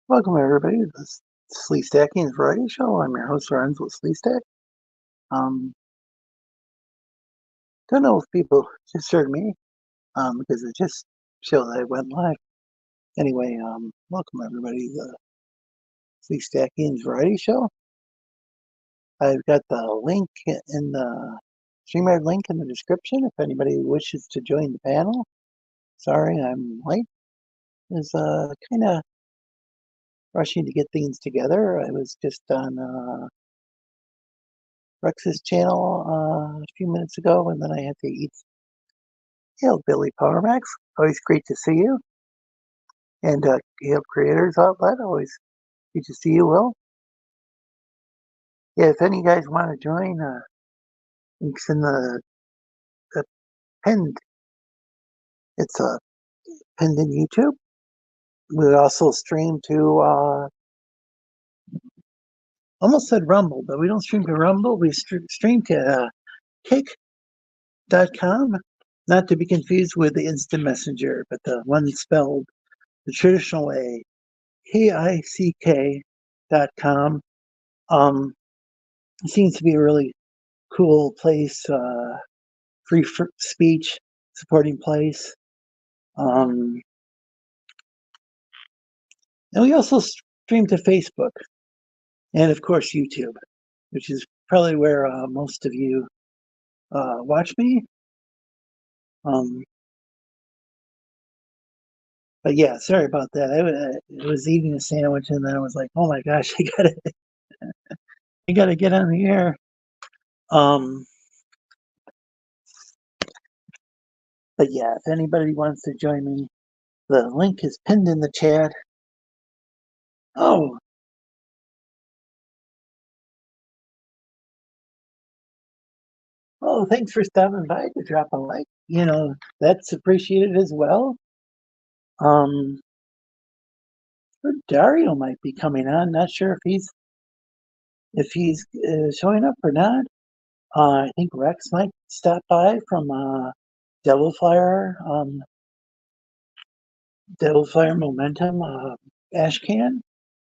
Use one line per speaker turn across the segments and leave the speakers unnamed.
Welcome everybody to the Sleestakians variety show. I'm your host, Lorenz with Sleestak. Um, don't know if people just heard me because it just showed that I went live. Anyway, welcome everybody to the Sleestakians variety show. I've got the link in the StreamYard link in the description if anybody wishes to join the panel. Sorry, I'm late. I was kind of rushing to get things together. I was just on Rex's channel a few minutes ago, and then I had to eat. Hail, Billy Powermax. Always great to see you. And Hail Creators Outlet. Always good to see you, Will. Yeah, if any of you guys want to join, links in the pinned. It's pinned in YouTube. We also stream to, almost said Rumble, but we don't stream to Rumble. We stream to Kick.com. Not to be confused with the Instant Messenger, but the one spelled the traditional way, KICK.com. It seems to be a really cool place, free speech supporting place. And we also stream to Facebook and, of course, YouTube, which is probably where most of you watch me. But yeah, sorry about that. I was eating a sandwich and then I was like, oh my gosh, I gotta get on the air. But yeah, if anybody wants to join me, the link is pinned in the chat. Oh, thanks for stopping by to drop a like. That's appreciated as well. Um, Dario might be coming on. Not sure if he's showing up or not. I think Rex might stop by from Devil Flyer, Devil Flyer Momentum Ashcan.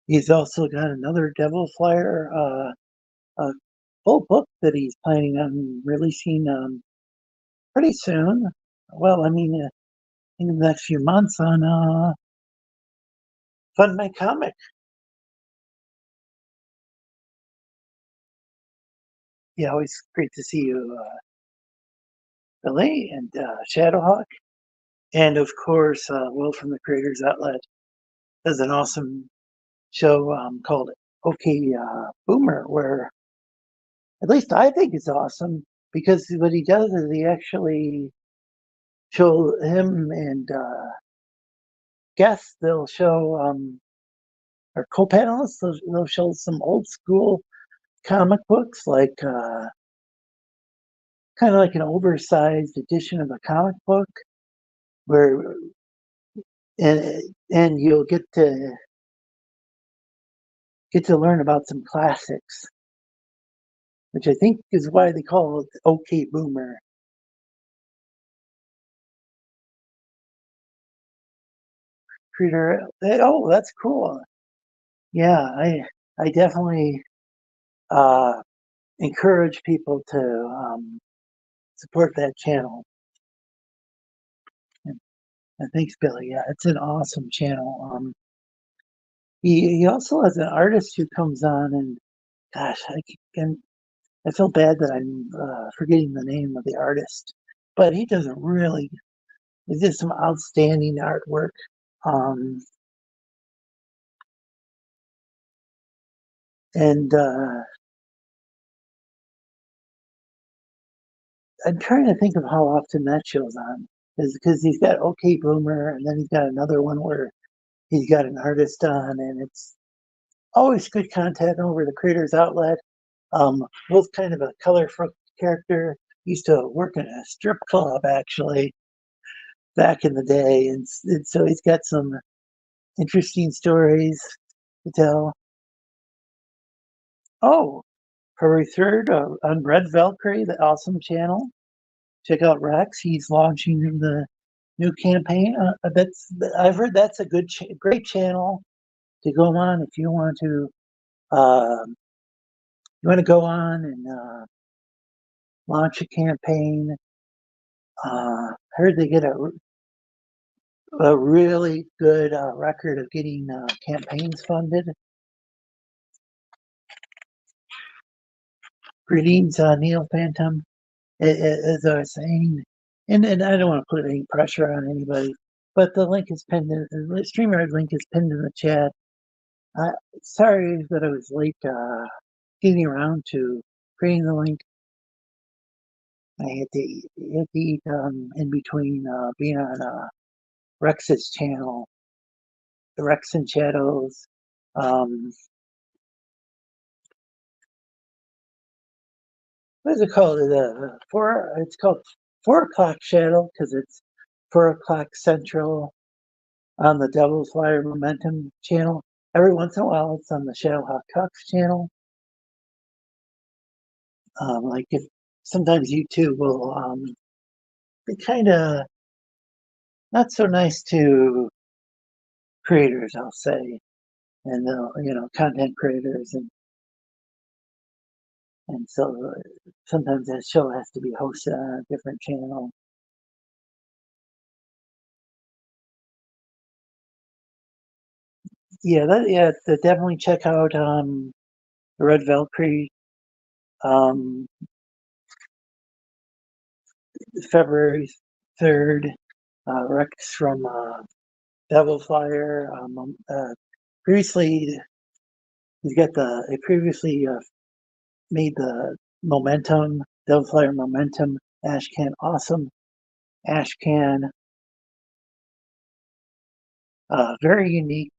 He's also got another Devil Flyer full book that he's planning on releasing pretty soon. Well, I mean, in the next few months on Fund My Comic. Yeah, always great to see you, Billy and Shadowhawk. And of course, Will from the Creators Outlet does an awesome show called OK Boomer, where at least I think it's awesome because what he does is he actually show him and guests, they'll show, or co-panelists, they'll show some old school comic books, like kind of like an oversized edition of a comic book, where and you'll get to learn about some classics, which I think is why they call it OK Boomer. Creator, oh, that's cool. Yeah, I definitely uh, encourage people to support that channel. And thanks, Billy. Yeah, it's an awesome channel. He also has an artist who comes on, and gosh, I feel bad that I'm forgetting the name of the artist, but he does he did some outstanding artwork. Um, and I'm trying to think of how often that shows on, because he's got OK Boomer, and then he's got another one where he's got an artist on, and it's always good content over the Creators Outlet. Both kind of a colorful character. Used to work in a strip club actually back in the day, and so he's got some interesting stories to tell. Oh, February 3rd on Red Valkyrie, the awesome channel. Check out Rex. He's launching the new campaign. I've heard that's a great channel. to go on if you want to. You want to go on and launch a campaign. Heard they get a really good record of getting campaigns funded. Greetings, Neil Phantom. As I was saying, and I don't want to put any pressure on anybody, but the link is pinned. The StreamYard link is pinned in the chat. Sorry that I was late getting around to creating the link. I had to eat in between being on Rex's channel, the Rex and Shadows. What is it called? It's called 4 o'clock Shadow because it's 4 o'clock Central on the Devil's Flyer Momentum channel. Every once in a while, it's on the Shadowhawk Talks channel. Like if sometimes YouTube will be kind of not so nice to creators, I'll say, and content creators, and so sometimes that show has to be hosted on a different channel. Yeah, definitely check out the Red Valkyrie. February 3rd, Rex from Devil Flyer. Previously, they previously made the Momentum, Devil Flyer Momentum Ashcan Awesome Ashcan. Very unique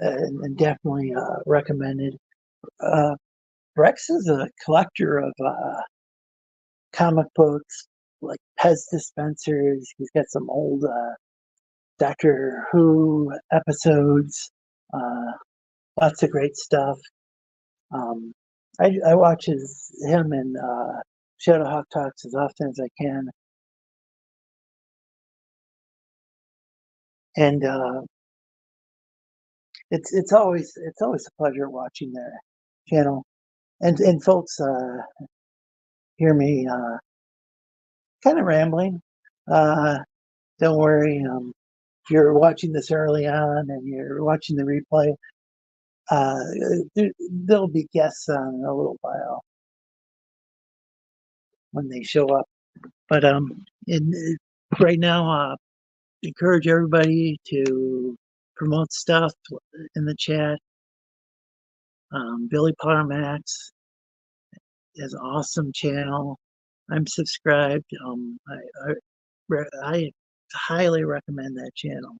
and definitely recommended. Rex is a collector of comic books, like Pez dispensers. He's got some old Doctor Who episodes, lots of great stuff. I watch him and Shadowhawk Talks as often as I can, and it's always a pleasure watching their channel. And folks hear me kind of rambling. Don't worry. If you're watching this early on and you're watching the replay, there'll be guests on in a little while when they show up. But right now, encourage everybody to promote stuff in the chat. Billy Potter Max has an awesome channel. I'm subscribed. I highly recommend that channel.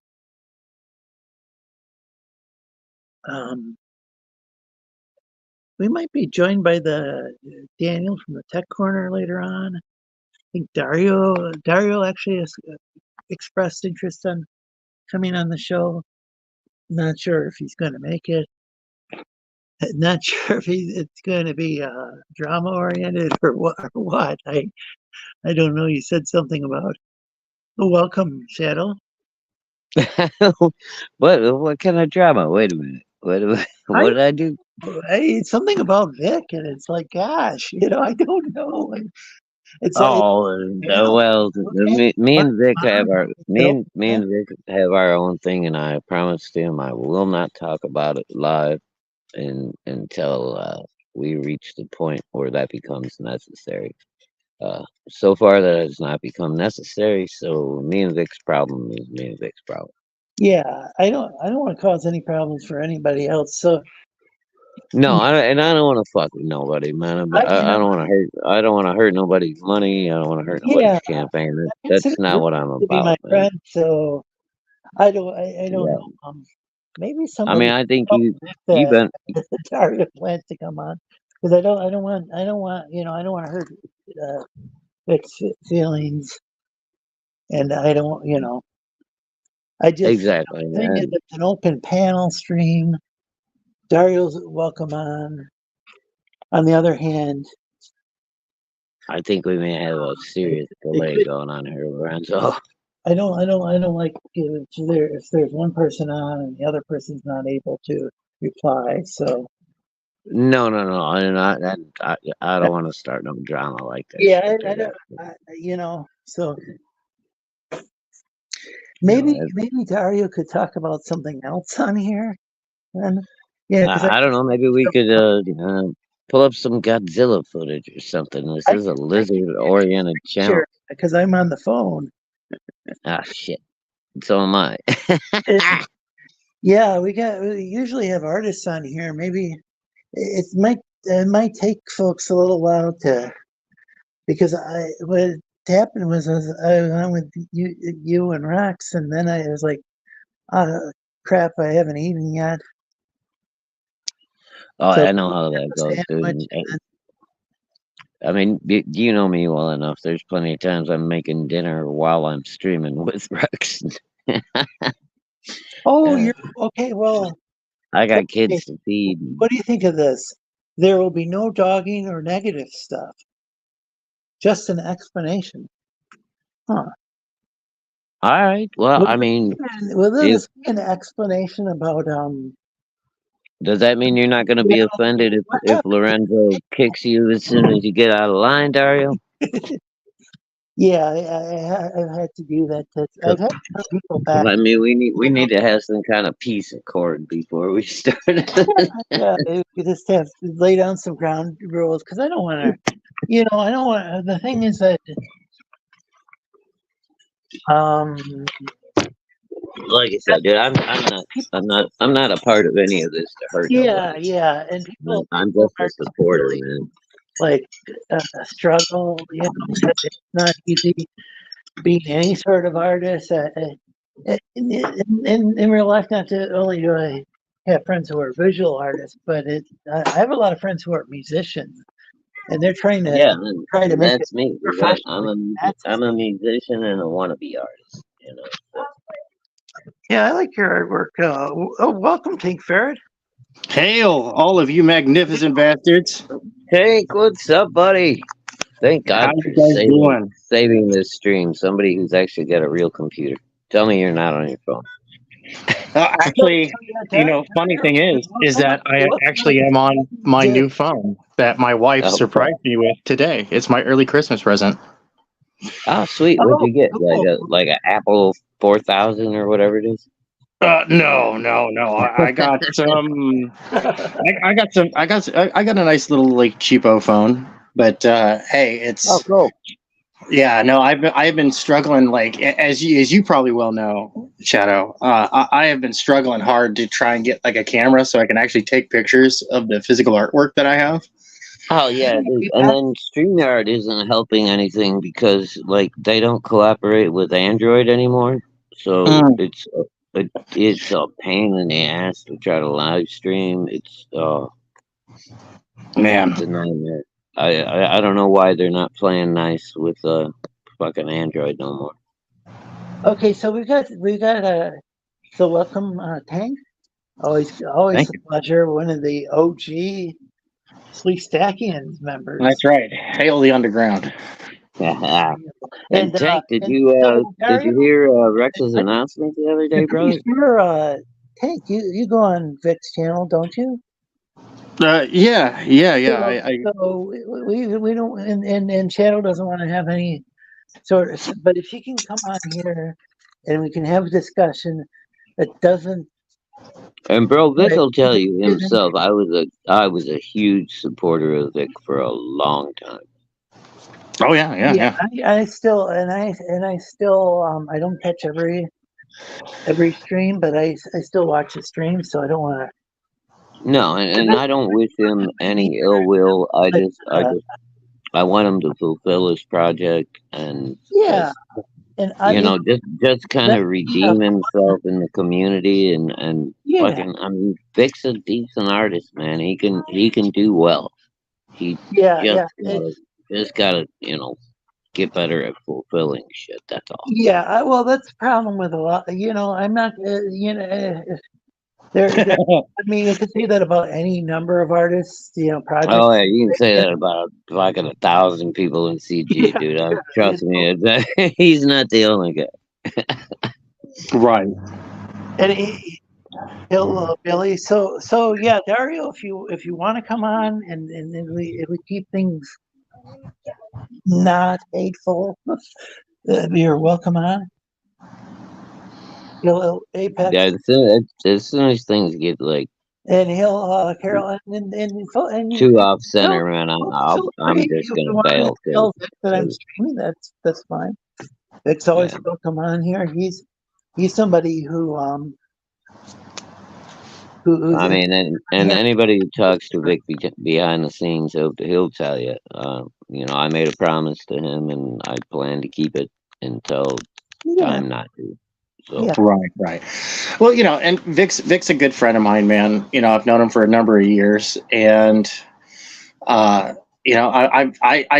We might be joined by the Daniel from the Tech Corner later on. I think Dario actually has expressed interest in coming on the show. Not sure if he's going to make it. Not sure if it's going to be drama oriented or what. I don't know. You said something about welcome, Shadow.
What kind of drama? Wait a minute. What did I do?
It's something about Vic, and it's like, gosh, I don't know. It's like,
Well,
okay,
me and Vic have our
so,
me and Vic have our own thing, and I promised him I will not talk about it live until we reach the point where that becomes necessary. So far that has not become necessary, so me and Vic's problem is me and Vic's problem.
yeah, I don't want to cause any problems for anybody else. So
No, I don't want to fuck with nobody, man. But I don't want to hurt. I don't want to hurt nobody's money. I don't want to hurt
yeah,
nobody's campaign.
I consider
That's not
Vic
what I'm
to be my
about, man.
friend. So I don't
Yeah.
know. Maybe
I mean,
somebody
I think
come with
you been
the target plans to come on because I don't want I don't want to hurt Vic's feelings, and I don't I just
exactly,
the thing is
man.
it's an open panel stream. Dario's welcome on. On the other hand,
I think we may have a serious
it
delay
could
going on here, Lorenzo.
I don't like if there's one person on and the other person's not able to reply. So
No, no, no. I don't want to start no drama like this
yeah,
right there.
so
No,
maybe Dario could talk about something else on here. Then yeah, because
I don't know. Maybe we could pull up some Godzilla footage or something. This is a lizard-oriented channel.
sure, because I'm on the phone.
Ah, shit. So am I.
Yeah, we usually have artists on here. Maybe it might take folks a little while to because what happened was I was on with you and Rex, and then I was like, oh crap, I haven't eaten yet.
Oh,
So
I know how that goes, dude.
sandwich,
I mean, you know me well enough. There's plenty of times I'm making dinner while I'm streaming with Rex.
oh,
Yeah.
you're okay. Well,
I got
okay,
kids to feed.
what do you think of this? There will be no dogging or negative stuff, just an explanation. Huh.
All right. Well, I mean,
Will
if
this be an explanation about
does that mean you're not going to be
well,
offended if
well,
Lorenzo kicks you as soon as you get out of line, Dario?
yeah, I've had to do that. I've had to put people
Because
back.
I mean, we need to have some kind of peace accord before we start.
Yeah, we just have to lay down some ground rules because I don't want to, I don't want. The thing is that, um,
Like I said, dude, I'm not a part of any of this to hurt nobody.
yeah, and
I'm
people
just a
are
supporter,
really
man.
like struggle. It's not easy being any sort of artist. In real life, not to only do I have friends who are visual artists, but I have a lot of friends who are musicians, and they're
Yeah,
try to
and
make it
that's me. 'Cause
professionally.
I'm a musician and a wannabe artist. You know. So.
Yeah, I like your artwork. Welcome, King Ferret.
Hail, all of you magnificent bastards.
Hank, what's up, buddy? Thank
How
God
you
for
guys doing?
saving this stream. Somebody who's actually got a real computer. Tell me you're not on your phone.
Actually, funny thing is that I actually am on my new phone that my wife
Oh,
surprised me with today. It's my early Christmas present.
oh, sweet. What'd you get?
Cool.
Like a Apple 4000 or whatever it is?
No. I got some. I got a nice little like cheapo phone. But hey,
Oh,
it's
cool.
yeah. No, I've been struggling like as you probably well know, Shadow. I have been struggling hard to try and get like a camera so I can actually take pictures of the physical artwork that I have.
Oh yeah, dude. And then StreamYard isn't helping anything because like they don't cooperate with Android anymore. So it's a pain in the ass to try to live stream. It's
Man.
it's a nightmare. I don't know why they're not playing nice with fucking Android no more.
Okay, so so welcome, Tank. Always
Thank
a
you.
pleasure. One of the OG Sleestakians members.
That's right. Hail the underground.
And Tank, did
and
you
so, Dario,
hear Rex's announcement the other day,
I'm
brother?
pretty sure, Tank, you go on Vic's channel, don't you?
Yeah.
So we don't, and channel doesn't want to have any sort of, but if you can come on here and we can have a discussion that doesn't.
And bro, Vic
Right.
will tell you himself. I was a huge supporter of Vic for a long time.
Oh yeah.
I still I don't catch every stream, but I still watch the stream, so I don't want to.
No, and I don't wish him any ill will. I want him to fulfill his project and
Yeah, and
just kind of redeem himself in the community and
yeah,
fucking. I mean, Vic's a decent artist, man. He can do well. He
yeah.
just gotta get better at fulfilling shit. That's all.
Yeah, well, that's the problem with a lot. I'm not. I mean, you could say that about any number of artists. Projects.
Oh yeah, you can say that about fucking 1,000 people in CG, dude. Trust me, he's not the only guy.
Right.
And he'll Billy. So yeah, Dario, if you want to come on and if we keep things not hateful, you're welcome on. He'll Apex.
Yeah, as soon as things get like
And he'll Carolyn and you
too off
feel
center, man,
feel
I'm
free if
just
you
gonna
want to
bail
tell
too.
Vic that I'm streaming. That's fine. Vic's always
Yeah.
welcome on here. He's somebody who's
I mean, and anybody who talks to Vic behind the scenes, he'll tell you. You know, I made a promise to him, and I plan to keep it until
yeah
time not to. So
yeah
Right. Well, and Vic's a good friend of mine, man. I've known him for a number of years, and I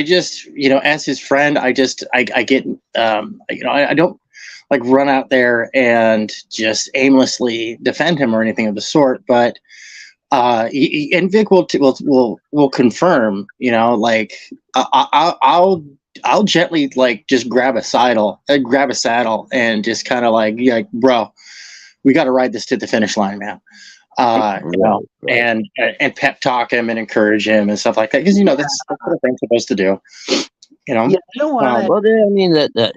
just, as his friend, I get, I don't like run out there and just aimlessly defend him or anything of the sort, but and Vic will confirm, like I'll gently like just grab a saddle and just kind of like, yeah, bro, we got to ride this to the finish line, man.
right.
And pep talk him and encourage him and stuff like that, because that's what a friend's supposed to do.
yeah. I don't want to.
Well, I mean that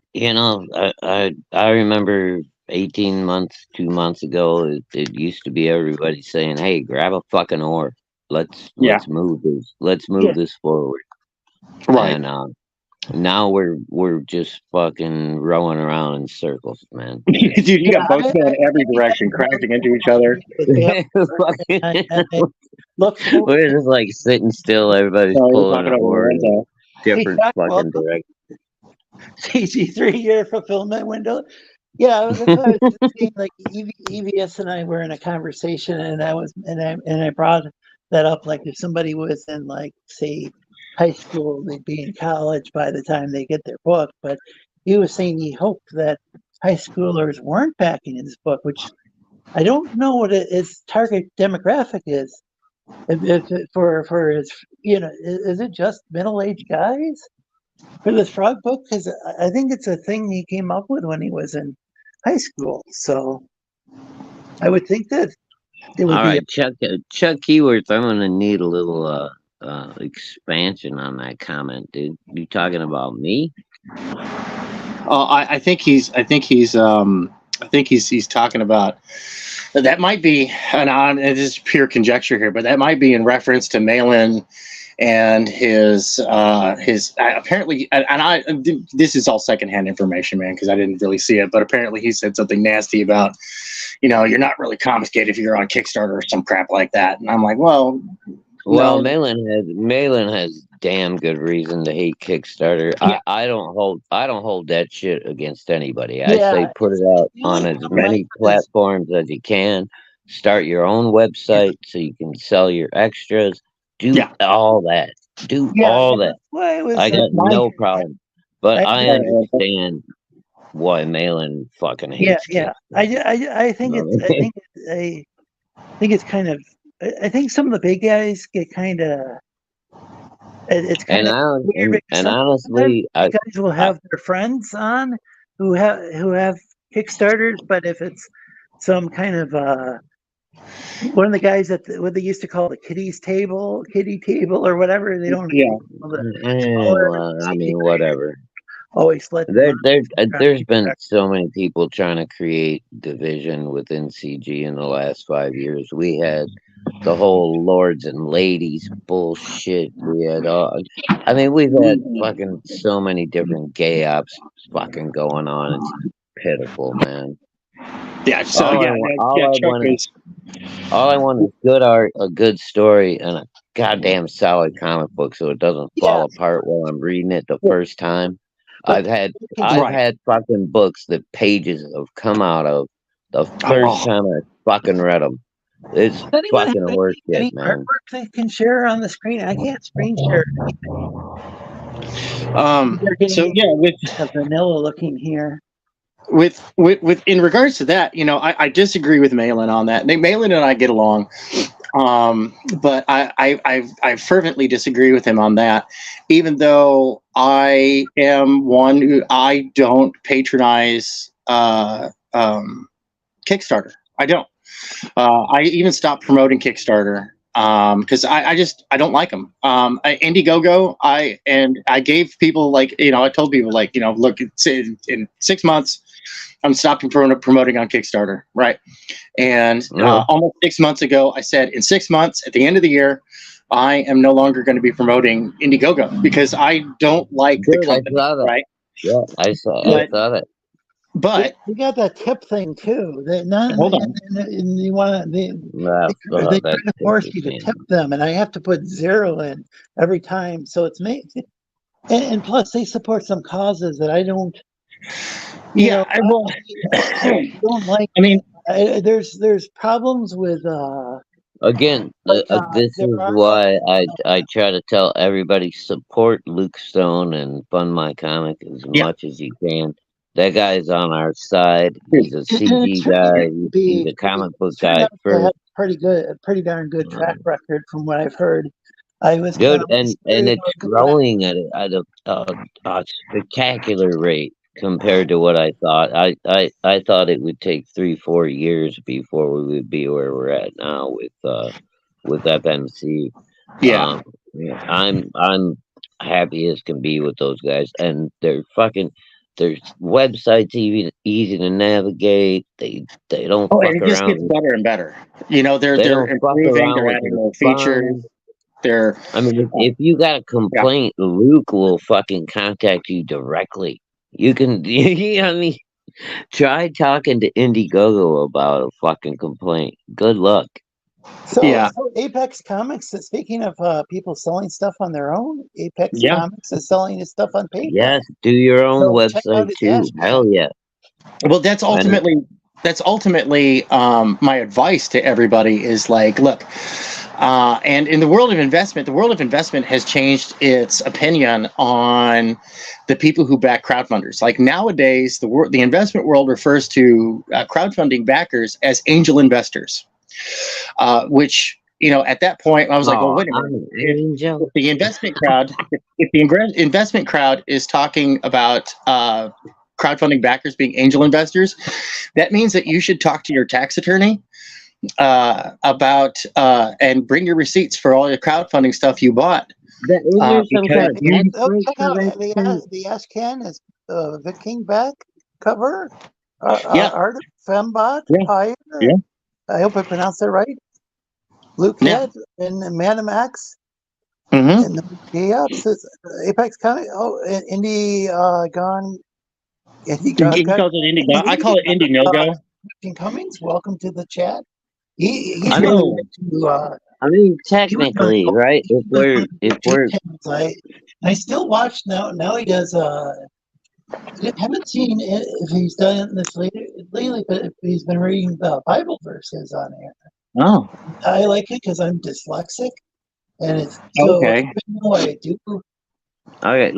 I remember 18 months, 2 months ago, it used to be everybody saying, "Hey, grab a fucking oar. Let's
Yeah.
move this. Let's
Yeah.
move this forward."
Right.
And now we're just fucking rowing around in circles, man.
Dude, you got boats going every direction, crashing into each other.
Look,
We're just like sitting still. Everybody's
Oh, we're
pulling
talking
an
over
oar in
Lorenzo.
different
Chuck,
fucking
welcome.
directions.
CG 3-year fulfillment window. Yeah, I was just saying, like EVS and I were in a conversation, and I brought that up. Like, if somebody was in, like, say, high school, they'd be in college by the time they get their book. But he was saying he hoped that high schoolers weren't backing his book, which I don't know what his target demographic is. If for his, is it just middle-aged guys for this frog book? Because I think it's a thing he came up with when he was in high school. So I would think that it would
All
be.
right, Chuck Keyworth, I'm gonna need a little expansion on that comment, dude. You talking about me?
I think he's talking about, that might be, and it is pure conjecture here, but that might be in reference to Malin and his apparently, and this is all secondhand information, man, because I didn't really see it, but apparently he said something nasty about, you're not really confiscated if you're on Kickstarter or some crap like that, and I'm like, well,
Well,
no.
Malin has damn good reason to hate Kickstarter.
Yeah.
I don't hold that shit against anybody.
Yeah,
I say put it out on as many platforms as you can. Start your own website so you can sell your extras. Do all that. Do all that.
Well,
I got no problem. But I
Yeah.
understand why Malin fucking hates
yeah. I think it's kind of. I think some of the big guys get kind of. It's kind of weird because
honestly,
guys will have their friends on who have Kickstarters, but if it's some kind of one of the guys what they used to call the kitty table or whatever, they don't.
Yeah.
I mean, whatever.
Always let
there's been so many people trying to create division within CG in the last 5 years. We had the whole lords and ladies bullshit. We had I mean, we've had fucking so many different gay ops fucking going on. It's pitiful, man.
Yeah. So
all I want is good art, a good story, and a goddamn solid comic book, so it doesn't fall apart while I'm reading it the first time. I've had fucking books that pages have come out of the first time I fucking read them. It's fucking worth it, man.
Artwork they can share on the screen. I can't screen share.
So yeah, with
vanilla looking here.
With in regards to that, I disagree with Malin on that. Malin and I get along, but I fervently disagree with him on that. Even though I am one who I don't patronize Kickstarter. I don't. I even stopped promoting Kickstarter because I don't like them. Indiegogo, I gave people like, I told people like, look, it's in 6 months, I'm stopping promoting on Kickstarter, right? And almost 6 months ago, I said in 6 months, at the end of the year, I am no longer going to be promoting Indiegogo because I don't like the company, right?
Yeah, I saw that.
But
you got that tip thing too.
Hold on.
And you want to. They try to force you to tip them, and I have to put 0 in every time. So it's me. And plus, they support some causes that I don't.
I
don't like.
I mean,
there's problems with.
Again, this is why I try to tell everybody support Luke Stone and fund my comic as much as you can. That guy's on our side. He's a CG guy. He's a comic book guy first.
Pretty darn good track record from what I've heard. I was
good, and it's growing at a spectacular rate compared to what I thought. I thought it would take 3-4 years before we would be where we're at now with FMC.
Yeah,
I'm happy as can be with those guys, and their website's easy to navigate. They don't fuck
and it just
around.
gets better and better. They're improving. They're adding more features.
I mean, if you got a complaint, Luke will fucking contact you directly. You can, I mean, try talking to Indiegogo about a fucking complaint. Good luck.
So Apex Comics, speaking of people selling stuff on their own, Apex Comics is selling his stuff on PayPal.
Yes, do your own website too. Hell yeah.
Well, that's ultimately my advice to everybody is like, look, and in the world of investment has changed its opinion on the people who back crowdfunders. Like nowadays, the investment world refers to crowdfunding backers as angel investors. Which at that point I was like, well, wait a minute. If the investment crowd is talking about crowdfunding backers being angel investors, that means that you should talk to your tax attorney about and bring your receipts for all your crowdfunding stuff you bought.
The Ashcan is Vic King back cover. Art of Fembot. Fire. I hope I pronounced that right. Luke Head and Madam X. And Apex Comics. Indie Gone.
He calls it Indie Gone. I call it Indie No Go.
Cummings, welcome to the chat.
I mean, technically, right? If we're
I still watch now. Now he does. I haven't seen if he's done this lately, but if he's been reading the Bible verses on here.
Oh,
I like it because I'm dyslexic, and it's
okay.
So I do.
Okay,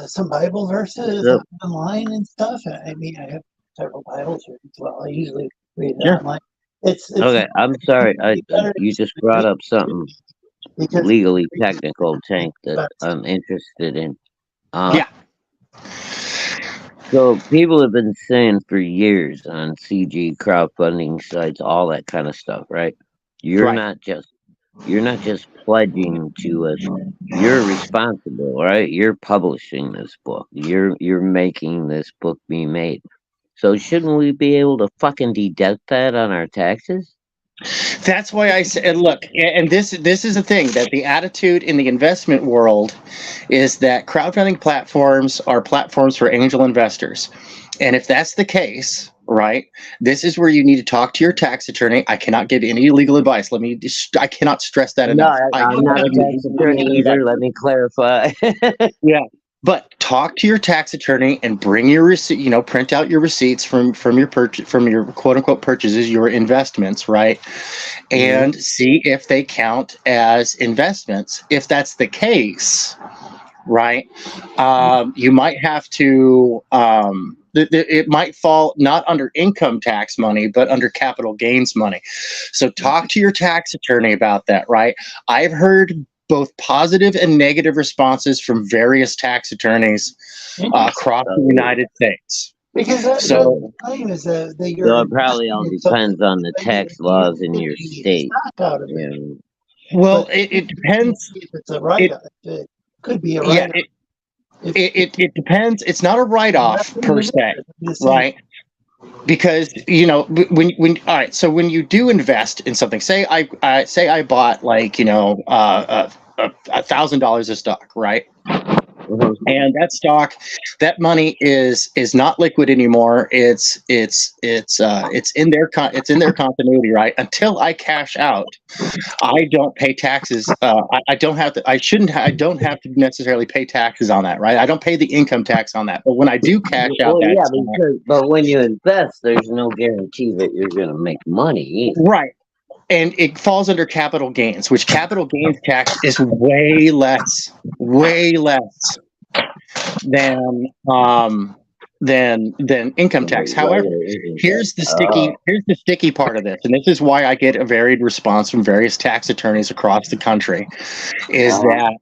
some Bible verses online and stuff. I mean, I have several Bibles here as well. I usually read it online. It's
okay. I'm sorry. You just brought up something legally technical, Tank, that I'm interested in. So people have been saying for years on CG crowdfunding sites, all that kind of stuff, right? You're not just pledging to us. You're responsible, right? You're publishing this book. You're making this book be made. So shouldn't we be able to fucking deduct that on our taxes?
That's why I said, look, and this is the thing, that the attitude in the investment world is that crowdfunding platforms are platforms for angel investors. And if that's the case, right, this is where you need to talk to your tax attorney. I cannot give any legal advice. I cannot stress that enough.
I'm not a tax attorney either. Let me clarify.
Yeah. But talk to your tax attorney and bring your receipt. Print out your receipts from your quote unquote purchases, your investments, right? And see if they count as investments. If that's the case, right? You might have to. It might fall not under income tax money, but under capital gains money. So talk to your tax attorney about that, right? I've heard both positive and negative responses from various tax attorneys across the United States.
Because that's what
So
the claim is that
So
you're
it probably all
investing in something,
depends on the
but
tax
you're not
laws in your
getting any
state.
stock out of it.
You know.
well,
But
it
you can't
depends.
see if it's a write-off. It could be a
Yeah,
write-off. If
it depends. It's not a
I'm not
write-off
saying
per
it
se,
is. I'm just saying,
right? Because when all right, so when you do invest in something, say I bought like $1,000 of stock, right?
Mhm.
And that stock, that money is not liquid anymore. It's in their it's in their continuity, right? Until I cash out, I don't pay taxes. I don't have to. I shouldn't. I don't have to necessarily pay taxes on that, right? I don't pay the income tax on that. But when I do cash out
Well,
that
yeah,
stock,
but when you invest, there's no guarantee that you're going to make money either.
right? And it falls under capital gains, which capital gains tax is way less than income tax. However,
Regular income tax.
here's the sticky part of this, and this is why I get a varied response from various tax attorneys across the country, is that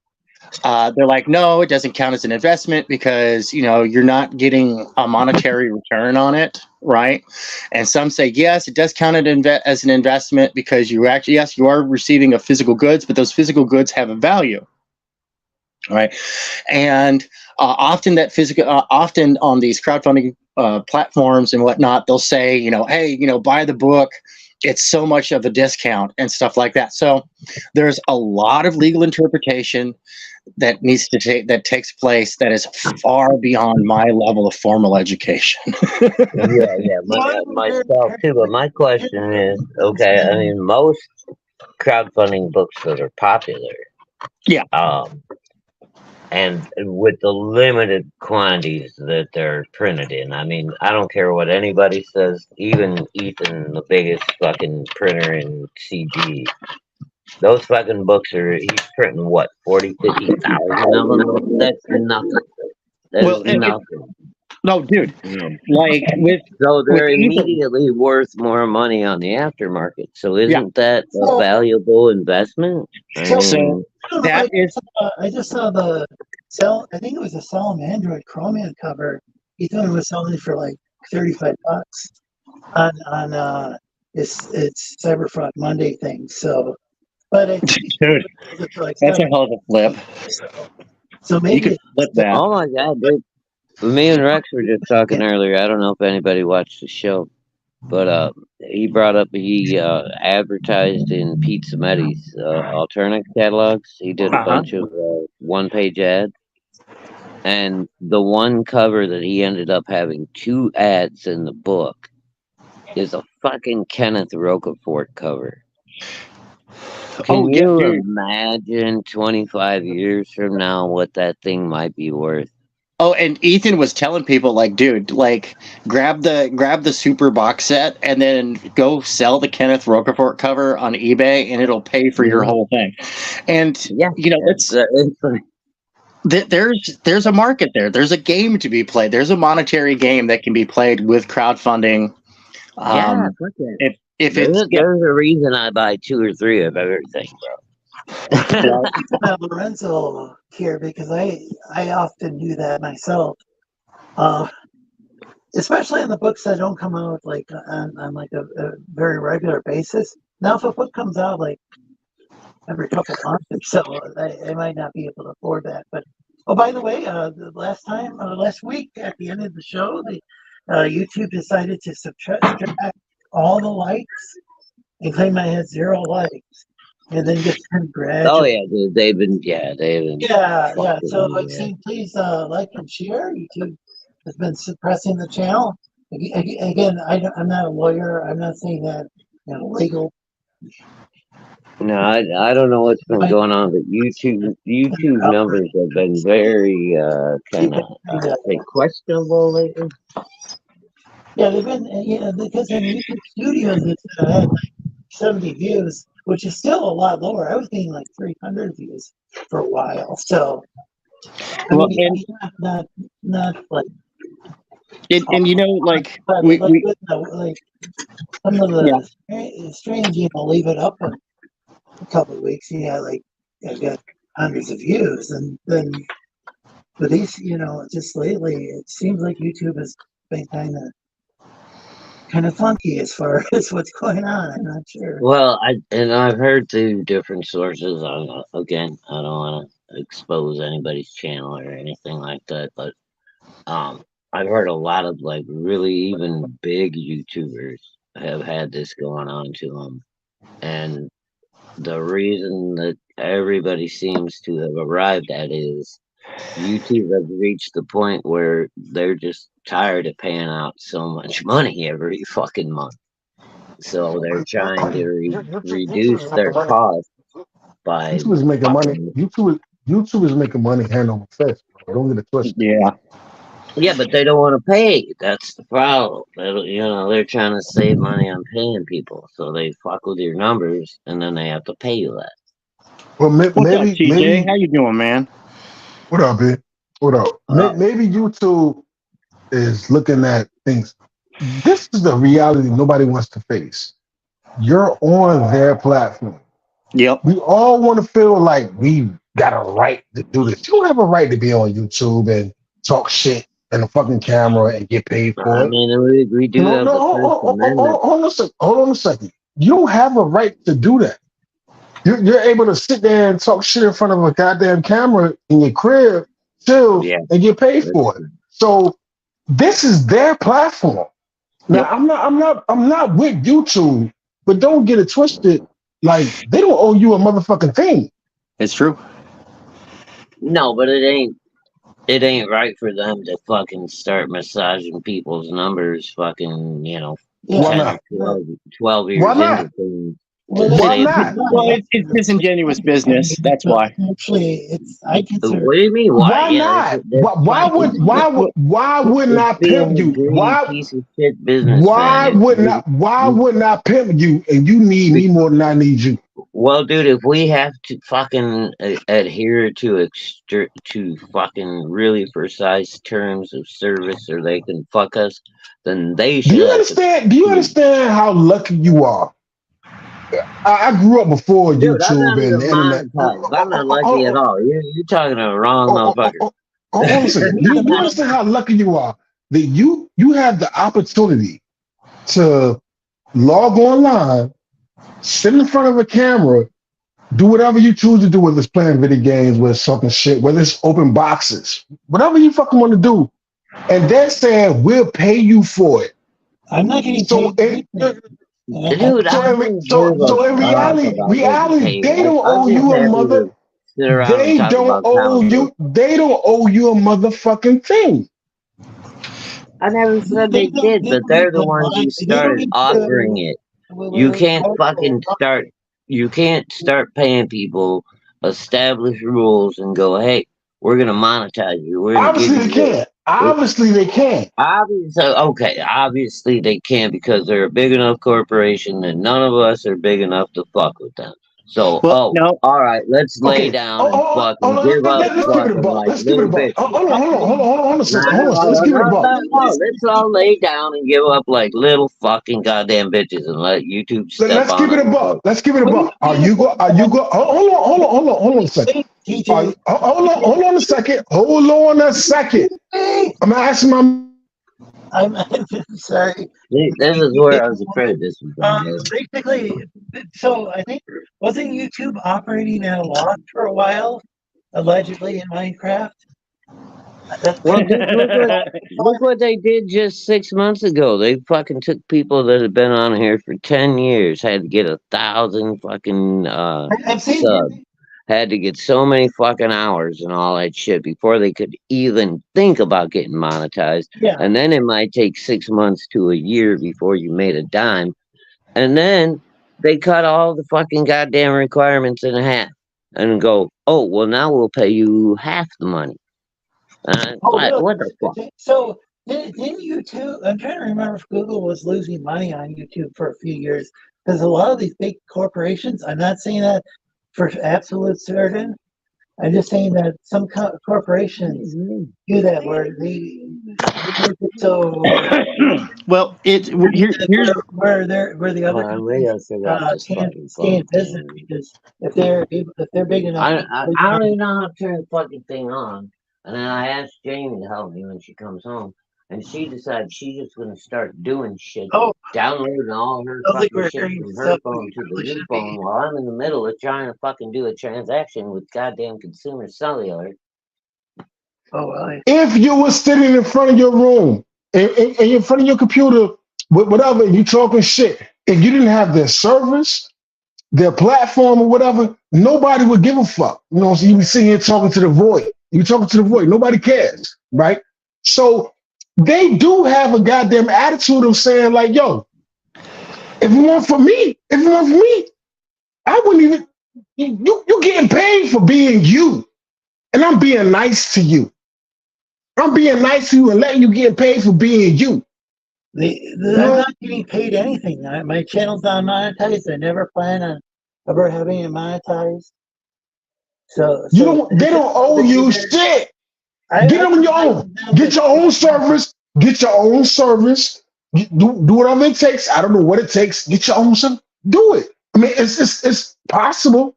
they're like, no, it doesn't count as an investment because you're not getting a monetary return on it, right? And some say yes, it does count as an investment because you actually, yes, you are receiving a physical goods, but those physical goods have a value, right? And often often on these crowdfunding platforms and whatnot, they'll say, hey, buy the book. It's so much of a discount and stuff like that. So there's a lot of legal interpretation that takes place that is far beyond my level of formal education.
Yeah, myself too. But my question is, okay, I mean, most crowdfunding books that are popular,
Yeah.
And with the limited quantities that they're printed in, I mean, I don't care what anybody says, even Ethan, the biggest fucking printer in CG, those fucking books he's printing what, 40, 50,000 of them? That's nothing. That
Well,
is nothing.
no, dude, like
So they're
Ethan,
immediately worth more money on the aftermarket. So
yeah.
isn't that a
So-
valuable investment? I
So-
mean,
That is,
I just saw the sell. I think it was a Solemn Android Chromium cover. He thought it was selling for like $35 on it's Cyberfront Monday thing. So, but I think
dude,
it's for like
that's a
$7.
hell of a flip.
So
You
maybe
could flip that.
oh my God, dude. Me and Rex were just talking earlier. I don't know if anybody watched the show, but he brought up he advertised in Pete Sammetti's alternate catalogs. He did a bunch of one-page ads, and the one cover that he ended up having 2 ads in the book is a fucking Kenneth Roquefort cover. Can
yeah,
you
dude.
imagine 25 years from now what that thing might be worth?
Oh, and Ethan was telling people like, dude, like grab the super box set and then go sell the Kenneth Roquefort cover on eBay and it'll pay for your whole thing. And
Yeah,
it's there's a market there. There's a game to be played. There's a monetary game that can be played with crowdfunding.
yeah, fuck it.
If
There's
it's
a reason I buy 2 or 3 of everything, bro.
Lorenzo here because I often do that myself. Especially in the books that don't come out like on like a very regular basis. Now, if a book comes out like every couple months or so, I might not be able to afford that. But oh, by the way, the last week at the end of the show, the YouTube decided to subtract all the likes and claim I had 0 likes, and then just congratulate.
Oh yeah, dude, they've been.
Yeah. So like, saying please like and share. YouTube has been suppressing the channel. Again, I'm not a lawyer. I'm not saying that legal.
No, I don't know what's been going on, but YouTube numbers have been very kind of questionable lately.
Yeah, they've been because in YouTube Studios it had like 70 views, which is still a lot lower. I was getting like 300 views for a while. So I mean, not like.
and like
But
we
like some of the strange, leave it up a couple of weeks. Like I got hundreds of views, and then but these, just lately, it seems like YouTube has been kind of funky as far as what's going on. I'm not sure.
Well, I've heard through different sources. Again, I don't want to expose anybody's channel or anything like that, but I've heard a lot of like really even big YouTubers have had this going on to them, and the reason that everybody seems to have arrived at is YouTube has reached the point where they're just tired of paying out so much money every fucking month. So they're trying to reduce their costs by
YouTube is making money.
fucking.
YouTube is making money hand over fist. Bro. Don't get it twisted.
Yeah.
Yeah, but they don't want to pay. That's the problem. They're trying to save money on paying people, so they fuck with your numbers, and then they have to pay you that.
Well,
What's up, TJ? How you doing, man?
What up, man? What up? Maybe YouTube is looking at things. This is the reality nobody wants to face. You're on their platform.
Yep.
We all want to feel like we got a right to do this. You don't have a right to be on YouTube and talk shit in a fucking camera and get paid for
I
it.
mean, we do have the First Amendment.
Hold on a second. You don't have a right to do that. You're able to sit there and talk shit in front of a goddamn camera in your crib, chill,
Yeah.
and get paid for it. So this is their platform. Now
Yep.
I'm not with YouTube, but don't get it twisted. Like they don't owe you a motherfucking thing.
It's true.
No, but it ain't right for them to fucking start massaging people's numbers fucking,
Why
10
not?
or 12 years
Why not?
into things.
Why not?
Well, it's disingenuous business. That's why.
Actually, I consider.
What do you mean?
Why
Yeah,
not?
that's
Why would
it's
not
being
pimp
a
you?
greedy
Why
piece of shit business,
why
man.
would not pimp you and you need me more than I need you?
Well, dude, if we have to fucking adhere to fucking really precise terms of service, or they can fuck us, then they
Do
should
you
have
understand? Do you understand how lucky you are? I grew up before
Dude, I'm not
YouTube and
even
the internet.
monetized. I'm not lucky at all. You're talking to the wrong motherfucker.
Hold on a second. You understand how lucky you are that you have the opportunity to log online, sit in front of a camera, do whatever you choose to do, whether it's playing video games, whether it's talking shit, whether it's open boxes, whatever you fucking want to do. And they're saying we'll pay you for it.
I'm not getting
So
paid.
Dude,
so in reality, they don't owe you a mother. They don't owe you. They don't owe you a motherfucking thing.
I never said they did, but they're the ones who started offering it. You can't fucking start. You can't start paying people, establish rules, and go, "Hey, we're gonna monetize you."
Obviously they can't. Obviously they can't.
Obviously they can't because they're a big enough corporation, and none of us are big enough to fuck with them. So,
no.
all right, let's lay down and fucking give up.
Let's give it a buck. Let's give it a buck. Hold on a second. Let's give it a buck.
Let's all lay down and give up like little fucking goddamn bitches and let YouTube step on.
Let's give it a buck. Let's give it a buck. Are you go? Hold on a second. Hold on a second. Hold on a second. I'm asking my.
I'm sorry.
This is where I was afraid this was going to go.
Basically, so I think wasn't YouTube operating at a loss for a while, allegedly in Minecraft?
Well, look what they did just 6 months ago. They fucking took people that had been on here for 10 years, had to get 1,000 fucking subs, had to get so many fucking hours and all that shit before they could even think about getting monetized.
Yeah.
And then it might take 6 months to a year before you made a dime. And then they cut all the fucking goddamn requirements in half and go, oh, well, now we'll pay you half the money. What the fuck?
So didn't YouTube? I'm trying to remember if Google was losing money on YouTube for a few years because a lot of these big corporations. I'm not saying that for absolute certain. I'm just saying that some corporations do that where they make it so.
Well, here's
where the other companies can't stay in business because if they're big enough.
I don't even know how to turn the fucking thing on. And then I asked Jamie to help me when she comes home. and she decided she's just gonna start doing shit,
Oh,
downloading all her
I don't think
fucking
we're
shit
hearing
from her
stuff
phone
we
to the
probably
new
should
phone
be.
while I'm in the middle of trying to fucking do a transaction with goddamn consumer cellular.
Oh, well.
If you were sitting in front of your room and in front of your computer, whatever, and you talking shit, if you didn't have their service, their platform or whatever, nobody would give a fuck. You know, so you be sitting here talking to the void. You talking to the void. Nobody cares, right? So they do have a goddamn attitude of saying like, yo, if it weren't for me, I wouldn't even. You getting paid for being you, and I'm being nice to you. I'm being nice to you and letting you get paid for being you. You
I'm
know,
not getting paid anything. My channel's not monetized. I never plan on ever having it monetized. So
you don't. They don't owe you shit. Get on your own. Get your own service. Get your own service. Do whatever it takes. I don't know what it takes. Get your own service. Do it. I mean, it's possible,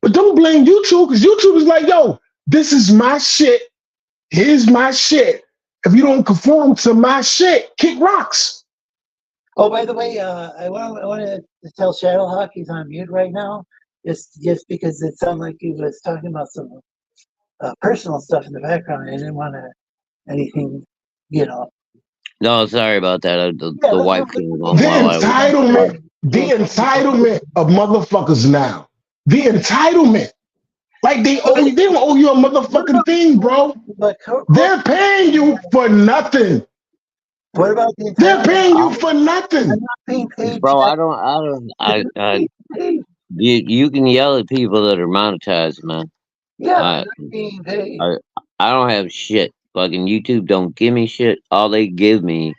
but don't blame YouTube because YouTube is like, yo, this is my shit. Here's my shit. If you don't conform to my shit, kick rocks.
Oh, by the way, I want to tell Shadowhawk he's on mute right now, just because it sounded like he was talking about some personal stuff in the background. I didn't want to anything, you know.
No, sorry about that. The wife came
The
on while I was.
entitlement of motherfuckers now. The entitlement. Like they don't owe you a motherfucking thing, bro.
But
They're paying you for nothing.
what about the
They're
entitlement?
paying you for nothing.
I'm not being paid.
Bro, you can yell at people that are monetized, man.
Yeah,
I,
I'm not being paid.
I don't have shit. Fucking YouTube don't give me shit. All they give me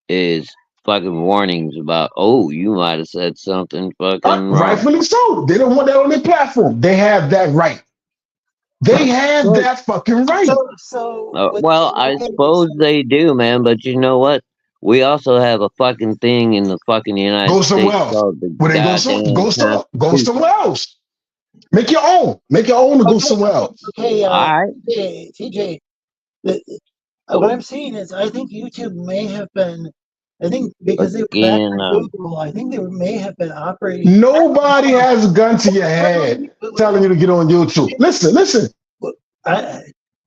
is fucking warnings about, oh, you might have said something fucking wrong.
Rightfully so. They don't want that on their platform. They have that right. They have that fucking right.
Well, I suppose they do, man. But you know what? We also have a fucking thing in the fucking United
Go
States
somewhere else.
called the
When they
goddamn
go
Constitution.
somewhere else. Make your own. Make your own and go somewhere else.
Okay,
All right.
TJ, what I'm saying is, I think YouTube may have been, I think because they were back
Again,
on Google, I think they may have been operating.
Nobody has a gun to your head telling you to get on YouTube. Listen.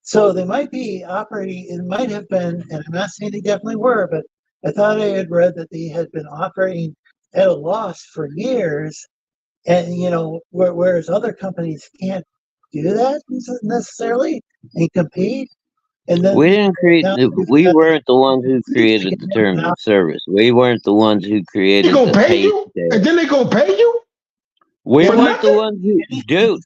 So they might be operating, it might have been, and I'm not saying they definitely were, but I thought I had read that they had been operating at a loss for years. And, you know, whereas other companies can't do that necessarily and compete. And then
we didn't create. We weren't the ones who created the terms of service. We weren't the ones who created the
pay
pay
you,
scale.
and then they gonna pay you.
We
For
weren't the
nothing?
ones who, dude.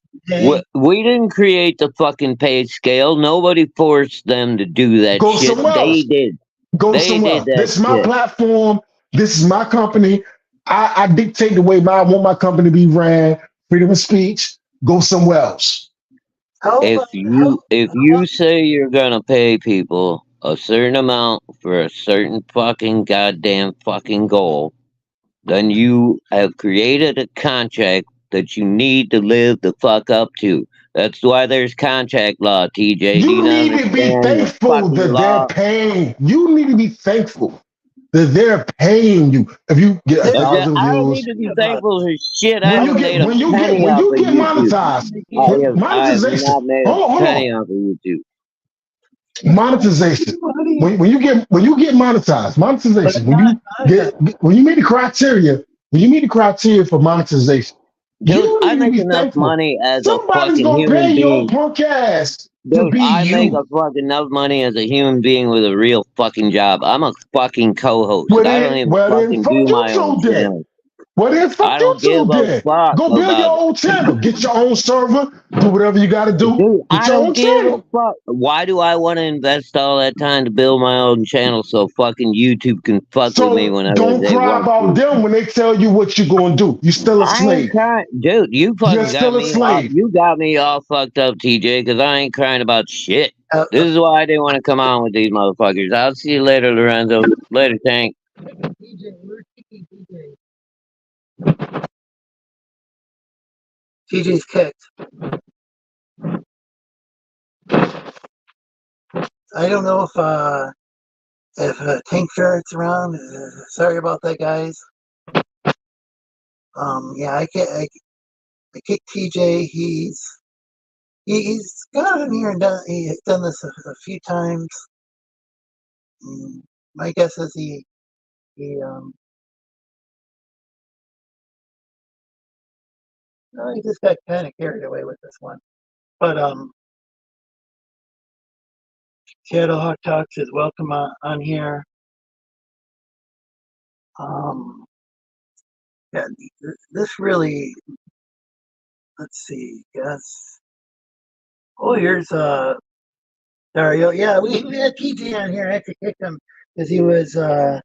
We didn't create the fucking pay scale. Nobody forced them to do that
Go
shit.
somewhere
They
else.
did.
Go
They
somewhere
did
else.
that
This is my
shit.
platform. This is my company. I dictate the way I want my company to be ran. Freedom of speech. Go somewhere else.
If you say you're gonna pay people a certain amount for a certain fucking goddamn fucking goal, then you have created a contract that you need to live the fuck up to. That's why there's contract law, TJ. Do you
You
not
need to be
understand the
thankful
fucking
that they're
law?
paying. You need to be thankful that they're paying you. If you get 1,000
I don't
views,
need to be thankful for shit. I
when
haven't made a penny
when
off
you
of
get
YouTube.
monetized,
I have
monetization.
not made a
Hold
penny
on.
off of YouTube.
Monetization. When you get monetized, monetization. When you meet the criteria, for monetization,
Dude,
you
I
need to
make
be
enough
thankful.
money as a
Somebody's
fucking
gonna pay
human
your
being.
punk ass to
Dude,
be
I make
you.
a fucking enough money as a human being with a real fucking job. I'm a fucking co-host.
Well
I don't
then,
even fucking
fuck
do my own
YouTube then.
channel.
Well then, fuck
I don't give
YouTube
a
then.
fuck
Go build your
about
own channel. Get your own server. Do whatever you got to do.
Dude,
Get
I
your
don't
own
give a
channel.
fuck. Why do I want to invest all that time to build my own channel so fucking YouTube can fuck with me
So
whenever
don't
they
cry
want
about
to?
them when they tell you what you're gonna do. You're still a
I ain't
slave.
crying, dude. You
You're
fucking got
still a
me all.
slave.
You got me all fucked up, TJ. Because I ain't crying about shit. This is why I didn't want to come on with these motherfuckers. I'll see you later, Lorenzo. Later, Tank.
TJ's kicked. I don't know if if Tank Ferret's around, sorry about that, guys. Yeah, I kicked TJ. He's gone in here and he's done this a few times. My guess is he just got kind of carried away with this one. But Shadowhawk Talks is welcome on here. Yeah, this really. Let's see. Yes. Oh, here's Dario. Yeah, we had TJ on here. I had to kick him because he wasn't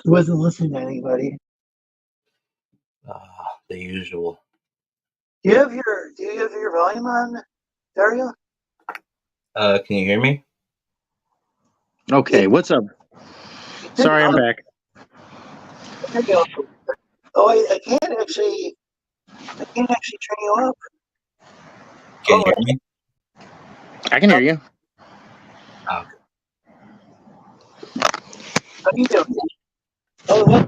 listening to anybody.
The usual.
Do you have your volume on, Dario?
Can you hear me?
Okay, what's up? Sorry, I'm back.
There you go. Oh, I can't actually turn you up.
Can you hear me?
I can hear you.
Oh,
How you doing? Oh, what?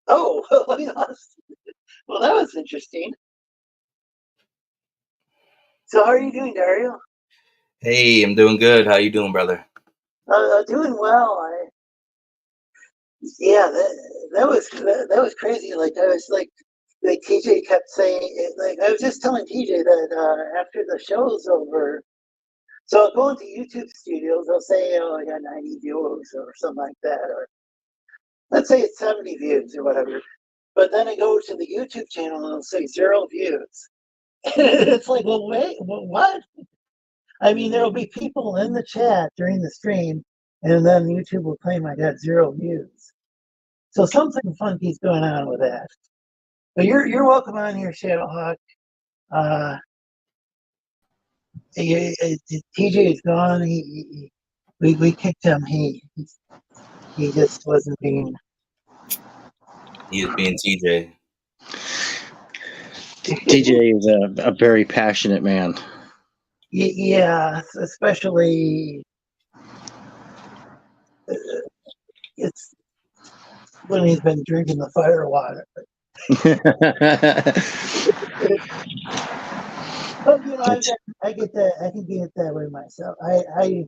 Oh, well, that was interesting. So, how are you doing, Dario?
hey, I'm doing good. How you doing, brother?
Doing well. Yeah, that was crazy. Like I was like TJ kept saying it, like I was just telling TJ that after the show's over, so I'll go into YouTube studios, they'll say, oh, I got 90 views or something like that, or let's say it's 70 views or whatever. But then I go to the YouTube channel and it'll say 0 views. It's like, well, wait, well, what? I mean, there'll be people in the chat during the stream, and then YouTube will claim I got 0 views. So something funky's going on with that. But you're welcome on here, Shadowhawk. TJ is gone. We kicked him. He just wasn't being.
He is being TJ.
TJ is a very passionate man.
Yeah, especially it's when he's been drinking the fire water. But you know, I get that. I can get that way myself. I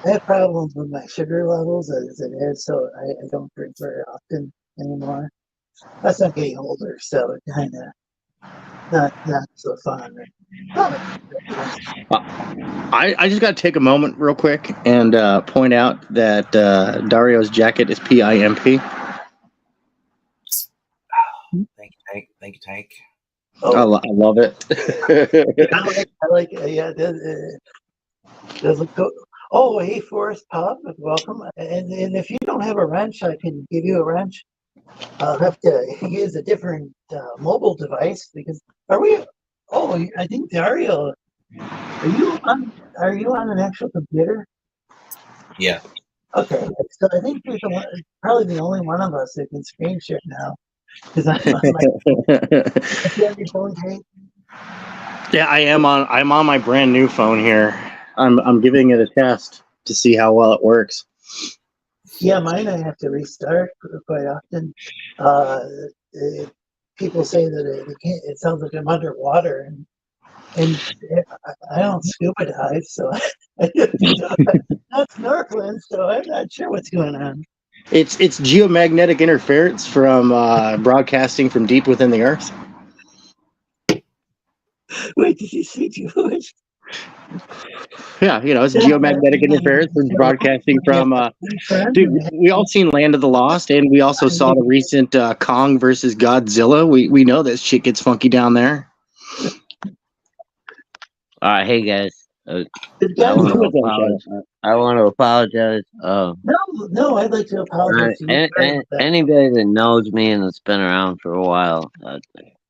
have problems with my sugar levels as it is, so I don't drink very often anymore. Plus, I'm getting older, so it kind of not so fun.
I just got to take a moment real quick and point out that Dario's jacket is PIMP.
Thank you, Tank. Thank you, Tank.
Oh,
I love it.
I like yeah. Does it go? Oh, hey, Forrest Pub, welcome. And if you don't have a wrench, I can give you a wrench. I'll have to use a different mobile device because are we? Oh, I think Dario, are you on an actual computer?
Yeah.
Okay, so I think you're probably the only one of us that can screen share now because I'm on your phone, Hank?
Yeah, I'm on my brand new phone here. I'm giving it a test to see how well it works.
Yeah, mine I have to restart quite often. People say that it can't. It sounds like I'm underwater, and I don't scuba dive, so I'm not snorkeling, so I'm not sure what's going on.
It's geomagnetic interference from broadcasting from deep within the earth.
Wait, did you see Jewish?
Yeah, it's geomagnetic interference from broadcasting from. Dude, we all seen Land of the Lost, and we also saw the recent Kong versus Godzilla. We know that shit gets funky down there.
All right, hey guys. I
I
want to apologize.
No, I'd like to apologize to you.
Anybody that knows me and that's been around for a while,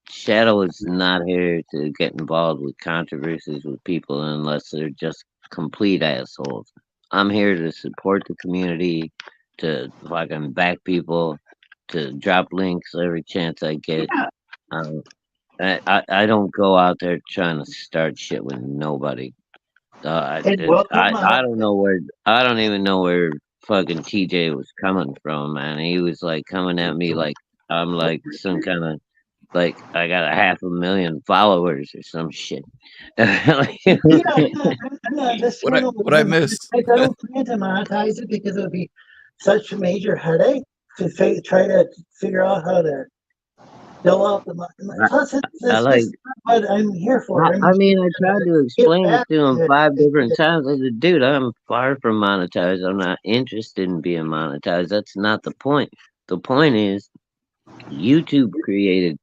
Shadow is not here to get involved with controversies with people unless they're just complete assholes. I'm here to support the community, to fucking back people, to drop links every chance I get. I don't go out there trying to start shit with nobody.
And welcome,
I don't know where, I don't even know where fucking TJ was coming from, man. He was like coming at me like I'm like some kind of like I got 500,000 followers or some shit. Like,
yeah, I'm not this
What
channel.
I missed?
I don't plan to monetize it because it would be such a major headache to try to figure out how to fill out the money. Plus,
I
it's
like.
just not what I'm here for.
I mean, I tried to explain it
back
to him
to
5
it.
different times. I said, dude, I'm far from monetized. I'm not interested in being monetized. That's not the point. The point is, YouTube created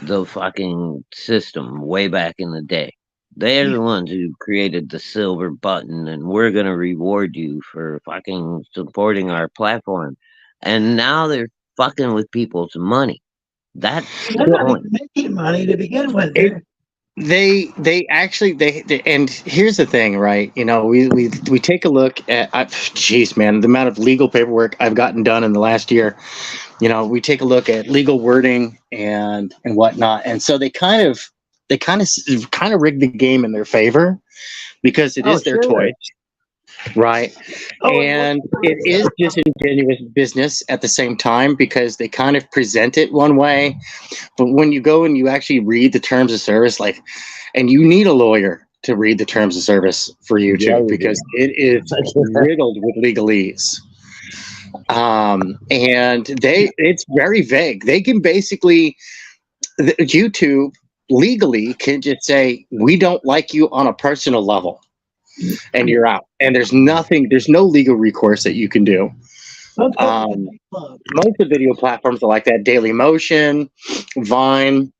the fucking system way back in the day. They're the ones who created the silver button, and we're gonna reward you for fucking supporting our platform. And now they're fucking with people's money. That's
They're
the
not
point.
even making money to begin with.
They actually they and here's the thing, right? You know, we take a look at, geez, man, the amount of legal paperwork I've gotten done in the last year. You know, we take a look at legal wording and whatnot, and so they kind of rig the game in their favor because it
Oh,
is their
sure.
toy, right?
Oh,
And it is disingenuous business at the same time because they kind of present it one way, but when you go and you actually read the terms of service, like, and you need a lawyer to read the terms of service for YouTube
Yeah,
because it is riddled with legalese. And it's very vague. They can basically, YouTube legally can just say, we don't like you on a personal level, and you're out. And there's no legal recourse that you can do. Most of the video platforms are like that: Daily Motion, Vine,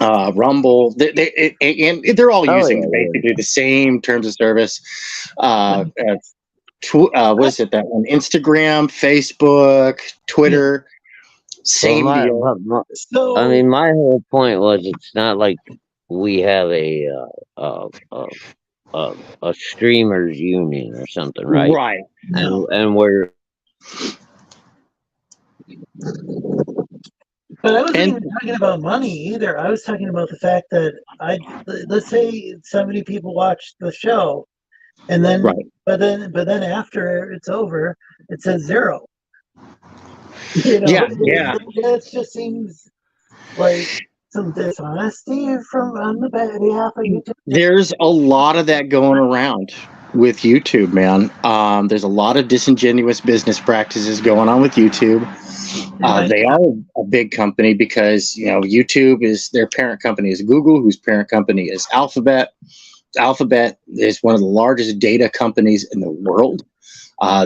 Rumble. They're all using basically the same terms of service. What is it? That one? Instagram, Facebook, Twitter. Same deal.
I mean, my whole point was it's not like we have a streamers union or something, right?
Right.
And we're.
But I wasn't even talking about money either. I was talking about the fact that let's say 70 people watch the show, and then but then after it's over, it says 0. You know, that just seems like some dishonesty on the behalf of YouTube.
There's a lot of that going around with YouTube, man. There's a lot of disingenuous business practices going on with YouTube. They are a big company because, you know, YouTube is their parent company is Google, whose parent company is Alphabet. Alphabet is one of the largest data companies in the world.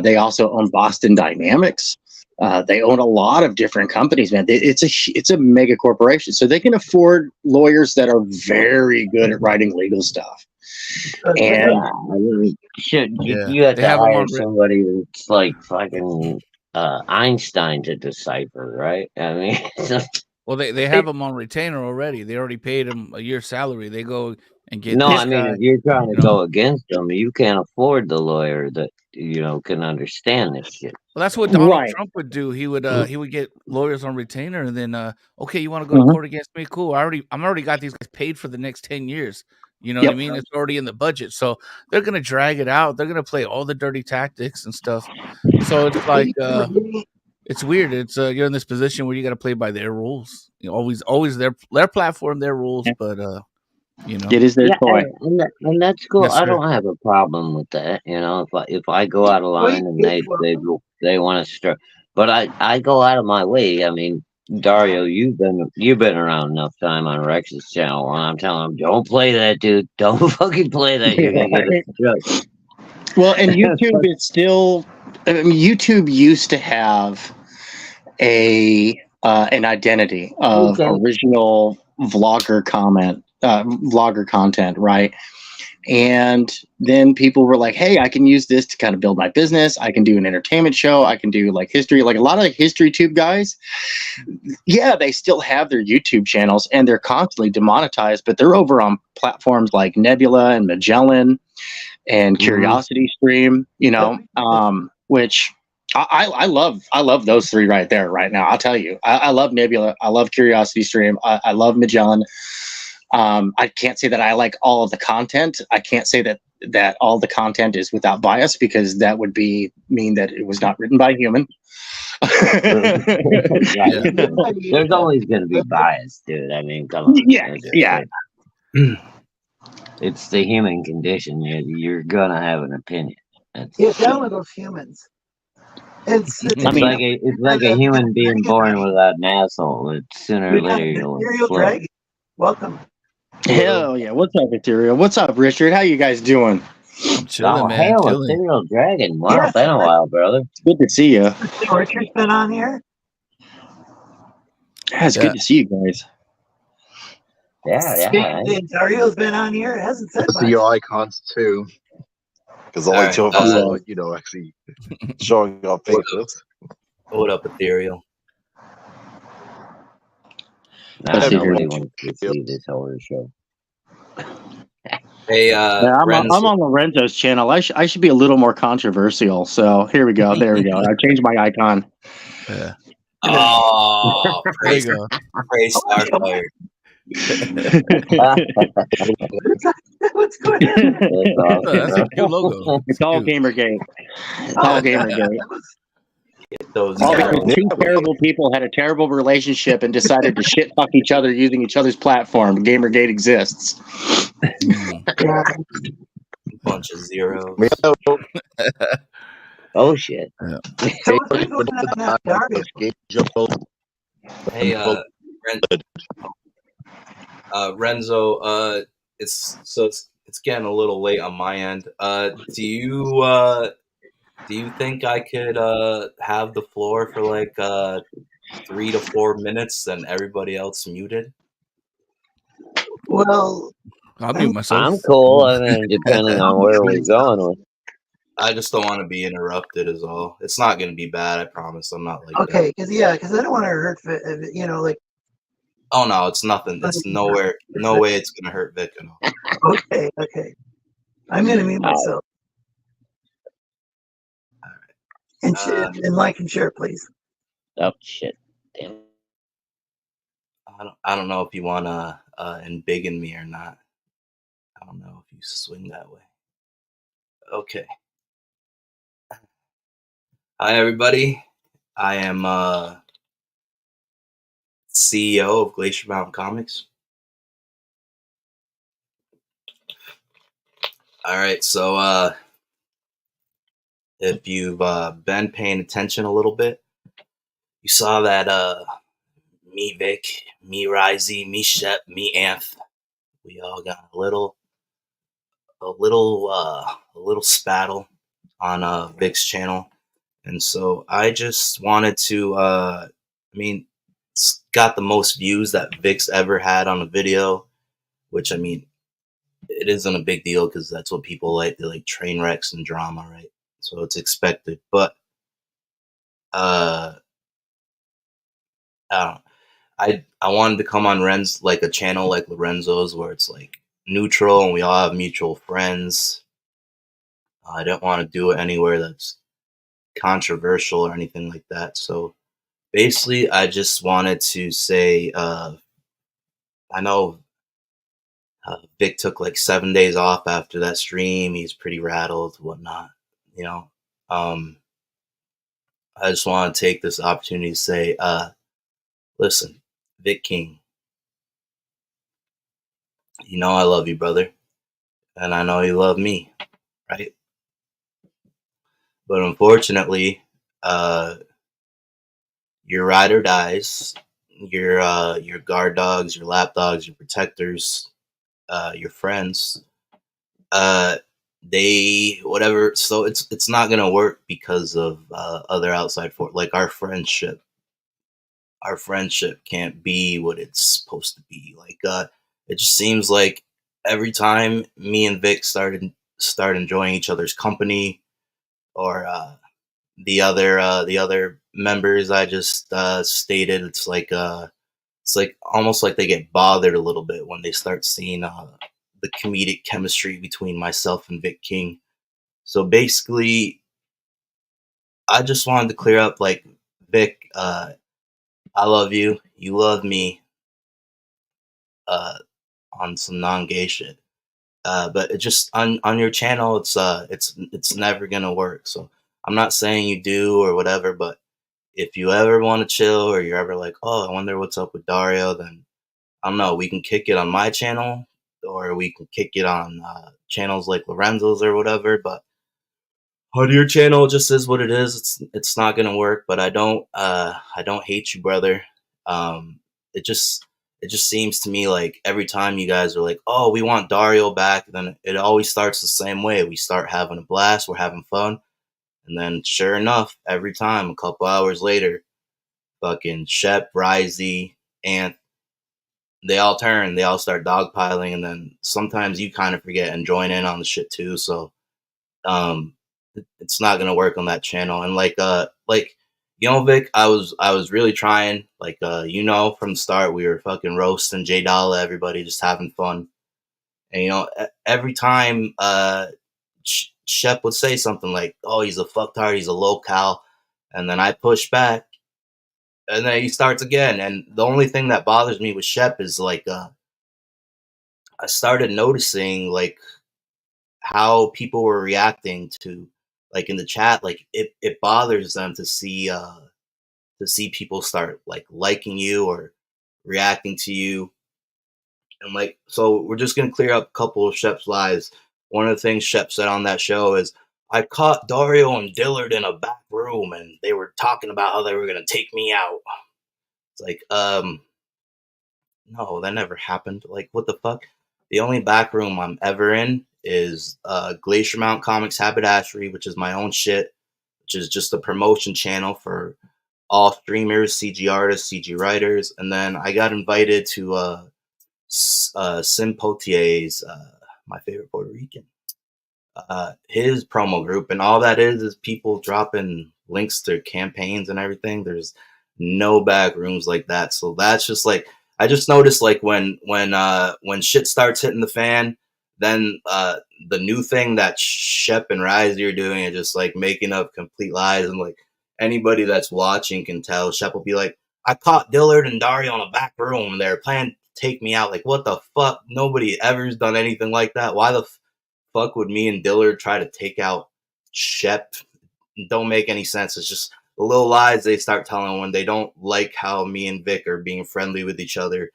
They also own Boston Dynamics. They own a lot of different companies, man. It's a mega corporation, so they can afford lawyers that are very good at writing legal stuff. And
you have to hire somebody that's like fucking Einstein to decipher, right? I mean,
well, they have them on retainer already. They already paid them a year's salary. They go and get.
No, I mean, if you're trying to go against them, you can't afford the lawyer that can understand this shit.
Well, that's what Donald Trump would do. He would get lawyers on retainer, and then okay, you want to go to court against me? Cool. I'm already got these guys paid for the next 10 years. You know what I mean? It's already in the budget, so they're gonna drag it out. They're gonna play all the dirty tactics and stuff. So it's like it's weird. It's you're in this position where you got to play by their rules. You know, always their platform, their rules, but you know,
it is their toy,
and that's cool.
Yes,
I don't have a problem with that. You know, if I go out of line and they want to start, but I go out of my way. I mean, Dario, you've been around enough time on Rex's channel, and I'm telling him, don't play that, dude. Don't fucking play that. You're gonna get a joke.
Well, and YouTube is still. I mean, YouTube used to have an identity of original vlogger content, right? And then people were like, hey, I can use this to kind of build my business. I can do an entertainment show. I can do like history, like a lot of the history tube guys. Yeah, they still have their YouTube channels and they're constantly demonetized, but they're over on platforms like Nebula and Magellan and Curiosity Stream, you know, which I love those three right there right now. I'll tell you, I love Nebula. I love Curiosity Stream. I love Magellan. I can't say that I like all of the content. I can't say that all the content is without bias, because that would mean that it was not written by a human.
Right.
Yeah.
There's always going to be bias, dude. I mean, come on.
Yeah.
It's the human condition. You're going to have an opinion.
Get down with those humans. It's
It's
I mean,
like a human being born without an asshole. It's sooner or later you'll
Imperial
explode.
Dragon. Welcome.
hell yeah. What's up, Ethereal? What's up, Richard? How you guys doing?
I'm chilling, man.
Hail,
Chilling.
Ethereal Dragon. Wow,
Yeah.
it's been a while, brother.
It's good to see you.
Richard's been on here.
Yeah, it's good to see you guys.
Yeah.
Dario's been on here. It hasn't said
I see
much.
your icons too, because only
Alright,
two of us are, actually showing our faces.
What up, Ethereal?
Nah,
Let's see here.
nobody wants to see this horror show.
Hey,
Yeah, I'm on Lorenzo's channel. I should be a little more controversial. So here we go. There we go. I changed my icon.
Yeah.
Oh,
There
praise,
you go.
praise Starfire.
What's going on?
That's a cute logo.
It's all
Cute.
Gamergate. It's all Gamergate.
Get those
All
zeros.
because two terrible people had a terrible relationship and decided to shit fuck each other using each other's platform. Gamergate exists.
Bunch of zeros.
Oh, shit.
So what's going on at Dario?
Hey, Renzo, it's getting a little late on my end. Do you think I could have the floor for like 3 to 4 minutes and everybody else muted?
Well,
I'll mute myself.
I'm cool. I mean, depending on where we're going with.
I just don't want to be interrupted is all. It's not going to be bad, I promise. I'm not like
okay, because I don't want to hurt, like.
Oh no, it's nothing. It's no way it's going to hurt Vic at all.
Okay. I'm gonna mute myself. And and like and share, please.
Oh, shit. Damn.
I don't know if you want to embiggen me or not. I don't know if you swing that way. Okay. Hi, everybody. I am CEO of Glacier Mountain Comics. All right, so if you've been paying attention a little bit, you saw that me Vic, me Risey, me Shep, me Anth, we all got a little spattle on Vic's channel, and so I just wanted to it's got the most views that Vic's ever had on a video, which I mean, it isn't a big deal because that's what people like. They like train wrecks and drama, right? So it's expected. But I don't know. I wanted to come on a channel like Lorenzo's where it's like neutral and we all have mutual friends. I don't want to do it anywhere that's controversial or anything like that. So basically, I just wanted to say, I know Vic took like 7 days off after that stream. He's pretty rattled, whatnot, you know. I just want to take this opportunity to say, listen, Vic King, you know I love you, brother, and I know you love me, right? But unfortunately, your ride or dies, your guard dogs, your lap dogs, your protectors, your friends, they whatever. So it's not gonna work because of other outside force. Like our friendship can't be what it's supposed to be. Like it just seems like every time me and Vic start enjoying each other's company, or the other members I just stated, it's like almost like they get bothered a little bit when they start seeing the comedic chemistry between myself and Vic King. So basically, I just wanted to clear up, like, Vic, I love you. You love me. Uh, on some non-gay shit. But it just on your channel, it's never gonna work. So I'm not saying you do or whatever, but if you ever want to chill or you're ever like, oh, I wonder what's up with Dario, then I don't know. We can kick it on my channel, or we can kick it on channels like Lorenzo's or whatever. But on your channel, just is what it is. It's not gonna work. But I don't hate you, brother. It just seems to me like every time you guys are like, oh, we want Dario back, then it always starts the same way. We start having a blast, we're having fun, and then sure enough, every time, a couple hours later, fucking Shep, Risey, Ant, they all turn, they all start dogpiling, and then sometimes you kind of forget and join in on the shit too. So um it's not gonna work on that channel. And like Vic, I was really trying, like from the start we were fucking roasting J Dalla, everybody just having fun. And every time Shep would say something like, oh, he's a fucktard, he's a local, and then I push back, and then he starts again. And the only thing that bothers me with Shep is like I started noticing like how people were reacting to, like, in the chat, like it bothers them to see people start like liking you or reacting to you. And like, so we're just gonna clear up a couple of Shep's lies. One of the things Shep said on that show is, I caught Dario and Dillard in a back room and they were talking about how they were gonna take me out. It's like, no, that never happened. Like, what the fuck? The only back room I'm ever in is Glacier Mount Comics Haberdashery, which is my own shit, which is just a promotion channel for all streamers, CG artists, CG writers. And then I got invited to Sim Potier's, my favorite Puerto Rican, his promo group. And all that is people dropping links to campaigns and everything. There's no back rooms like that. So that's just like, I just noticed, like, when shit starts hitting the fan, then the new thing that Shep and Risey are doing is just like making up complete lies. And like, anybody that's watching can tell, Shep will be like, I caught Dillard and Dario in a back room and they're planning to take me out. Like, what the fuck? Nobody ever's done anything like that. Why the fuck would me and Dillard try to take out Shep? Don't make any sense. It's just the little lies they start telling when they don't like how me and Vic are being friendly with each other.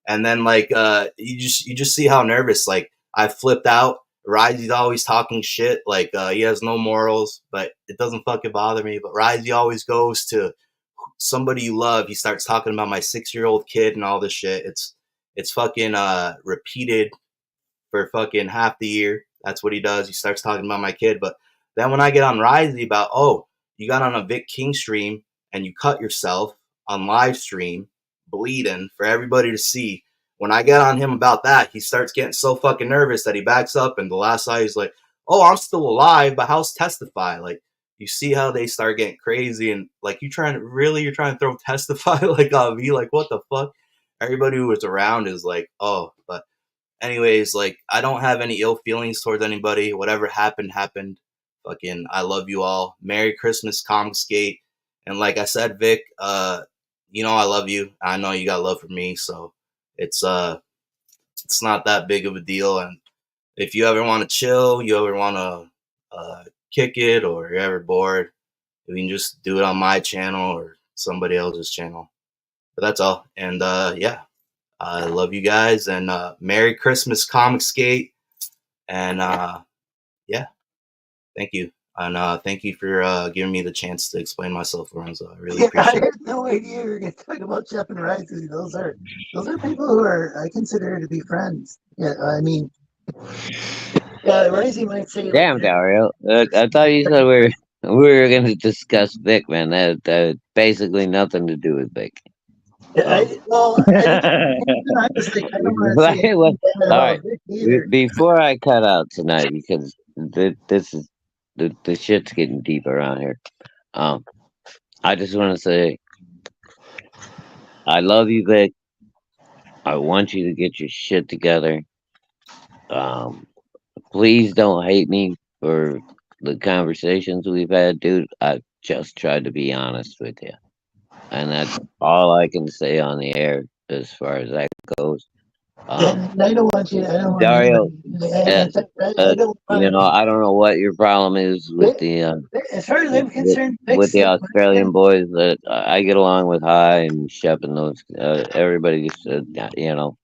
And then like you just see how nervous, like, I flipped out. Risey's always talking shit, like he has no morals, but it doesn't fucking bother me. But Risey always goes to somebody you love. He starts talking about my 6-year-old kid and all this shit. It's fucking repeated for fucking half the year. That's what he does. He starts talking about my kid. But then when I get on Risey about, oh, you got on a Vic King stream and you cut yourself on live stream, bleeding for everybody to see. When I get on him about that, he starts getting so fucking nervous that he backs up. And the last side, he's like, oh, I'm still alive, but how's Testify? Like, you see how they start getting crazy. And like, you're trying to throw Testify like on me? Like, what the fuck? Everybody who was around is like, oh. But anyways, like, I don't have any ill feelings towards anybody. Whatever happened, happened. Fucking, I love you all. Merry Christmas, Comicsgate. And like I said, Vic, I love you. I know you got love for me, so it's not that big of a deal. And if you ever want to chill, you ever want to kick it, or you're ever bored, you can just do it on my channel or somebody else's channel. But that's all. And yeah, I love you guys, and Merry Christmas, Comicsgate. And yeah, thank you. And thank you for giving me the chance to explain myself, Lorenzo. I really
I
appreciate it.
had no idea you were going to talk about Shep and Risey. Those are people who I consider to be friends. Yeah, I mean, Risey might say,
Damn,
like,
Dario. I thought you said we were going to discuss Vic, man. That basically nothing to do with Vic.
I was like, I don't want to say anything bad
All
about
right.
Vic either.
Before I cut out tonight, because this is the shit's getting deep around here. I just want to say, I love you, Vic. I want you to get your shit together. Please don't hate me for the conversations we've had, dude. just tried to be honest with you, and that's all I can say on the air as far as that goes.
And I don't want you. I don't want
Dario,
anybody.
uh,
In fact, I don't want
you know, I don't know what your problem is with the
as far as I'm
with,
concerned,
with
fix
the
the
Australian
question.
boys that I get along with. High and Shep and those everybody just you know.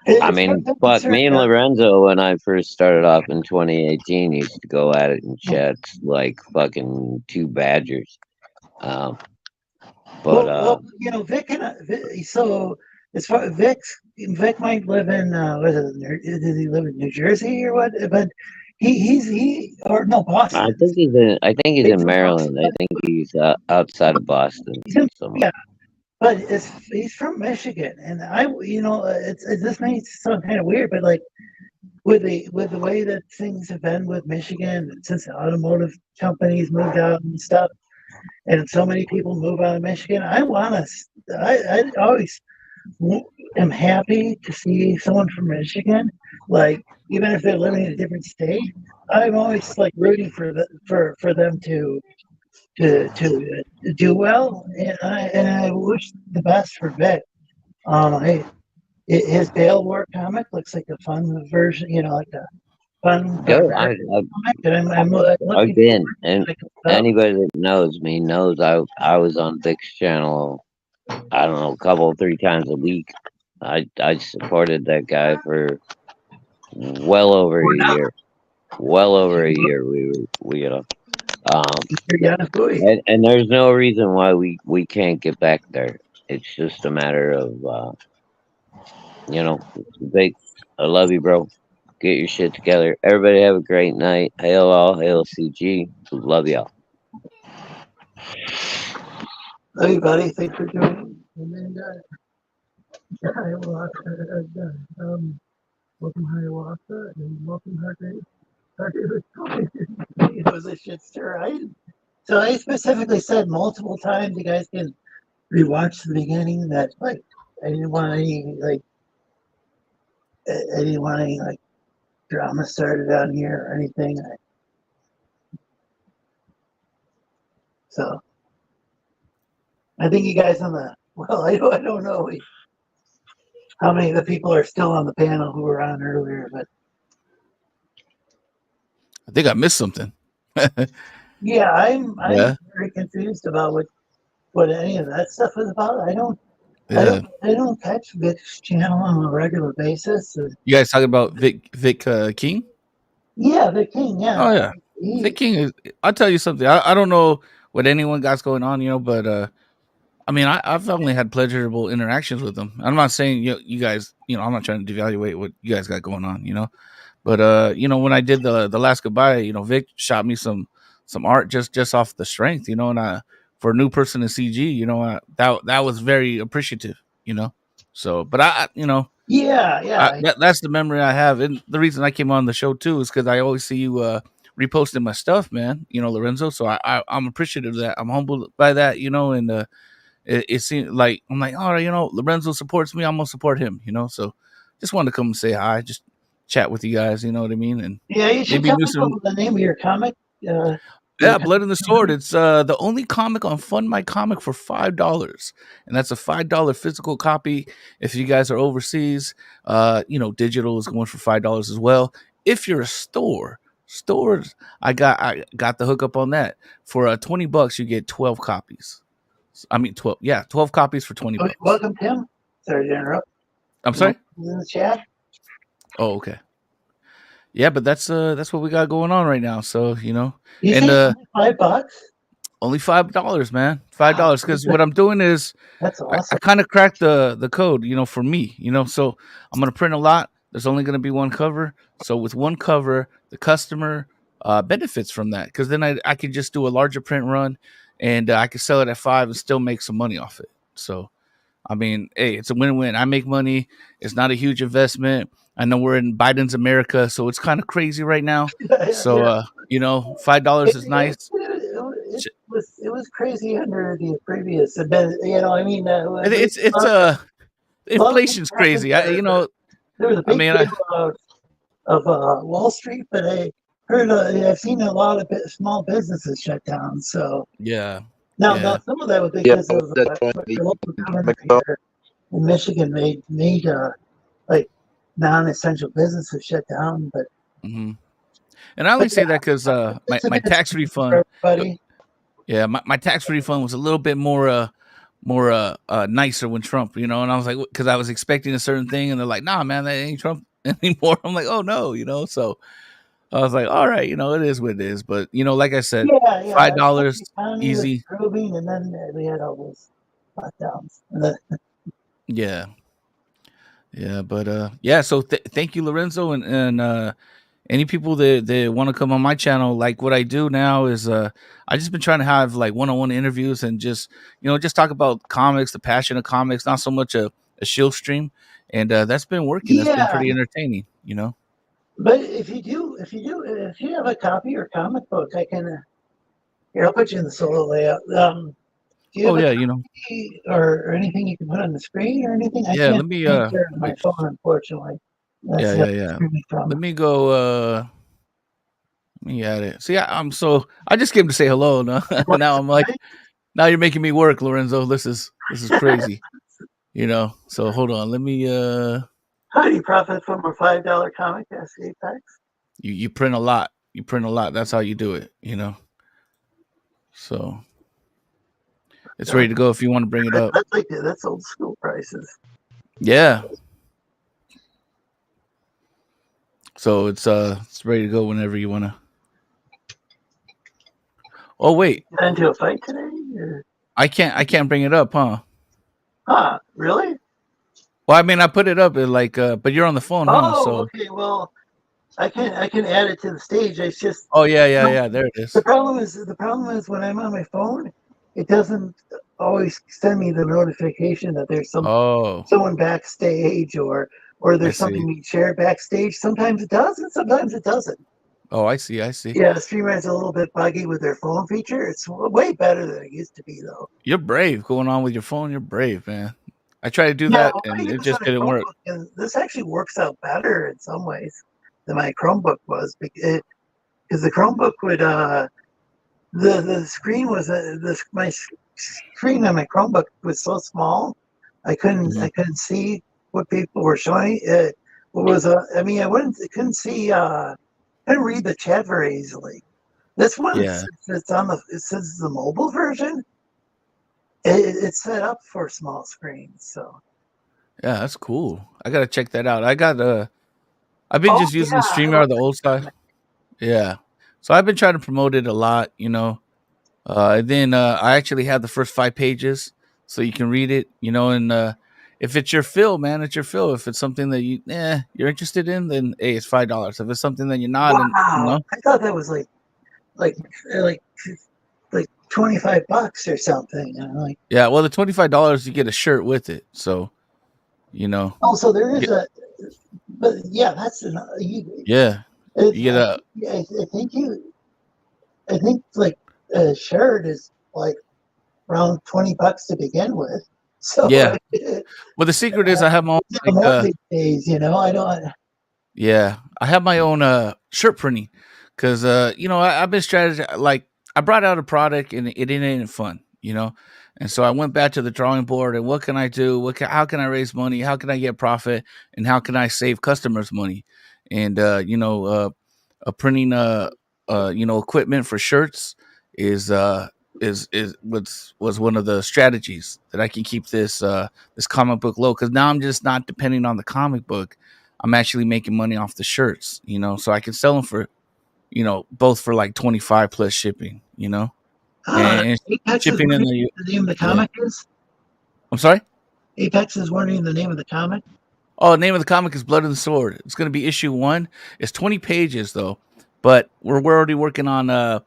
I
As far as
mean,
I'm
fuck,
concerned,
me and Lorenzo, when I first started off in 2018, used to go at it in chats like fucking two badgers. Um, but
well, you know, Vic and so as far Vic might live in was it does he live in New Jersey or what? But he or no Boston.
I think he's
Vic's
in
from Boston,
Maryland. I think he's outside of Boston somewhere.
yeah, but he's from Michigan, and you know, this may sound kind of weird, but like with the way that things have been with Michigan since the automotive companies moved out and stuff, and so many people move out of Michigan, I always am happy to see someone from Michigan, like even if they're living in a different state. I'm always like rooting for them to do well, and I wish the best for Vic. His Bale War comic looks like a fun version, you know, like a fun
Go,
barbaric comic, and I'm looking
again,
forward
and
to it comes out.
anybody that knows me knows I was on Vic's channel. I don't know, a couple, 3 times a week. I supported that guy for well over a year. Well over a year. We you know. Um,
Yeah, boy.
and there's no reason why we can't get back there. It's just a matter of you know, Vic, I love you, bro. Get your shit together. Everybody have a great night. Hail all, hail CG. Love y'all.
Hey, buddy, thanks for joining. And then, welcome Hiawatha and welcome Hargrave. Hargrave it was a shit stir. So I specifically said multiple times, you guys can rewatch the beginning, that like I didn't want any like I didn't want any like drama started on here or anything. So I think you guys on the I don't know how many of the people are still on the panel who were on earlier, but
I think I missed something.
yeah, I'm
Yeah.
very confused about what any of that stuff is about.
Yeah.
I don't catch Vic's channel on a regular basis.
You guys talking about Vic King?
Yeah, the King.
Oh
Yeah,
yeah. Vic King is. I'll tell you something. I don't know what anyone got going on, you know, but I mean, I've only had pleasurable interactions with them. I'm not saying you guys, you know, I'm not trying to devaluate what you guys got going on, you know. But you know, when I did the last goodbye, you know, Vic shot me some art just off the strength, you know, and for a new person in CG, you know, that was very appreciative, you know. So, but you know,
yeah.
that's the memory I have, and the reason I came on the show too is because I always see you reposting my stuff, man. You know, Lorenzo. So I'm appreciative of that. I'm humbled by that, you know, and it seems like I'm like, oh, you know, Lorenzo supports me. I'm gonna support him, you know. So just wanted to come and say hi, just chat with you guys. You know what I mean? And
Yeah, you should
maybe
tell
do
people
some.
the name of your comic. Your
Yeah, Blood in the Sword. It's the only comic on Fund My Comic for $5, and that's a $5 physical copy. If you guys are overseas, you know, digital is going for $5 as well. If you're a stores, I got the hookup on that. For $20, you get 12 copies. I mean 12, yeah, 12 copies for $20.
Welcome, Tim. Sorry to interrupt.
I'm sorry.
In the chat.
Oh, okay. Yeah, but that's what we got going on right now. So you know,
You
and
say only $5?
only $5, man. $5 because what I'm doing is
That's
I
awesome.
kind of cracked the code, you know, for me, you know. So I'm gonna print a lot. There's only gonna be one cover. So with one cover, the customer benefits from that because then I could just do a larger print run, and I could sell it at 5 and still make some money off it. So I mean, hey, it's a win-win. I make money. It's not a huge investment. I know we're in Biden's America, so it's kind of crazy right now. So
Yeah.
you know, $5 is nice.
It was crazy under the previous, you know. I mean,
It's inflation's crazy. You know,
there was a
I
big
mean,
deal of Wall Street, but heard. I've seen a lot of small businesses shut down. So
Yeah.
now,
Yeah.
some of that was
Yeah,
because
what
of
was that joint
the local government
McDonald's?
here in Michigan made like non-essential businesses shut down. But
hmm And I only say that because
it's a
my
bit
tax
scary for
refund,
everybody.
yeah, my tax refund was a little bit more nicer when Trump, and I was like, because I was expecting a certain thing, and they're like, nah, man, that ain't Trump anymore. I'm like, oh no, so I was like, all right, it is what it is. But like I said,
Yeah.
$5
The economy was
easy.
improving, and then we had all those lockdowns. And then,
Yeah. Yeah. But yeah, so thank you, Lorenzo, and any people that want to come on my channel. Like what I do now is I just been trying to have like one-on-one interviews and just talk about comics, the passion of comics, not so much a shield stream. And that's been working. That's been
yeah,
pretty entertaining.
but if you have a copy or comic book, I can. Here, I'll put you in the solo layout. Do you
Oh
have a
yeah,
copy or anything you can put on the screen or anything? I
yeah,
can't
let me
share it on my phone, unfortunately. That's
yeah.
streaming from.
Let me go let me add it. See, I just came to say hello. Now, now I'm like, now you're making me work, Lorenzo. This is crazy. So hold on. Let me
How do you profit from a $5 comic? Ask Apex.
you print a lot. You print a lot. That's how you do it. So it's ready to go if you want to bring it up.
That's old school prices.
Yeah. So it's ready to go whenever you wanna. Oh wait.
Got into a fight today?
I can't bring it up, huh?
Really?
Well, I mean I put it up like but you're on the phone, huh?
Oh,
So
okay. Well, I can add it to the stage. It's just
oh yeah, there it is.
the problem is when I'm on my phone, it doesn't always send me the notification that there's
Oh,
someone backstage or
I
there's something
see.
we share backstage. Sometimes it does, and sometimes it doesn't.
Oh, I see.
Yeah, Streamer's a little bit buggy with their phone feature. It's way better than it used to be, though.
You're brave going on with your phone. You're brave, man. I tried to do
Yeah,
that
well, I
and
use
it
this
just
on a
didn't work.
Chromebook, and this actually works out better in some ways than my Chromebook was because the Chromebook would the screen was my screen on my Chromebook was so small,
Mhm.
I couldn't see what people were showing. What was I mean, I couldn't see couldn't read the chat very easily. This one,
Yeah.
it says the mobile version. It's set up for small screens, so.
Yeah, that's cool. I gotta check that out. I've been
Oh
just using
yeah,
the
I love
StreamYard, the old style. Yeah. So I've been trying to promote it a lot. And then I actually have the first 5 pages so you can read it, and if it's your fill, man, it's your fill. If it's something that you're interested in, then hey, it's $5. If it's something that you're not, and
Wow, I thought that was like like like $25 or something. And I'm like,
yeah, well, the $25 you get a shirt with it. So, you know,
oh, so there
you
is
get,
but yeah, that's
yeah,
it,
you get a
I think like a shirt is like around $20 to begin with. So
yeah. Well, the secret is I have my own
more these days, I don't.
yeah, I have my own shirt printing because I've been strategizing. Like I brought out a product and it ain't fun. And so I went back to the drawing board and what can I do? How can I raise money? How can I get profit? And how can I save customers money? And printing equipment for shirts is was one of the strategies that I can keep this comic book low because now I'm just not depending on the comic book. I'm actually making money off the shirts, so I can sell them for, both for like 25 plus shipping, and
Apex is
shipping in
wondering
the
what the name of the
yeah.
comic is.
I'm sorry.
Apex is wondering the name of the comic.
Oh, the name of the comic is Blood and the Sword. It's going to be issue 1. It's 20 pages though, but we're already working on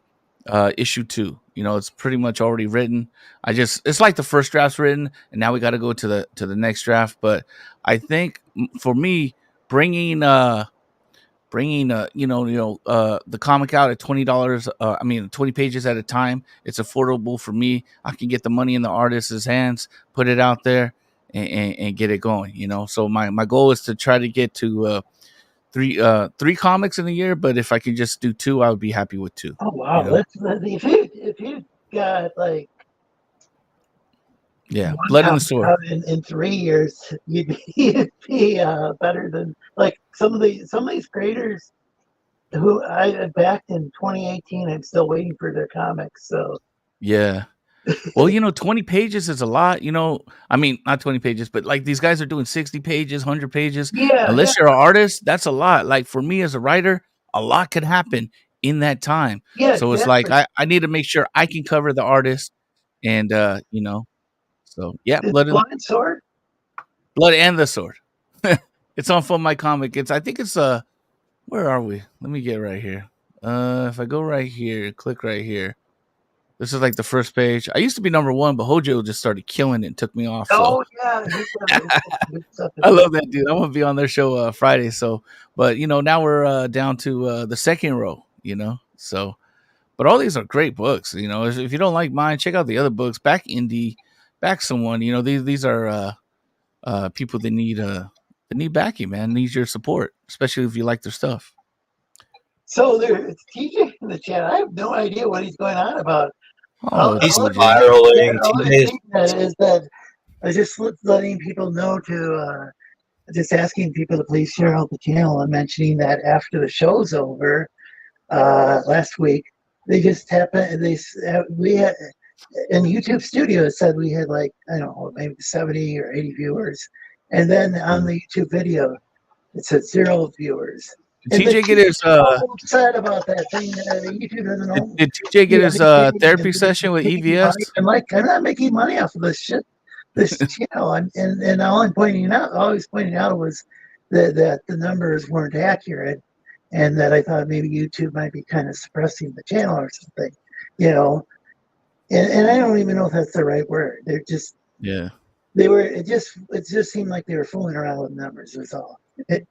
issue 2. It's pretty much already written. It's like the first draft's written, and now we got to go to the next draft. But I think for me, bringing the comic out at $20, I mean 20 pages at a time, it's affordable for me. I can get the money in the artist's hands, put it out there, and get it going. So my goal is to try to get to three comics in a year, but if I could just do 2, I would be happy with 2.
Oh wow,
You know?
if you got like
Yeah,
one
Blood in the
comic
Sword.
out in 3 years, you'd be better than like some of these creators who I backed in 2018. I'm still waiting for their comics. So
Yeah. Well, 20 pages is a lot. I mean, not 20 pages, but like these guys are doing 60 pages, 100 pages.
yeah,
Unless you're an artist, that's a lot. Like for me as a writer, a lot could happen in that time.
yeah,
So it's like
exactly.
I need to make sure I can cover the artist and so yeah,
It's Blind Sword.
Blood and the Sword. It's on Fun My Comic. I think it's where are we? Let me get right here. If I go right here, click right here. This is like the first page. I used to be number 1, but Hojo just started killing it and took me off. So
Oh yeah, he's got good stuff.
I love that dude. I'm gonna be on their show Friday. So, but now we're down to the second row. So, but all these are great books. If you don't like mine, check out the other books. Back indie, back someone. These are people that need backing, man. Need your support, especially if you like their stuff.
So it's TJ in the chat. I have no idea what he's going on about.
Oh,
He's
all
spiraling.
all I'm saying is that I was just letting people know to just asking people to please share out the channel and mentioning that after the show's over last week, they just happened. We had in YouTube Studio, it said we had like I don't know maybe 70 or 80 viewers, and then on the YouTube video, it said 0 viewers.
Did TJ get his
upset about that thing? YouTube doesn't know.
Did TJ get his therapy session with EVS?
I'm like, I'm not making money off of this shit, this channel. And all I'm pointing out was that the numbers weren't accurate, and that I thought maybe YouTube might be kind of suppressing the channel or something, And I don't even know if that's the right word. They're just it just seemed like they were fooling around with numbers. Was all. I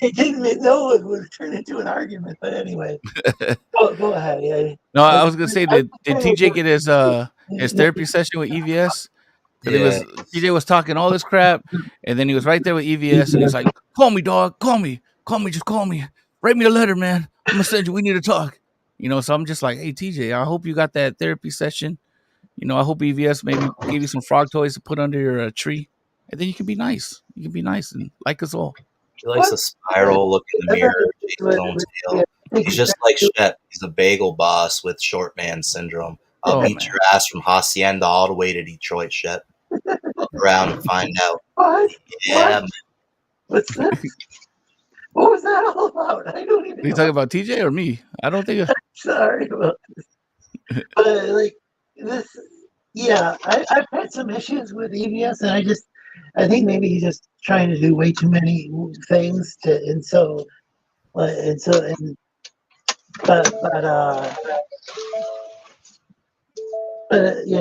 didn't know it would turn into an argument, but anyway. Go ahead. Yeah.
No, I was gonna say, did TJ get his therapy session with EVS? Because TJ was talking all this crap, and then he was right there with EVS, and he's like, "Call me, dog. Call me. Just call me. Write me a letter, man. I'm gonna send you. We need to talk." So I'm just like, "Hey, TJ, I hope you got that therapy session. I hope EVS maybe gave you some frog toys to put under your tree, and then you can be nice. You can be nice and like us all."
He likes to spiral, look in the mirror, chase his own tail. He's just like Shep. He's a bagel boss with short man syndrome. I'll beat your ass from Hacienda all the way to Detroit, Shep. Look around and find out.
What?
Yeah.
What's this? What was that all about? I don't even know.
Are you talking about TJ or me? I don't think.
Sorry about this. But like this, yeah, I've had some issues with EVS, and I think maybe he's just trying to do way too many things but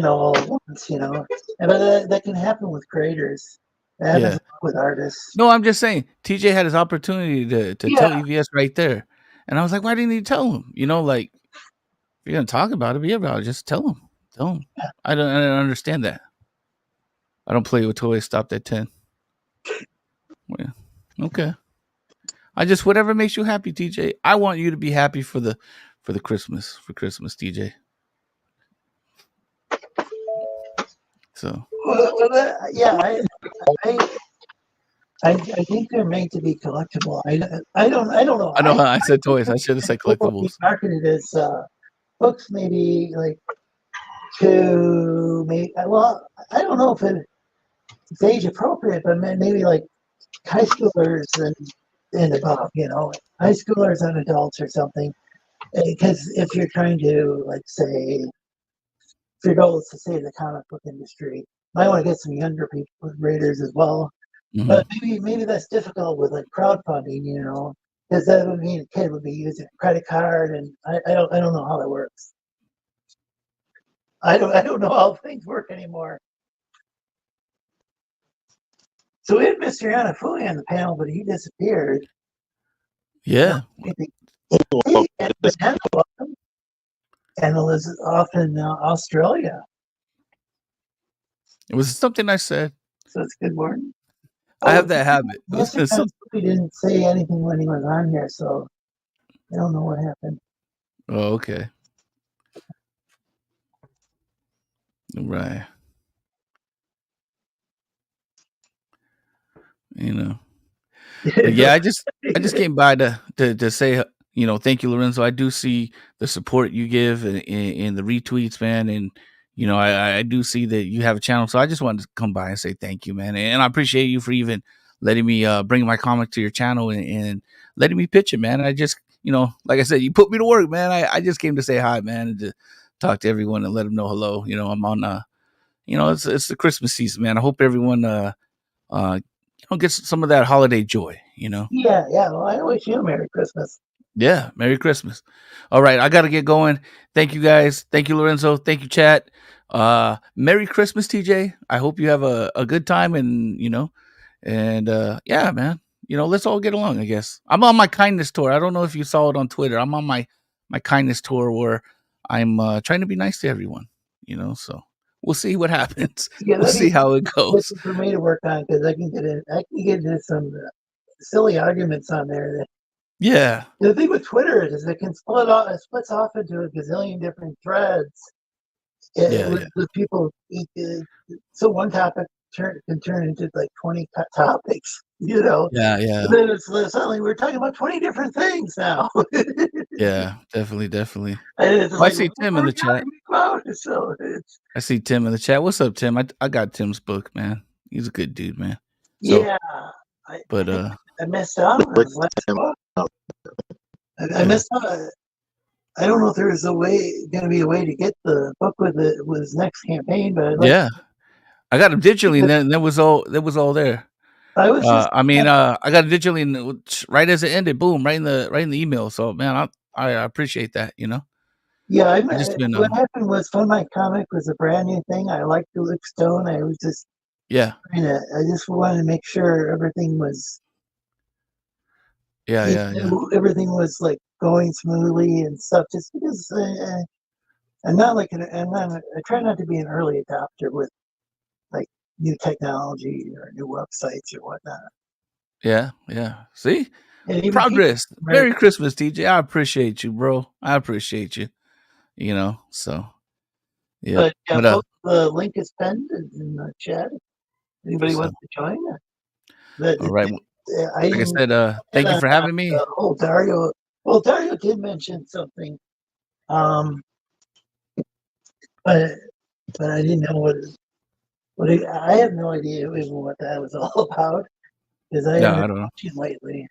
all at once, but that can happen with creators. That happens with artists.
No, I'm just saying TJ had his opportunity to tell EVS right there, and I was like, why didn't he tell him? Like, if you're gonna talk about it, be about it. Just tell him. Yeah. I don't understand that. I don't play with toys. Stopped at 10. Yeah. Okay. I just whatever makes you happy, TJ. I want you to be happy for Christmas, TJ. So.
I think they're made to be collectible. I don't know.
I know how I said toys. I should have said collectibles.
Marketed as books, maybe like to maybe. Well, I don't know if it's age appropriate, but maybe like high schoolers and above. High schoolers and adults or something. Because if you're trying to say, if your goal is to save the comic book industry, you might want to get some younger people, readers as well. Mm-hmm. But maybe that's difficult with crowdfunding, because that would mean a kid would be using a credit card, and I don't know how that works. I don't know how things work anymore. So we had Mr. Yanafui on the panel, but he disappeared.
Yeah.
And it was off in Australia.
It was something I said.
So it's good morning.
I have that habit.
Mr.
So-
He didn't say anything when he was on here, so I don't know what happened.
oh, okay. Right. You know. But yeah, I just came by to say, thank you, Lorenzo. I do see the support you give in the retweets, man, and I do see that you have a channel. So I just wanted to come by and say thank you, man, and I appreciate you for even letting me bring my comic to your channel and letting me pitch it, man. I just, like I said, you put me to work, man. I just came to say hi, man, and to talk to everyone and let them know hello. I'm on, it's the Christmas season, man. I hope everyone gets some of that holiday joy.
Yeah. Well, I wish you a Merry Christmas.
Yeah, Merry Christmas. All right, I got to get going. Thank you guys. Thank you, Lorenzo. Thank you, chat. Merry Christmas, TJ. I hope you have a good time and yeah, man. Let's all get along, I guess. I'm on my kindness tour. I don't know if you saw it on Twitter. I'm on my kindness tour where I'm trying to be nice to everyone, so we'll see what happens.
Yeah,
We'll see how it goes.
for me to work on because I can get into some silly arguments on there.
Yeah.
The thing with Twitter is it can it splits off into a gazillion different threads. With people, so one topic can turn into like 20 topics.
Yeah.
And then it's suddenly we're talking about 20 different things now.
Yeah, definitely.
And
I see Tim in the chat.
So
I see Tim in the chat. What's up, Tim? I got Tim's book, man. He's a good dude, man. So,
yeah, I messed up. I messed up. I don't know if there was going to be a way to get the book with his next campaign, but
I got him digitally, and then that was all there.
I was
I got it digitally, and right as it ended, boom, right in the email. So, man, I appreciate that.
Yeah,
what
happened was Fun My Comic was a brand new thing. I liked Luke Stone. I was just I just wanted to make sure everything was everything was like going smoothly and stuff. Just because I'm not like I try not to be an early adopter with like new technology or new websites or whatnot.
Yeah. See, progress. Merry Christmas, TJ. I appreciate you, bro. I appreciate you. So yeah.
But the link is pinned in the chat. Anybody wants to join it?
All right. Like I said, thank you for having me.
Dario did mention something, but I didn't know I have no idea even what that was all about because I haven't been watching lately.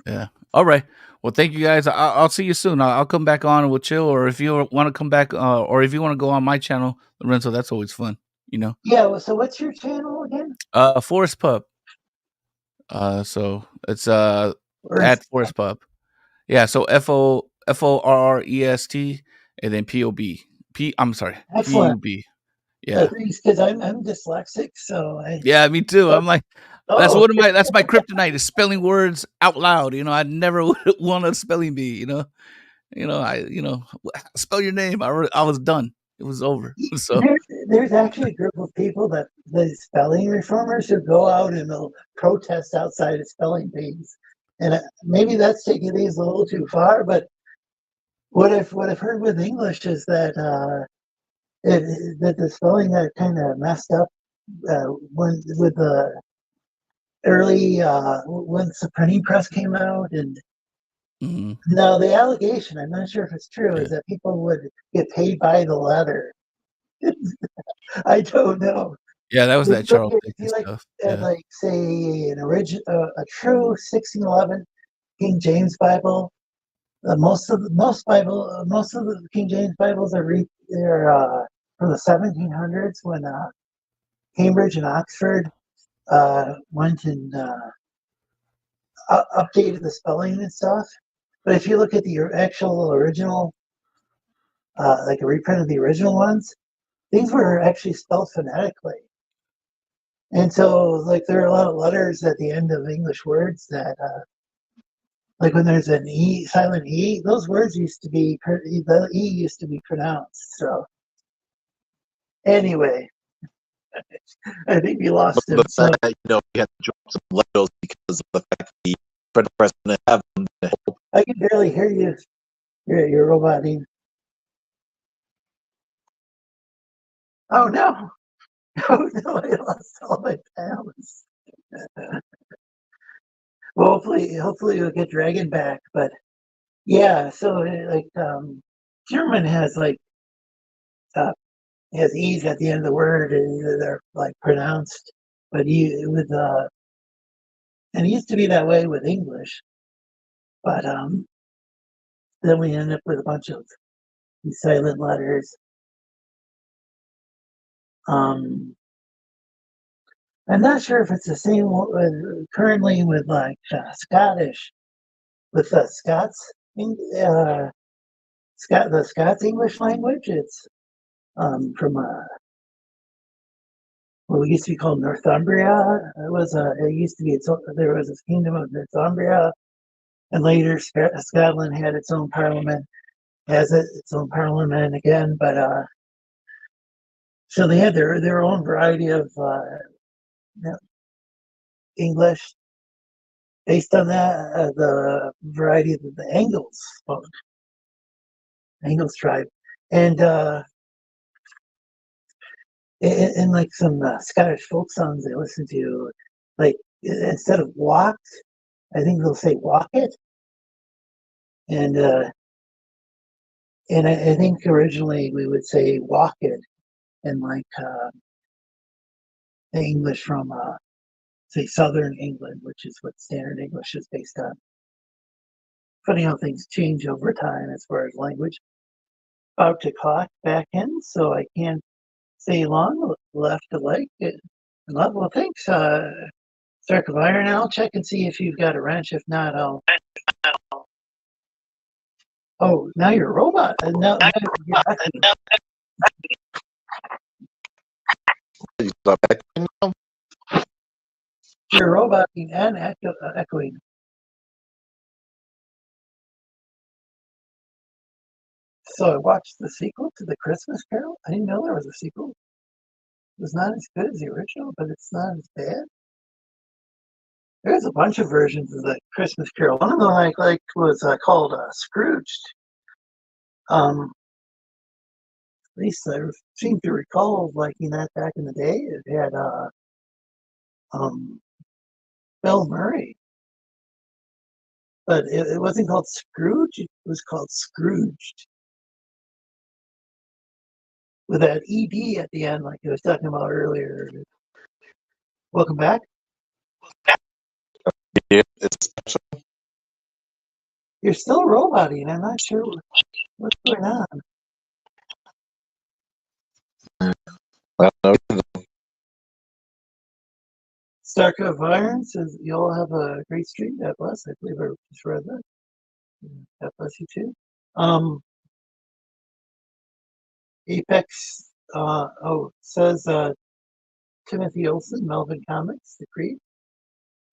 Yeah. All right. Well, thank you guys. I'll see you soon. I'll come back on and we'll chill. Or if you want to come back, or if you want to go on my channel, Lorenzo, that's always fun.
Yeah. Well, so what's your channel again?
Forest Pup. So it's at Forest Pup. Yeah. So FORREST and then POB. I'm sorry.
Excellent.
PUB. Yeah.
Because I'm dyslexic, so
yeah, me too. I'm like. That's my kryptonite is spelling words out loud. I never would want a spelling bee. Spell your name. I was done. It was over. So
there's actually a group of people the spelling reformers who go out and they'll protest outside of spelling bees, and maybe that's taking things a little too far. But what I've heard with English is that that the spelling got kind of messed up when with the early when the printing press came out, and now the allegation, I'm not sure if it's true, is that people would get paid by the letter. I don't know.
Yeah, that was that Charles Dickens stuff.
Like say an original, a true 1611 King James Bible. Most of the King James Bibles are from the 1700s when Cambridge and Oxford went and updated the spelling and stuff. But if you look at the actual original, like a reprint of the original ones, these were actually spelled phonetically. And so, like, there are a lot of letters at the end of English words that, like when there's an E, silent E, those words used to be, the E used to be pronounced. So, anyway, I think we lost him.
The
So
fact that he had to drop some letters because of the fact that the French president have them to help.
I can barely hear you. You're roboting. Oh no! Oh no! I lost all my pals. Well, hopefully we'll get Dragon back. But yeah, so like German has like has e's at the end of the word, and they're like pronounced. But you with and it used to be that way with English. But then we end up with a bunch of these silent letters. Um, I'm not sure if it's the same currently with like Scottish, with the Scots, the Scots English language. It's from what used to be called Northumbria. It used to be there was this kingdom of Northumbria, and later Scotland had its own parliament, its own parliament again. But so they had their own variety of English based on that the variety of the Angles tribe, and in like some Scottish folk songs I listen to, like instead of walked, I think they'll say walk it, and I think originally we would say walk it in like the English from say Southern England, which is what Standard English is based on. Funny how things change over time as far as language. About to clock back in, so I can't stay long. Left to like it. Well, thanks, Stark of Iron. I'll check and see if you've got a wrench. If not, I'll. Oh, now you're a robot. Now you're
He's not back now.
you're a robot and echoing. So I watched the sequel to The Christmas Carol. I didn't know there was a sequel. It was not as good as the original, but it's not as bad. There's a bunch of versions of The Christmas Carol. One of them I like was called Scrooged. At least I seem to recall liking that back in the day. It had um, Bill Murray, but it wasn't called Scrooge. It was called Scrooged with that ed at the end, like I was talking about earlier. Welcome back.
Yeah, it's
You're still roboting. I'm not sure what's going on.
I don't know.
Stark of Iron says you all have a great stream. God bless. I believe I just read that. God bless you too. Apex says Timothy Olsen, Melvin Comics, The Creed,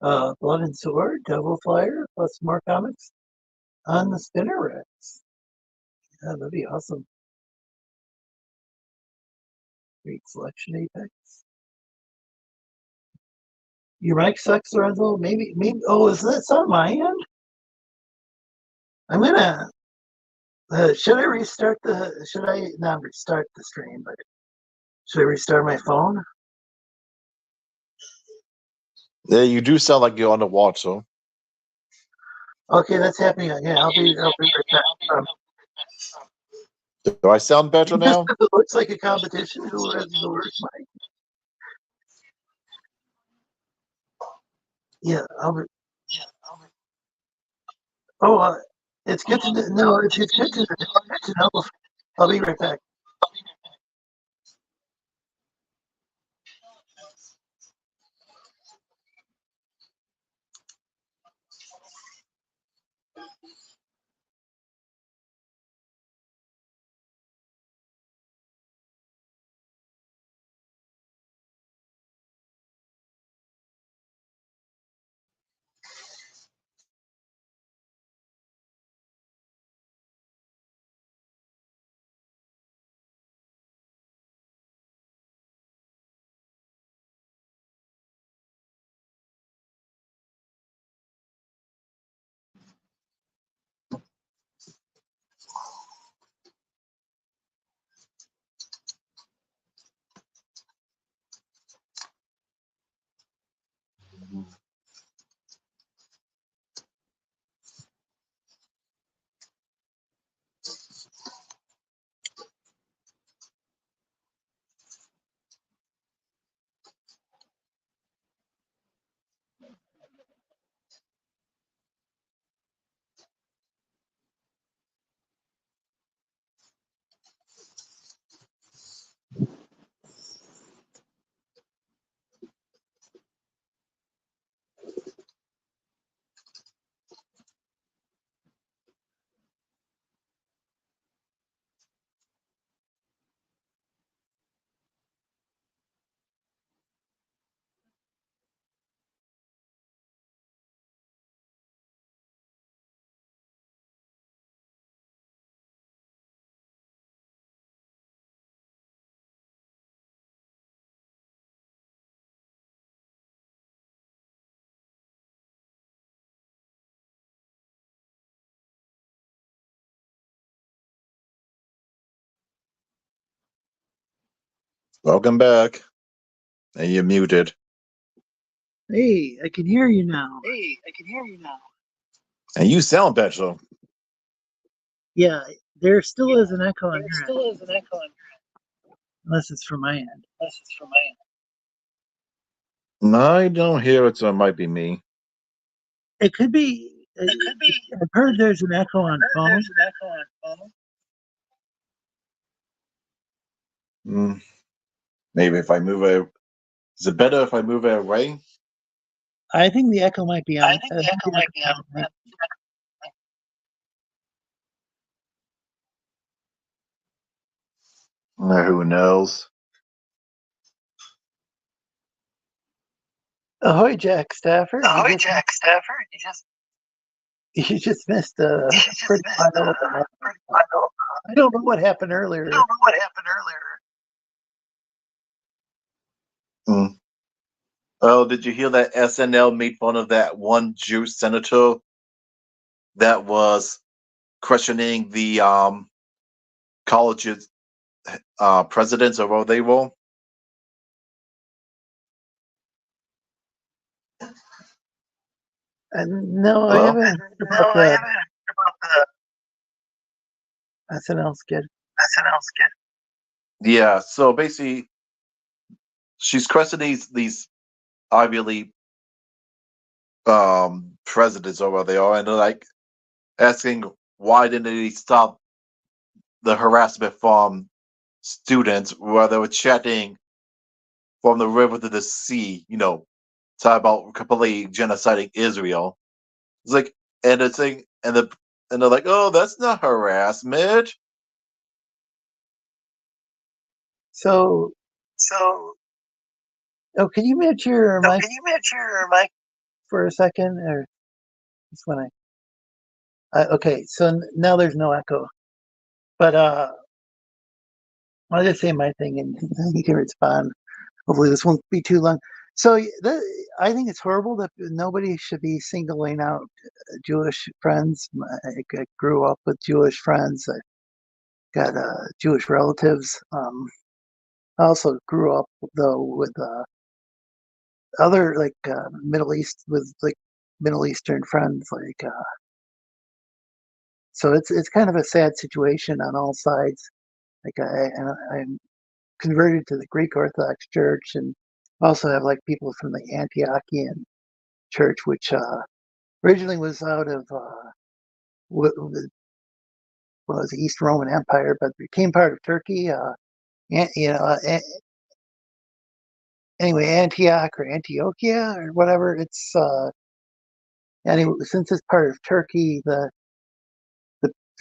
Blood and Sword, Devil Flyer, plus more comics on the spinner racks. Yeah, that'd be awesome. Great selection, Apex. Your mic sucks, Lorenzo. Maybe. Oh, is this on my end? I'm gonna. Should I restart the? Should I not restart the stream? But should I restart my phone?
Yeah, you do sound like you're on the watch, so.
Okay, that's happening. Yeah, I'll be right back.
Do I sound better now?
It looks like a competition. Who has the worst mic? Yeah, I'll be. Oh, it's good to know. No, it's good to know. I'll be right back.
Welcome back. And you're muted.
Hey, I can hear you now.
And you sound better.
Yeah, there still is an echo on your end, unless it's from my end.
I don't hear it, so it might be me.
It could be. I've heard there's an echo on phone.
Maybe if I move it. Is it better if I move it away?
I think the echo might be on.
Who knows?
Ahoy, Jack Stafford. You just missed a pretty wide open. I don't know what happened earlier.
Oh, did you hear that SNL made fun of that one Jewish senator that was questioning the college's presidents or what they were?
No, I haven't heard about the SNL skit.
Yeah, so basically, she's questioning these Ivy League presidents or what they are, and they're like asking why didn't they stop the harassment from students where they were chatting from the river to the sea, talk about completely genociding Israel. It's like, and the thing, and they're like, oh, that's not harassment.
So, oh, can you mute your mic for a second, or just when okay, so now there's no echo, but I'll just say my thing, and you can respond. Hopefully, this won't be too long. So, I think it's horrible that nobody should be singling out Jewish friends. I grew up with Jewish friends. I got Jewish relatives. I also grew up though with other like Middle Eastern friends. So it's kind of a sad situation on all sides. I'm converted to the Greek Orthodox Church, and also have like people from the Antiochian Church, which originally was out of what was the East Roman Empire, but became part of Turkey. Anyway, Antioch or Antiochia or whatever. It's anyway, since it's part of Turkey, the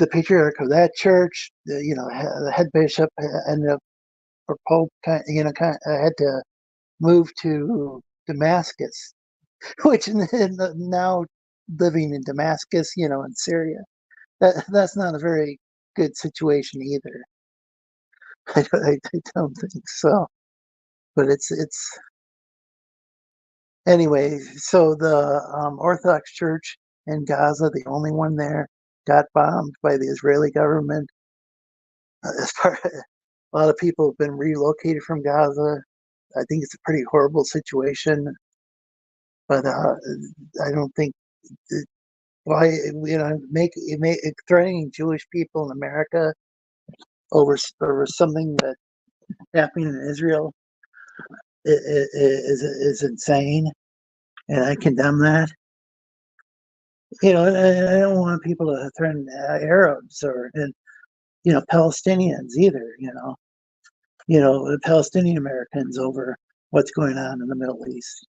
patriarch of that church, the head bishop ended up, or pope, had to move to Damascus, which now living in Damascus, in Syria, that's not a very good situation either. I don't think so. But it's anyway. So the Orthodox Church in Gaza, the only one there, got bombed by the Israeli government. A lot of people have been relocated from Gaza. I think it's a pretty horrible situation, but I don't think why make threatening Jewish people in America over something that happening in Israel is insane, and I condemn that. I don't want people to threaten Arabs or Palestinians either. The Palestinian Americans over what's going on in the Middle East.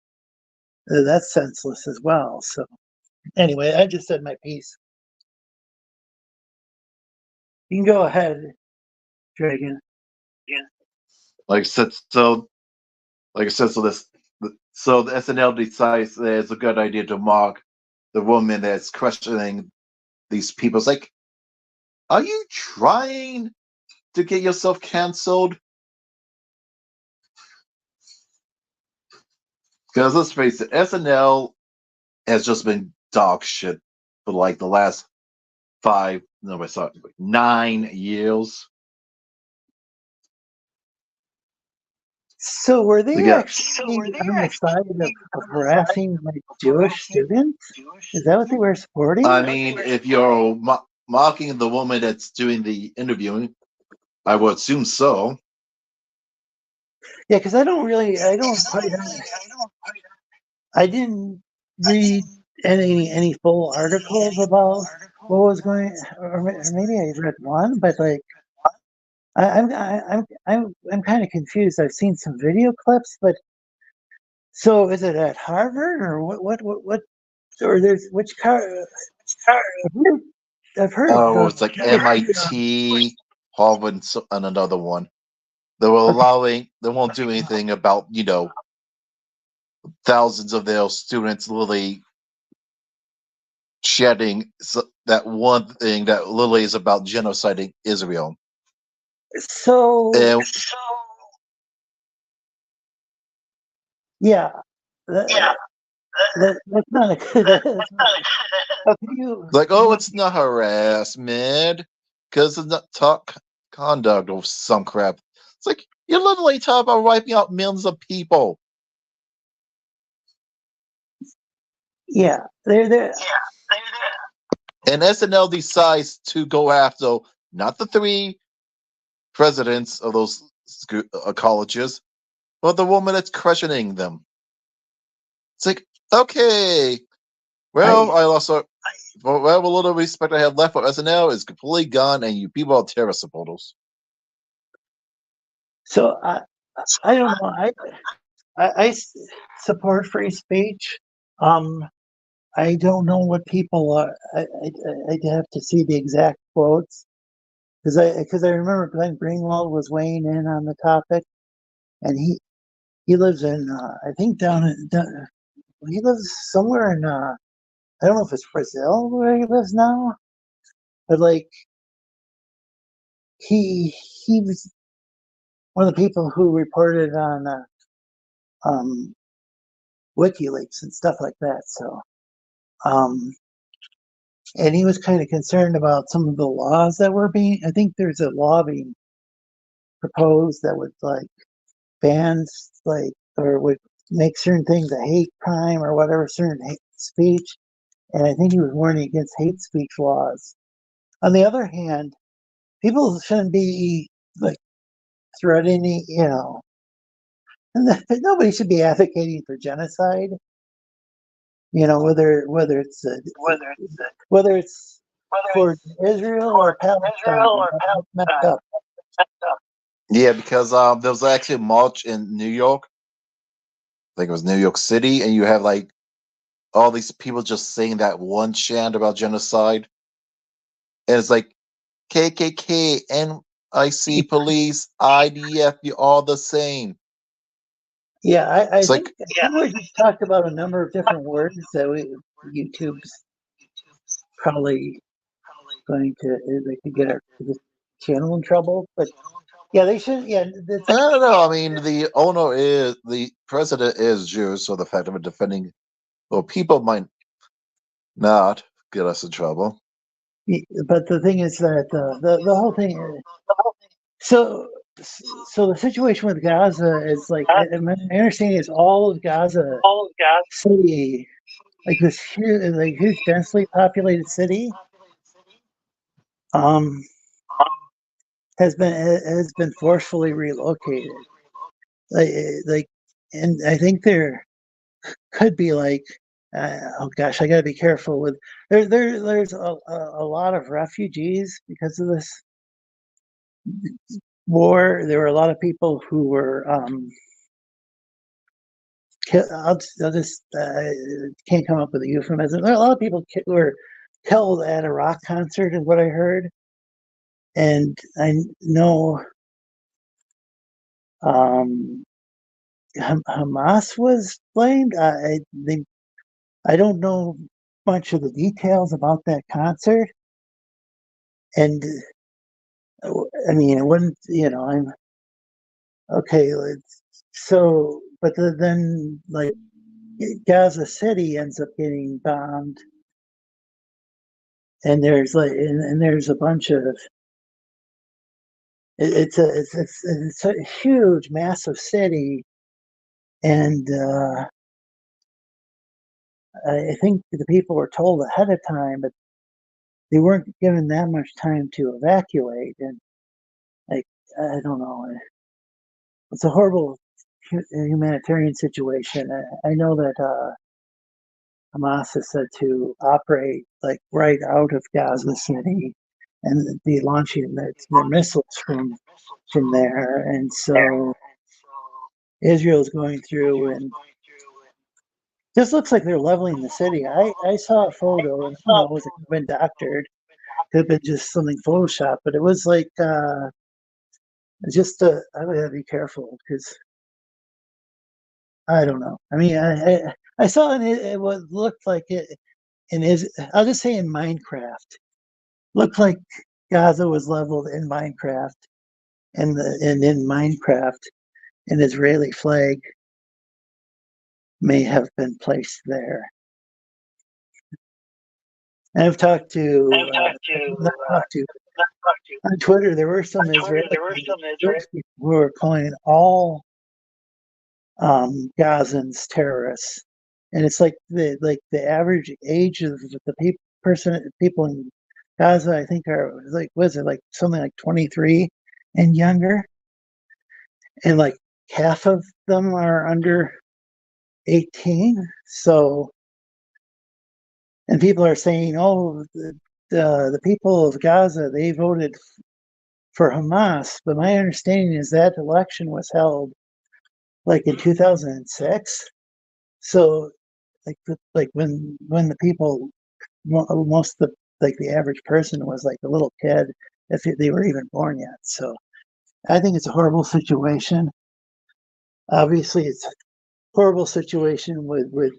That's senseless as well. So anyway, I just said my piece. You can go ahead, Dragon.
Like I said, so so the SNL decides that it's a good idea to mock the woman that's questioning these people. It's like, are you trying to get yourself canceled? Because let's face it, SNL has just been dog shit for like the last 9 years.
So were
They
they
get
actually on the side of harassing like Jewish students? Is that what they were supporting?
I mean, if you're mocking the woman that's doing the interviewing, I would assume so.
Yeah, because I didn't read any full articles about what was going, or maybe I read one, but like I'm kind of confused. I've seen some video clips, but so is it at Harvard or what or there's which car? I've heard
Oh, it's like MIT, Harvard, and another one. They were
okay,
they won't do anything about, thousands of their students literally shedding that one thing that literally is about genociding Israel.
so
And
yeah, that, that's not a good. That's not, how can you?
like, oh, it's not harassment because it's not talk conduct or some crap. It's like you're literally talking about wiping out millions of people.
Yeah, they're
And SNL decides to go after not the three presidents of those colleges, but the woman that's questioning them. It's like, okay, well,
I
I also, whatever little respect I have left for SNL is completely gone, and you people are terrorist supporters.
so I don't know. Support free speech. Um, I don't know what people are. I'd have to see the exact quotes because I remember Glenn Greenwald was weighing in on the topic, and he lives in I think he lives somewhere in I don't know if it's Brazil where he lives now, but like he he was one of the people who reported on um, WikiLeaks and stuff like that. So um, and he was kind of concerned about some of the laws that were being. I think there's a law being proposed that would like ban like or would make certain things a hate crime or whatever certain hate speech. And I think he was warning against hate speech laws. On the other hand, people shouldn't be like threatening, nobody should be advocating for genocide. Whether it's for Israel or Palestine. That's messed up.
Yeah, because there was actually a march in New York. I think it was New York City, and you have like all these people just saying that one chant about genocide, and it's like KKK, NIC, police, IDF, you're all the same.
Yeah, I
It's
think
like,
we just talked about a number of different words that YouTube's probably going to they could get our this channel in trouble. But yeah, they should. Yeah,
I don't know. I mean, the president is Jewish, so the fact of it defending, well, people might not get us in trouble.
but the thing is that the whole thing. So so the situation with Gaza is like my understanding is all of Gaza city, like this huge densely populated city, um, has been forcefully relocated. Like, and I think there could be like, oh gosh, I got to be careful with there's a lot of refugees because of this war. There were a lot of people who were I'll just can't come up with a euphemism. There are a lot of people who were killed at a rock concert, is what I heard, and I know um, Hamas was blamed. I don't know much of the details about that concert, and I mean, it wouldn't. I'm okay. So, but then like Gaza City ends up getting bombed, and there's like, and there's a bunch of it's a huge, massive city, and I think the people were told ahead of time, but they weren't given that much time to evacuate. And like, I don't know, it's a horrible humanitarian situation. I know that Hamas is said to operate like right out of Gaza City and be launching their missiles from there. And so Israel's going through and just looks like they're leveling the city. I saw a photo, and I don't know, it was been doctored. Could have been just something Photoshop, but it was like just I would have to be careful because I don't know. I mean, I saw it what looked like it in is I'll just say in Minecraft. Looked like Gaza was leveled in Minecraft, and in Minecraft, an Israeli flag may have been placed there. And I've talked to on Twitter. There were some Israeli Jewish people who were calling all Gazans terrorists, and it's like the average age of the people in Gaza, I think, are like, was it like something like 23 and younger, and like half of them are under 18. So, and people are saying, oh, the people of Gaza, they voted for Hamas, but my understanding is that election was held like in 2006. So like when the people, most of the average person was like a little kid, if they were even born yet. So I think it's a horrible situation. Obviously, it's a horrible situation with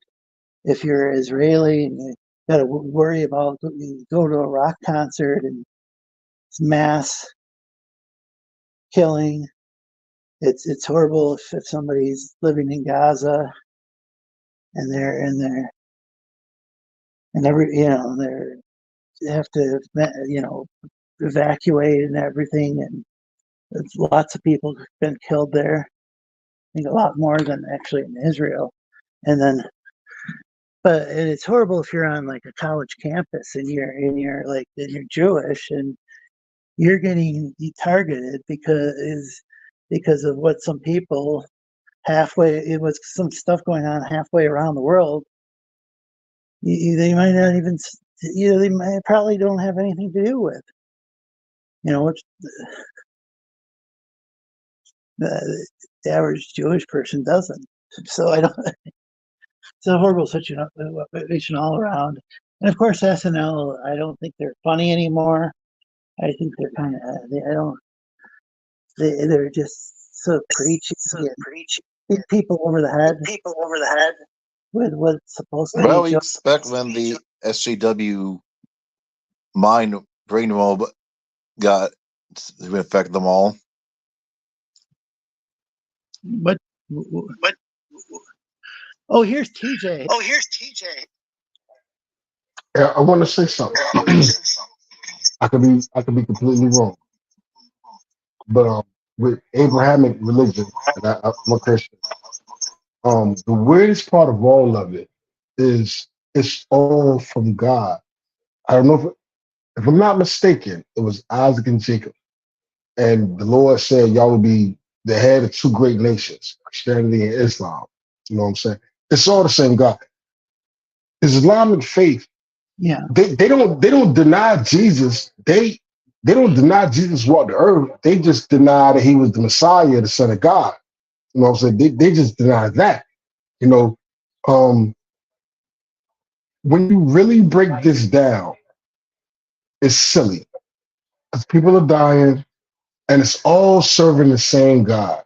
if you're Israeli and you got to worry about you go to a rock concert and it's mass killing. It's horrible if somebody's living in Gaza and they have to evacuate and everything, and lots of people have been killed there. I think a lot more than actually in Israel. And then, but it's horrible if you're on like a college campus and you're Jewish and you're getting targeted because of what some people halfway, it was some stuff going on halfway around the world. They might not even, they might probably don't have anything to do with, which the average Jewish person doesn't. So I don't. It's a horrible situation all around. And of course, SNL. I don't think they're funny anymore. I think they're kind of. I don't. They're just so preachy and hit people over the head with what's supposed to
Well,
be
we expect when the SJW mind brain rob got to infect them all.
But oh, here's TJ.
Yeah, I want to say something. I could be completely wrong, but with Abrahamic religion, and I'm a Christian. The weirdest part of all of it is it's all from God. I don't know if I'm not mistaken, it was Isaac and Jacob, and the Lord said y'all will be the head of two great nations, Christianity and Islam. You know what I'm saying? It's all the same God. Islamic faith,
Yeah.
they don't deny Jesus. They don't deny Jesus walked the earth. They just deny that he was the Messiah, the Son of God. You know what I'm saying? They just deny that. You know, when you really break this down, it's silly. Because people are dying, and it's all serving the same God.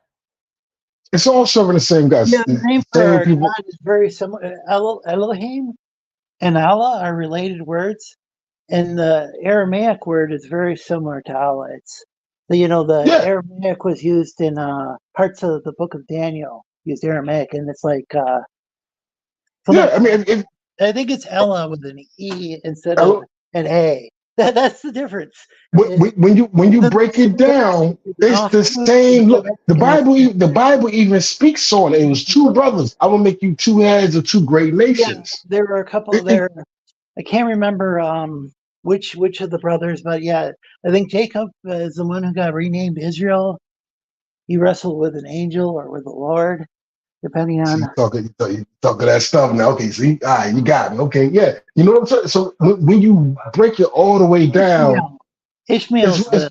It's all serving the same God.
Yeah, the name for
Same
our
people.
God is very similar. Elohim and Allah are related words, and the Aramaic word is very similar to Allah. It's the
Yeah,
Aramaic was used in parts of the Book of Daniel. Used Aramaic, and it's like
yeah. I mean,
I think it's Ella with an E instead of
Elo-
an A. That's the difference.
When you break it down, it's the same. Look, the Bible even speaks on it. It was two brothers. I will make you two heads of two great nations.
There were a couple there. I can't remember which of the brothers, but yeah, I think Jacob is the one who got renamed Israel. He wrestled with an angel or with the Lord, depending on.
See, you talking that stuff now. Okay, see, all right, you got me. Okay, yeah, you know what I'm saying. So when you break it all the way down,
Ishmael's
the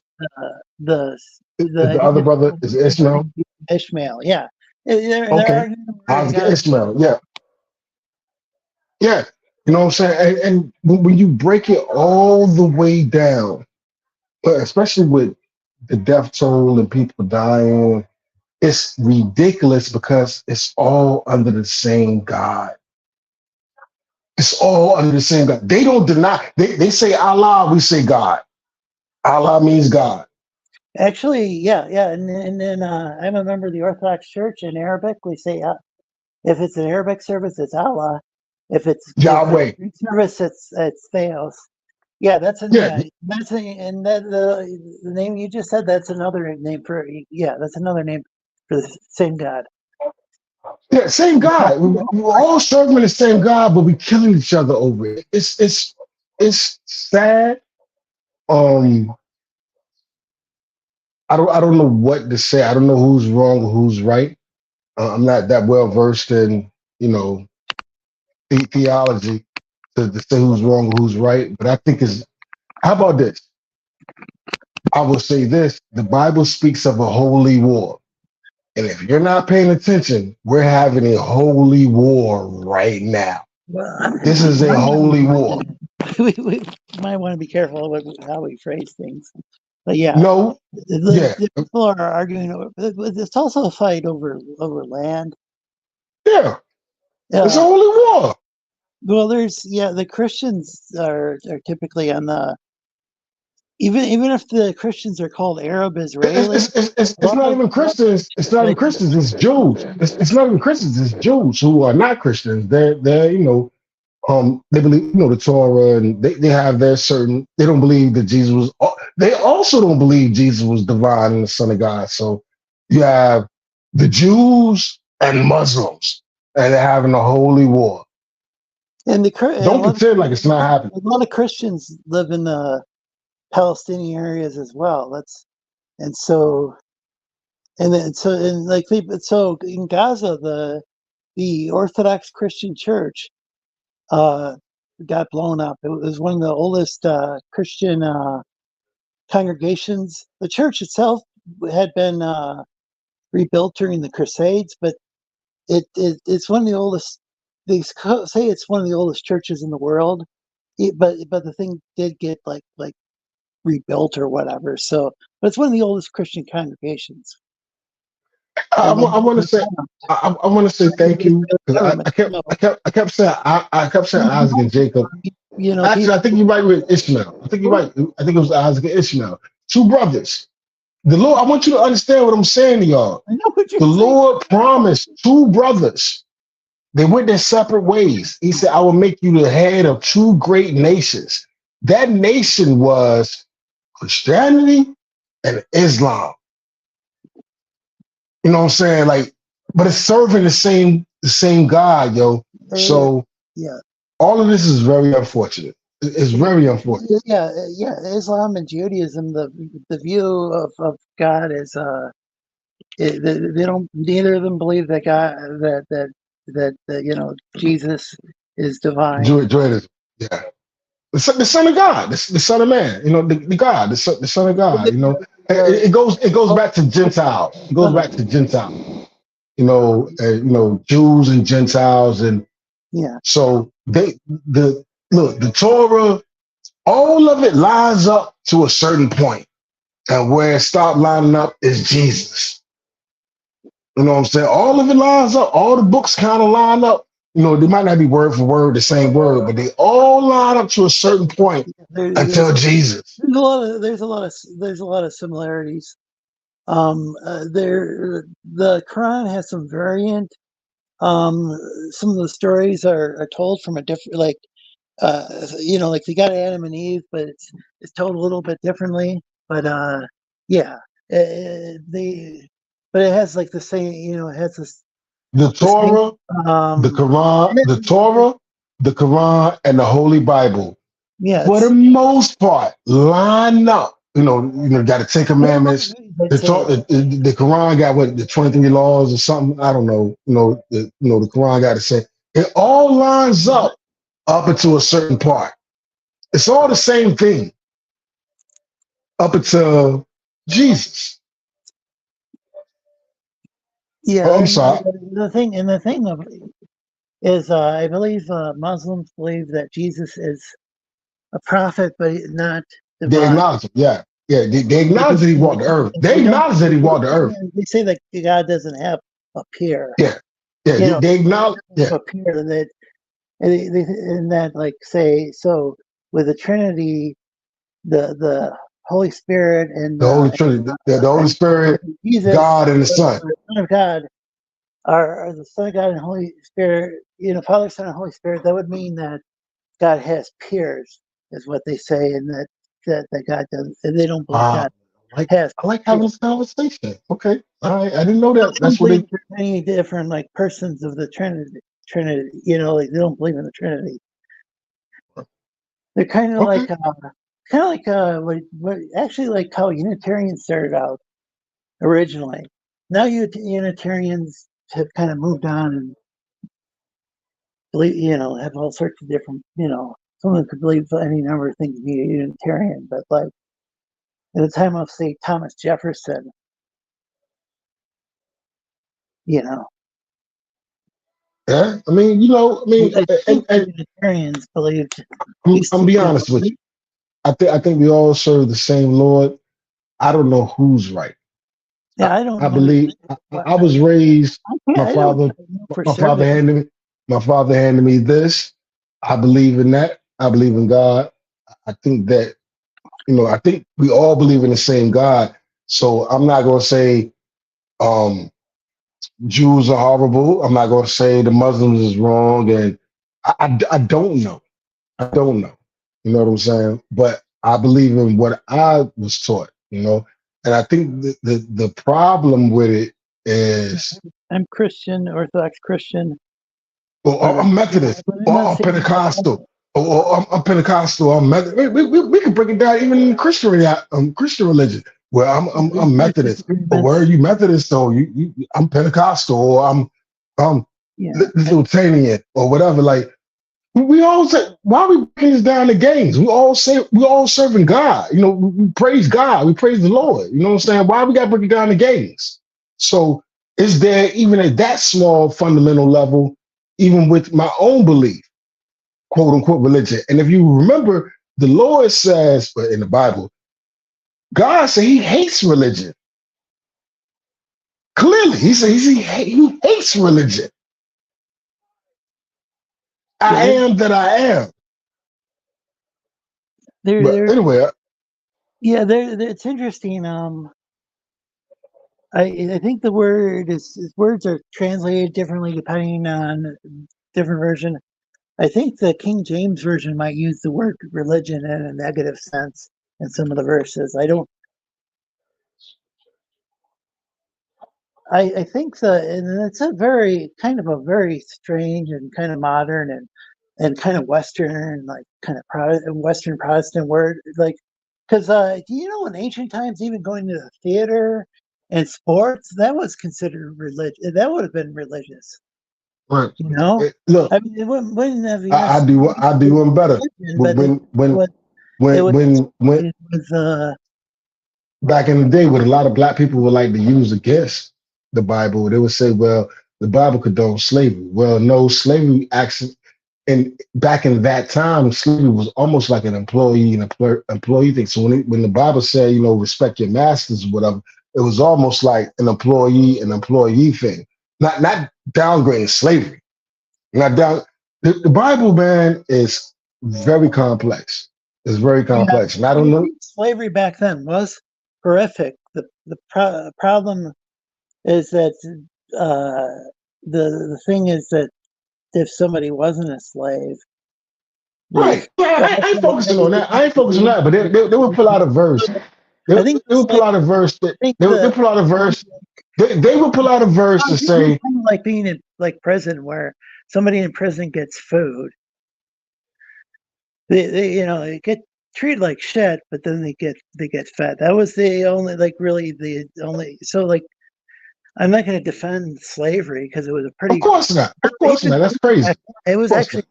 other brother is Ishmael.
Ishmael, yeah.
Okay, Ishmael, yeah, yeah. You know what I'm saying. And when you break it all the way down, especially with the death toll and people dying, it's ridiculous because it's all under the same God. It's all under the same God. They don't deny. They say Allah, we say God. Allah means God.
Actually, yeah. And then I'm a member of the Orthodox Church. In Arabic, we say if it's an Arabic service, it's Allah. If it's
Yahweh
service, it's Theos. Yeah, that's and the name you just said. That's another name for that's another name for the same God.
Yeah, same God. We're all serving the same God, but we killing each other over it. It's sad. I don't know what to say. I don't know who's wrong or who's right. I'm not that well versed in theology to say who's wrong or who's right. But I think is how about this? I will say this: the Bible speaks of a holy war, and if you're not paying attention, we're having a holy war right now.
Well,
this is a holy war.
We might want to be careful with how we phrase things. But yeah,
yeah.
People are arguing over. It's also a fight over land.
Yeah, it's a holy war.
Well, the Christians are typically on the even if the Christians are called Arab Israeli.
It's not even Christians. It's not even Christians. It's Jews. It's not even Christians. It's Jews who are not Christians. They're they believe the Torah, and they have their certain. They don't believe that Jesus was. They also don't believe Jesus was divine and the Son of God. So you have the Jews and Muslims, and they're having a holy war.
And
don't pretend like it's not happening.
A lot of Christians live in the Palestinian areas as well. So in Gaza, the Orthodox Christian Church got blown up. It was one of the oldest Christian congregations. The church itself had been rebuilt during the Crusades, but it's one of the oldest. They say it's one of the oldest churches in the world, but the thing did get like rebuilt or whatever. So, but it's one of the oldest Christian congregations.
I want to say thank you because I kept saying Isaac and Jacob. Actually, I think you're right with Ishmael. I think you're right. I think it was Isaac and Ishmael, two brothers. The Lord, I want you to understand what I'm saying to y'all. The Lord promised two brothers. They went their separate ways. He said, I will make you the head of two great nations. That nation was Christianity and Islam. You know what I'm saying? Like, but it's serving the same God, yo. So all of this is very unfortunate. It's very unfortunate.
Yeah. Islam and Judaism, the view of God is they don't. Neither of them believe that God that Jesus is divine.
Judaism, yeah. The Son of God, the Son of Man. The God, the Son of God. It goes back to Gentiles. It goes back to Gentiles. Jews and Gentiles, and so the Torah, all of it lines up to a certain point, and where it stopped lining up is Jesus. You know what I'm saying? All of it lines up. All the books kind of line up. They might not be word for word the same word, but they all line up to a certain point until Jesus.
There's a lot of similarities. The Quran has some variant. Some of the stories are told from a different, like they got Adam and Eve, but it's told a little bit differently. But yeah, but it has like the same, it has
The
the same,
Torah, the Quran, the Torah, the Quran, and the Holy Bible,
yeah,
for the most part, line up. Got the Ten Commandments. The Quran got what, the 23 laws or something. I don't know. The Quran got to say it all lines up until a certain part. It's all the same thing up until Jesus.
yeah.
Oh, I'm sorry.
The thing is, I believe Muslims believe that Jesus is a prophet, but not
They
divine.
acknowledge it. Yeah. Yeah. They acknowledge that he walked the earth. They acknowledge that he walked the earth.
They say that God doesn't have a peer.
Yeah. Yeah. They acknowledge. Yeah.
A peer that, and that, like, say, so with the Trinity, the Holy Spirit and
The Holy Trinity, the Holy Spirit,
Jesus,
God, and the Son.
the Son of God, are the Son of God and Holy Spirit, Father, Son, and Holy Spirit. That would mean that God has peers, is what they say, and that God doesn't. And they don't believe God has.
I like having this conversation. Okay, all right. I didn't know that. That's what they.
There's many different like persons of the Trinity. Like they don't believe in the Trinity. They're kind of like what actually like how Unitarians started out originally. Now Unitarians have kind of moved on and believe, have all sorts of different, someone could believe any number of things, be a Unitarian, but like at the time of, say, Thomas Jefferson,
Yeah, I mean,
I think
and
Unitarians believed.
I'm be honest with you. I think we all serve the same Lord. I don't know who's right.
Yeah, I don't
I
know.
believe I was raised. My
I don't
father,
know for
my father
certain.
handed me this. I believe in that. I believe in God. I think that I think we all believe in the same God. So I'm not going to say um, Jews are horrible. I'm not going to say the Muslims is wrong, and I don't know. I don't know. You know what I'm saying? But I believe in what I was taught. And I think the problem with it is,
I'm Christian, Orthodox Christian.
or I'm Methodist, or I'm Pentecostal, or I'm Pentecostal. I'm Methodist. We can break it down even in Christian religion. Where I'm Methodist, or where are you Methodist? So I'm Pentecostal, or I'm Lutheran, or whatever. Like we all say, why are we breaking this down to games? We all serving God. We praise God. We praise the Lord. You know what I'm saying? Why we got to break it down to games? So is there even at that small fundamental level, even with my own belief, quote unquote religion? And if you remember, the Lord says in the Bible, God said He hates religion. Clearly, He says He hates religion. I am that I am. But anyway,
it's interesting. I think the words are translated differently depending on different version. I think the King James version might use the word religion in a negative sense in some of the verses. I think and it's a very strange and kind of modern and kind of Western, like kind of Western Protestant word, like, because in ancient times, even going to the theater and sports, that was considered religion. That would have been religious.
right.
Look, I mean, it wouldn't have.
I do one better. When back in the day, what a lot of black people would like to use against the Bible, they would say, well, the Bible condones slavery. Well, no, slavery actually, and back in that time, slavery was almost like an employee and employee thing. So when the Bible said, respect your masters or whatever, it was almost like an employee thing. Not downgrading slavery. Not down. The Bible, man, is very complex. It's very complex. And I don't know.
Slavery back then was horrific. The problem is that the thing is that if somebody wasn't a slave, the,
Right. I ain't focusing on that. I ain't focusing on that. But they would pull out a verse.
I think
They would pull out a verse that
I think
they pull out a verse. They would pull out a verse to
it's
say,
kind of like being in like prison where somebody in prison gets food. They they get treated like shit, but then they get fed. That was the only really the only so like I'm not going to defend slavery because it was a
of
pretty
course not. Of course not. That's crazy.
it
Of
was
course
actually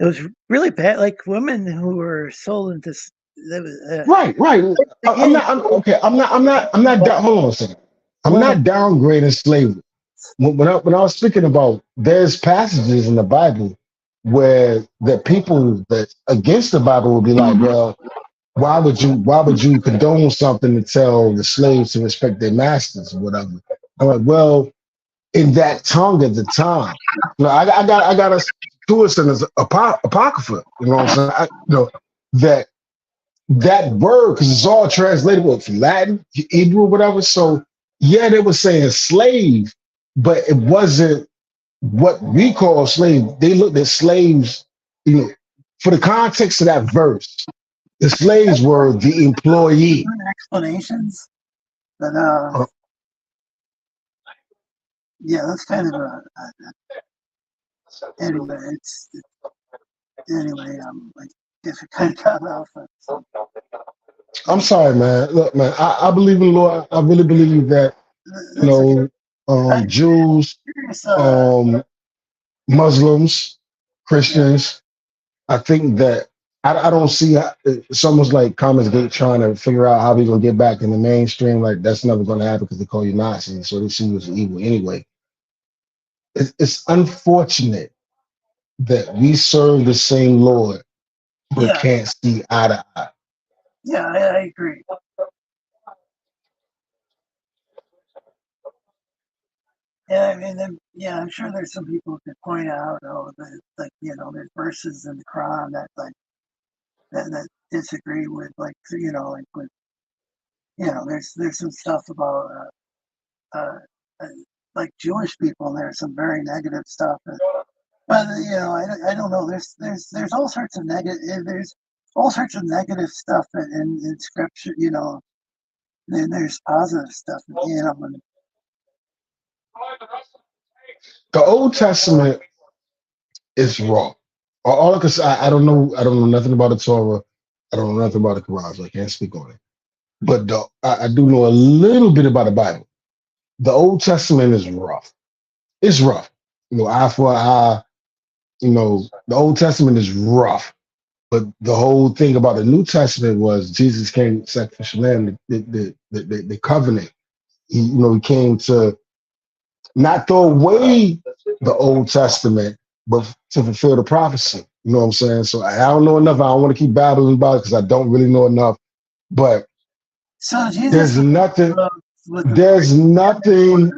not.
it was really bad. Like women who were sold into
Right. I'm
again,
not. Okay. I'm not down. Hold on a second. I'm
one
not
of
downgrading slavery. When I was speaking about, there's passages in the Bible where the people that against the Bible will be like, well, why would you condone something to tell the slaves to respect their masters or whatever? I'm like, well, in that tongue at the time, I got us to us in this apocrypha. You know what I'm saying? That that word, because it's all translatable from Latin, Hebrew, whatever. So yeah, they were saying slave, but it wasn't what we call slave. They looked at slaves, for the context of that verse. The slaves were the employee.
explanations, but yeah, that's kind of anyway. It's anyway. I guess it kind of got off.
I'm sorry, man. Look, man, I believe in the Lord. I really believe that, you
That's
know,
I'm
Jews,
curious.
Muslims, Christians. I think that I don't see how, it's almost like Commons Gate trying to figure out how we're gonna get back in the mainstream. Like that's never gonna happen because they call you Nazis, so they see you as evil anyway. It's unfortunate that we serve the same Lord but
Yeah,
can't see eye to eye.
yeah, I agree. Yeah, I mean, yeah, I'm sure there's some people who could point out, like there's verses in the Quran that that disagree with, like like with there's some stuff about uh, uh like Jewish people, and there's some very negative stuff. But I don't know. There's all sorts of negative. There's all sorts of negative stuff in scripture. Then there's positive stuff. And
The Old Testament is raw. All I can say, I don't know nothing about the Torah. I don't know nothing about the Quran, so I can't speak on it. But I do know a little bit about the Bible. The Old Testament is rough. It's rough. Eye for eye. The Old Testament is rough. But the whole thing about the New Testament was Jesus came sacrificial lamb, the covenant. He came to not throw away the Old Testament, but to fulfill the prophecy. You know what I'm saying? So I don't know enough. I don't want to keep battling about it because I don't really know enough. But
so Jesus
there's nothing.
with the
There's nothing.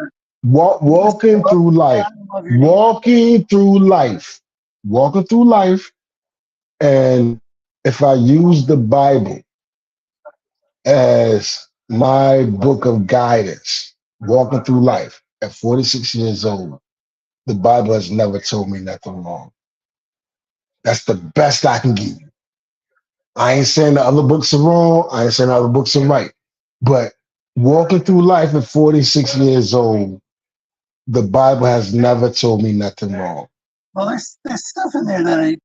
Walking through life, walking through life, and if I use the Bible as my book of guidance, walking through life at 46 years old, the Bible has never told me nothing wrong. That's the best I can give you. I ain't saying the other books are wrong. I ain't saying the other books are right. But walking through life at 46 years old, the Bible has never told me nothing wrong.
Well, there's stuff in there that I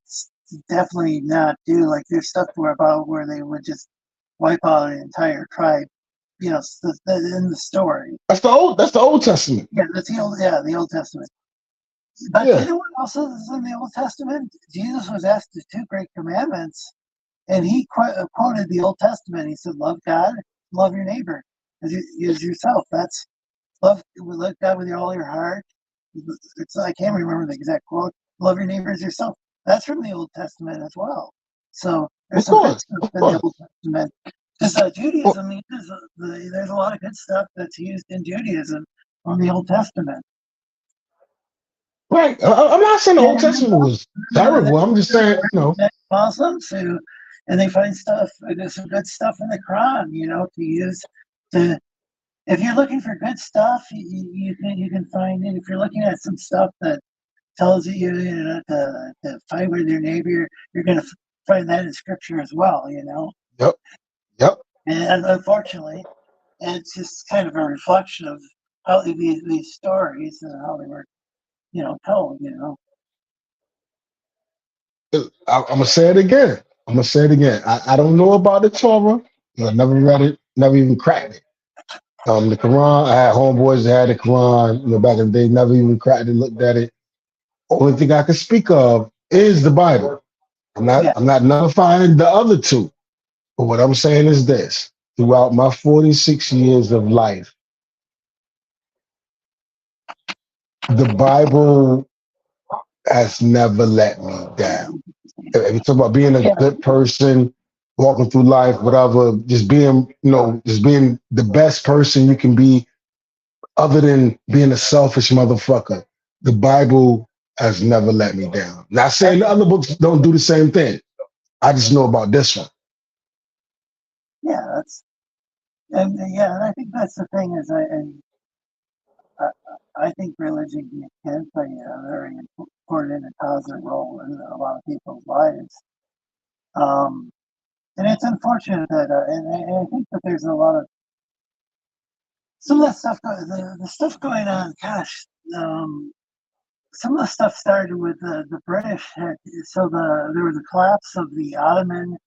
definitely not do. Like there's stuff where they would just wipe out an entire tribe. In the story.
That's the Old Testament.
Yeah, the Old Testament. But
Yeah.
you know what else is in the Old Testament? Jesus was asked the two great commandments, and he quoted the Old Testament. He said, "Love God, love your neighbor as yourself." That's love God with all your heart. I can't remember the exact quote. Love your neighbor as yourself. That's from the Old Testament as well. So there's some good stuff in the Old Testament. Because Judaism uses there's a lot of good stuff that's used in Judaism on the Old Testament.
Right. I'm not saying the Old Testament was terrible. I'm just saying,
Muslims and they find stuff. There's some good stuff in the Quran, to use to. If you're looking for good stuff, you can find it. If you're looking at some stuff that tells you, to fight with your neighbor, you're going to find that in scripture as well,
Yep. Yep.
And unfortunately, it's just kind of a reflection of how these stories and how they were, told,
I'm gonna say it again. I'm gonna say it again. I don't know about the Torah. I never read it. Never even cracked it. The Quran. I had homeboys that had the Quran. Back in the day, never even cracked it. Looked at it. Only thing I can speak of is the Bible.
Yeah.
I'm not nullifying the other two. But what I'm saying is this: throughout my 46 years of life, the Bible has never let me down. If you talk about being a
Yeah.
good person, walking through life, whatever, just being the best person you can be, other than being a selfish motherfucker, the Bible has never let me down. Not saying the other books don't do the same thing. I just know about this one.
Yeah, and I think that's the thing is I think religion can play a very important and positive role in a lot of people's lives. And it's unfortunate that, and I think that there's a lot of some of the stuff, the stuff going on. Gosh, some of the stuff started with the British. So there was a collapse of the Ottoman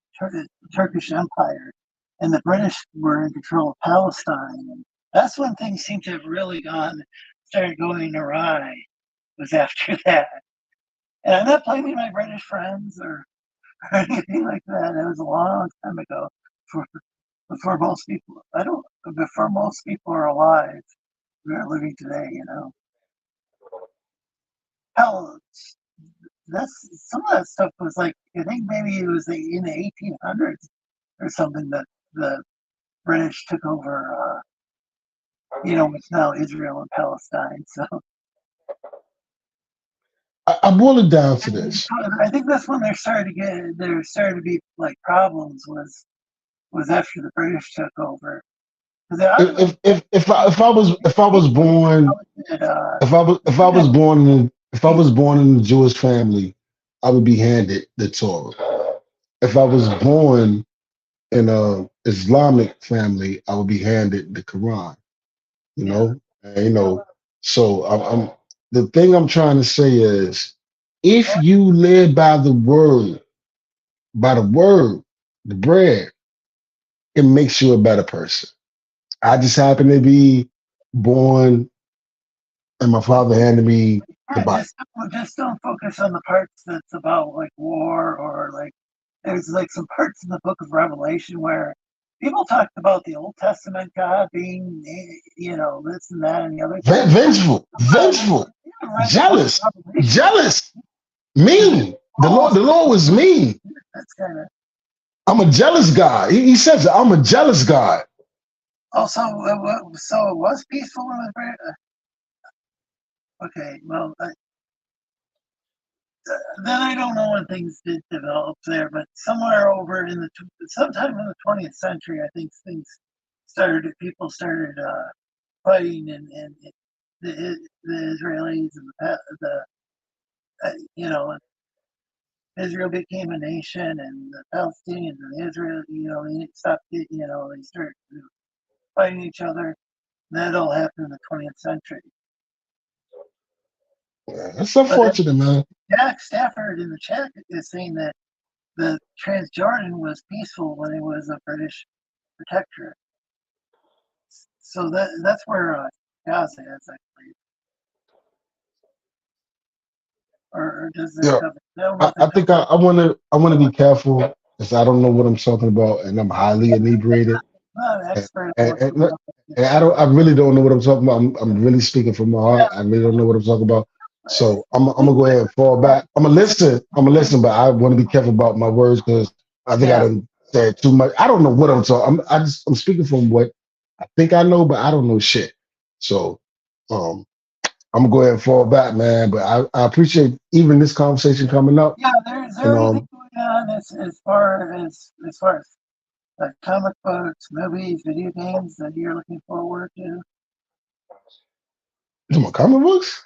Turkish Empire, and the British were in control of Palestine. And that's when things seem to have really started going awry. Was after that, and I'm not blaming my British friends or anything like that. It was a long time ago. For, before most people, before most people are alive, we're living today. Hell, that's some of that stuff was like I think maybe it was in the 1800s or something that the British took over. What's now Israel and Palestine. So
I boil it down to this.
I think that's when there started to be like problems was after the British took over.
If I was born if I was born in a Jewish family, I would be handed the Torah. If I was born in a Islamic family, I would be handed the Quran. You know, and, So I'm the thing I'm trying to say is, if you live by the word, the bread, it makes you a better person. I just happen to be born, and my father handed me the
yeah,
Bible.
just don't focus on the parts that's about like war or like there's like some parts in the book of Revelation where people talked about the Old Testament God being, this and that and the other thing.
Vengeful,
Read the book
jealous,
of Revelation.
jealous, mean. The Lord was mean.
That's kind of.
I'm a jealous God. He says, I'm a jealous God.
Also, so it was peaceful in the. Okay, well, then I don't know when things did develop there, but somewhere over sometime in the 20th century, I think people started fighting, and the Israelis and Israel became a nation, and the Palestinians and the Israel, they stopped, they started fighting each other. And that all happened in the 20th century.
Yeah, that's unfortunate, man.
Jack Stafford in the chat is saying that the Transjordan was peaceful when it was a British protectorate. So that's where Gaza is, I believe. Or does it
Yeah,
cover? I don't know if
I
it
think
covers.
I wanna be careful because I don't know what I'm talking about, and I'm highly inebriated.
I'm not an
And,
expert on
and,
what
and,
you're
look,
talking
and I really don't know what I'm talking about. I'm really speaking from my heart. I really don't know what I'm talking about. So I'm gonna go ahead and fall back. I'm gonna listen. But I want to be careful about my words because I think I
Yeah,
done said too much. I don't know what I'm talking. I'm speaking from what I think I know, but I don't know shit. So um, I'm gonna go ahead and fall back, man. But I appreciate even this conversation coming up.
yeah. Is there
And
anything going on as far as like comic books, movies, video games that you're looking forward to?
my comic books.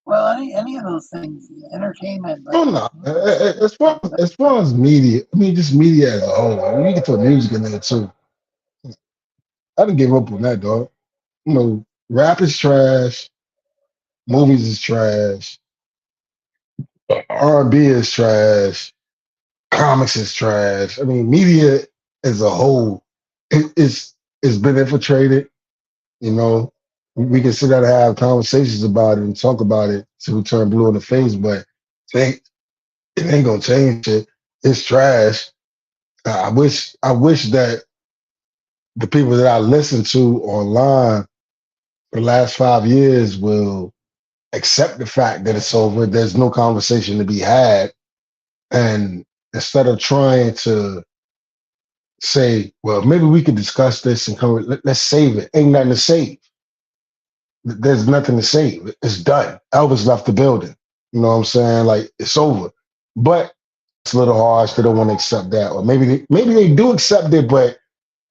Well, any of those things, entertainment.
Oh no, as far as media, I mean, just media as a whole. I mean, you can throw music in there too. I didn't give up on that, dog. You know, rap is trash, movies is trash, R&B is trash, comics is trash. I mean, media as a whole it's been infiltrated. You know, we can sit down and have conversations about it and talk about it till we turn blue in the face, but it ain't gonna change it. It's trash. I wish that the people that I listen to online for the last 5 years will accept the fact that it's over. There's no conversation to be had. And instead of trying to say, well, maybe we could discuss this and let's save it. Ain't nothing to save. There's nothing to save. It's done. Elvis left the building. You know what I'm saying? Like it's over. But it's a little harsh. They don't want to accept that. Or maybe they do accept it, but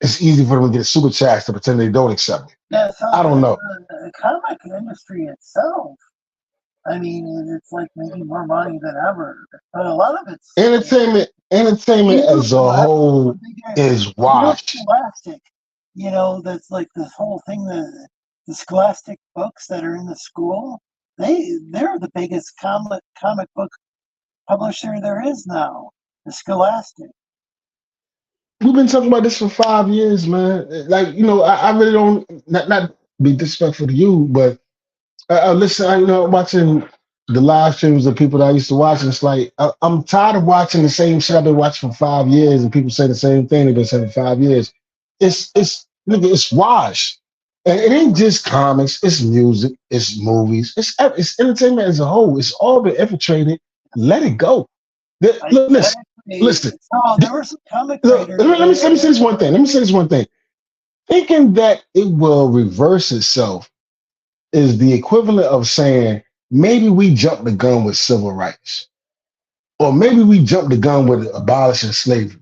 it's easy for them to get super chats to pretend they don't accept it.
Yeah, so
I don't know.
The comic industry itself, I mean, it's like making more money than ever. But a lot of it's
Entertainment as a whole is washed.
Scholastic. You know, that's like this whole thing that the Scholastic books that are in the school, they're the biggest comic book publisher there is now. The Scholastic.
We've been talking about this for 5 years, man. Like, you know, I really don't not be disrespectful to you, but listen, you know, watching the live streams of people that I used to watch, and it's like I'm tired of watching the same shit I've been watching for 5 years, and people say the same thing they've been saying for 5 years. Nigga, it's washed. And it ain't just comics, it's music, it's movies, it's entertainment as a whole. It's all been infiltrated. Let it go. Listen.
Oh, there were some comic
Look, let me say this one thing. Thinking that it will reverse itself is the equivalent of saying maybe we jumped the gun with civil rights, or maybe we jumped the gun with abolishing slavery.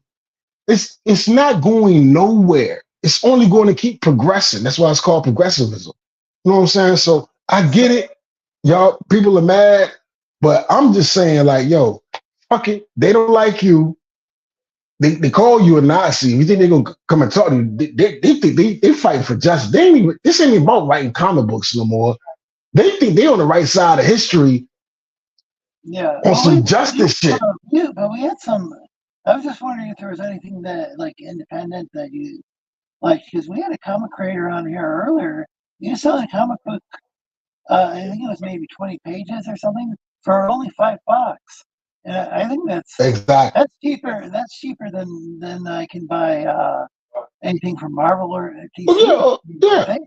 It's not going nowhere. It's only going to keep progressing. That's why it's called progressivism. You know what I'm saying? So I get it. Y'all, people are mad, but I'm just saying, like, yo, fuck it. They don't like you. They call you a Nazi. You think they're gonna come and talk to you? They think they fighting for justice. This ain't even about writing comic books no more. They think they on the right side of history.
Yeah,
on some justice shit.
Yeah, but we had some. I was just wondering if there was anything that like independent that you like, because we had a comic creator on here earlier. You saw a comic book. I think it was maybe 20 pages or something for only $5. And I think that's cheaper. That's cheaper than I can buy anything from Marvel or DC.
Well, yeah.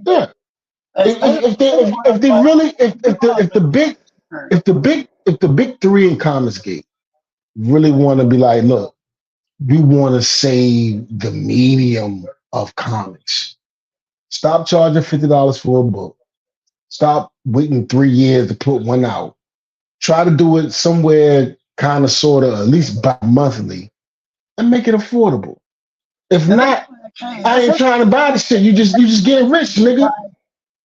If the big three in Comicsgate really want to be like, look, we want to save the medium of comics. Stop charging $50 for a book. Stop waiting 3 years to put one out. Try to do it somewhere, kind of, sort of, at least bi-monthly, and make it affordable. If not, I ain't trying to buy the shit. You just getting rich, nigga.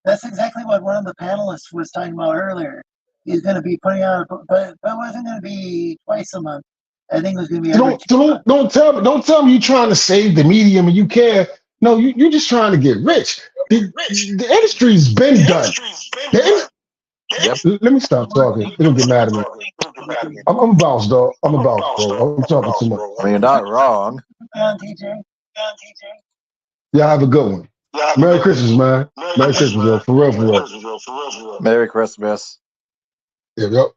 That's exactly what one of the panelists was talking about earlier. He's going to be putting out a book, but it wasn't going to be twice a month. I think it was going to be every 2 months.
Don't tell me you're trying to save the medium and you care. No, you're just trying to get rich. The industry's been done. Let me stop talking. They don't get mad at me. I'm a bounce, dog. I'm a bounce, bro. I'm talking too much.
I mean, you're not wrong.
TJ.
Y'all have a good one. Merry Christmas, man. Merry Christmas, yo. For real.
Merry Christmas.
Yep.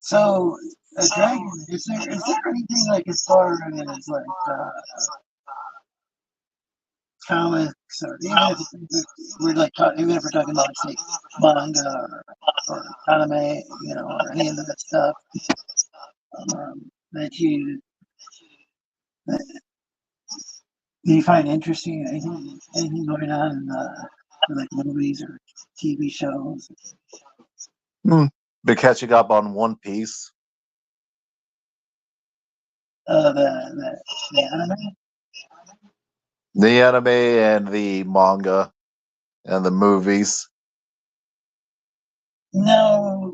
So, Dragon, is there anything like as far as like comics, or even if we're like even if we're talking about like say manga or anime, you know, or any of that stuff that you find interesting? Anything going on in like movies or TV shows?
Been catching up on One Piece.
The anime.
The anime and the manga and the movies.
No,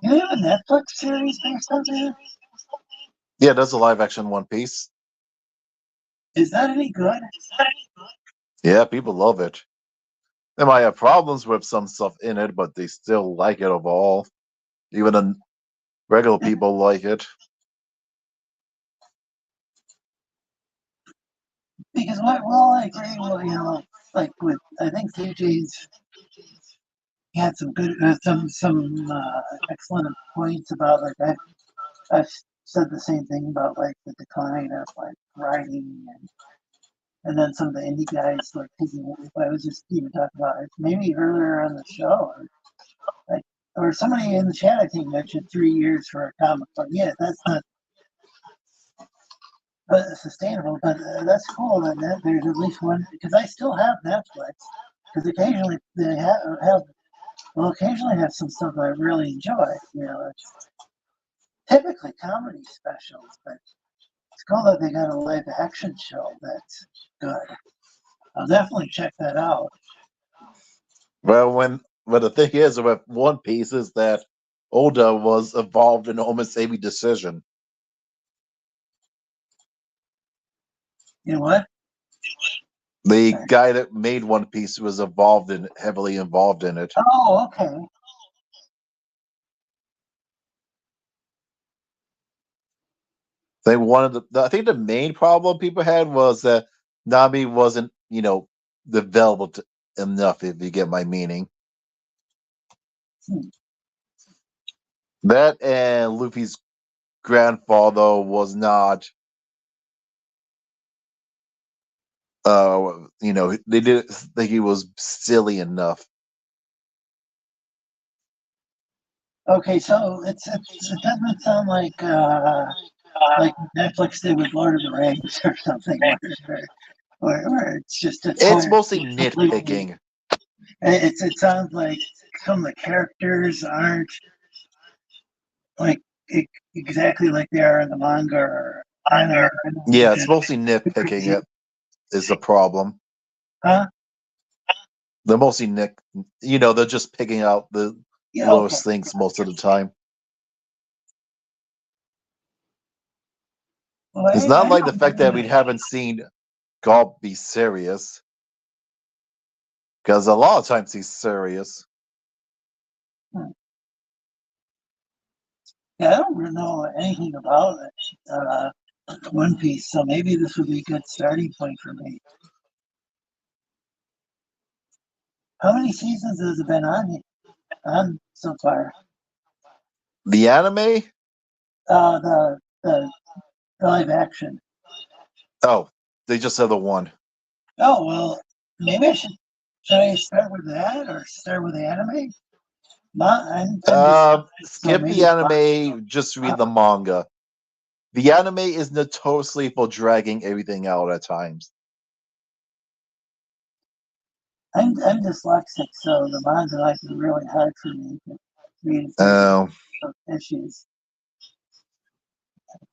you have a Netflix series based on that?
Yeah, there's a live action One Piece.
Is that any good?
Yeah, people love it. They might have problems with some stuff in it, but they still like it overall. Even the regular people like it.
Because well, I agree. Well, like with I think CJ's had some good, some excellent points about like I've said the same thing about like the decline of like writing and then some of the indie guys like taking. I was just even talking about it maybe earlier on the show, like or somebody in the chat I think mentioned 3 years for a comic book. Yeah, that's not sustainable, but that's cool that there's at least one because I still have Netflix because occasionally they occasionally have some stuff I really enjoy. It's typically comedy specials, but it's cool that they got a live action show that's good. I'll definitely check that out.
Well, the thing is with One Piece is that Oda was involved in almost every decision.
You know what?
The guy that made One Piece was heavily involved in it.
Oh, okay.
I think the main problem people had was that Nami wasn't, developed enough. If you get my meaning, that and Luffy's grandfather was not. They didn't think he was silly enough.
Okay, so it doesn't sound like Netflix did with Lord of the Rings or something, where it's just a
It's
total
mostly
completely.
nitpicking.
It sounds like some of the characters aren't like exactly like they are in the manga or anime.
Yeah, it's mostly nitpicking. It is the problem.
Huh?
They're mostly they're just picking out the
Yeah,
lowest
okay.
things most of the time.
Well,
It's not like the fact that we haven't seen Gulp be serious, because a lot of times he's serious.
Yeah, I don't really know anything about One Piece, so maybe this would be a good starting point for me. How many seasons has it been on so far?
The anime?
The live action.
Oh, they just have the one.
Oh well, maybe I should. Should I start with that or start with the anime?
Skip the anime. Just read the manga. The anime is notoriously for dragging everything out at times.
I'm dyslexic, so the manga might be really hard for me to read issues.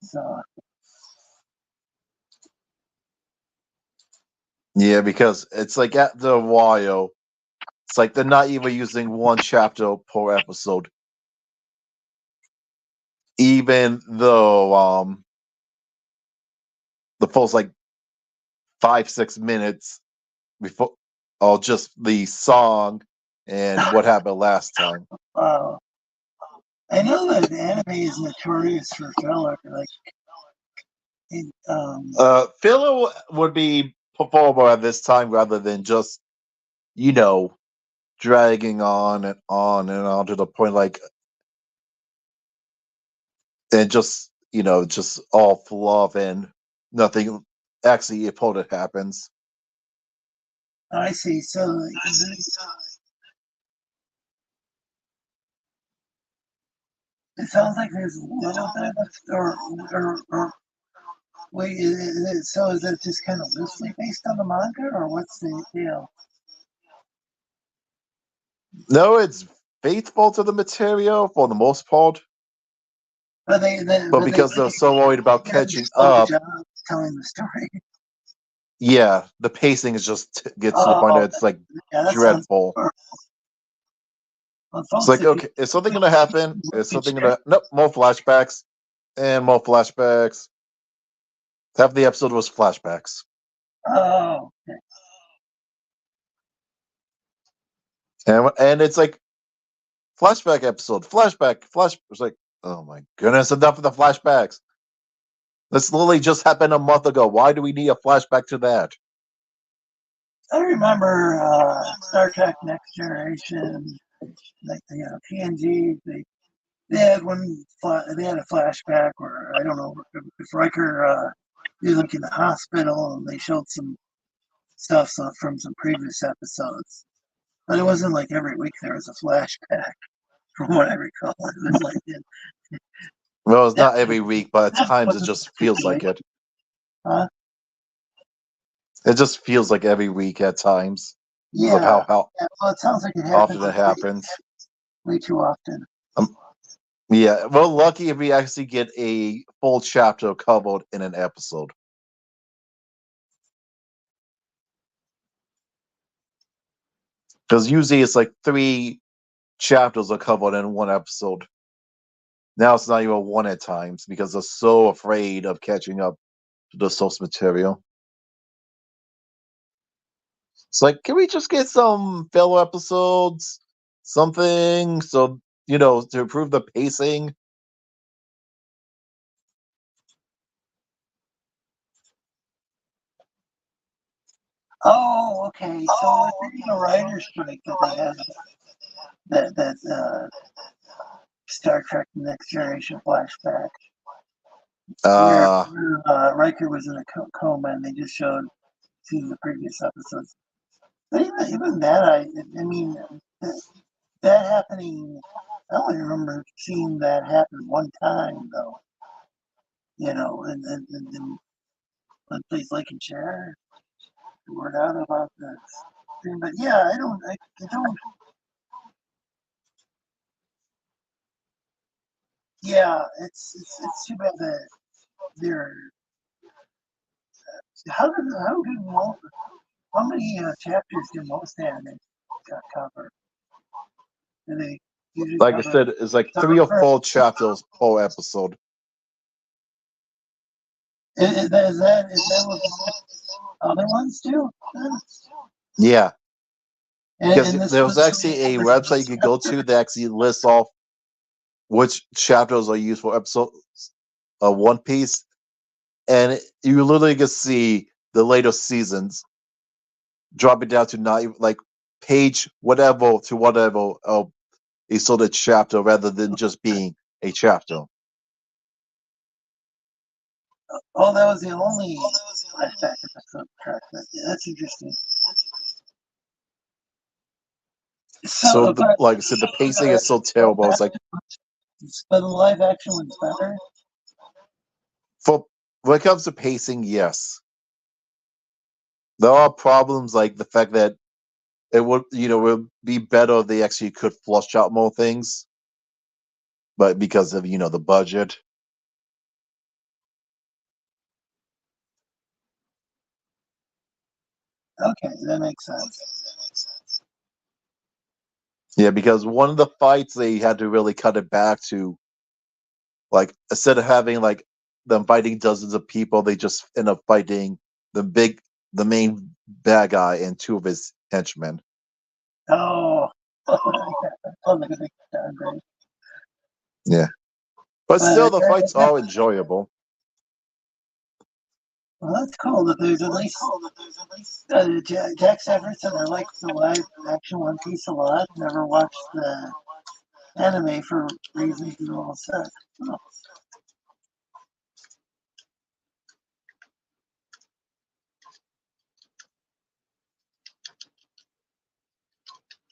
So
yeah, because it's like after a while, it's like they're not even using one chapter per episode. Even though the first like 5-6 minutes before, just the song and what happened last time.
I know that the anime is notorious for filler.
Filler would be performable at this time rather than just dragging on and on and on to the point like, and just just all fluff and nothing actually important happens.
I see. So it sounds like there's a little bit or wait. So is it just kind of loosely based on the manga, or what's the deal?
No, it's faithful to the material for the most part.
But
because they're so worried about catching up,
telling the story.
Yeah, the pacing is just gets to the point that it's like dreadful. It's like, okay, is something gonna happen? Is something gonna nope, more flashbacks and more flashbacks. Half the episode was flashbacks.
Oh,
And it's like flashback episode, flashback. It's like, oh my goodness, enough of the flashbacks. This literally just happened a month ago. Why do we need a flashback to that?
I remember Star Trek Next Generation, like TNG. They had they had a flashback where I don't know if Riker he was like in the hospital and they showed some stuff from some previous episodes. But it wasn't like every week there was a flashback, from what I recall. It was like
Well, it's not every week, but at times it just feels like it.
Huh?
It just feels like every week at times.
Yeah.
Of how
well, it sounds like it
often it happens.
Way too often.
Yeah, well, lucky if we actually get a full chapter covered in an episode. Because usually it's like 3 chapters are covered in one episode. Now it's not even one at times because they're so afraid of catching up to the source material. It's like, can we just get some filler episodes? Something so, to improve the pacing?
Oh, okay. So it's a writer's strike that they have that Star Trek Next Generation flashback. Where Riker was in a coma and they just showed 2 of the previous episodes. But even that, I mean, that happening, I only remember seeing that happen one time, though. In one place like in Share, word out about this. But yeah, I don't. Yeah, it's too bad that they're. How many chapters do most anime cover? Do they usually
like I said, it's like 3 or 4 chapters per episode.
Is that what other ones do?
Yeah.
And
because there was actually a website you could go to that actually lists off which chapters are used for episodes of One Piece, and you literally can see the later seasons dropping down to not like page whatever to whatever of a sort of chapter rather than just being a chapter.
Oh, that was the only flashback episode track. That's interesting.
So like I said, the pacing is so terrible. It's like,
but the live action one's better.
For when it comes to pacing, yes. There are problems like the fact that it would be better if they actually could flush out more things, but because of the budget.
Okay, that makes sense.
Yeah, because one of the fights they had to really cut it back to, like, instead of having like them fighting dozens of people, they just end up fighting the main bad guy and 2 of his henchmen.
Oh,
yeah, but still the fights are enjoyable.
Well, that's cool that there's at least Jack's efforts, and I like the live action One Piece a lot. Never watched the anime for reasons you all said. Oh.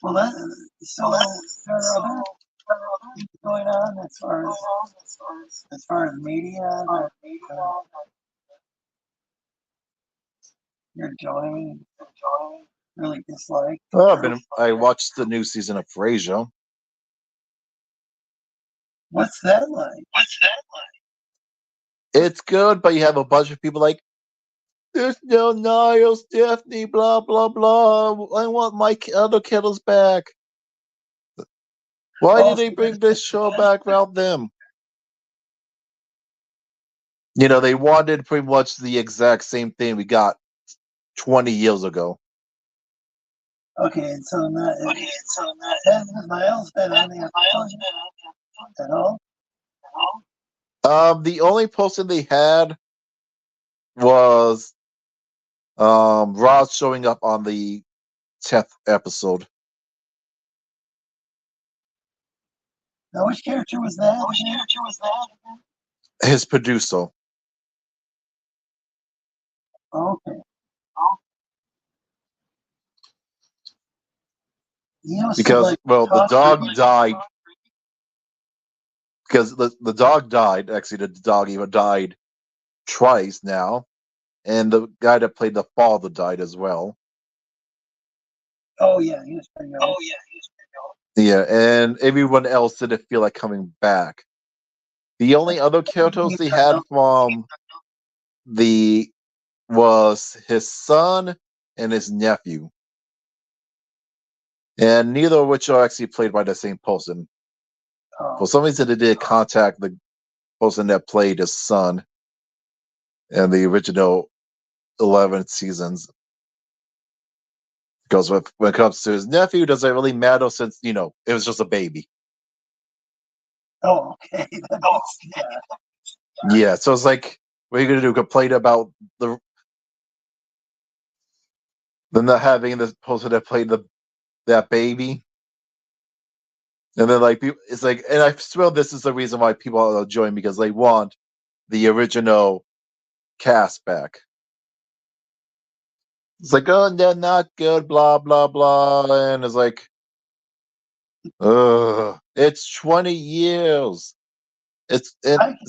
Well, so there are other things going on as far as media that you're enjoying, really dislike.
Well, I watched the new season of Frasier.
What's that like?
It's good, but you have a bunch of people like, there's no Niles, Daphne, blah blah blah. I want my other kiddos back. Why did they bring this show back without them? You know, they wanted pretty much the exact same thing we got 20 years ago.
Okay, and so now, hasn't Miles been on the episode at all?
The only person they had was Roz showing up on the 10th episode.
Now, which character was that?
His producer.
Okay. He used to,
Because,
like,
well, the
talk
dog
creepy.
died. Because the dog died. Actually, the dog even died twice now. And the guy that played the father died as well.
Oh, yeah, he was pretty old.
Yeah, and everyone else didn't feel like coming back. The only other characters they had from was his son and his nephew. And neither of which are actually played by the same person. For some reason, they did contact the person that played his son in the original 11 seasons. Because when it comes to his nephew, does it really matter since, you know, it was just a baby.
Oh, okay.
Yeah, so it's like, what are you going to do? Complain about them not having the person that played that baby? And then, like, it's like, and I swear this is the reason why people are enjoying, because they want the original cast back. It's like, oh, they're not good, blah blah blah, and it's like, it's 20 years. It's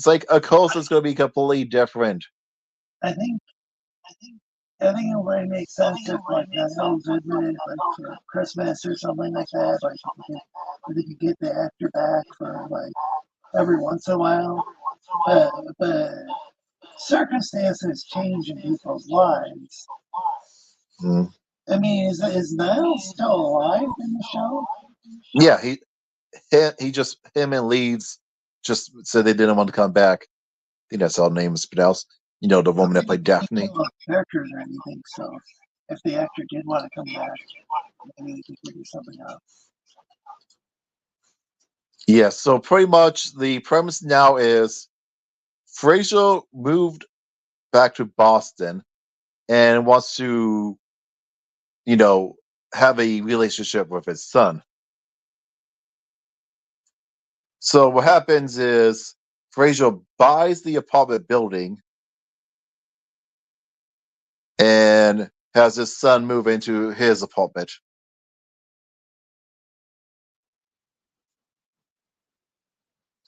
like a coast is going to be completely different.
I think it would make sense if, like, Niles admitted, like, for Christmas or something like that, like, they could get the actor back for, like, every once in a while. But circumstances change in people's lives.
Mm.
I mean, is Niles still alive in the show?
Yeah, him and Leeds just said they didn't want to come back. I think that's all name is pronounced. You know, the woman that played Daphne.
Characters or anything. So if the actor did want to come back, maybe they could figure something out.
Yeah, so pretty much the premise now is Frasier moved back to Boston and wants to, you know, have a relationship with his son. So what happens is Frasier buys the apartment building and has his son move into his apartment.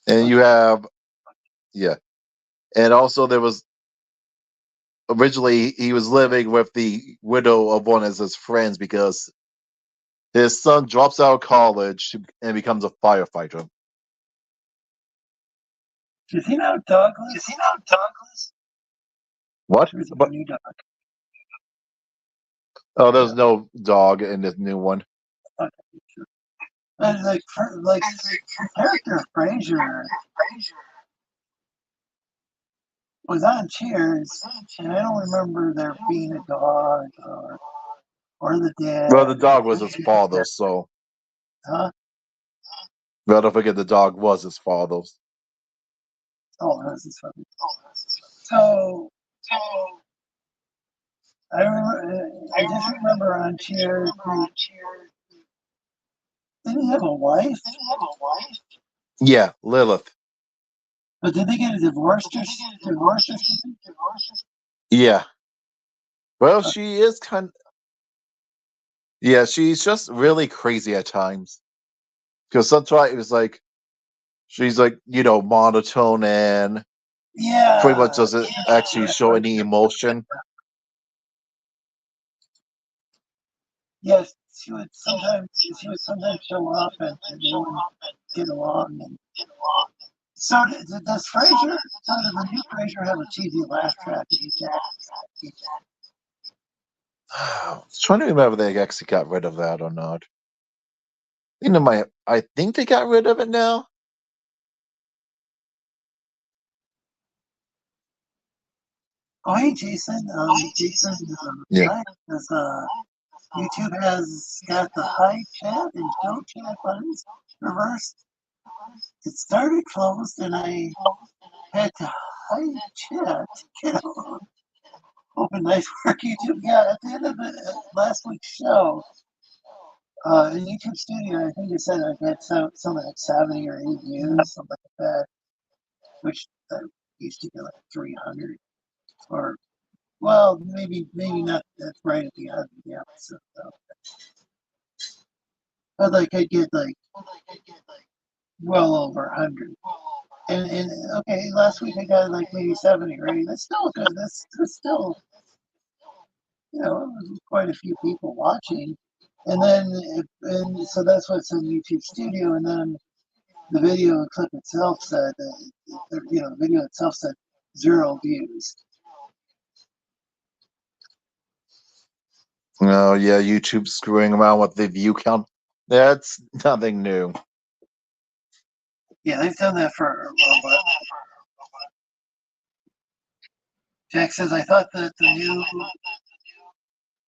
And you have, yeah. And also there was, originally he was living with the widow of one of his friends because his son drops out of college and becomes a firefighter.
Is he now Douglas?
What?
Or is it a new dog?
Oh, there's no dog in this new one.
Like character of Frasier was on Cheers, and I don't remember there being a dog or the dad.
Well, the dog was his father, so.
Huh?
Well, don't forget the dog was his father's.
Oh, that's his father. So I just remember on Cheers. Did he have a wife?
Yeah, Lilith.
But did they get a divorce?
Yeah. Well, she is kind of. Yeah, she's just really crazy at times. Because sometimes it's like, she's like, you know, monotone and pretty much doesn't actually show any emotion.
Yes, she would sometimes show up and they wouldn't get along. So does Frasier, so does the new Frasier have a cheesy laugh track?
I was trying to remember if they actually got rid of that or not. I think they got rid of it now.
Oh, hey, Jason. Jason,
Yeah.
YouTube has got the high chat and show chat buttons reversed. It started closed, and I had to hide chat. You know, open nice work, YouTube. Yeah, at the end of last week's show, in YouTube Studio, I think it said I had something like 70 or 80 views, something like that, which used to be like 300 or well, maybe not. That's right at the end of the episode, though. But like I get like well over 100. And okay, last week I got like maybe 70, right? That's still good. That's still, quite a few people watching. And then, and so that's what's in YouTube Studio. And then the video clip itself said, the video itself said 0 views.
Oh yeah, YouTube screwing around with the view count. That's nothing new.
Yeah, they've done that for a while. Jack says, I thought that the new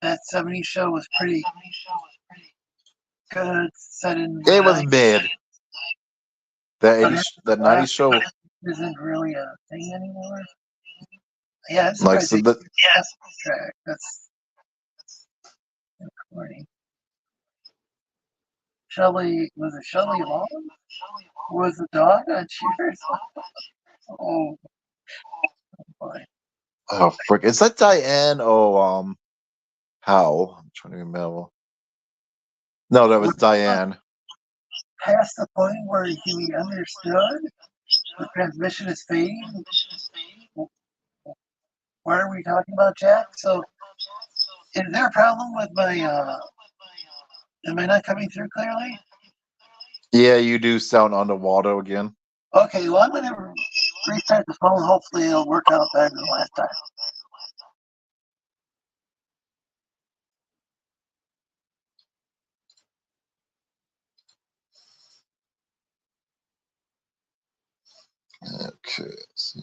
that 70s show was pretty good. Set in
It was mid. That 90s show.
Isn't really a thing anymore. Yeah, it's
Like so the
track. That's corny. Shelley Long? Was the dog on Cheers? Oh boy.
oh frick! Is that Diane? Oh how? I'm trying to remember. No, that was Diane.
Past the point where he understood the transmission is fading. What are we talking about, Jack? So, is there a problem with my? Am I not coming through clearly?
Yeah, you do sound underwater again.
Okay, well I'm gonna restart the phone. Hopefully, it'll work out better than last time.
Okay, let's see.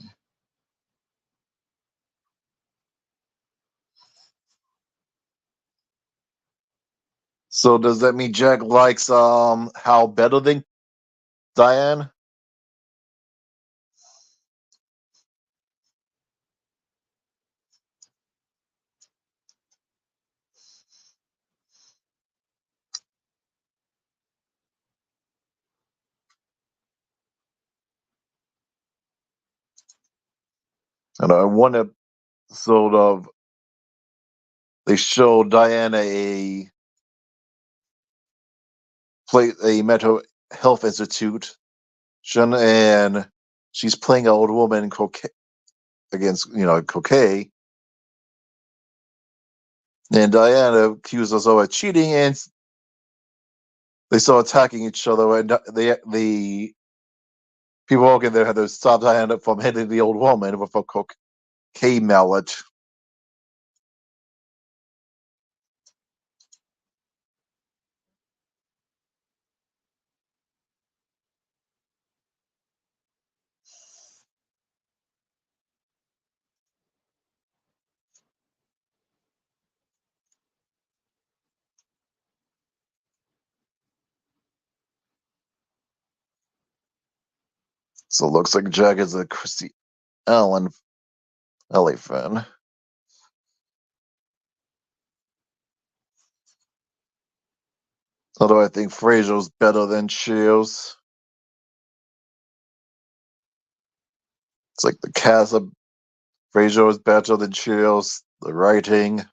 So does that mean Jack likes Hal better than Diane? And I one episode of they show Diana a mental health institute, and she's playing an old woman against cocaine, and Diana accuses her of cheating, and they start attacking each other, and the people working there had to stop Diana from hitting the old woman with a cocaine mallet. So it looks like Jack is a Christy Allen LA fan. Although I think Frasier's better than Shields. It's like the cast of Frasier is better than Shields. The writing.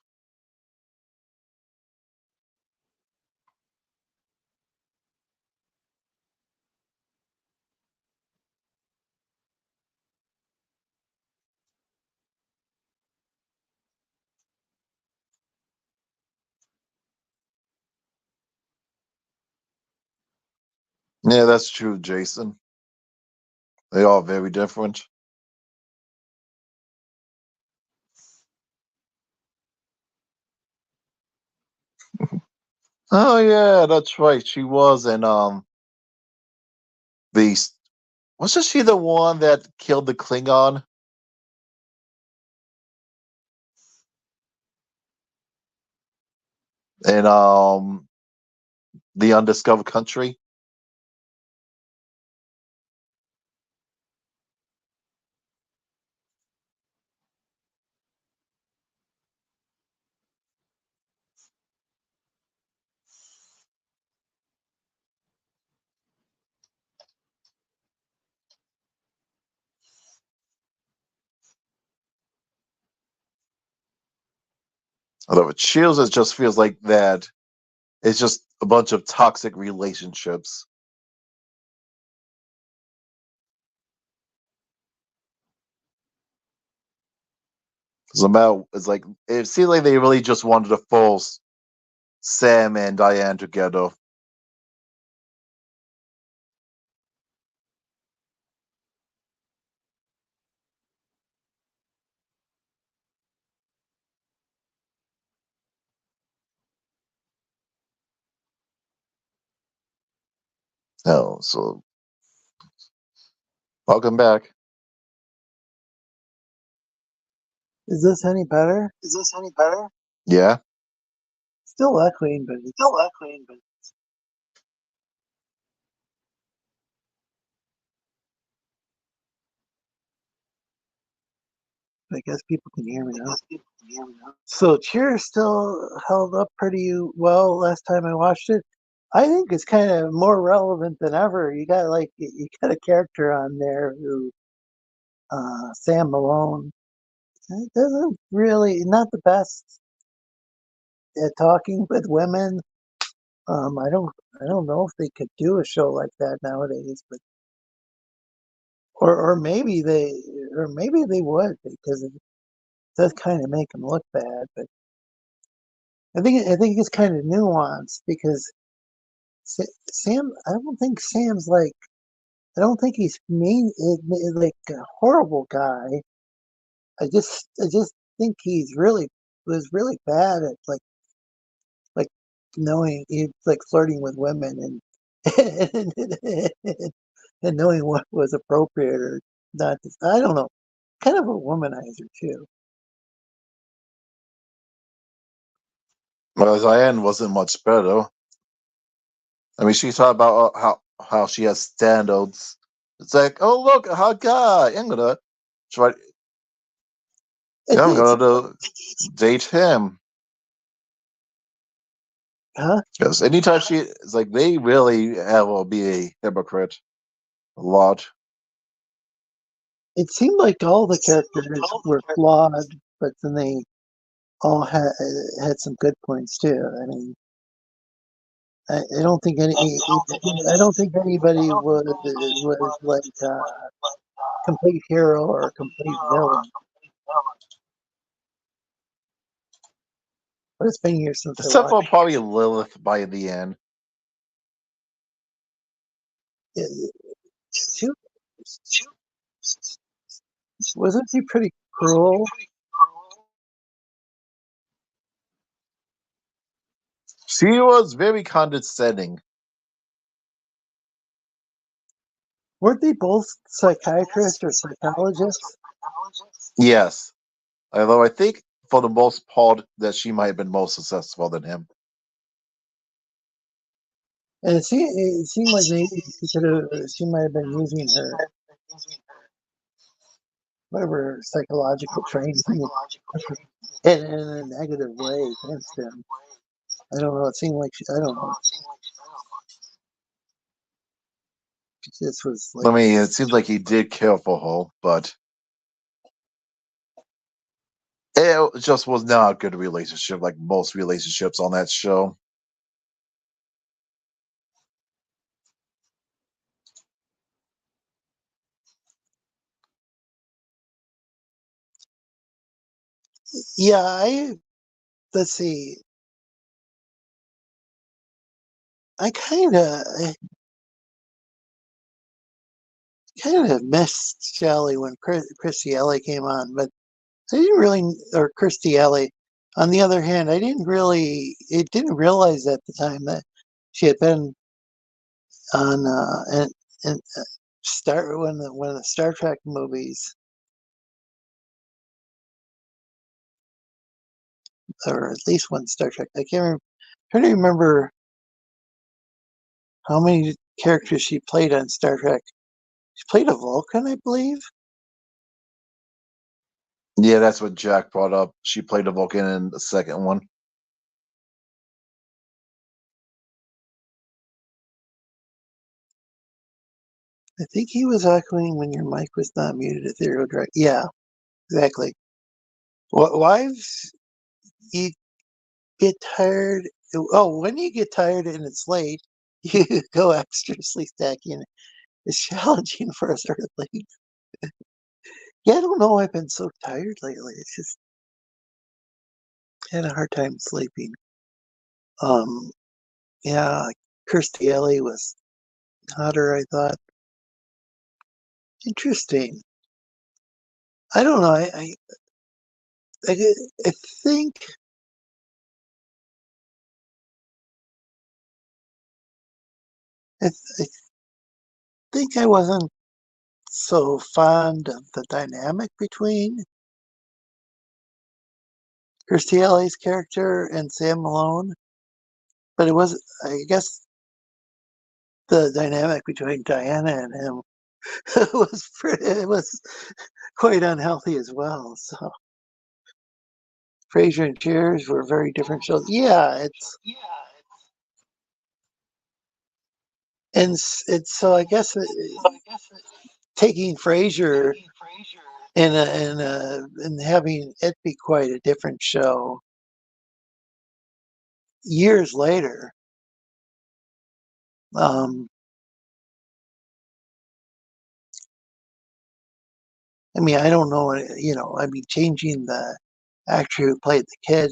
Yeah, that's true, Jason. They are very different. Oh yeah, that's right. She was in the wasn't she the one that killed the Klingon? In the Undiscovered Country? Although it Shields, it just feels like that it's just a bunch of toxic relationships. It's like it seems like they really just wanted to force Sam and Diane together. Oh, so welcome back.
Is this any better?
Yeah.
Still echoing, but I guess people can hear me now. So Cheer still held up pretty well last time I watched it. I think it's kind of more relevant than ever. You got a character on there who Sam Malone doesn't really not the best at talking with women. I don't know if they could do a show like that nowadays, but or maybe they would because it does kind of make them look bad. But I think it's kind of nuanced because Sam. I don't think he's like a horrible guy. I just think he's really was really bad at like knowing he's like flirting with women and and knowing what was appropriate or not. I don't know. Kind of a womanizer too.
Well, Diane wasn't much better. I mean, she talked about how she has standards. It's like, oh look, a hot guy. Try.
It,
Yeah, I'm
it's
gonna date him.
huh?
Because anytime it's like they really have to be a hypocrite a lot.
It seemed like all the characters were flawed, but then they all had some good points too. I mean, I don't think I don't think anybody was like a complete hero or a complete villain. But it's been years since I
Except
watched
for probably Lilith by the end.
it. She wasn't she pretty cruel?
She was very condescending.
Weren't they both psychiatrists or psychologists?
Yes. Although I think for the most part that she might have been more successful than him.
And it seemed like maybe she might have been using her whatever psychological training in a negative way against him. I don't know. It seemed like I don't know. This was
I
like
mean, it seems like he did care for her, but it just was not a good relationship like most relationships on that show.
yeah. Let's see. I kind of missed Shelley when Christy Alley came on, but I didn't really or Christy Alley. On the other hand, I didn't realize at the time that she had been on and one of the Star Trek movies, or at least one Star Trek. I can't remember. Trying to remember how many characters she played on Star Trek. She played a Vulcan, I believe.
Yeah, that's what Jack brought up. She played a Vulcan in the second one.
I think he was echoing when your mic was not muted. Ethereal Drive. Yeah, exactly. Wives, you get tired. Oh, when you get tired and it's late, you go extra Sleestakian. It's challenging for us early. Yeah, I don't know. I've been so tired lately. It's just had a hard time sleeping. Yeah, Kirstie Alley was hotter, I thought. Interesting. I don't know. I think I think I wasn't so fond of the dynamic between Kirstie Alley's character and Sam Malone, but I guess, the dynamic between Diana and him it was quite unhealthy as well. So Frasier and Cheers were very different shows. Yeah, it's so I guess taking Frasier and having it be quite a different show years later. I mean, I don't know, I mean, changing the actor who played the kid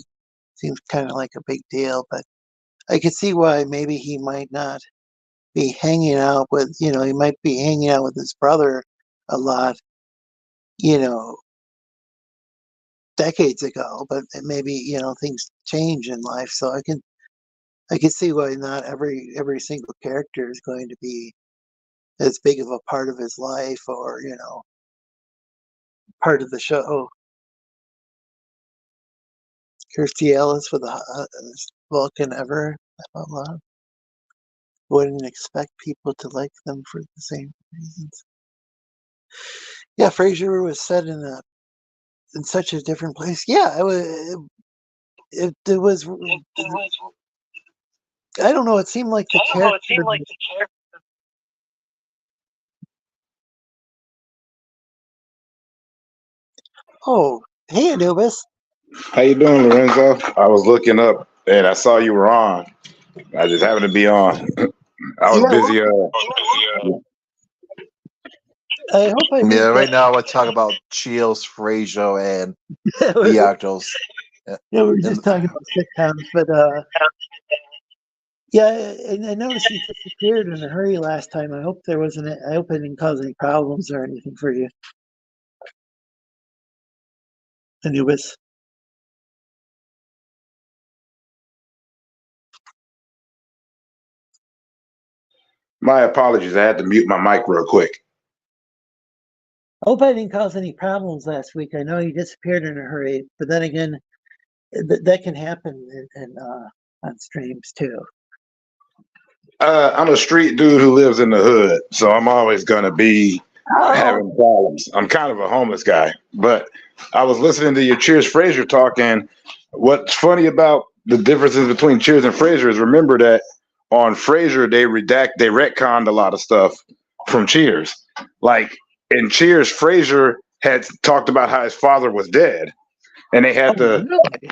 seems kind of like a big deal, but I could see why maybe he might not be hanging out with, he might be hanging out with his brother a lot, you know, decades ago, but maybe, things change in life. So I can see why not every single character is going to be as big of a part of his life, or, part of the show. Kirstie Ellis with the hottest Vulcan ever. Blah, blah, blah. Wouldn't expect people to like them for the same reasons. Yeah, Frasier was set in such a different place. Yeah, it was. I don't know. It seemed like the character. Oh, hey, Anubis.
How you doing, Lorenzo? I was looking up and I saw you were on. I just happened to be on. I was
Yeah,
busy.
I hope I
Yeah,
didn't.
right now we're talking about Cheers, Frasier, and the
Yeah,
actors.
we're just talking about sitcoms, but yeah, I noticed you disappeared in a hurry last time. I hope there wasn't. I hope it didn't cause any problems or anything for you, Anubis.
My apologies. I had to mute my mic real quick.
I hope I didn't cause any problems last week. I know you disappeared in a hurry, but then again, that can happen on streams too.
I'm a street dude who lives in the hood, so I'm always gonna be having problems. I'm kind of a homeless guy, but I was listening to your Cheers Frasier talk, and what's funny about the differences between Cheers and Frasier is remember that on Frasier they retconned a lot of stuff from Cheers. Like in Cheers, Frasier had talked about how his father was dead, and they had to,
Really?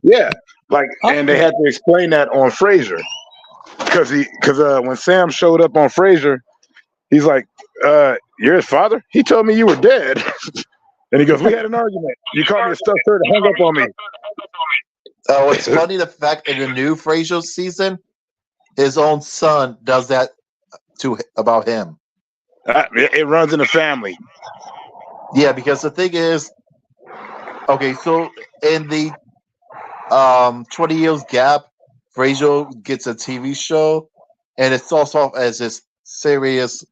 yeah, like, and they had to explain that on Frasier because when Sam showed up on Frasier, he's like, "You're his father?" He told me you were dead, and he goes, "We had an argument. You called me a stuffed shirt and hung up on me."
It's funny the fact in the new Frasier season, his own son does that about him.
It runs in the family.
Yeah, because the thing is, okay, so in the 20 years gap, Frasier gets a TV show, and it starts off as this serious,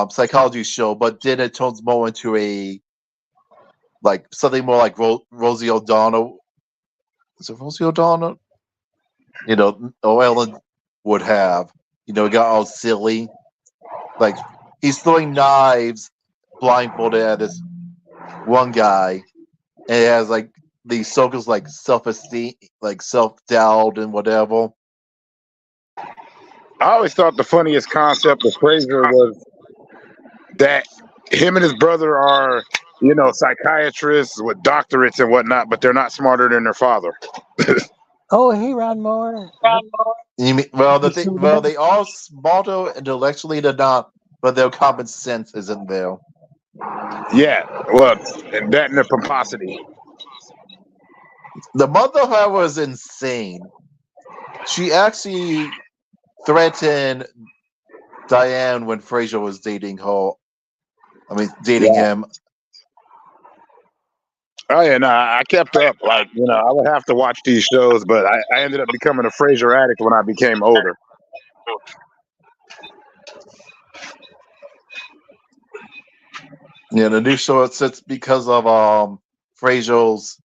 psychology show, but then it turns more into a something more like Rosie O'Donnell. Is it Rosie O'Donnell? Or Ellen would have. It got all silly. Like he's throwing knives blindfolded at this one guy, and it has these circles like self-esteem, like self-doubt and whatever.
I always thought the funniest concept of Frasier was that him and his brother are, psychiatrists with doctorates and whatnot, but they're not smarter than their father.
Oh, hey, Ron Moore.
You mean, they are smarter intellectually than not, but their common sense isn't there.
Yeah, well, and that and their pomposity.
The mother was insane. She actually threatened Diane when Frasier was dating her. Dating him.
Oh yeah, no, I kept up. I would have to watch these shows, but I ended up becoming a Frasier addict when I became older.
Yeah, the new show it's because of Frasier's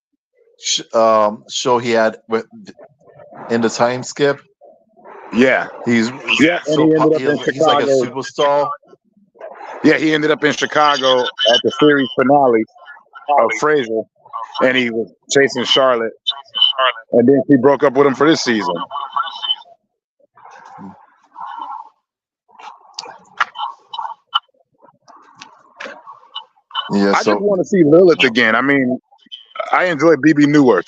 show he had in the time skip.
Yeah,
he's
and he ended up in Chicago.
He's like a superstar.
Yeah, he ended up in Chicago at the series finale of Frasier, and he was chasing Charlotte, and then he broke up with him for this season.
Yeah,
I just want to see Lilith again. I mean, I enjoy BB Newirth.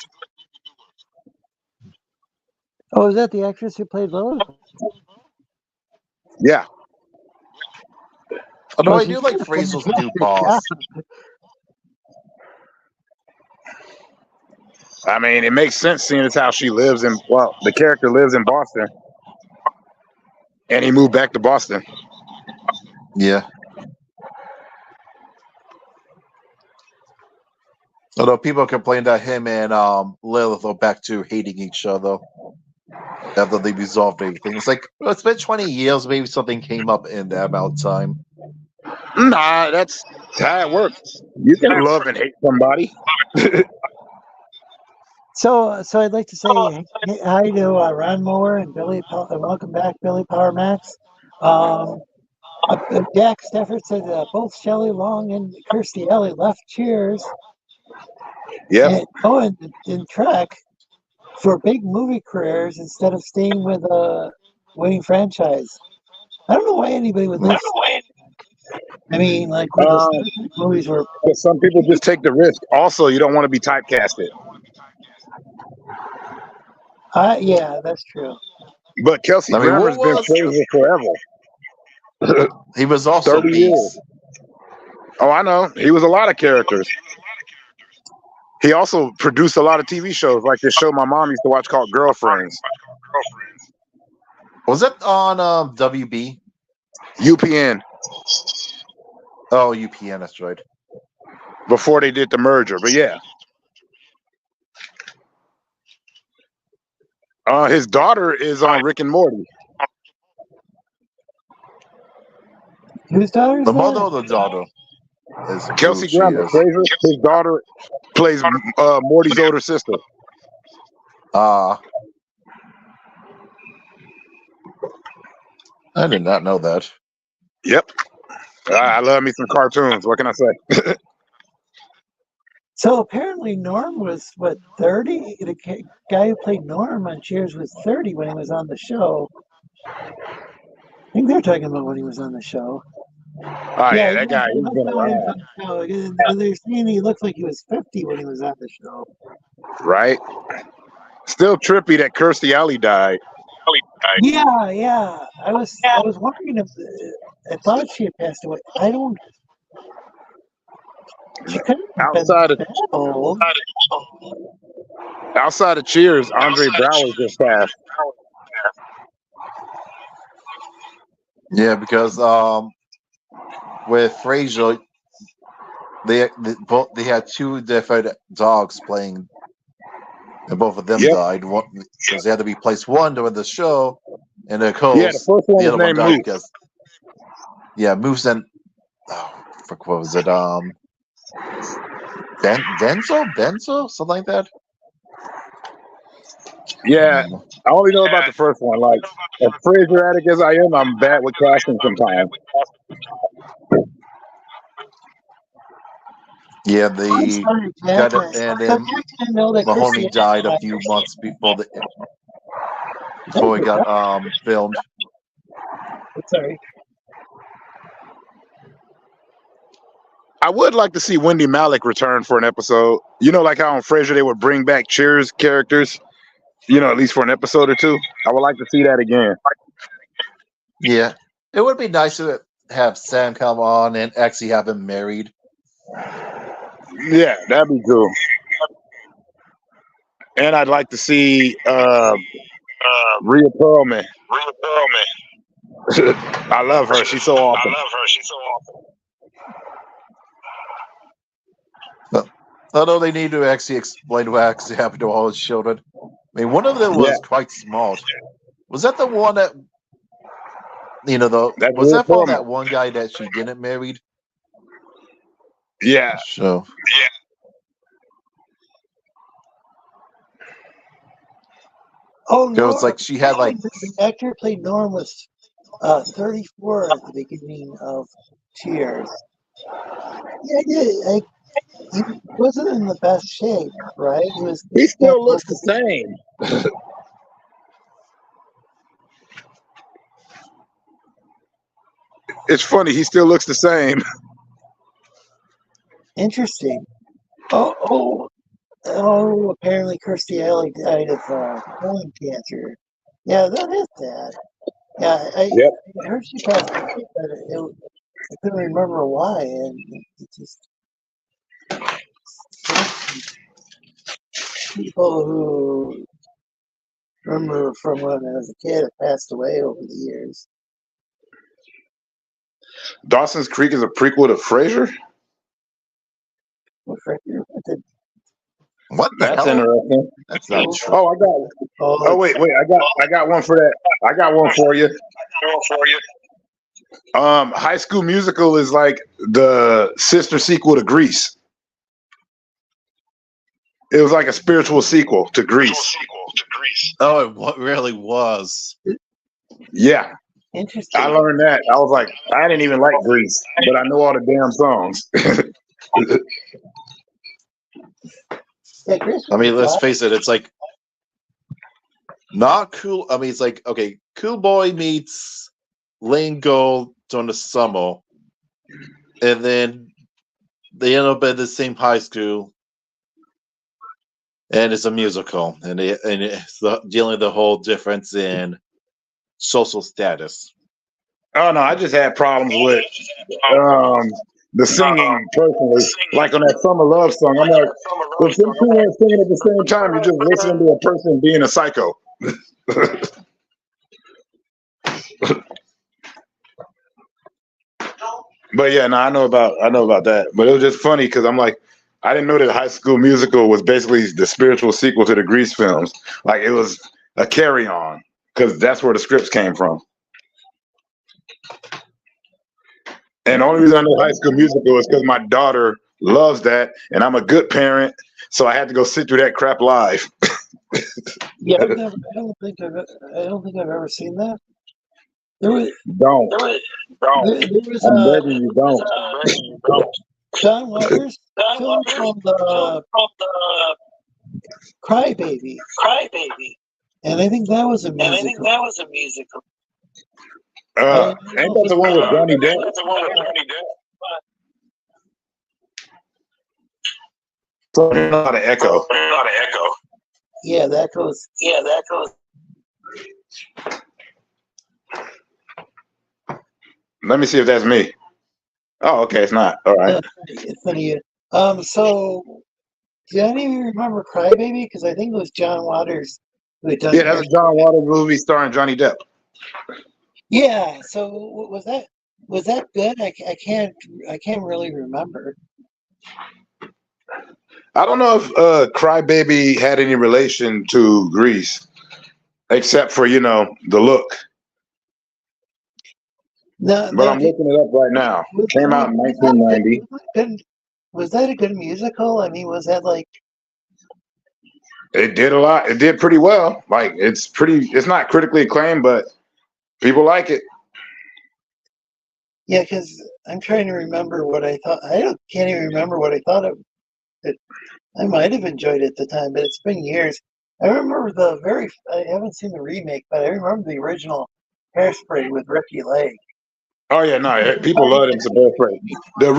Oh, is that the actress who played Lilith?
Yeah.
Although I do like Frasier's new boss.
I mean, it makes sense seeing as how she lives in, the character lives in Boston. And he moved back to Boston.
Yeah. Although people complain that him and Lilith are back to hating each other after they resolved everything. It's like, well, it's been 20 years. Maybe something came up in that amount of time.
Nah, that's how it works. You can love and hate somebody.
So I'd like to say hi to Ron Moore and Billy, and welcome back, Billy Power Max. Jack Stafford said both Shelley Long and Kirstie Alley left Cheers.
Yeah.
And in Trek for big movie careers instead of staying with a winning franchise. I don't know why anybody would leave. I mean, like when those movies were.
Some people just take the risk. Also, you don't want to be typecasted.
Yeah, that's true.
But Kelsey Grammer's been Frasier forever.
He was also
30 years. Oh, I know. He was a lot of characters. He also produced a lot of TV shows, like this show my mom used to watch called Girlfriends.
Was it on WB?
UPN.
Oh, UPN, that's right.
Before they did the merger, but yeah. His daughter is on Rick and Morty.
Whose daughter?
The mother or the daughter?
Kelsey Grammer. His daughter plays Morty's older sister.
I did not know that.
Yep. I love me some cartoons. What can I say?
So apparently Norm was, 30? The guy who played Norm on Cheers was 30 when he was on the show. I think they're talking about when he was on the show.
Oh, yeah, that guy, he's been around.
They're saying he looked like he was 50 when he was on the show.
Right? Still trippy that Kirstie Alley died.
Yeah. I was wondering if I thought she had passed away. I don't. She couldn't have
outside
been old.
Outside of Cheers, Andre Braugher just passed.
Yeah, because with Frasier, they had two different dogs playing and both of them
Yep.
died. One because they had to be placed one during the show, and of course
Yeah, the first one
the
was
other one
named
died
Moose.
because Moose and what was it? Benzo, something like that.
Yeah, I only know about the first one. Like, as Fraser addict as I am, I'm bad with casting sometimes.
Yeah,
I'm
the
sorry,
guy
Jack.
that, and
I
then
didn't know that
Mahoney
Christianity
died a
died.
few months before it got filmed.
Sorry.
I would like to see Wendy Malick return for an episode. You know, like how on Frasier they would bring back Cheers characters, at least for an episode or two. I would like to see that again.
Yeah, it would be nice to have Sam come on and actually have him married.
Yeah, that'd be cool. And I'd like to see Rhea Perlman. I love her. She's so awesome.
Although they need to actually explain what actually happened to all his children. I mean, one of them was quite smart. Was that the one that,
That's
was
Rhea
that for
Perlman.
that one guy that she didn't marry?
Yeah.
So.
Oh,
It
no.
was like she had like.
The actor who played Norm was 34 at the beginning of Cheers. Yeah, he wasn't in the best shape, right?
He still looks the same. It's funny. He still looks the same.
Interesting. Oh, apparently Kirstie Alley died of colon cancer. Yeah, that is sad. Yeah, I heard she passed away, but I couldn't remember why, and it just people who remember from when I was a kid have passed away over the years.
Dawson's Creek is a prequel to Frasier?
What
That's
hell?
interesting.
That's not true.
Oh, I got one. Oh, wait, I got one for that. I got one for you. High School Musical is like the sister sequel to Grease. It was like a spiritual sequel to Grease.
Oh, it really was.
Yeah.
Interesting. I learned that. I was like, I didn't even like Grease, but I know all the damn songs.
I mean, let's face it, it's like not cool. I mean, it's like, okay, Cool Boy meets Lane Gold during the summer, and then they end up at the same high school, and it's a musical, and it's dealing with the whole difference in social status.
Oh, no, I just had problems with the singing personally. Like on that Summer Love song, I'm like, if them two aren't singing at the same time, you're just listening to a person being a psycho. But yeah, no, I know about that. But it was just funny because I'm like, I didn't know that High School Musical was basically the spiritual sequel to the Grease films. Like it was a carry-on because that's where the scripts came from. And the only reason I know High School Musical is because my daughter loves that, and I'm a good parent, so I had to go sit through that crap live.
Yeah, I don't think I've ever seen that.
Don't. I'm begging you, don't.
John Waters film called Crybaby. And I think that was a musical.
Ain't that the one with Johnny Depp? So there's not an echo.
Yeah, that goes.
Let me see if that's me. Oh, okay, it's not. All right.
It's funny. So do any of you remember Crybaby? Because I think it was John Waters who had done.
Yeah, that's a John Waters movie starring Johnny Depp.
Yeah. So was that good? I can't really remember.
I don't know if Crybaby had any relation to Grease, except for the look.
No,
But I'm looking it up right now. Came out in 1990.
Was that a good musical? I mean, was that like?
It did a lot. It did pretty well. Like it's not critically acclaimed, but people like it.
Yeah, because I'm trying to remember what I thought. Can't even remember what I thought of it. I might have enjoyed it at the time, but it's been years. I remember I haven't seen the remake, but I remember the original Hairspray with Ricky Lake.
Oh yeah, no, people love him to both ways. The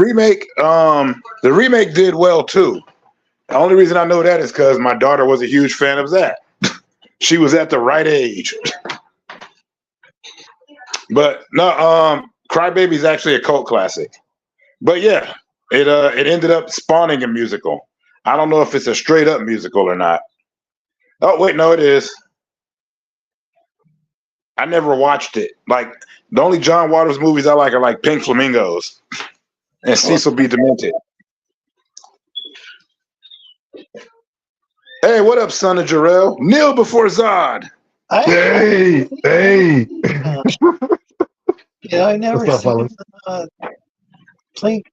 remake did well too. The only reason I know that is because my daughter was a huge fan of that. She was at the right age. But no, Crybaby's actually a cult classic. But yeah, it ended up spawning a musical. I don't know if it's a straight up musical or not. Oh wait, no, it is. I never watched it. Like the only John Waters movies I like are like Pink Flamingos and Cecil B. Demented. Hey, what up, son of Jarrell? Kneel before Zod.
Hey.
Yeah, I never
What's up,
seen
fellas?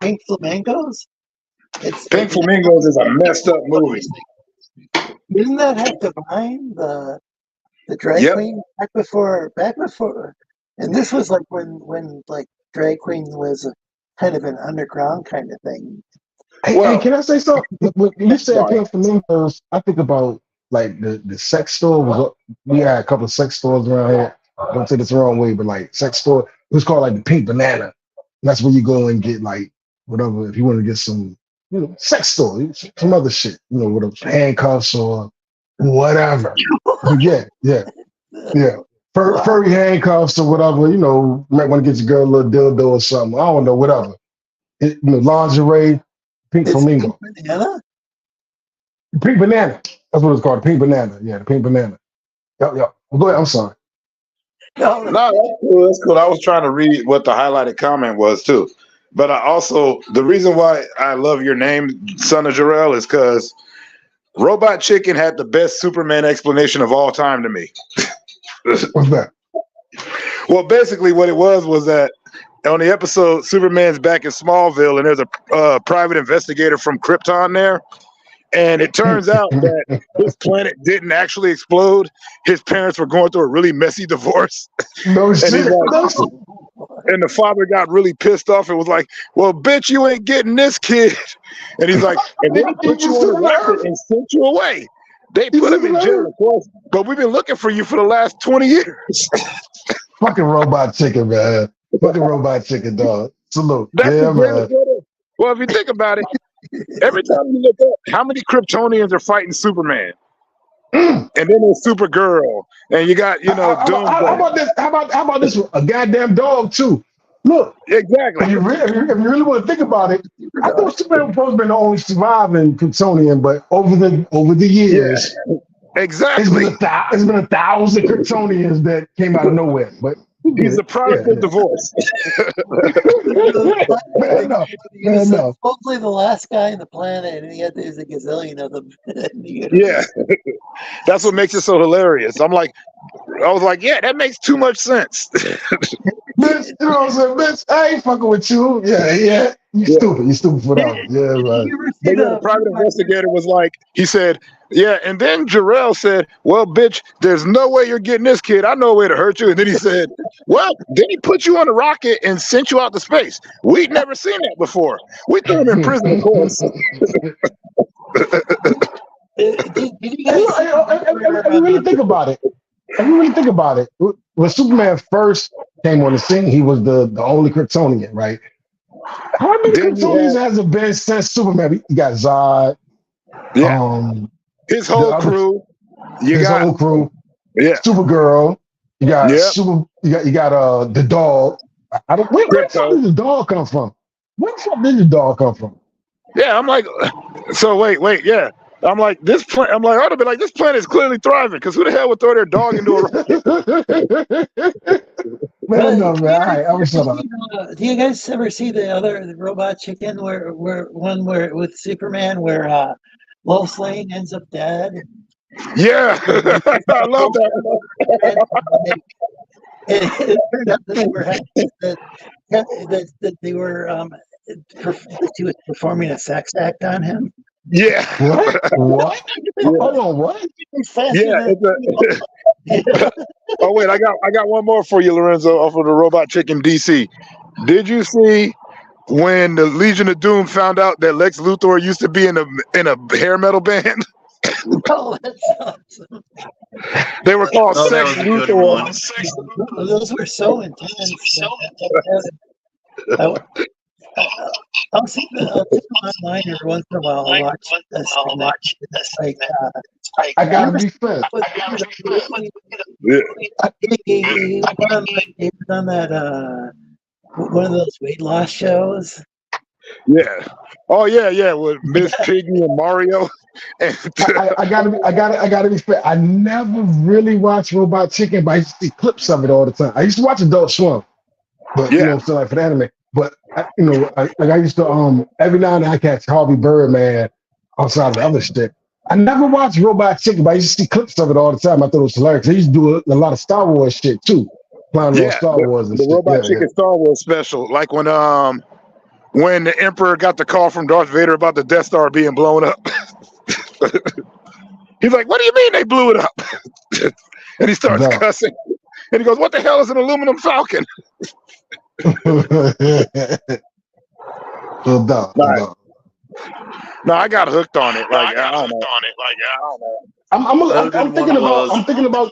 Pink Flamingos.
Pink Flamingos is a messed up movie.
Didn't that have Divine, the drag queen back before? And this was like when like drag queen was kind of an underground kind of thing.
Hey, can I say something? When you said Pink Flamingos, I think about like the sex store. We had a couple of sex stores around here. Don't take this the wrong way, but like sex store. It was called like the Pink Banana. And that's where you go and get like whatever if you want to get some sex store, some other shit, whatever handcuffs or whatever. But yeah. Furry handcuffs or whatever. You might want to get your girl a little dildo or something. I don't know, whatever. Lingerie. Pink Flamingo.
Pink Banana?
Pink Banana. That's what it's called. Pink Banana. Yeah, the Pink Banana. Yep. Well, go ahead. I'm sorry.
No, that's cool. I was trying to read what the highlighted comment was too. But the reason why I love your name, son of Jarrell, is because Robot Chicken had the best Superman explanation of all time to me.
What's that?
Well, basically what it was that on the episode, Superman's back in Smallville, and there's a private investigator from Krypton there. And it turns out that his planet didn't actually explode. His parents were going through a really messy divorce.
No shit.
And the father got really pissed off and was like, well, bitch, you ain't getting this kid. And he's like, and then he put you on the rocket and sent you away. They put him in jail, of course, but we've been looking for you for the last 20 years.
Fucking Robot Chicken, man. Fucking Robot Chicken, dog. Salute.
Man. Well, if you think about it, every time you look up, how many Kryptonians are fighting Superman? And then there's Supergirl, and you got Doomsday.
How about this? A goddamn dog too. Look,
exactly.
If you really want to think about it, I thought Superman was supposed to be the only surviving Kryptonian, but over the years,
exactly,
it's been 1,000 Kryptonians that came out of nowhere. But
he's the product of divorce.
No. Hopefully the last guy on the planet, and there's a gazillion of them.
Yeah, that's what makes it so hilarious. I was like, yeah, that makes too much sense.
Bitch, you know what I'm saying? Bitch, I ain't fucking with you. Yeah. You stupid for that one. Yeah, right.
The private investigator was like, he said, yeah, and then Jarrell said, well, bitch, there's no way you're getting this kid. I know a way to hurt you. And then he said, well, then he put you on a rocket and sent you out to space. We'd never seen that before. We threw him in prison, of course.
Did you guys
if you really think about it, when Superman first came on the scene, he was the only Kryptonian, right? How many Kryptonians has it been since Superman? You got Zod.
Yeah. His whole crew.
Whole crew.
Yeah.
Supergirl. You got you got the dog. Where the fuck did the dog come from? Where the fuck did the dog come from?
Yeah, I'm like, so wait, yeah. I'm like, this planet. I'm like, I ought to be like, this planet is clearly thriving because who the hell would throw their dog into a rocket?
Man, no, man. All right, I'm sorry.
Do you guys ever see the Robot Chicken where with Superman where Lois Lane ends up dead.
Yeah, I love that.
It turned out that they were that they were that she was performing a sex act on him.
Yeah.
What?
Yeah.
Hold on, what?
It's faster
Yeah.
than-
Oh wait, I got one more for you, Lorenzo, off of the Robot Chicken DC. Did you see when the Legion of Doom found out that Lex Luthor used to be in a hair metal band?
Oh, that's awesome.
They were called
Oh, that
Sex
was a good
Luthor.
one.
Those were so intense. I'll see them online every once in a while. I'll watch this. Like,
I gotta be fair.
Yeah.
he was on that one of those weight loss shows.
Yeah. Oh yeah, with Miss Piggy and Mario. And
I gotta be fair. I never really watched Robot Chicken, but I used to see clips of it all the time. I used to watch Adult Swim, but you know what I'm saying, like for the anime. But I used to every now and then I catch Harvey Birdman outside of the other shit. I never watched Robot Chicken, but I used to see clips of it all the time. I thought it was hilarious. They used to do a lot of Star Wars shit too, playing on Star Wars and
the
shit.
Robot Chicken Star Wars special, like when the Emperor got the call from Darth Vader about the Death Star being blown up. He's like, "What do you mean they blew it up?" And he starts cussing. And he goes, "What the hell is an aluminum falcon?" No, I got hooked on it. Like I don't know.
I'm thinking about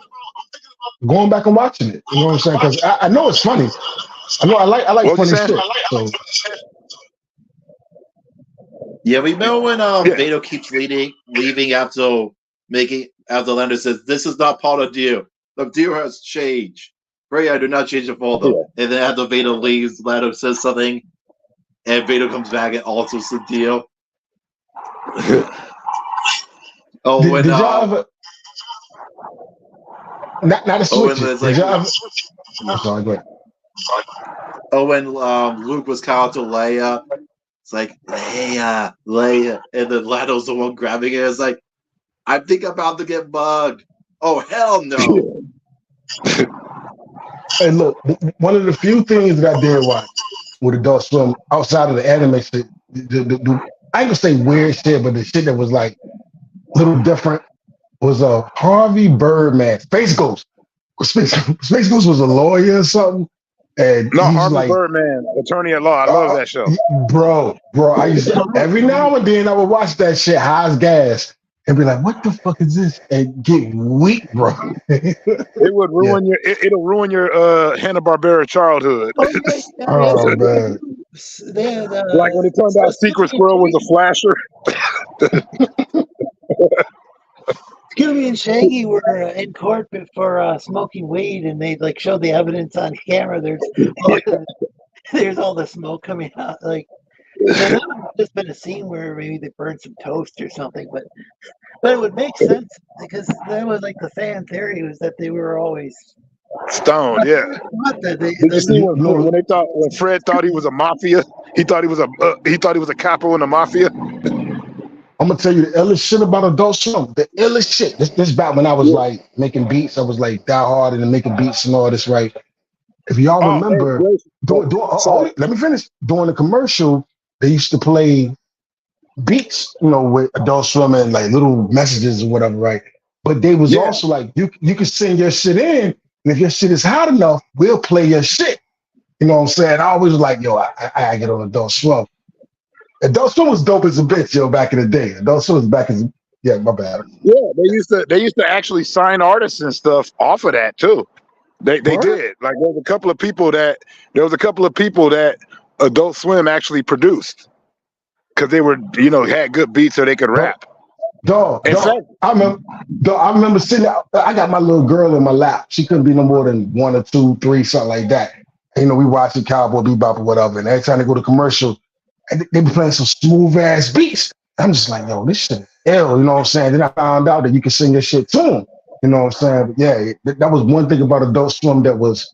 going back and watching it. You know what I'm saying? Because I know it's funny. I like funny shit. So.
Yeah, remember when Beto keeps leaving after Lander says, "This is not part of the deal. The deal has changed. Pray I do not change it for them." Yeah. And then after Beto leaves, Lander says something, and Beto comes back and alters the deal.
Did y'all ever? Not a switch. I'm sorry, go ahead.
Oh, when Luke was called to Leia, it's like Leia, and then Lando's the one grabbing it. It's like, I think I'm about to get bugged. Oh hell no!
Hey, look, one of the few things that I did watch with Adult Swim outside of the anime shit, I ain't gonna say weird shit, but the shit that was like a little different was Harvey Birdman, Space Ghost. Space Ghost was a lawyer or something. And
no, Harvey Birdman, attorney at law. I love that show.
Bro, I used to, every now and then I would watch that shit high as gas and be like, "What the fuck is this?" and get weak, bro.
It would ruin it'll ruin your Hanna-Barbera childhood.
Oh man.
Like when it turned out Secret Squirrel was a flasher.
Scooby and Shaggy were in court for smoking weed, and they like showed the evidence on camera. There's all the smoke coming out. Like, that would have just been a scene where maybe they burned some toast or something, but it would make sense because that was like the fan theory was that they were always
stoned. Yeah.
Did you see
when Fred thought he was a mafia? He thought he was a capo in the mafia.
I'm gonna tell you the illest shit about Adult Swim. The illest shit. This back when I was like making beats. I was like die hard and making beats and all this, right? If y'all remember, let me finish. During the commercial, they used to play beats, with Adult Swim and like little messages or whatever, right? But they was also like, you can send your shit in, and if your shit is hot enough, we'll play your shit. You know what I'm saying? I always was like, yo, I get on Adult Swim. Adult Swim was dope as a bitch, back in the day. Adult Swim was back as my bad.
Yeah, they used to actually sign artists and stuff off of that too. They did. Like there was a couple of people that Adult Swim actually produced because they were, had good beats so they could rap.
I remember sitting out. I got my little girl in my lap. She couldn't be no more than 1 or 2, 3, something like that. And, we watching Cowboy Bebop or whatever. And every time they go to commercial, they be playing some smooth ass beats. I'm just like, yo, this shit ill, you know what I'm saying? Then I found out that you can sing your shit to them, you know what I'm saying? But yeah, that was one thing about Adult Swim that was,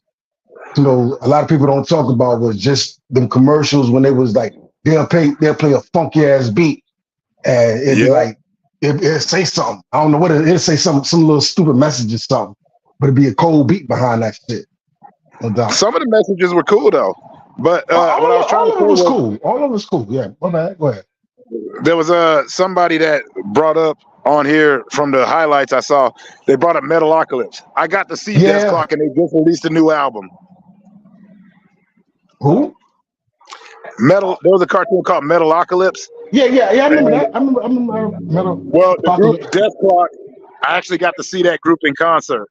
a lot of people don't talk about was just them commercials when they was like, they'll play a funky ass beat, and it'd be like, It say something. I don't know what it say. Some little stupid message or something, but it'd be a cold beat behind that shit. No doubt.
Some of the messages were cool though, but what I was trying to say
was cool. All of it was cool. Yeah, my bad. Go ahead.
There was somebody that brought up on here from the highlights I saw. They brought up Metalocalypse. I got to see Death Clock, and they just released a new album.
Who?
Metal. There was a cartoon called Metalocalypse.
Yeah. I remember that. I remember Metal.
Well, the group Death Clock. I actually got to see that group in concert,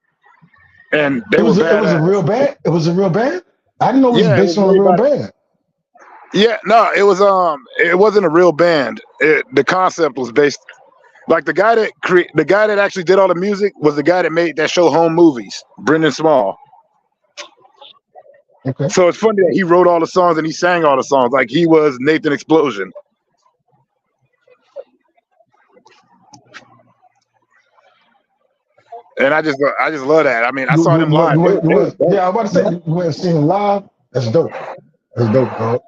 and they were badass.
It was a real band. It was a real band. I didn't know it was based on a real band.
Yeah, no, it was it wasn't a real band. The concept was based, like the guy that actually did all the music was the guy that made that show Home Movies, Brendan Small.
Okay.
So it's funny that he wrote all the songs and he sang all the songs, like he was Nathan Explosion. And I just love that. I mean, I saw them live.
Yeah, I was about to say you went and seen them live. That's dope. That's dope, bro.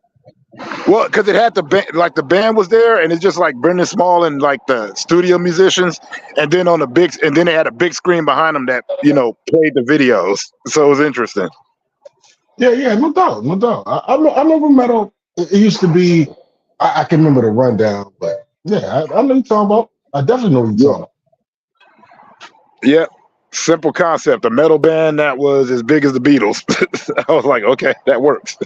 Well, because it had the band, like the band was there, and it's just like Brendan Small and like the studio musicians, and then they had a big screen behind them that played the videos. So it was interesting.
Yeah, no doubt. I remember Metal. It used to be. I can remember the rundown, but yeah, I know you're talking about. I definitely know what you're talking about.
Yep. Simple concept. A metal band that was as big as the Beatles. I was like, okay, that works.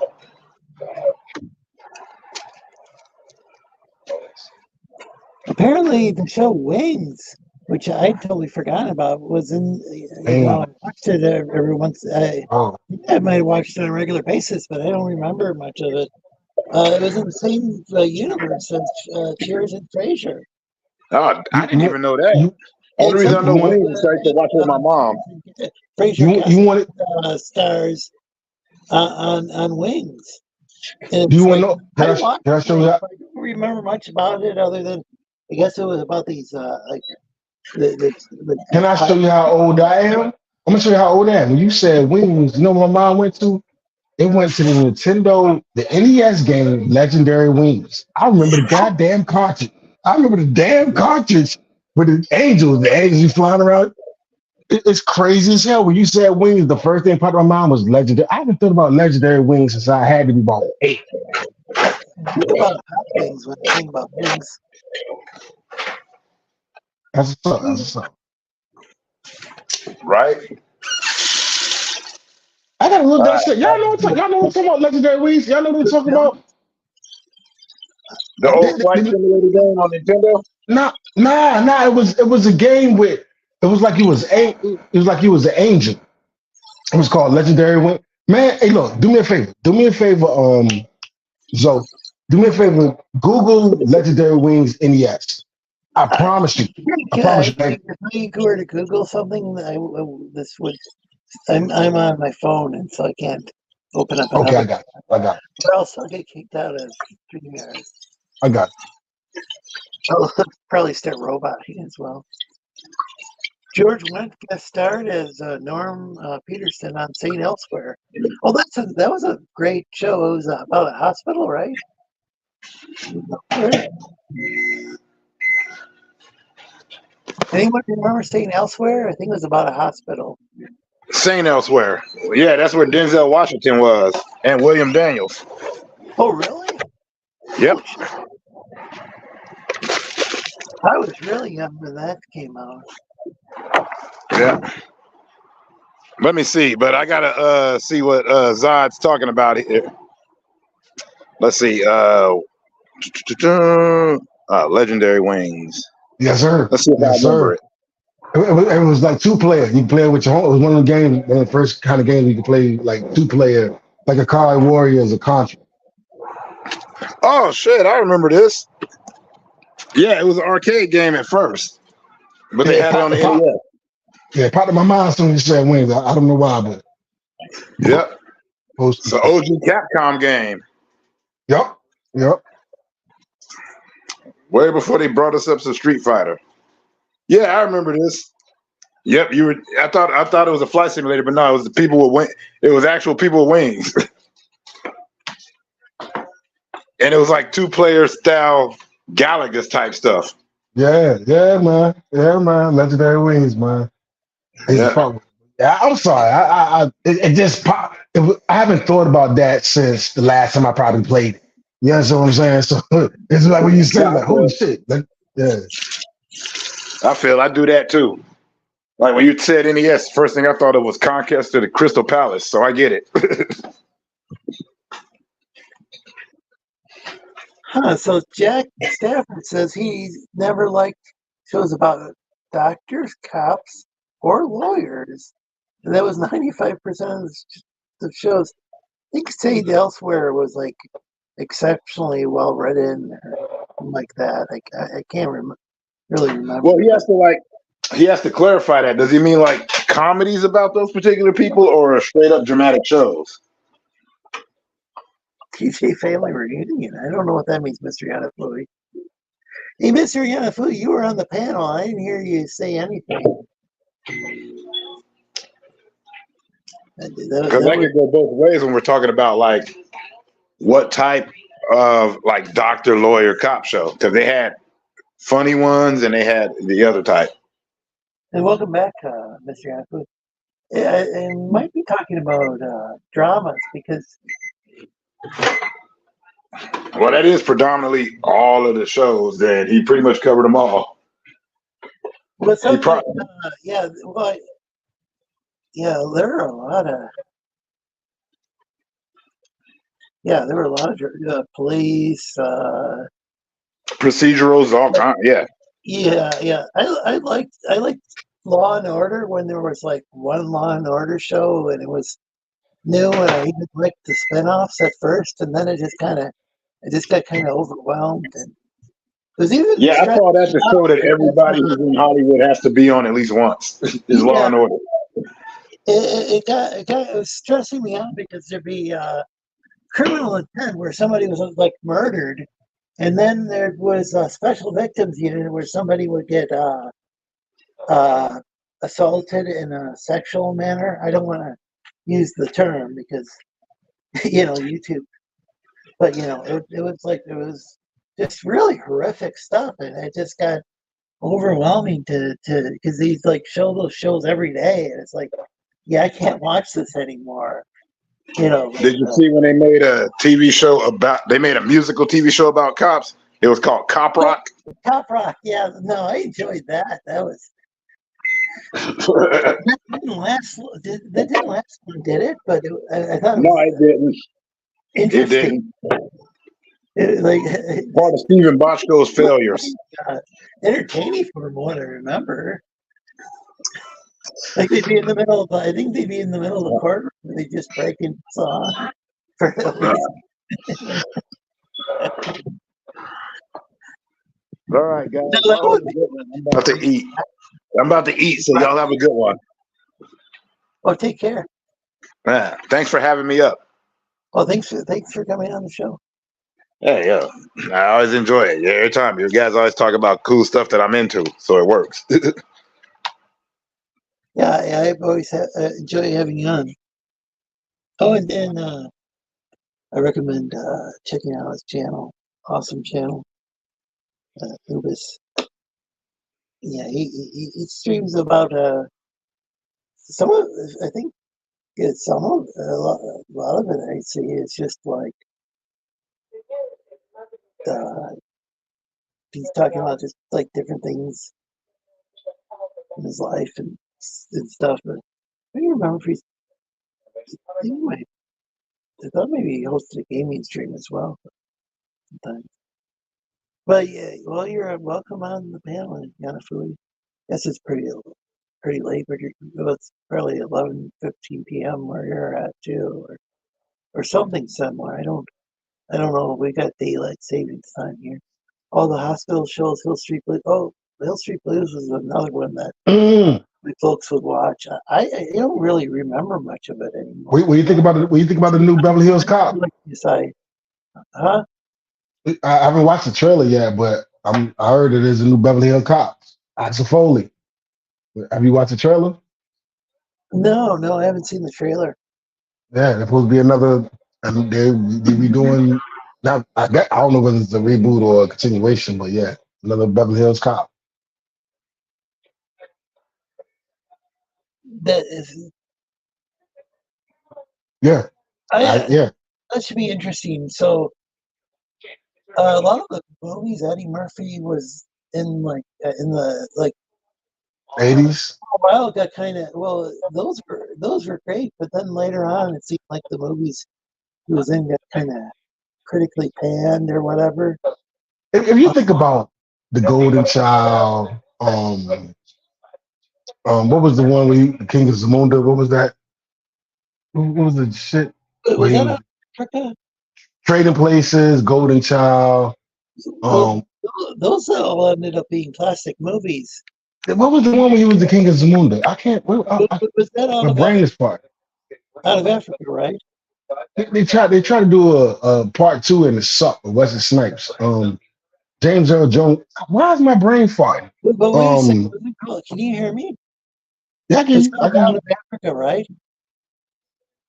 Apparently, the show Wings, which I totally forgot about, was in. I watched it every once. I might have watched it on a regular basis, but I don't remember much of it. It was in the same universe as Cheers and Frasier.
Oh, I didn't even know that. The only reason I know Wings is I used to watch it with my mom.
Frasier stars on Wings.
Do you want to know? Can I show you that?
I don't remember much about it other than I guess it was about these like the
Can I show you how old I am? I'm gonna show you how old I am. When you said Wings, you know what my mom went to? It went to the Nintendo, the NES game, Legendary Wings. I remember the goddamn cartridge. I remember the damn cartridge with the angels you flying around. It's crazy as hell. When you said Wings, the first thing popped in my mind was Legendary. I haven't thought about Legendary Wings since I had to be about 8.
Think about things when you think about Wings.
That's what's up.
Right?
I gotta look that shit. Y'all know what I'm talking about? Legendary Wings. Y'all know what I'm talking about?
The old flight simulator game on Nintendo?
Nah. It was a game with. It was like he was an angel. It was called Legendary Wing. Man, hey, look, do me a favor, Zoe. Do me a favor. Google Legendary Wings NES. I promise you.
If you were to Google something, this would. I'm on my phone, and so I can't open up.
Okay, I got it.
Or else I'll get kicked out of StreamYard.
I got it.
I'll probably start roboting as well. George Wendt guest starred as Norm Peterson on St. Elsewhere. Oh, that was a great show. It was about a hospital, right? Anyone remember St. Elsewhere? I think it was about a hospital.
St. Elsewhere. Yeah, that's where Denzel Washington was and William Daniels.
Oh, really?
Yep.
I was really young when that came out.
Yeah. Let me see, but I gotta see what Zod's talking about here. Let's see. Legendary Wings.
Yes, sir.
Let's see if I remember it.
It was like 2 player. You play with your home. It was one of the games, one of the first kind of games you could play like 2 player, like a Card Warrior as a Contra.
Oh shit, I remember this. Yeah, it was an arcade game at first, but they had it on the NES.
Yeah, it popped in my mind as soon as you said Wings. I don't know why, but
yep. It's an OG Capcom game.
Yep.
Way before they brought us up to Street Fighter. Yeah, I remember this. Yep, you were. I thought it was a flight simulator, but no, it was the people with wings. It was actual people with wings, and it was like 2 player style Galaga type stuff.
Yeah, man. Legendary wings, man. I used to
Yeah.
fuck with. Yeah, I'm sorry. It just pop. I haven't thought about that since the last time I probably played it. You understand what I'm saying? So it's like when you say,
Yeah,
like, holy shit. Yeah.
I feel I do that too. Like when you said NES, first thing I thought of was Conquest of the Crystal Palace. So I get it.
Huh, so Jack Stafford says he never liked shows about doctors, cops, or lawyers. And that was 95% of the shows. I think Stayed Elsewhere was like exceptionally well written or something like that. I can't really remember.
Well, he has to clarify that. Does he mean like comedies about those particular people or straight up dramatic shows?
TJ Family Reunion. I don't know what that means, Mr. Yanafui. Hey, Mr. Yanafui, you were on the panel. I didn't hear you say anything.
Because that could go both ways when we're talking about like what type of like doctor, lawyer, cop show. Because they had funny ones and they had the other type.
And welcome back, Mr. Yanafui. And might be talking about dramas because
Well, that is predominantly all of the shows. That he pretty much covered them all.
well,
He probably
yeah, well, yeah, there are a lot of there were a lot of police.
procedurals, all kind. Yeah.
Yeah. I liked Law and Order when there was like one Law and Order show and it was new, and I even liked the spinoffs at first, and then it just got kind of overwhelmed. And it was even
Yeah, I saw that to show that everybody who's in Hollywood has to be on at least once. Is Law and Order.
It was stressing me out because there'd be criminal intent where somebody was like murdered, and then there was a special victims unit where somebody would get assaulted in a sexual manner. I don't want to use the term because YouTube, but it was just really horrific stuff, and it just got overwhelming to because these like show those shows every day, and it's like, yeah, I can't watch this anymore.
Did you see when they made a TV show about? They made a musical TV show about cops. It was called Cop Rock.
Cop Rock, yeah. No, I enjoyed that. That was that didn't last. That didn't last long, did it? But I thought
No, it didn't.
interesting.
It didn't.
Like
Part of Stephen Bochco's failures.
Entertaining from what I remember. Like they'd be in the middle of, I think they'd be in the middle of the courtroom and they just break into song for no reason.
All right, guys. I'm about to eat. So y'all have a good one.
Oh, take care.
Thanks for having me up.
Oh, thanks for coming on the show.
Yeah. I always enjoy it. Yeah, every time. You guys always talk about cool stuff that I'm into, so it works.
Yeah, I've always enjoy having you on. Oh, and then I recommend checking out his channel. Awesome channel. Ubis. Yeah, he streams about some of, I think it's some of a lot of it I see is just like he's talking about just like different things in his life and stuff. But I don't remember if I thought maybe he hosted a gaming stream as well sometimes. But yeah, well, you're welcome on the panel, Yanafui. Guess it's pretty late, but it's probably 11:15 p.m. where you're at too, or something similar. I don't know. We got daylight savings time here. All the hospital shows, Hill Street Blues. Oh, Hill Street Blues was another one that we folks would watch. I don't really remember much of it anymore.
What do you think about it? What do you think about the new Beverly Hills Cop?
Huh?
I haven't watched the trailer yet, but I heard that there's a new Beverly Hills Cop. Axel Foley. Have you watched the trailer?
No, I haven't seen the trailer.
Yeah, there's supposed to be another. And they be doing. Now I don't know whether it's a reboot or a continuation, but yeah, another Beverly Hills Cop.
That is,
Yeah, yeah.
that should be interesting. So a lot of the movies Eddie Murphy was in, like in the like
80s.
a while, got kind of, well. Those were great, but then later on, it seemed like the movies he was in got kind of critically panned or whatever.
If you think about The Golden Child, what was the one where the King of Zamunda? What was that? What was the shit?
Was
Where
that
he
Africa?
Trading Places, Golden Child.
Well, those all ended up being classic movies.
What was the one where he was the King of Zamunda? I can't.
Was that
My brain is part.
out of Africa, right?
They tried to do a part two and it sucked with Wesley Snipes. James Earl Jones. Why is my brain farting?
But wait a second. Can you hear me?
Yeah,
It's
I can.
out of Africa, right?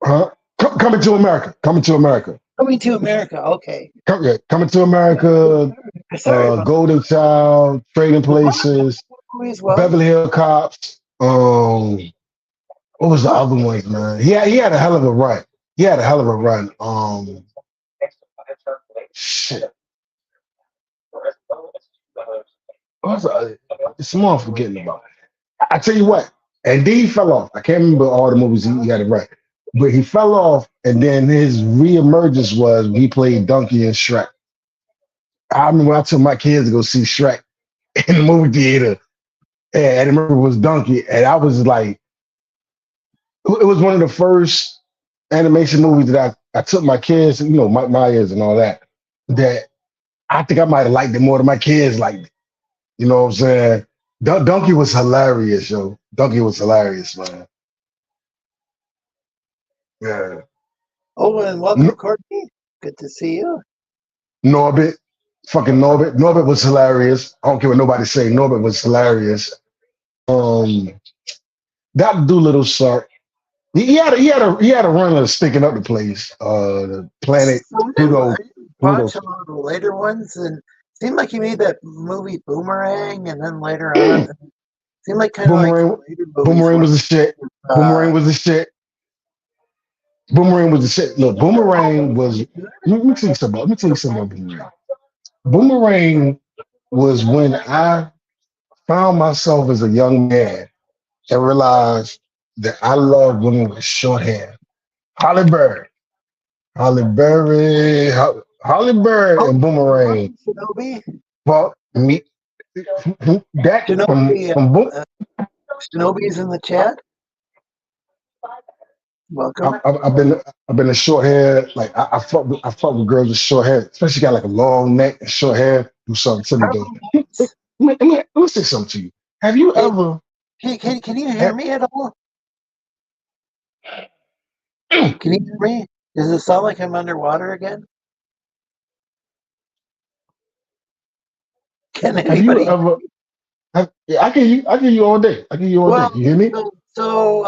Huh? Coming to America. Coming to America.
Coming to America. Okay.
Coming to America.
Sorry.
Golden Child, Trading Places, Beverly Hills Cops. What was the other ones, man? He had a hell of a run. He had a hell of a run. Shit. It's more I'm forgetting about. I tell you what, and then he fell off. I can't remember all the movies he had it right, but he fell off, and then his reemergence was when he played Donkey in Shrek. I remember I took my kids to go see Shrek in the movie theater, and I remember it was Donkey, and I was like, it was one of the first animation movies that I took my kids, my ears and all that, that I think I might have liked it more than my kids liked it. You know what I'm saying? Donkey was hilarious, yo. Donkey was hilarious, man. Yeah.
Oh, and welcome, Courtney. Good to see you.
Norbit. Fucking Norbit. Norbit was hilarious. I don't care what nobody say. Norbit was hilarious. That Doolittle sucked. He had a run of sticking up the place. The planet Pluto.
Watch some of the later ones, and it seemed like he made that movie Boomerang, and then later on, it seemed like kind of like
Boomerang was the shit. Boomerang was the shit. Boomerang was the shit. Look, Boomerang was. Let me tell you something. Let me tell you something about Boomerang. Boomerang was when I found myself as a young man and realized that I love women with short hair. Holly Berry, Holly Berry, Holly Berry, and Boomerang.
Shinobi.
Well, me. That
Shinobi,
from Boom.
Shinobi's in the chat. Welcome.
I've been a short hair. Like I fuck with girls with short hair, especially got like a long neck and short hair. Do something to me though. Let me say something to you. Have you ever?
Can you hear me at all? Can you hear me? Does it sound like I'm underwater again? Can anybody?
Have you ever? I can you all day. I can you all day. You hear me?
So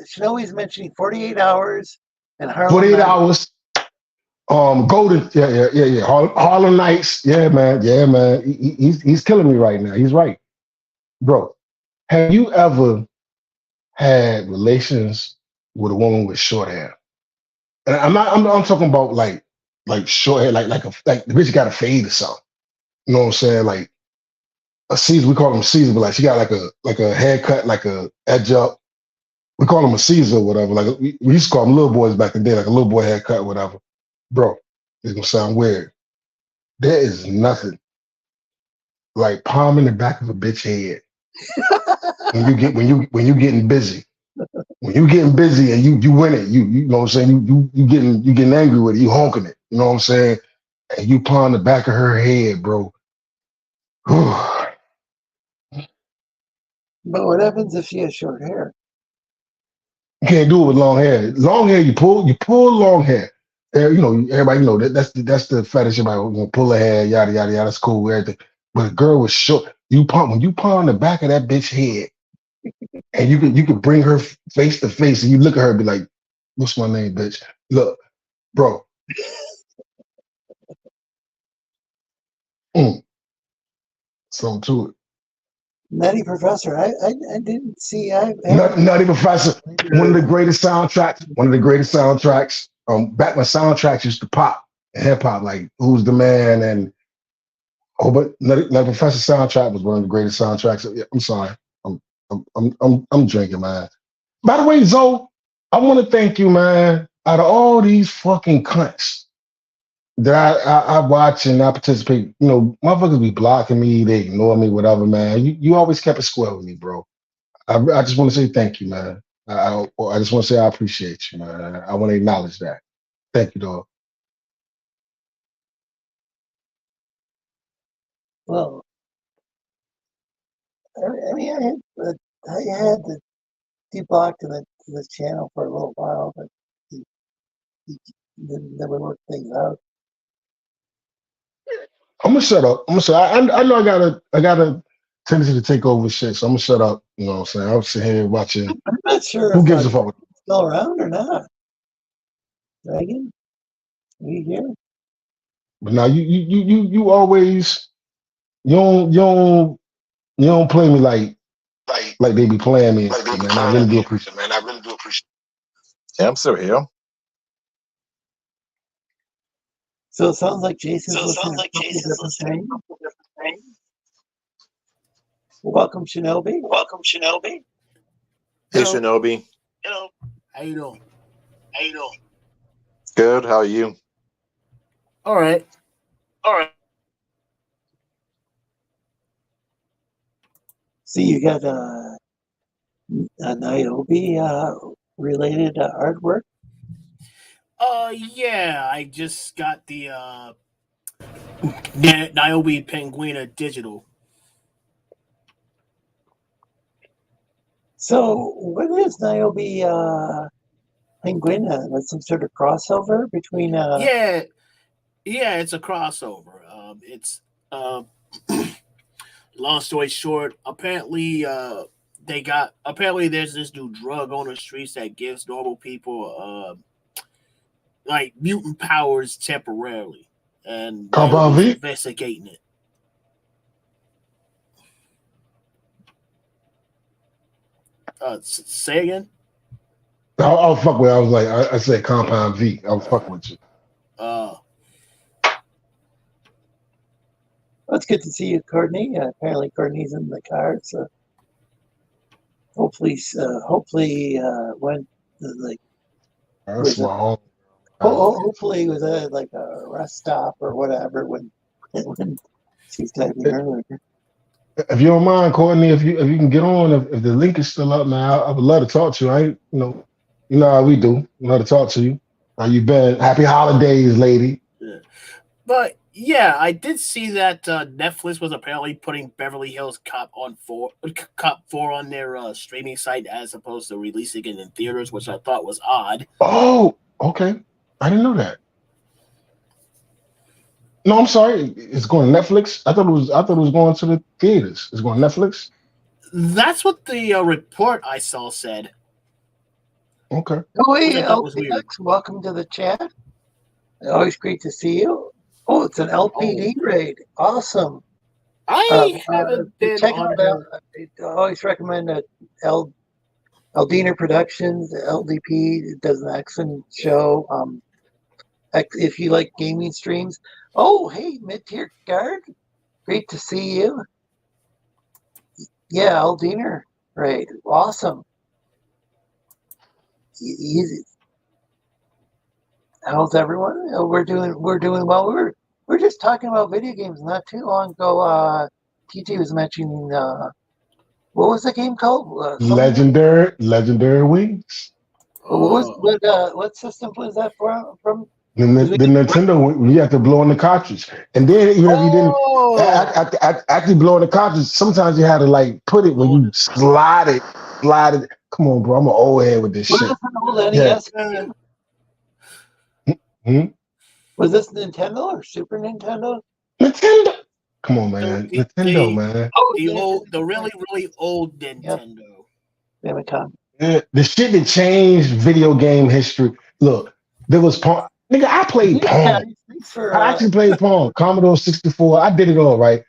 Shinobi's mentioning 48 hours and Harlem
48 hours. Golden, yeah. Harlem Nights, yeah, man. He's killing me right now. He's right, bro. Have you ever had relations with a woman with short hair? And I'm talking about like short hair, like the bitch got a fade or something. You know what I'm saying? Like a Caesar, we call them Caesar, but like she got like a haircut, like a edge up. We call them a Caesar or whatever. Like we used to call them little boys back in the day, like a little boy haircut, or whatever. Bro, it's gonna sound weird. There is nothing like palming the back of a bitch head when you getting busy. When you getting busy and you win it, you know what I'm saying, you getting angry with it, you honking it, you know what I'm saying? And you palm the back of her head, bro.
But what happens if she has short hair?
You can't do it with long hair. Long hair, you pull long hair. You know, everybody that's the fetish. Everybody pull her hair, yada yada yada. That's cool, everything. But a girl with short, when you palm the back of that bitch head, and you can bring her face to face, and you look at her and be like, "What's my name, bitch? Look, bro." something to it.
Nutty Professor. I didn't see.
Nutty Professor. One of the greatest soundtracks. Back when soundtracks used to pop and hip hop, like Who's the Man and but Nutty Professor soundtrack was one of the greatest soundtracks. I'm sorry. I'm drinking, man. By the way, Zoe, I want to thank you, man. Out of all these fucking cunts that I watch and I participate, motherfuckers be blocking me, they ignore me, whatever, man. You always kept it square with me, bro. I just want to say thank you, man. I just want to say I appreciate you, man. I want to acknowledge that. Thank you, dog.
Well, I mean, I had to deblock the channel for a little while, but then we worked things out.
I'm gonna shut up. I know I got a tendency to take over shit, so I'm gonna shut up. You know what I'm saying? I'm sitting here watching.
I'm not sure
Who
if
gives a fuck?
still around or not. Dragon, are you here?
But now you always you don't play me like they be playing me, man. I really do appreciate it, man.
Yeah, I'm still here.
So it sounds like Jason's listening to a couple different things. Welcome, Shinobi.
Hey, Shinobi.
Hello. How you doing?
Good. How are you?
All right.
See, you got a Niobe related artwork.
Yeah, I just got the Niobe Penguina digital.
So, what is Niobe Penguina? That's some sort of crossover between.
Yeah, it's a crossover. It's long story short. Apparently, there's this new drug on the streets that gives normal people like mutant powers temporarily, and
Compound
Niobe's
V?
investigating it. Say again.
I'll fuck with. I was like, I said Compound V. I was fucking with you.
That's good to see you, Courtney. Apparently, Courtney's in the car, so hopefully, when like
That's my home.
hopefully it was like a rest stop or whatever when she's typing earlier.
If you don't mind, Courtney, if you can get on, if the link is still up, man, I would love to talk to you. You know how we do. Love to talk to you. How you been? Happy holidays, lady.
Yeah. But yeah, I did see that Netflix was apparently putting Beverly Hills Cop 4 on their streaming site as opposed to releasing it in theaters, which I thought was odd.
Oh, okay. I didn't know that. No, I'm sorry. It's going to Netflix. I thought it was going to the theaters. It's going to Netflix.
That's what the report I saw said.
Okay.
Oh, hey, Alex, welcome to the chat. Always great to see you. Oh, it's an LPD raid. Awesome.
I haven't been
check
on
it out. I always recommend Eldiner Productions. LDP does an excellent show. If you like gaming streams. Oh, hey, mid-tier guard. Great to see you. Yeah, Eldiner raid. Awesome. Easy. How's everyone? We're doing well. We're just talking about video games. Not too long ago, TJ was mentioning what was the game called?
Legendary Wings.
What system was that from?
The Nintendo, you have to blow in the cartridge, and then even if you didn't actually blow in the cartridge, sometimes you had to like put it when you slide it. Come on, bro, I'm an old head with this shit.
Was this an old NES game? Was this Nintendo or Super Nintendo?
Nintendo. Come on, man. Nintendo, man.
The really, really old Nintendo.
Famicom.
Yeah, the shit that changed video game history. Look, there was Pong. Nigga, I played Pong. I actually played Pong. Commodore 64. I did it all, right?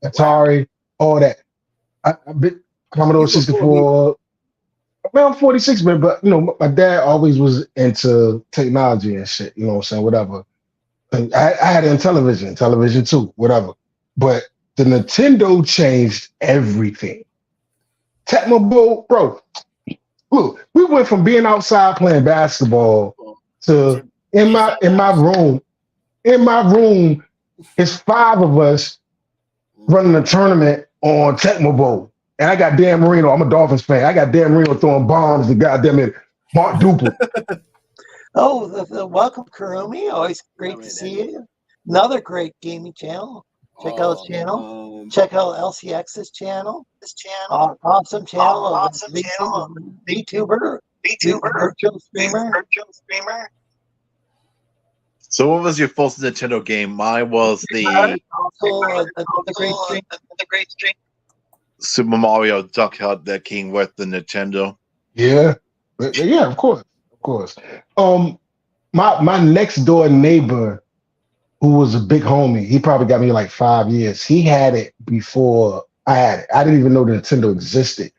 Atari. all that. I bit Commodore
You before me.
64. Well, I'm 46, man, but you know, my dad always was into technology and shit. You know what I'm saying? Whatever. And I had it in television too, whatever. But the Nintendo changed everything. Tecmo Bowl, bro. Look, we went from being outside playing basketball to in my room. In my room, it's 5 of us running a tournament on Tecmo Bowl. And I got Dan Marino. I'm a Dolphins fan. I got Dan Marino throwing bombs to goddamn it, Mark Duper.
Oh, welcome, Kurumi. Always great to see you. Another great gaming channel. Check out his channel. Check out LCX's channel. Awesome channel. VTuber. Virtual streamer.
So what was your first Nintendo game? Mine was the
great stream.
Super Mario Duck Hunt that came with the Nintendo.
Yeah. Yeah, of course. My next door neighbor, who was a big homie, he probably got me like 5 years. He had it before I had it. I didn't even know the Nintendo existed.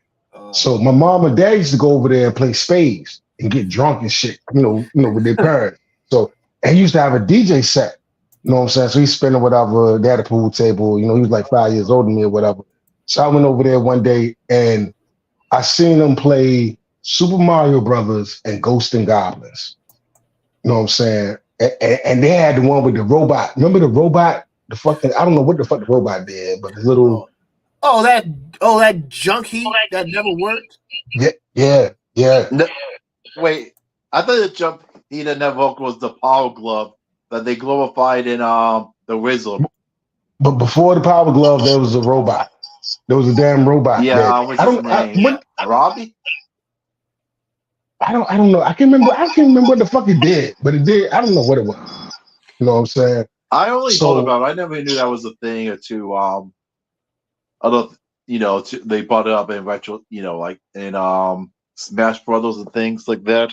So my mom and dad used to go over there and play spades and get drunk and shit, you know, with their parents. So, and he used to have a DJ set, you know what I'm saying? So he's spinning whatever, they had a pool table, you know, he was like 5 years older than me or whatever. So I went over there one day and I seen them play Super Mario Brothers and Ghosts and Goblins. You know what I'm saying? And they had the one with the robot. Remember the robot? The fucking, I don't know what the fuck the robot did, but the little.
That junkie that never worked.
Yeah.
No, wait, I thought the jump he that never worked was the Power Glove that they glorified in the Wizard.
But before the Power Glove, there was a robot. There was a damn robot.
Yeah, what's his name? Robbie?
I don't know. I can't remember what the fuck it did, but it did. I don't know what it was. You know what I'm saying?
I only thought about it. I never knew that was a thing or two. Other, you know, they brought it up in retro, you know, like in Smash Brothers and things like that.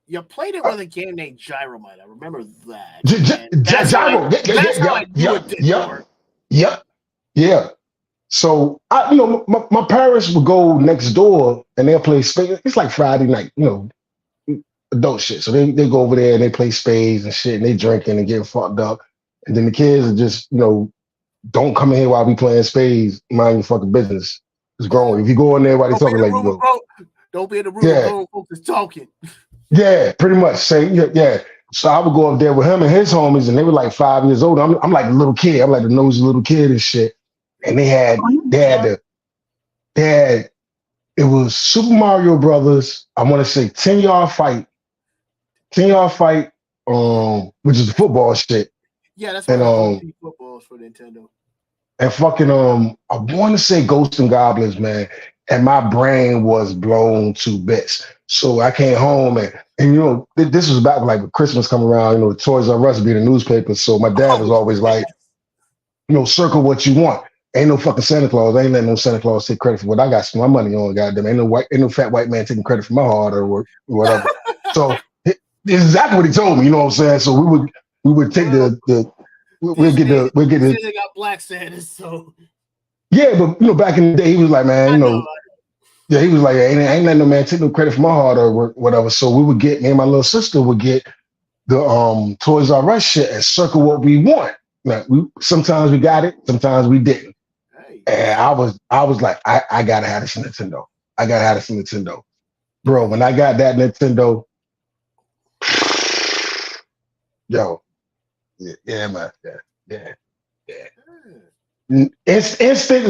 You played it with a game named Gyromite. I remember that.
Gyro.
That's how I knew it didn't work.
Yeah. So my parents would go next door and they'll play spades. It's like Friday night, you know, adult shit. So they go over there and they play spades and shit and they drinking and getting fucked up. And then the kids are just, you know, don't come in here while we playing spades. Mind your fucking business. It's growing. If you go in there while they talking like you go.
Don't be in the room with grown folks is talking.
Yeah, pretty much. Yeah. So I would go up there with him and his homies, and they were like 5 years old. I'm like a little kid. I'm like the nosy little kid and shit. And it was Super Mario Brothers. I want to say 10-yard fight. 10-yard fight, which is football shit.
Yeah, that's what I footballs for Nintendo.
And fucking I want to say Ghosts and Goblins, man. And my brain was blown to bits. So I came home and you know, this was back like Christmas come around, you know, Toys R Us being a newspaper. So my dad was always like, you know, circle what you want. Ain't no fucking Santa Claus. I ain't letting no Santa Claus take credit for what I got spent my money on. Goddamn, ain't no fat white man taking credit for my hard or whatever. So this is exactly what he told me. You know what I'm saying? So we would take we'll get the
They got black Santas, so
yeah, but you know, back in the day, he was like, man, you know, yeah, he was like, ain't letting no man take no credit for my hard or whatever. So we would get, me and my little sister would get the Toys R Us shit and circle what we want. Like sometimes we got it, sometimes we didn't. And I was like, I gotta have this Nintendo. I gotta have this Nintendo. Bro, when I got that Nintendo, yo, yeah, man. Yeah. Instant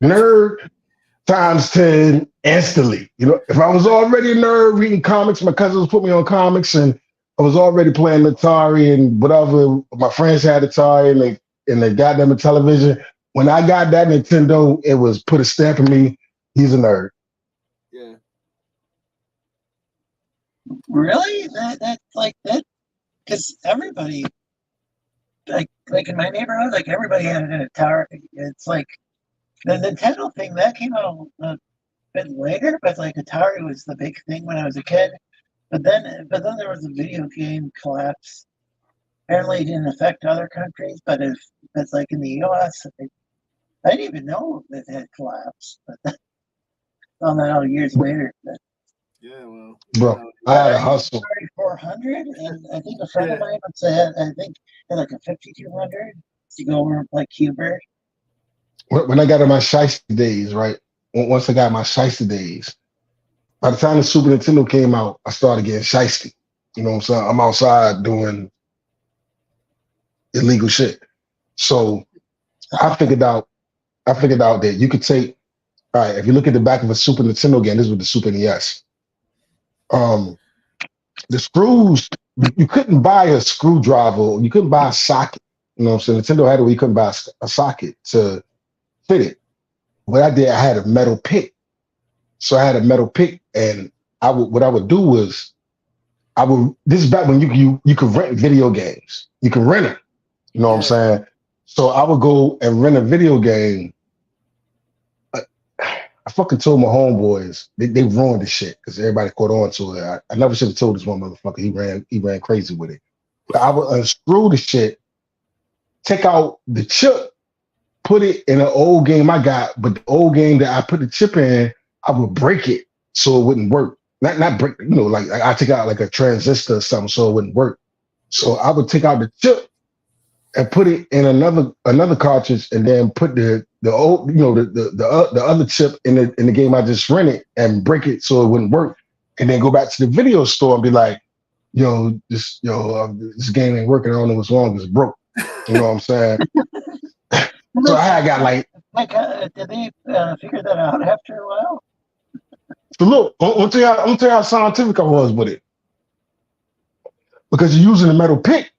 nerd times 10 instantly. You know, if I was already a nerd reading comics, my cousins put me on comics, and I was already playing Atari and whatever. My friends had Atari and they got them a television. When I got that Nintendo, it was put a stamp on me. He's a nerd.
Yeah.
Really? That's like that? Because everybody, like in my neighborhood, like everybody had an Atari. It's like the Nintendo thing that came out a bit later, but like Atari was the big thing when I was a kid. But then there was a video game collapse apparently it didn't affect other countries, but if it's like in the U.S., I didn't even know it had collapsed. But found that out years later. But,
Yeah, well,
Bro, I had a hustle.
400, and I think a friend of mine had, I think, had like a 5200 to go over and play Q-Bird.
When I got in my shiesty days, right? Once I got my shiesty days, by the time the Super Nintendo came out, I started getting shiesty. You know what I'm saying? I'm outside doing illegal shit. So I figured out that you could take, all right, if you look at the back of a Super Nintendo game, this was the Super NES. The screws, you couldn't buy a screwdriver, you couldn't buy a socket. You know what I'm saying? Nintendo had it where you couldn't buy a socket to fit it. What I did, I had a metal pick. So I had a metal pick, and what I would do was this is back when you could rent video games. You could rent it. You know what I'm saying? So I would go and rent a video game. I fucking told my homeboys, they ruined the shit because everybody caught on to it. I never should have told this one motherfucker. He ran crazy with it. But I would unscrew the shit, take out the chip, put it in an old game I got, but the old game that I put the chip in, I would break it so it wouldn't work. Not break, like I take out like a transistor or something so it wouldn't work. So I would take out the chip and put it in another cartridge, and then put the old, the other chip in the game I just rented and break it so it wouldn't work, and then go back to the video store and be like, this game ain't working. I don't know what's wrong. It's broke. You know what I'm saying? So I got like.
Did they figure that out after a while?
So look, I'm tell you how scientific I was with it. Because you're using a metal pick,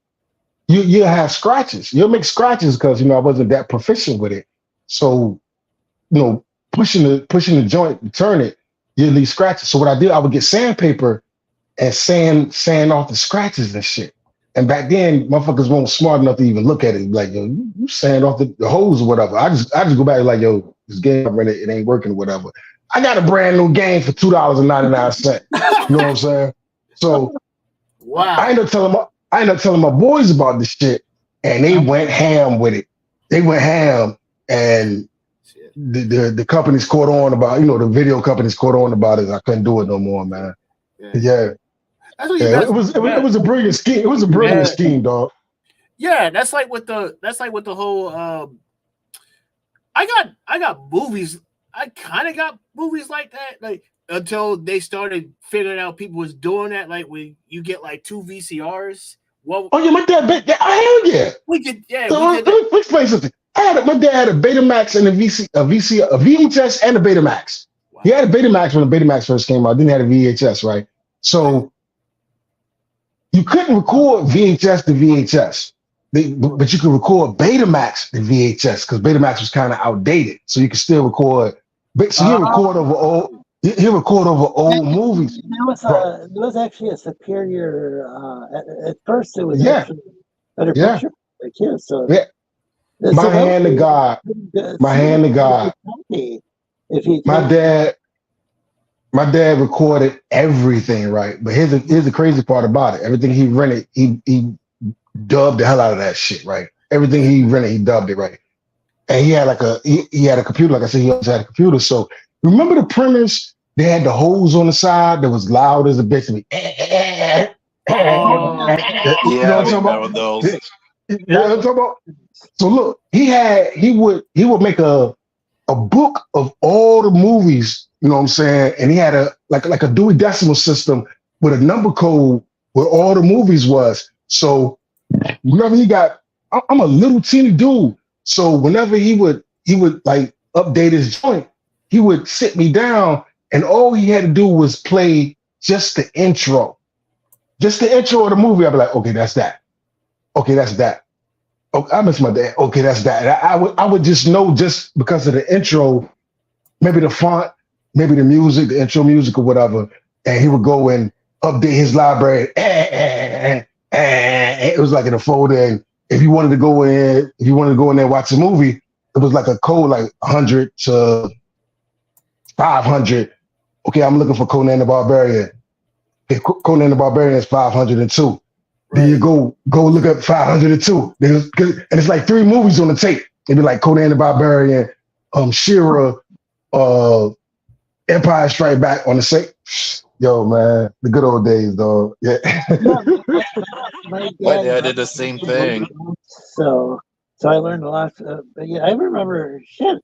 you'll have scratches. You'll make scratches because I wasn't that proficient with it. So, pushing the joint to turn it, you'll leave scratches. So what I did, I would get sandpaper and sand off the scratches and shit. And back then, motherfuckers weren't smart enough to even look at it. Like, you sand off the holes or whatever. I just go back and like, this game I rented, it ain't working or whatever. I got a brand new game for $2.99. You know what I'm saying? So
wow.
I ended up telling my boys about this shit, and they went ham with it. They went ham, and the companies caught on about, the video companies caught on about it. I couldn't do it no more, man. Yeah. It was a brilliant scheme. It was a brilliant scheme, dog.
Yeah, that's like with the whole I got movies. I kind of got movies like that, like until they started figuring out people was doing that, like when you get like 2 VCRs. Well,
oh yeah, my dad, hell yeah.
We did, yeah.
So let me explain something. My dad had a Betamax and a VHS and a Betamax. Wow. He had a Betamax when the Betamax first came out. Then he had a VHS, right? So you couldn't record VHS to VHS. But you could record Betamax to VHS because Betamax was kind of outdated. So you could still record. So he'll record over old movies.
It was actually a superior. At first, it was actually better picture. Yeah. So
my hand to God. My dad recorded everything, right? But here's the crazy part about it. Everything he rented, he dubbed the hell out of that shit, right? Everything he rented, he dubbed it, right? And he had he had a computer, like I said, he always had a computer. So remember the printers? They had the hose on the side that was loud as a bitch. You know what I'm talking about?
Those.
You know what I'm talking about? So look, he would make a book of all the movies, you know what I'm saying? And he had a Dewey Decimal System with a number code where all the movies was. So whenever I'm a little teeny dude. So whenever he would like update his joint, he would sit me down, and all he had to do was play just the intro. Just the intro of the movie. I'd be like, okay, that's that. Okay, that's that. Oh, I miss my dad. Okay, that's that. And I would just know just because of the intro, maybe the font, maybe the music, the intro music or whatever. And he would go and update his library. It was like in a folder. And if you wanted to go in there and watch the movie, it was like a code like 100 to 500. Okay, I'm looking for Conan the Barbarian. Okay, Conan the Barbarian is 502. Then you go look up 502. And it's like 3 movies on the tape. It'd be like Conan the Barbarian, She-Ra, Empire Strike Back on the same. Yo, man, the good old days, dog. Yeah.
My
My
dad
dad did the same thing.
So I learned a lot. But yeah, I remember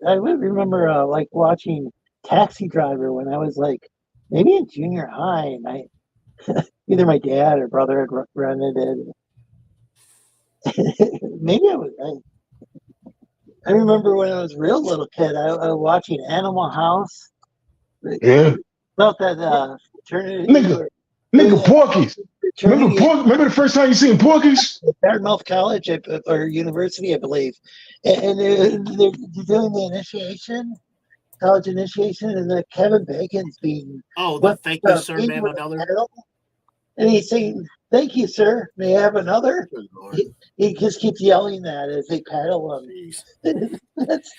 I would remember like watching Taxi Driver when I was like maybe in junior high, and either my dad or brother had rented it. Maybe I remember when I was a real little kid, I was watching Animal House.
Yeah.
About that fraternity.
Nigga, Porky's. Remember the first time you seen Porky's?
Dartmouth College or University, I believe. And they're doing the initiation, college initiation, and the Kevin Bacon's being.
Oh, the thank you, sir, may I have another?
And he's saying, "Thank you, sir. May I have another?" He just keeps yelling that as they paddle him. That's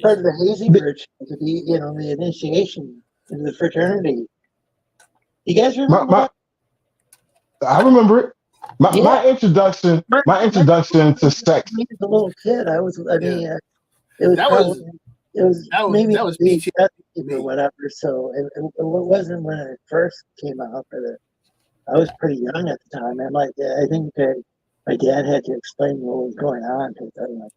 part of the hazing ritual to be, the initiation into the fraternity. You guys remember that?
I remember it. My introduction to sex.
As a little kid, it was maybe
that was BT
or whatever. So it wasn't when it first came out, but I was pretty young at the time. And I think that my dad had to explain what was going on because I'm like,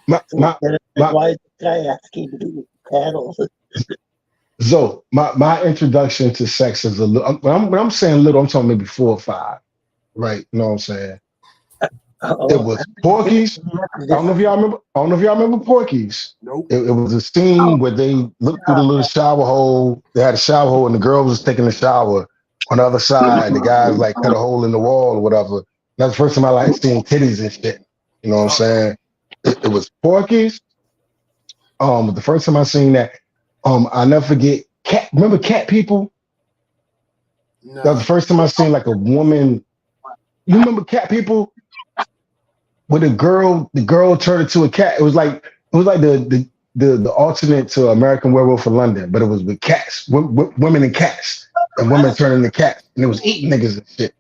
why is the guy asking to do paddles?
So my introduction to sex is a little. When I'm saying little, I'm talking maybe 4 or 5, right? You know what I'm saying? It was Porky's. I don't know if y'all remember Porky's.
Nope.
It was a scene where they looked through the little shower hole. They had a shower hole, and the girl was taking a shower on the other side. The guys like cut a hole in the wall or whatever. That's the first time I like seeing titties and shit. You know what I'm saying? It was Porky's. The first time I seen that. I'll never forget Cat. Remember Cat People?
No.
That was the first time I seen like a woman. You remember Cat People? Where the girl turned into a cat. It was like the alternate to American Werewolf in London, but it was with cats, women and cats, and women turning into cats, and it was eating niggas and shit.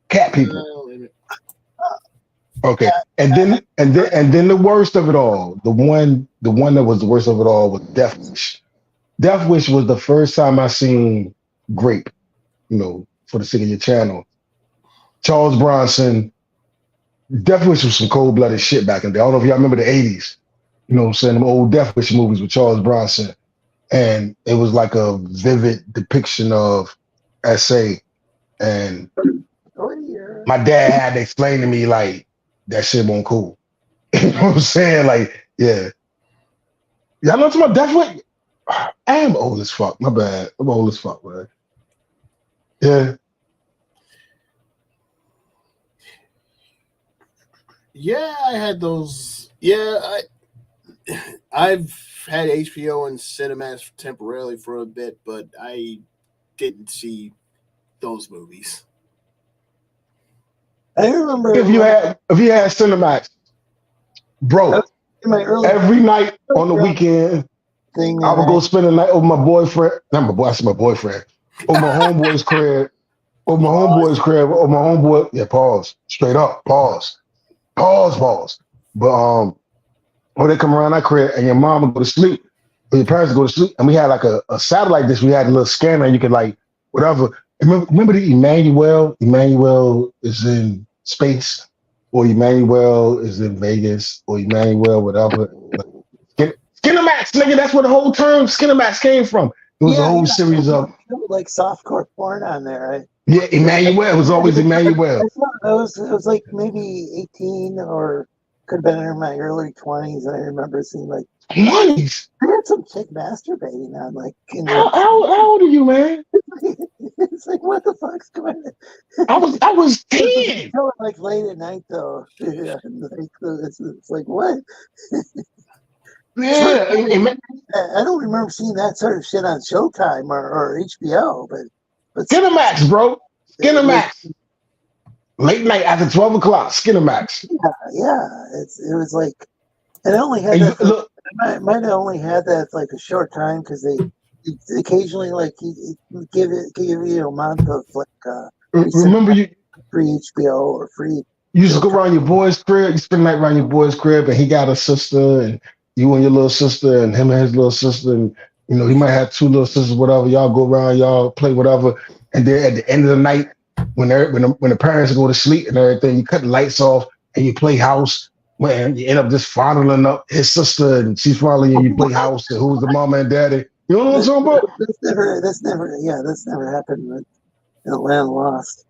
Cat People. Okay, and then the worst of it all, the one that was the worst of it all was Death Wish. Death Wish was the first time I seen Grape, for the sake of your channel. Charles Bronson. Death Wish was some cold-blooded shit back in the day. I don't know if y'all remember the 80s. You know what I'm saying? Them old Death Wish movies with Charles Bronson. And it was like a vivid depiction of SA. And my dad had to explain to me, like, that shit wasn't cool. You know what I'm saying? Like, yeah. Y'all know about Death Wish? I am old as fuck. My bad. I'm old as fuck, man. Yeah.
Yeah, I had those. Yeah, I've had HBO and Cinemax temporarily for a bit, but I didn't see those movies.
I remember
if you had Cinemax, bro. Every night on the weekend, I would go spend the night over my boyfriend. Not my boy. I said my boyfriend. Over my homeboy's crib. Over my homeboy's crib. Over my homeboy. Yeah, pause. Straight up. Pause. But when they come around our crib and your mom would go to sleep, or your parents would go to sleep, and we had like a satellite dish. We had a little scanner, and you could like whatever. Remember the Emmanuel? Emmanuel is in space, or Emmanuel is in Vegas, or Emmanuel whatever. Skinemax, nigga. That's where the whole term Skinemax came from. It was a whole series of
like softcore porn on there. Right?
Yeah, Emmanuel. It was always Emmanuel.
It was like maybe 18 or could have been in my early 20s. I remember seeing like
20s.
I had some chick masturbating on like.
How old are you, man?
It's like what the fuck's going
on? I was 10.
Like late at night though. Yeah, like, it's like what?
Yeah,
I don't remember seeing that sort of shit on Showtime or HBO, but
Skinemax, bro. Skinemax. Late night after 12 o'clock, Skinemax.
Yeah. It was like, and I only had that. I might have only had that like a short time because they occasionally like give you a month of like.
Remember
free HBO or free.
You used to go around your boy's crib. You spend the night around your boy's crib, and he got a sister, and you and your little sister, and him and his little sister, and you know he might have two little sisters, whatever. Y'all go around, y'all play whatever, and then at the end of the night, when the parents go to sleep and everything, you cut the lights off and you play house. Man, you end up just fondling up his sister, and she's following you. You play house, and who's the mama and daddy? You know what I'm talking about?
That's never happened with Land Lost.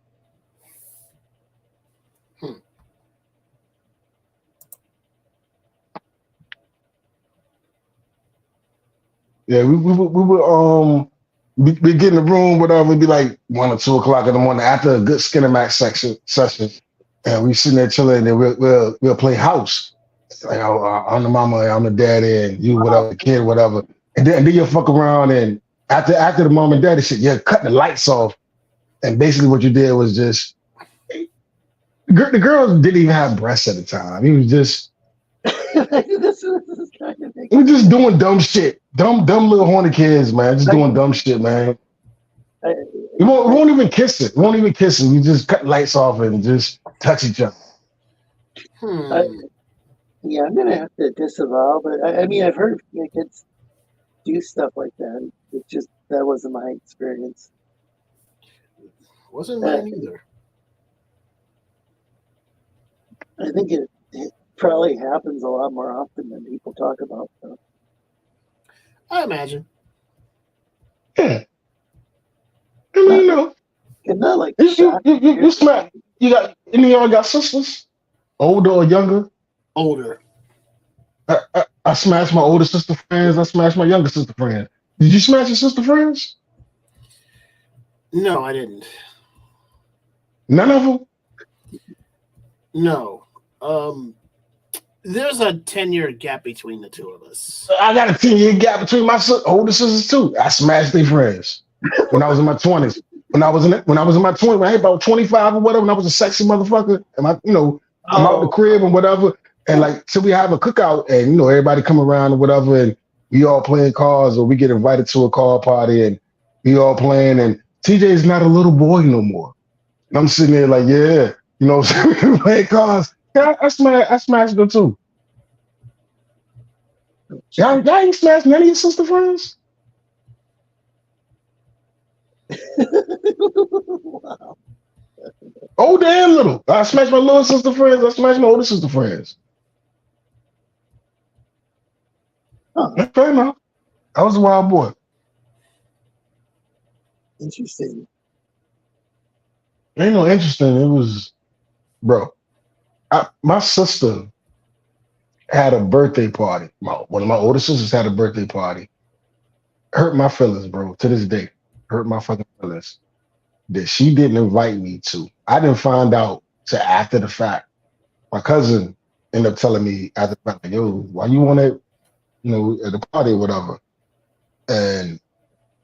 Yeah, we would we get in the room, whatever, it'd be like 1 or 2 o'clock in the morning after a good Skinemax session, and we sitting there chilling, and we'll play house. Like I'm the mama, I'm the daddy, and you whatever, the kid, whatever. And then you'll fuck around, and after the mom and daddy shit, you're cutting the lights off, and basically what you did was just the girls didn't even have breasts at the time. He was just. We're just doing dumb shit. Dumb little horny kids, man. Just doing dumb shit, man. We won't even kiss it. We won't even kiss it. We just cut lights off and just touch each other.
Yeah, I'm gonna have to disavow, but I mean, I've heard kids do stuff like that. It just that wasn't my experience.
Wasn't mine either.
I think it probably happens a lot more often than people talk about. So.
I imagine.
Yeah. I mean, you know.
Not like
you smack. You got any of y'all got sisters? Older or younger?
Older.
I smashed my older sister friends. I smashed my younger sister friends. Did you smash your sister friends?
No, I didn't.
None of them?
No. There's a 10-year gap between the two of us.
I got a 10-year gap between my older sisters too. I smashed their friends when I was in my 20s. When I was in my 20s, when I was about 25 or whatever, when I was a sexy motherfucker, and I'm out the crib and whatever, and like so we have a cookout, and everybody come around or whatever, and we all playing cards, or we get invited to a card party, and we all playing, and TJ's not a little boy no more. And I'm sitting there like, yeah, playing cards. Yeah, I smashed them too. Y'all ain't smashed none of your sister friends?
Wow.
Old and little. I smashed my little sister friends. I smashed my older sister friends. Fair enough. I was a wild boy.
Interesting.
Ain't no interesting. It was, bro. My sister had a birthday party. One of my older sisters had a birthday party. Hurt my feelings, bro. To this day, hurt my fucking feelings. That she didn't invite me to. I didn't find out till after the fact. My cousin ended up telling me after the fact, like, yo, why you want to, at the party or whatever. And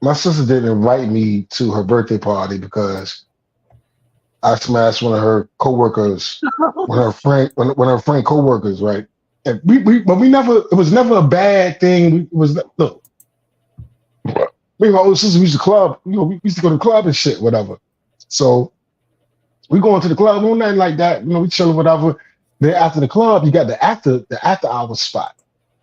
my sister didn't invite me to her birthday party because I smashed one of her coworkers, one of her friend coworkers, right? And it was never a bad thing. Look, me and my older sister, we used to club, we used to go to the club and shit, whatever. So we going to the club, no nothing like that, we chilling, whatever. Then after the club, you got the after hours spot.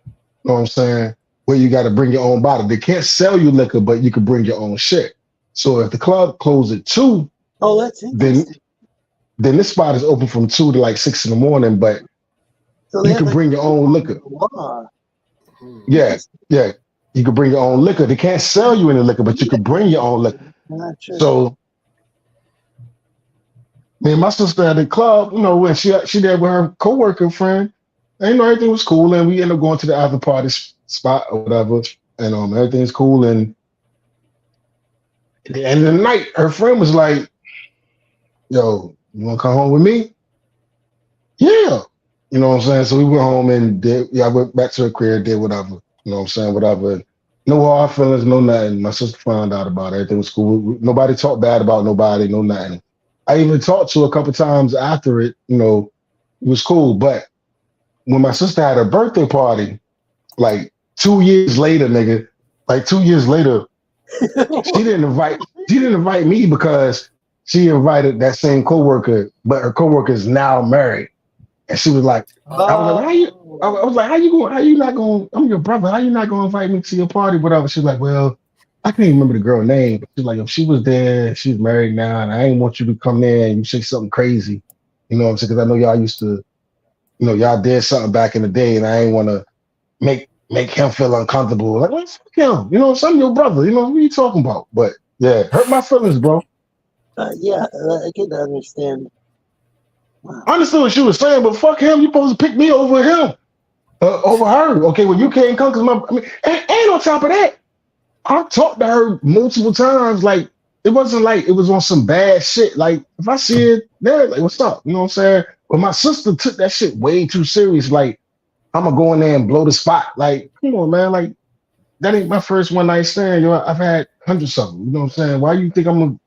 You know what I'm saying? Where you got to bring your own bottle. They can't sell you liquor, but you can bring your own shit. So if the club closes at 2,
that's interesting.
Then this spot is open from 2 to like 6 in the morning, but so you can bring your own liquor. Yeah. You can bring your own liquor. They can't sell you any liquor, but you can bring your own liquor. So me and my sister at the club, when she there with her coworker friend, and everything was cool, and we ended up going to the after party spot or whatever, and everything's cool. And at the end of the night, her friend was like, "Yo, you want to come home with me?" Yeah, you know what I'm saying. So we went home and I went back to her crib, did whatever. You know what I'm saying, whatever. No hard feelings, no nothing. My sister found out about it. Everything was cool. Nobody talked bad about nobody, no nothing. I even talked to her a couple times after it. It was cool. But when my sister had her birthday party, like 2 years later, she didn't invite me because she invited that same coworker, but her coworker is now married. And she was like, I was like, how you? I was like, how you going? How you not going? I'm your brother. How you not going to invite me to your party? Whatever. She's like, well, I can't even remember the girl name. But she's like, if she was there, she's married now, and I ain't want you to come there and you say something crazy. You know what I'm saying? Because I know y'all used to, y'all did something back in the day, and I ain't want to make him feel uncomfortable. Like, well, fuck him. You know, I'm your brother. You know, what are you talking about? But yeah, hurt my feelings, bro.
Yeah, I can understand.
I understood what she was saying, but fuck him. You supposed to pick me over him, over her. Okay, well, you can't come because and on top of that, I talked to her multiple times. Like, it wasn't like it was on some bad shit. Like, if I see it there, like, what's up? You know what I'm saying? But my sister took that shit way too serious. Like, I'm gonna go in there and blow the spot. Like, come on, man. Like, that ain't my first one night stand. I've had hundreds of them. You know what I'm saying? Why you think I'm gonna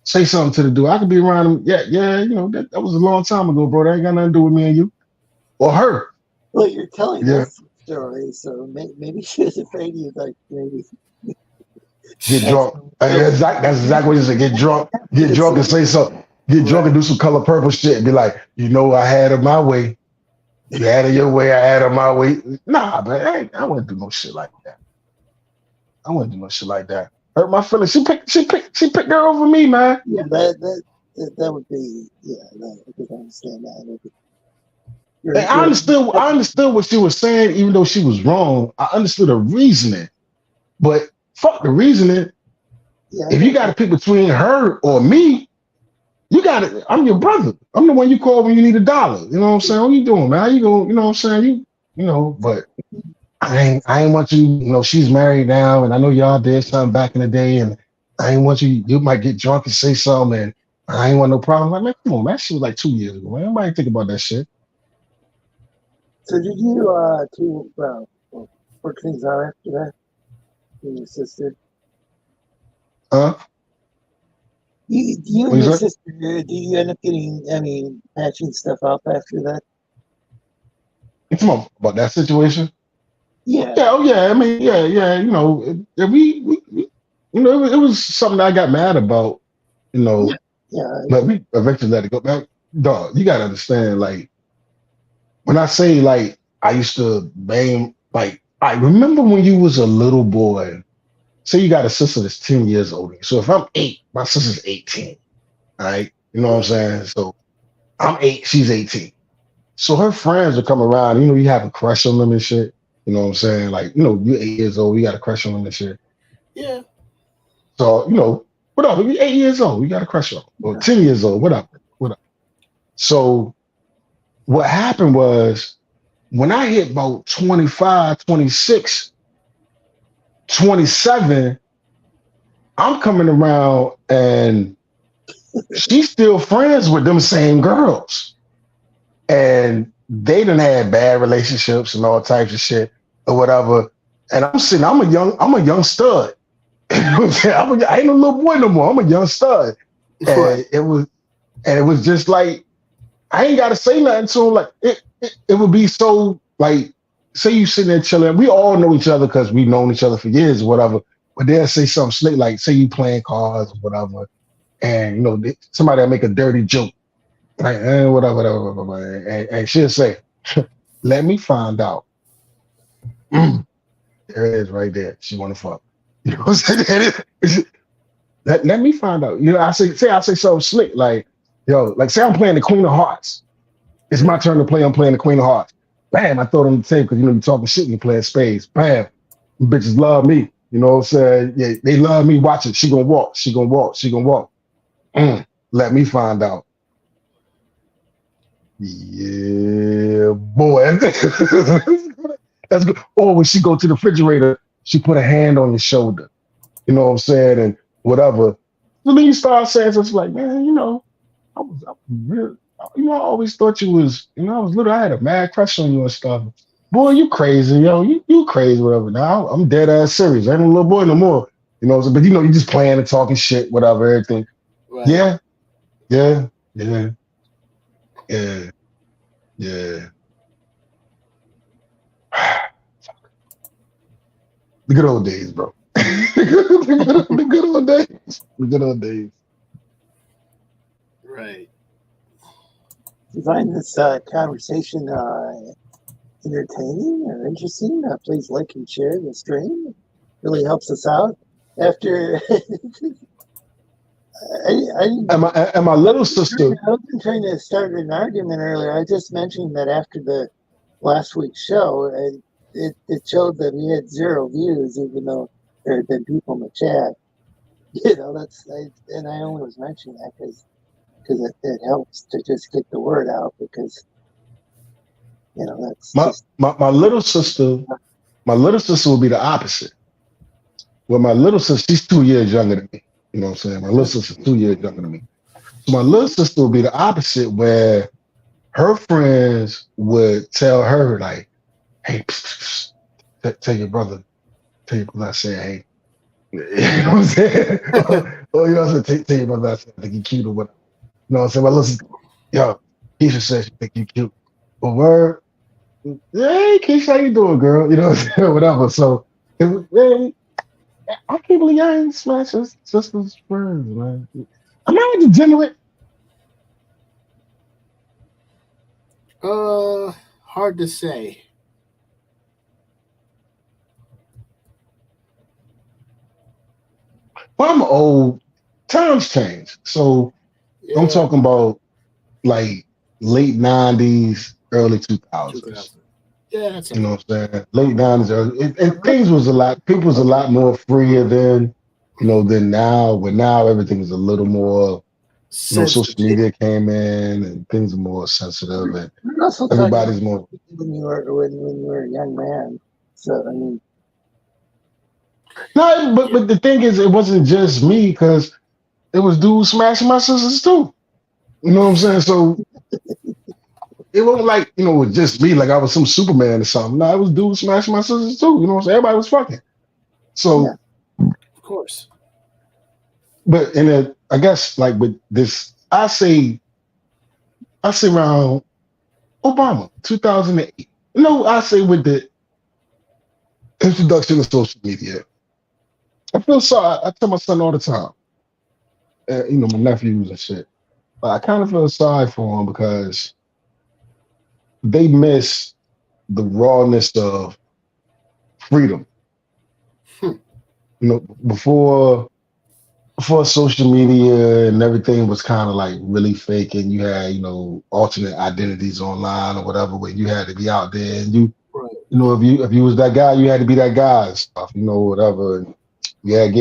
say something to the dude? I could be around him. Yeah. That was a long time ago, bro. That ain't got nothing to do with me and you or her.
Well, you're telling us the story, so maybe she was afraid of you. Like, maybe
get drunk. That's exactly what you said. Get drunk and say something. Get drunk and do some Color Purple shit and be like, I had it my way. You had it your way. I had it my way. Nah, man, I wouldn't do no shit like that. Hurt my feelings. She picked her over me, man.
Yeah, that would be. Yeah, I could understand that.
I understood what she was saying, even though she was wrong. I understood the reasoning, but fuck the reasoning. Yeah, if you got to pick between her or me, you got to. I'm your brother. I'm the one you call when you need $1. You know what I'm saying? What you doing, man? How you going? You know what I'm saying? But I ain't want you. She's married now, and I know y'all did something back in the day, and I ain't want you. You might get drunk and say something, and I ain't want no problem. Like, man, come on, man. That shit was like 2 years ago, man. Nobody think about that shit.
So did you work things out after that? with your sister?
Huh?
You
What
and
you
your
say?
sister, do you end up getting, patching stuff up after that?
Come on, about that situation?
Yeah.
Yeah, oh yeah. I mean, yeah. It was something I got mad about.
Yeah.
But we eventually let it go. Now, dog, you gotta understand. Like, when I say like I used to bang, like I remember when you was a little boy. Say you got a sister that's 10 years older. So if I'm 8, my sister's 18. All right. You know what I'm saying? So I'm 8, she's 18. So her friends will come around, you have a crush on them and shit. You know what I'm saying? Like, you're 8 years old, you got a crush on them and shit.
Yeah.
So, whatever, you're 8 years old, you got a crush on them. Or 10 years old, whatever. So what happened was when I hit about 25, 26, 27, I'm coming around and she's still friends with them same girls. And they done had bad relationships and all types of shit or whatever. And I'm a young stud. I ain't a little boy no more. I'm a young stud. And it was just like, I ain't gotta say nothing to him. Like it would be so like, say you sitting there chilling. We all know each other because we've known each other for years or whatever. But they'll say something slick, like say you playing cards or whatever, and somebody will make a dirty joke, like whatever. And she'll say, "Let me find out." There it is, right there. She want to fuck. You know what I'm saying? Let me find out. I say something slick, like, like say I'm playing the Queen of Hearts. It's my turn to play. I'm playing the Queen of Hearts. Bam! I throw it on the table because you're talking shit when you playing spades. Bam! Bitches love me. You know what I'm saying? Yeah, they love me. Watch it. She gonna walk. She gonna walk. She gonna walk. Let me find out. Yeah, boy. That's good. Or when she go to the refrigerator, she put a hand on your shoulder. You know what I'm saying? And whatever. So then you start saying something like, man, I was real. I always thought you was, I was little. I had a mad crush on you and stuff. Boy, you crazy, yo. You crazy, whatever. Now I'm dead ass serious. I ain't a little boy no more. But you just playing and talking shit, whatever, everything. Right. Yeah. The good old days, bro. The good old days. The good old days.
Right.
If you find this conversation entertaining or interesting, please like and share the stream. It really helps us out. After
and my little sister.
I wasn't trying to start an argument earlier. I just mentioned that after the last week's show, it showed that we had 0 views, even though there had been people in the chat. You know, and I only was mentioning that because it helps to just get the word out, because you know that's
my little sister. My little sister will be the opposite. Well, my little sister, she's 2 years younger than me. You know what I'm saying? My little sister's 2 years younger than me. So my little sister will be the opposite, where her friends would tell her, like, hey, tell your brother I said, hey. You know what I'm saying? Or you know what I'm saying? Tell your brother I said, I think you cute or whatever. You know what I'm saying? My little sister, yo, Keisha says she think you cute. But word, hey, Keisha, how you doing, girl? You know what I'm saying? Whatever. So, man, I can't believe I ain't smashed sister's friends, man. Am I a degenerate?
Hard to say.
Well, I'm old. Times change. So
Yeah.
I'm talking about like late 90s, early 2000s.
Yeah, that's
You know what I'm saying? Late 90s, and things was a lot, people was a lot more freer then, you know, than now. But now everything is a little more, you know, social media came in and things are more sensitive, and everybody's more.
When you were a young man, so I mean.
No, but the thing is, it wasn't just me, because it was dudes smashing my sisters too. You know what I'm saying? So it wasn't like, you know, it was just me, like I was some Superman or something. No, it was dudes smashing my sisters too. You know what I'm saying? Everybody was fucking. So,
of course.
but I guess like with this, I say around Obama, 2008. No, I say with the introduction of social media, I feel sorry. I tell my son all the time, you know, my nephews and shit. But I kind of feel sorry for them, because they miss the rawness of freedom. You know, before social media and everything was kind of like really fake, and you had, you know, alternate identities online or whatever, where you had to be out there, and you know, if you was that guy, you had to be that guy and stuff, you know, whatever. And you had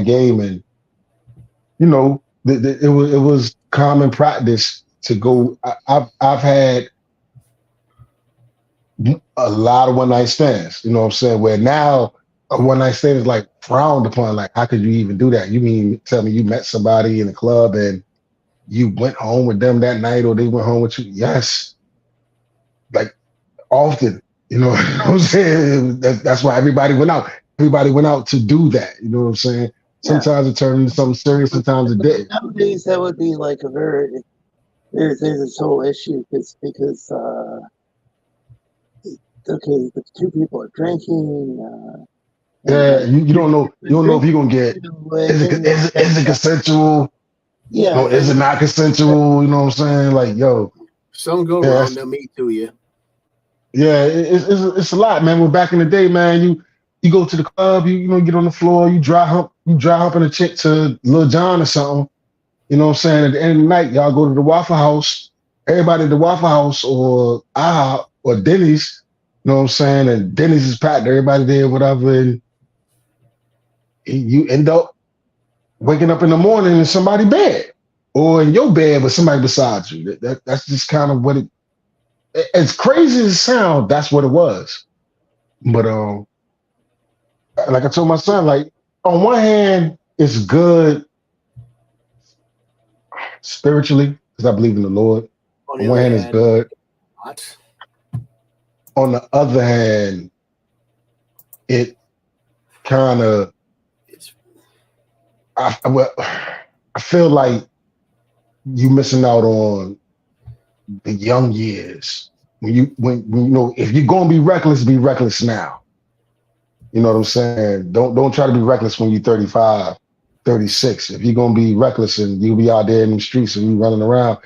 game, and you know, it was common practice to go. I've had a lot of one night stands, you know what I'm saying, where now a one night stand is like frowned upon. Like, how could you even do that? You mean tell me you met somebody in the club and you went home with them that night, or they went home with you? Yes, like often. You know what I'm saying? That's why everybody went out. Everybody went out to do that. You know what I'm saying? Sometimes it turned into something serious. Sometimes it didn't.
Nowadays, that would be like a very there's this whole issue because okay, the 2 people are drinking.
Yeah, you don't know. You don't know if you're gonna get. Is it consensual?
Yeah.
No, is it not consensual? You know what I'm saying? Like, yo,
some go wrong. They'll meet to you.
Yeah, it's a lot, man. Well, back in the day, man, you go to the club, you know, get on the floor, you dry humping a chick to Lil Jon or something. You know what I'm saying? At the end of the night, y'all go to the Waffle House. Everybody at the Waffle House or IHOP or Denny's. You know what I'm saying? And Denny's is packed. Everybody there, whatever. And you end up waking up in the morning in somebody's bed, or in your bed with somebody beside you. That's just kind of what it. As crazy as it sounds, that's what it was. But like I told my son, like on one hand, it's good spiritually because I believe in the Lord. On one hand, it's good.
What?
On the other hand, it kind of I feel like you missing out on the young years. When you know, if you're gonna be reckless now. You know what I'm saying? Don't try to be reckless when you're 35 36. If you're gonna be reckless and you'll be out there in the streets and you running around,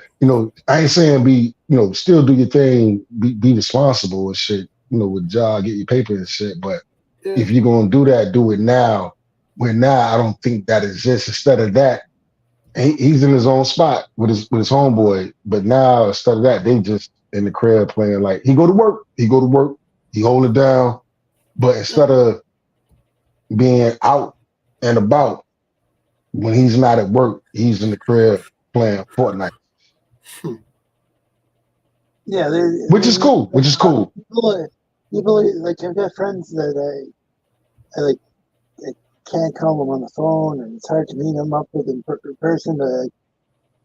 I ain't saying be, still do your thing, be responsible and shit, with job, get your paper and shit. But if you're gonna do that, do it now. Where now I don't think that exists. Instead of that, he's in his own spot with his homeboy. But now instead of that, they just in the crib playing like he go to work, he hold it down. But instead of being out and about, when he's not at work, he's in the crib playing Fortnite.
Yeah,
which is cool.
People like I've got friends that I like. I can't call them on the phone, and it's hard to meet them up with in person. But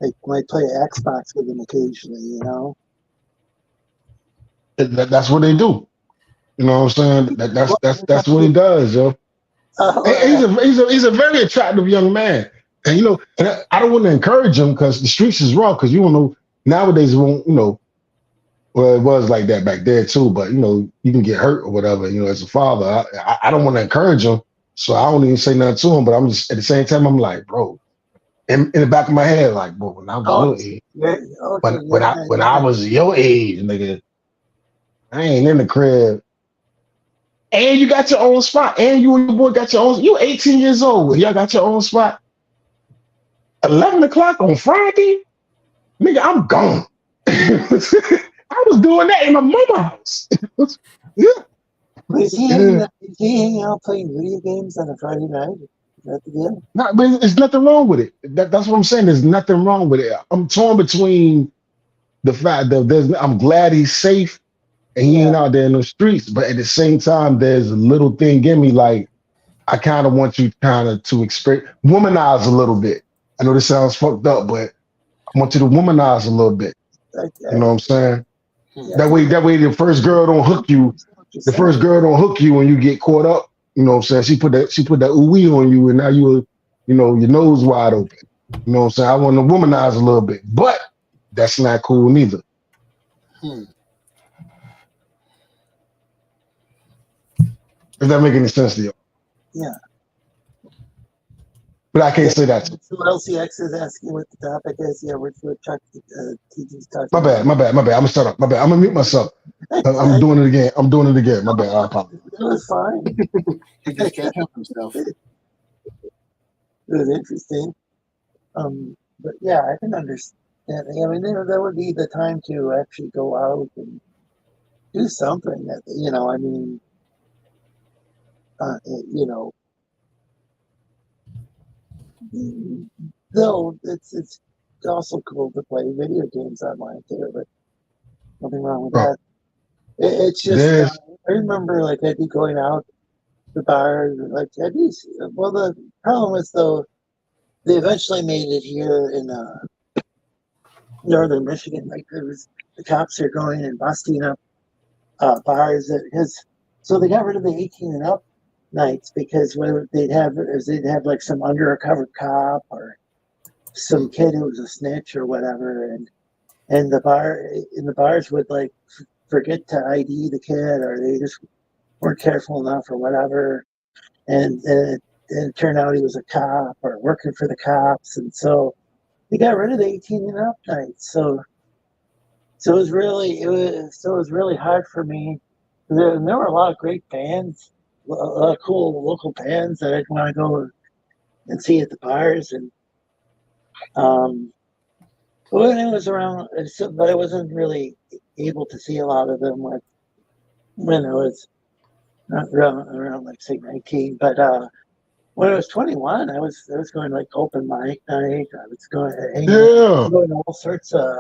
I might play Xbox with them occasionally.
That's what they do. You know what I'm saying? That's what he does, yo. He's a very attractive young man, and and I don't want to encourage him because the streets is raw. Because you don't know nowadays, it won't well, it was like that back there too. But you can get hurt or whatever. As a father, I don't want to encourage him, so I don't even say nothing to him. But I'm just at the same time, I'm like, bro, in the back of my head, like, bro, when I was your age, when I was your age, nigga, I ain't in the crib. And you got your own spot. And you and your boy got your own. You 18 years old. Y'all got your own spot. 11 o'clock on Friday? Nigga, I'm gone. I was doing that in my mama's house. Yeah.
Is he hanging out playing video games on a Friday night? Is that the deal?
No, but there's nothing wrong with it. That's what I'm saying. There's nothing wrong with it. I'm torn between the fact that I'm glad he's safe and he ain't out there in the streets. But at the same time, there's a little thing in me like, I kind of want you to experience, womanize a little bit. I know this sounds fucked up, but I want you to womanize a little bit. You know what I'm saying? That way the first girl don't hook you. The first girl don't hook you when you get caught up. You know what I'm saying? She put that ooh-wee on you, and now your nose wide open. You know what I'm saying? I want to womanize a little bit, but that's not cool neither. If that make any sense to you?
Yeah.
But I can't say that.
So LCX is asking what the topic is. Yeah, we're Chuck TG's talking.
My bad. I'm gonna shut up. My bad. I'm gonna mute myself. I'm doing it again. My bad. I apologize.
It was fine.
He just can't help himself.
It was interesting. But yeah, I can understand. I mean, there would be the time to actually go out and do something. I mean, though it's also cool to play video games online too. But nothing wrong with that. It's just I remember like I'd be going out the bars like well the problem was though they eventually made it here in northern Michigan. Like the cops are going and busting up bars so they got rid of the 18 and up nights because what they'd have like some undercover cop or some kid who was a snitch or whatever, and the bars would like forget to ID the kid or they just weren't careful enough or whatever, and it turned out he was a cop or working for the cops, and so they got rid of the 18 and up nights. So it was really hard for me. There were a lot of great bands, a lot of cool local bands that I'd want to go and see at the bars, and when it was around, but I wasn't really able to see a lot of them when I was not around like say 19, but when I was 21, I was going like open mic night. I was going to all sorts of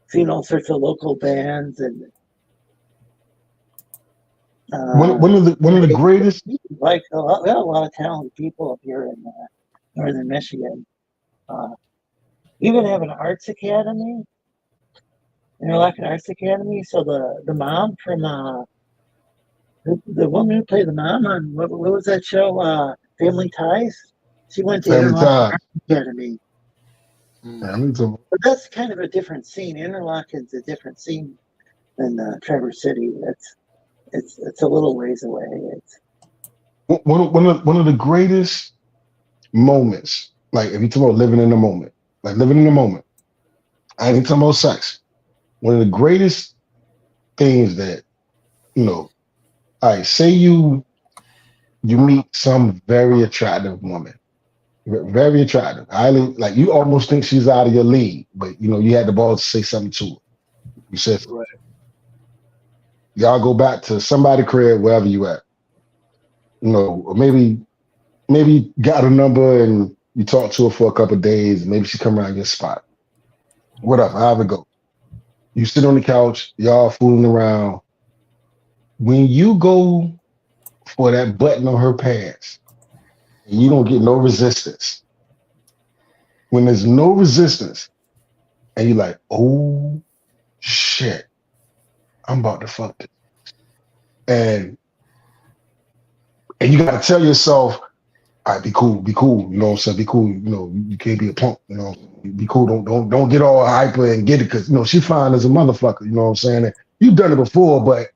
seeing all sorts of local bands and
one of the greatest,
like we have a lot of talented people up here in northern Michigan. We even have an arts academy, Interlochen Arts Academy. So the mom from the woman who played the mom on what was that show? Family Ties. She went to Interlochen Arts Academy. But that's kind of a different scene. Interlochen's a different scene than Traverse City. It's a little ways away.
One of the greatest moments, like if you talk about living in the moment, like living in the moment, I ain't talking about sex. One of the greatest things that, all right, say you meet some very attractive woman, very attractive. Like you almost think she's out of your league, but you had the balls to say something to her. You said,
Right.
y'all go back to somebody's crib, wherever you at, or maybe you got a number and you talk to her for a couple of days. Maybe she come around your spot, whatever, however it go. You sit on the couch, y'all fooling around. When you go for that button on her pants, and you don't get no resistance. When there's no resistance, and you're like, oh shit, I'm about to fuck this. And you gotta tell yourself, all right, be cool, you know what I'm saying? Be cool, you can't be a punk, be cool, don't get all hyper and get it, because she fine as a motherfucker, you know what I'm saying? And you've done it before, but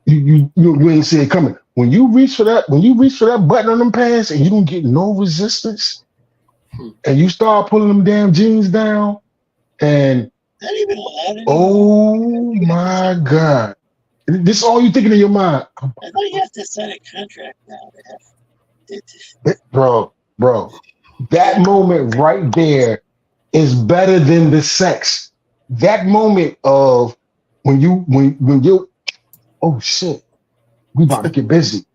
you ain't see it coming. When you reach for that button on them pants and you don't get no resistance, and you start pulling them damn jeans down, and oh my God, this is all you thinking in your mind.
I thought you have to sign a contract now.
Bro, that moment right there is better than the sex. That moment of when you, oh shit, we about to get busy.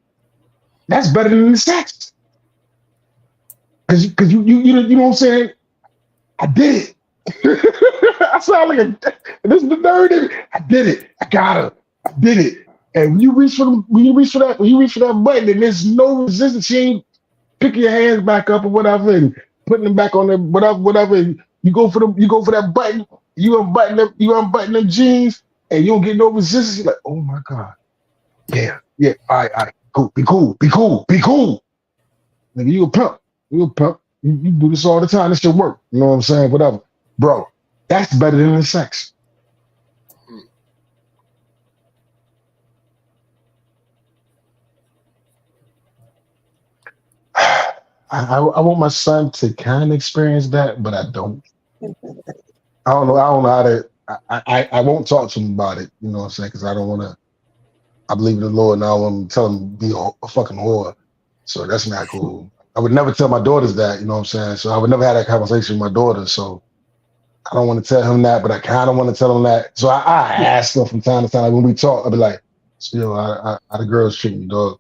That's better than the sex. Cause you know what I'm saying? I did it. I sound like this is the nerd. I did it. I got her. I did it. And when you reach for that button and there's no resistance, she ain't picking your hands back up or whatever and putting them back on there, whatever. And you go for that button, you unbutton them jeans, and you don't get no resistance. You're like, oh my God. Yeah. All right. Cool. Be cool. Nigga, you a pimp. You do this all the time. This should work. You know what I'm saying? Whatever. Bro, that's better than the sex. I want my son to kind of experience that, but I don't. I don't know how to. I won't talk to him about it. You know what I'm saying? Because I don't want to. I believe in the Lord, and I want to tell him to be a fucking whore. So that's not cool. I would never tell my daughters that. You know what I'm saying? So I would never have that conversation with my daughter. So I don't want to tell him that, but I kind of want to tell him that. So I ask him from time to time. Like when we talk, I'll be like, "Yo, how the girls treat me, dog?"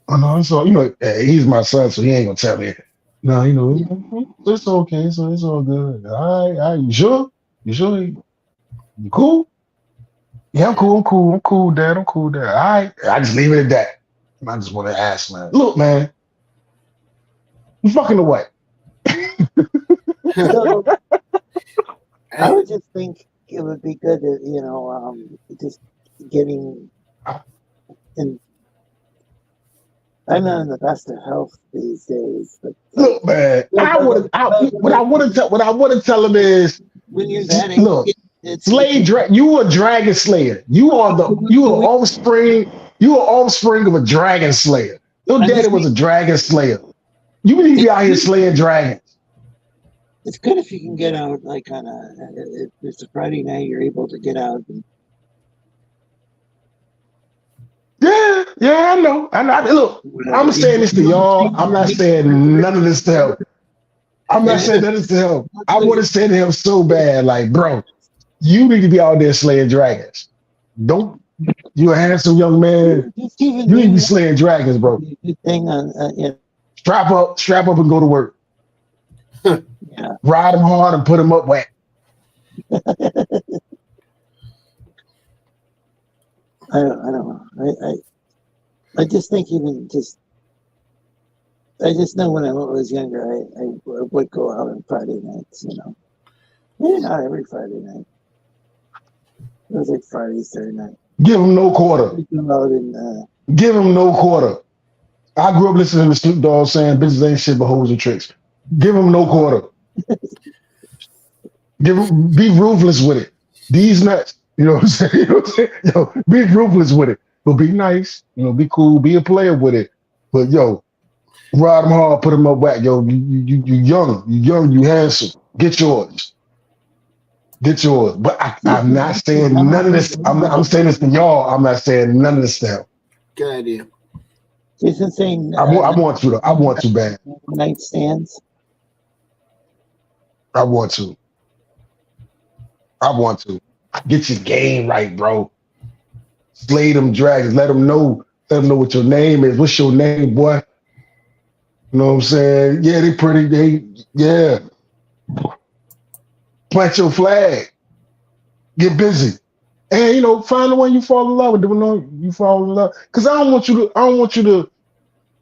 Oh no, so he's my son, so he ain't gonna tell me. No, it's okay, so it's all good. All right, you sure? You cool? Yeah, I'm cool, Dad. All right, I just leave it at that. I just want to ask, man. Look, man, you fucking the what?
So, I would just think it would be good to, just getting in. I'm not in the best of health these days, but
look, man, what I want to tell him is,
when you're that age,
look, you a dragon slayer. You are offspring. You are offspring of a dragon slayer. Your daddy was a dragon slayer. You need to be out here slaying dragons.
It's good if you can get out, like if it's a Friday night, you're able to get out.
Yeah, I know. Look, I'm saying this to y'all. I'm not saying none of this to help. I want to say to him so bad, like, bro, you need to be out there slaying dragons. You a handsome young man. You need to be slaying dragons, bro. Strap up and go to work.
Yeah.
Ride them hard and put them up wet.
I don't know. I just think I just know when I was younger, I would go out on Friday nights, Maybe not every Friday night. It was like Friday, Saturday night.
Give him no quarter. Give him no quarter. I grew up listening to Snoop Dogg saying bitches ain't shit but hoes and tricks. Give him no quarter. Be ruthless with it. These nuts. You know what I'm saying? Be ruthless with it. But be nice. Be cool. Be a player with it. But Ride them hard, put them up whack, yo. You young, you handsome. Get yours. Get yours. But I'm not saying none of this. I'm saying this to y'all. I'm not saying none of this stuff.
Good idea.
Jason saying
I want you to. I want you bad.
nightstands.
I want to. Get your game right, bro. Slay them dragons. Let them know what your name is. What's your name, boy? You know what I'm saying? Yeah, they pretty. Yeah. Plant your flag. Get busy. And find the one you fall in love with. You fall in love. Because I don't want you to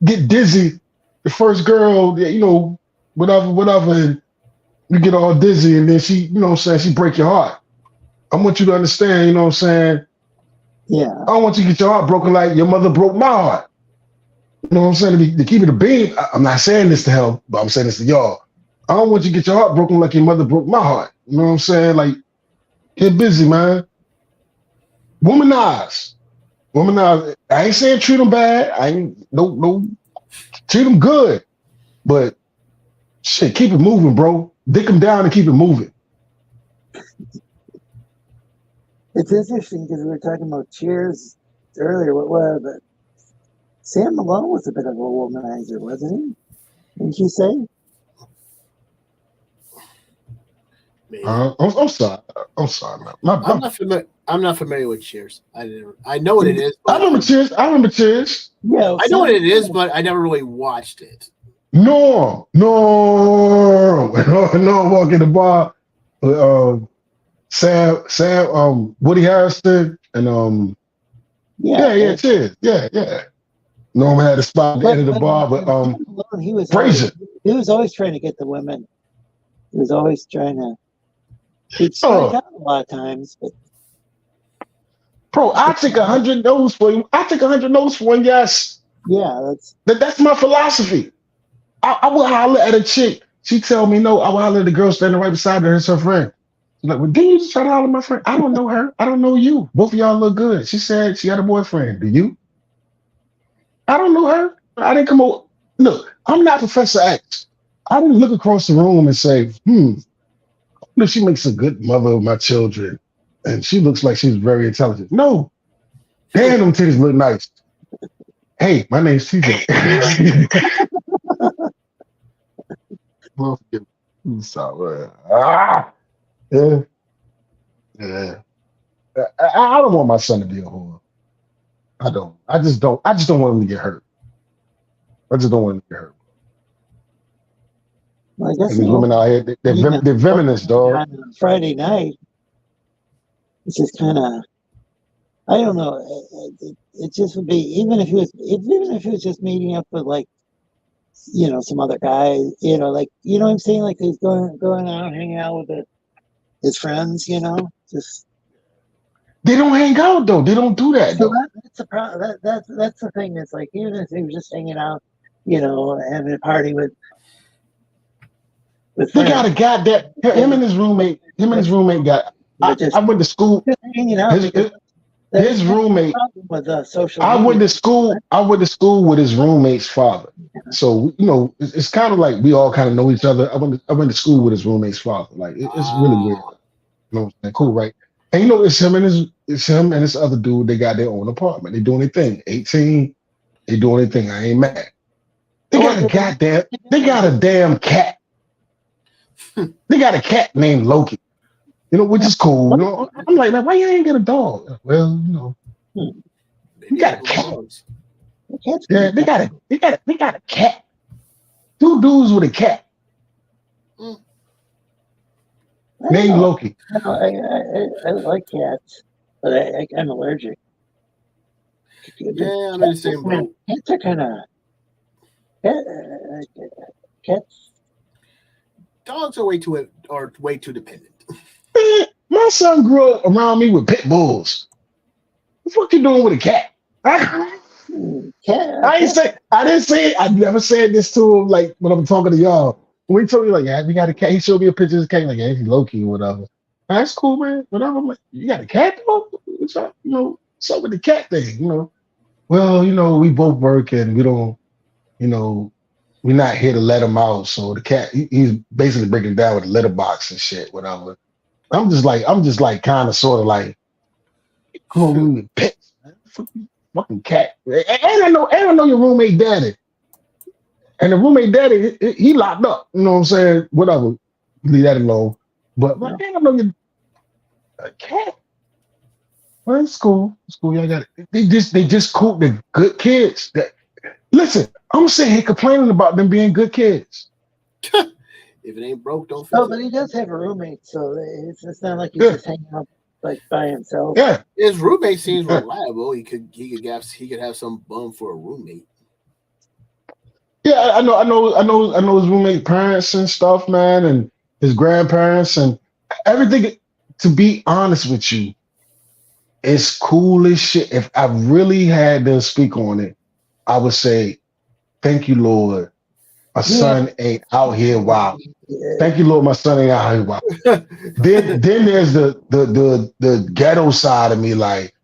get dizzy. The first girl, whatever, and you get all dizzy, and then she, she break your heart. I want you to understand, you know what I'm saying?
Yeah.
I don't want you to get your heart broken like your mother broke my heart. You know what I'm saying? To keep it a beam, I'm not saying this to hell, but I'm saying this to y'all. I don't want you to get your heart broken like your mother broke my heart. You know what I'm saying? Like, get busy, man. Womanize. I ain't saying treat them bad. I ain't no. Treat them good, but shit, keep it moving, bro. Dick them down and keep it moving.
It's interesting because we were talking about Cheers earlier. But Sam Malone was a bit of a womanizer, wasn't he? Didn't you say?
I'm sorry. I'm sorry, man.
I'm not familiar with Cheers. I know what it is.
I remember Cheers.
Yeah,
I know what it is, but I never really watched it.
No. Walk in the bar with Sam, Woody Harrelson, and Cheers. Yeah. Norman had a spot at the end of the bar, but
he was
Frazier.
He was always trying to get the women. He was always trying to. He'd strike out a lot of times, but.
Bro, I take 100 no's for you. I take 100 no's for one yes.
Yeah,
that's my philosophy. I will holler at a chick. She tell me no. I will holler at the girl standing right beside her. It's her friend. She's like, well, didn't you just try to holler at my friend? I don't know her. I don't know you. Both of y'all look good. She said she got a boyfriend. Do you? I don't know her. I didn't come over. Look, I'm not Professor X. I didn't look across the room and say, she makes a good mother of my children. And she looks like she's very intelligent. No. Damn, them titties look nice. Hey, my name's TJ. Sorry. Yeah. I don't want my son to be a whore. I don't. I just don't want him to get hurt. I just don't want him to get hurt.
Well, I guess
these women out here, they're feminists, dog.
On Friday night, it's just kind of, I don't know. It just would be even if he was just meeting up with some other guy, what I'm saying, like he's going out hanging out with his friends, just.
They don't hang out though. They don't do that.
So that's the problem. That's the thing. It's like even if he was just hanging out, having a party with.
They got a guy that him and his roommate. Got. I went to school.
Hanging out.
His roommate.
With social.
I went to school with his roommate's father. So it's kind of like we all kind of know each other. I went to school with his roommate's father. Like it's really weird. You know what I'm saying? Cool, right? And it's him and this other dude. They got their own apartment. They doing their thing. 18. They doing their thing. I ain't mad. They got a damn cat. They got a cat named Loki. Which is cool. I'm like, man, why you ain't get a dog? Well, you got a cat. Yeah, they got a cat. Two dudes with a cat. Named Loki.
I like cats, but I'm allergic.
Yeah, I'm in the same boat.
Cats are kind of cats.
Dogs are way too dependent.
My son grew up around me with pit bulls. What the fuck you doing with a cat? I didn't say it. I never said this to him like when I'm talking to y'all. When he told me like, yeah, we got a cat. He showed me a picture of his cat, like, yeah, he's Loki or whatever. That's cool, man. Whatever. I'm like, you got a cat though? What's up? What's up with the cat thing? Well, we both work and we don't, we're not here to let him out. So the cat, he's basically breaking down with the litter box and shit, whatever. I'm just like kind of sort of like, come on, we pets, man. Fucking cat. And I know your roommate daddy. And the roommate daddy, he locked up. You know what I'm saying? Whatever. Leave that alone. But man, I know your cat. Well, it's cool. It's cool. Y'all got it. They just cool. They're good kids. Listen, I'm sitting here complaining about them being good kids.
If it ain't broke, don't fix
Oh,
it.
but he does have a roommate, so it's not like he's just hanging out like by himself.
Yeah.
His roommate seems reliable. He could have some bum for a roommate.
Yeah, I know his roommate parents and stuff, man, and his grandparents and everything. To be honest with you, it's cool as shit. If I really had to speak on it, I would say, thank you, Lord. My son ain't out here wild. Thank you, Lord. My son ain't out here wild. then there's the ghetto side of me, like,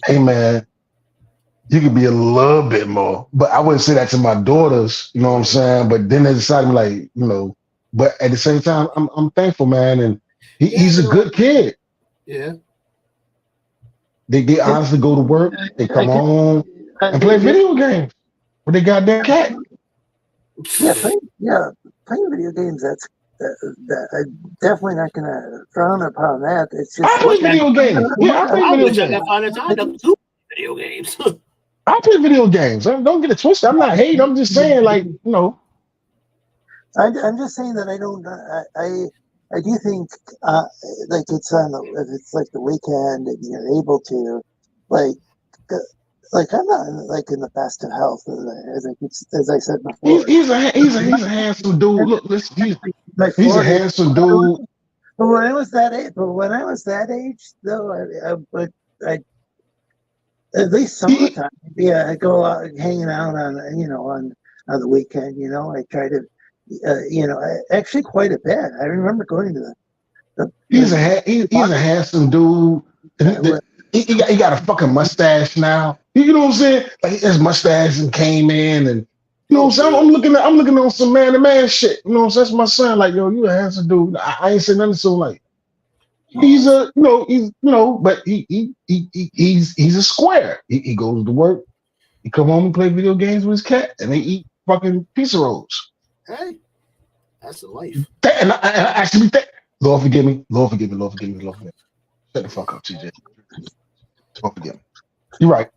hey man, you could be a little bit more. But I wouldn't say that to my daughters, you know what I'm saying? But then there's a side of me, like, you know, but at the same time, I'm thankful, man, and he's a good kid.
Yeah.
They honestly go to work, they come home and play video games with their goddamn cat.
Yeah, playing video games. I'm definitely not going to frown upon that. It's just
I play video games. Yeah, I play video games.
Find a time to do video games.
I play video games. Don't get it twisted. I'm not hating. I'm just saying, like, you know.
I'm just saying that I don't. I do think like if it's like the weekend and you're able to, like I'm not like in the best of health as I said before.
He's a handsome dude. Look, listen, he's a handsome dude.
But when I was that age, though, I at least summertime, I go out hanging out on the weekend. I try to, actually quite a bit. I remember going to
he's a handsome dude. He got a fucking mustache now. You know what I'm saying? Like his mustache and came in, and you know what I'm saying. I'm looking on some man to man shit. You know what I'm saying? That's my son. Like, yo, you a handsome dude. I ain't saying nothing so like. He's but he's a square. He goes to work. He come home and play video games with his cat, and they eat fucking pizza rolls.
Hey, that's the life.
And I actually think, Lord forgive me. Shut the fuck up, TJ. Lord forgive me. You're right.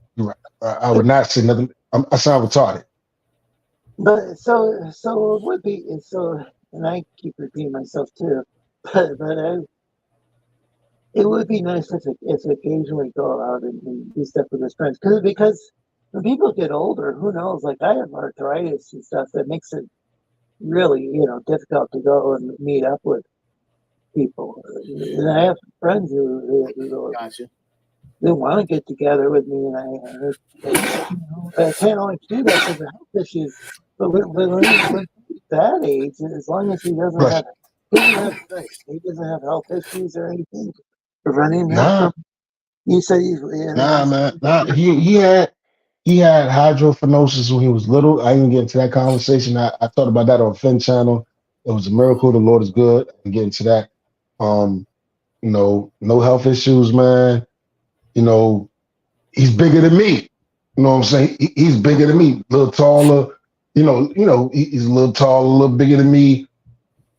I would not say nothing. I sound retarded.
But so it would be and I keep repeating myself too. But it would be nice if occasionally go out and do stuff with his friends. Because when people get older, who knows? Like I have arthritis and stuff that makes it really, difficult to go and meet up with people. And I have friends who
Gotcha.
They want to get together with me, and I can't always do that because of health issues. But when he's that age, as long as he doesn't have health issues or anything preventing him from. You said he's
man. He had hydrophenosis when he was little. I didn't get into that conversation. I thought about that on Finn channel. It was a miracle. The Lord is good. I didn't get into that. No health issues, man. He's bigger than me. You know what I'm saying? He's bigger than me. A little taller. He's a little taller, a little bigger than me.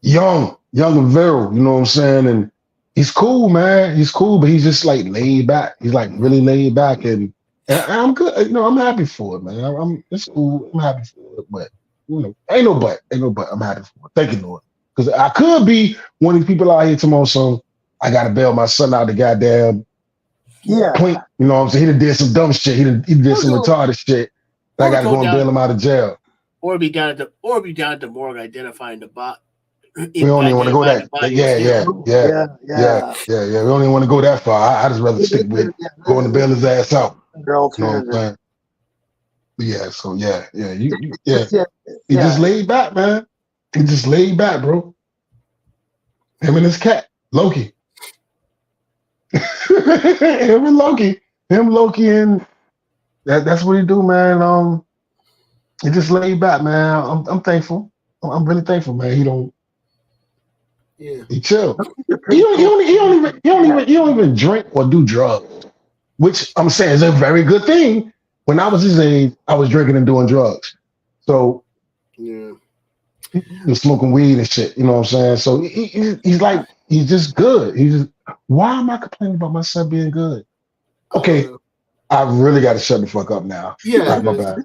Young and virile. You know what I'm saying? And he's cool, man. He's cool, but he's just like laid back. He's like really laid back, and I'm good. I'm happy for it, man. It's cool. I'm happy for it, but ain't no but. I'm happy for it. Thank you, Lord. Because I could be one of these people out here tomorrow. So I gotta bail my son out the goddamn. Point, you know what I'm saying? He done did some dumb shit. He did some retarded shit. I got to go and bail him out of jail.
Or be down at the morgue identifying the bot.
We don't even want to go that. Yeah. We don't even want to go that far. I just rather stick with going to bail his ass out. You know what I'm saying? Yeah. So yeah. He just laid back, man. He just laid back, bro. Him and his cat, Loki. Him and Loki, and that's what he do, man. He just laid back, man. I'm thankful. I'm really thankful, man.
Yeah.
He chill.
You're pretty cool.
He don't even drink or do drugs, which I'm saying is a very good thing. When I was his age, I was drinking and doing drugs. So
Yeah.
he's smoking weed and shit. You know what I'm saying? So he's like, he's just good. He's just, why am I complaining about my son being good? Okay, I really got to shut the fuck up now.
Yeah,
All right, my bad.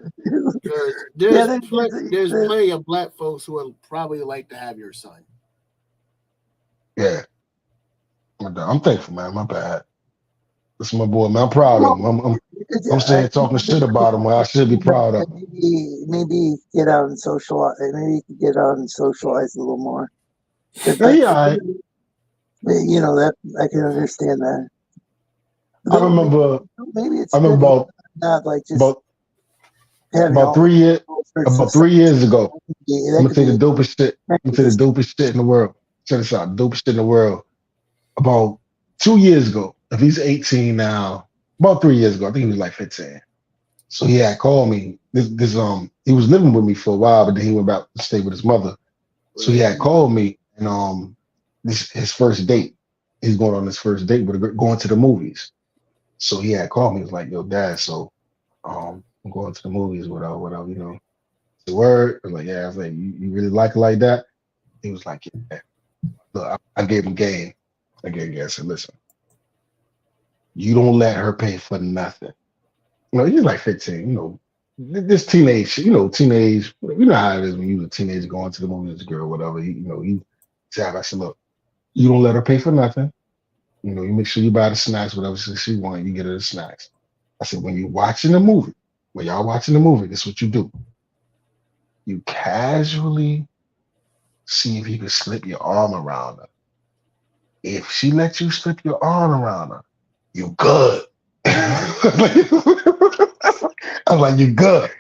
There's plenty of black folks who would probably like to have your son.
Yeah. I'm thankful, man. My bad. This is my boy, man. I'm proud of him. I'm saying talking shit about him where I should be proud of him.
Maybe get out and socialize. Maybe you could get out and socialize a little more.
Yeah, all right.
You know that I can understand that.
I remember.
Maybe it's
I remember
good not like just
about 3 years. About 3 years ago. I'm gonna say the dopest shit. I'm gonna say the dopest shit in the world. Check this out. Dopest shit in the world. About 2 years ago. If he's 18 now, about 3 years ago, I think he was like 15. So he had called me. He was living with me for a while, but then he went back to stay with his mother. So he had called me, and his first date. He's going on his first date with going to the movies. So he had called me. He was like, "Yo, Dad, so I'm going to the movies, whatever, you know." The word. I was like, "Yeah." I was like, "You really like it like that?" He was like, "Yeah." Look, I gave him game. I said, "Listen, you don't let her pay for nothing." You know, he's like 15. You know, this teenage, teenage. You know how it is when you're a teenager going to the movies with a girl, whatever. He said, "I said, look, you don't let her pay for nothing. You know, you make sure you buy the snacks, whatever she wants, you get her the snacks." I said, when y'all watching the movie, this is what you do. You casually see if you can slip your arm around her. If she lets you slip your arm around her, you good. I was like, you good.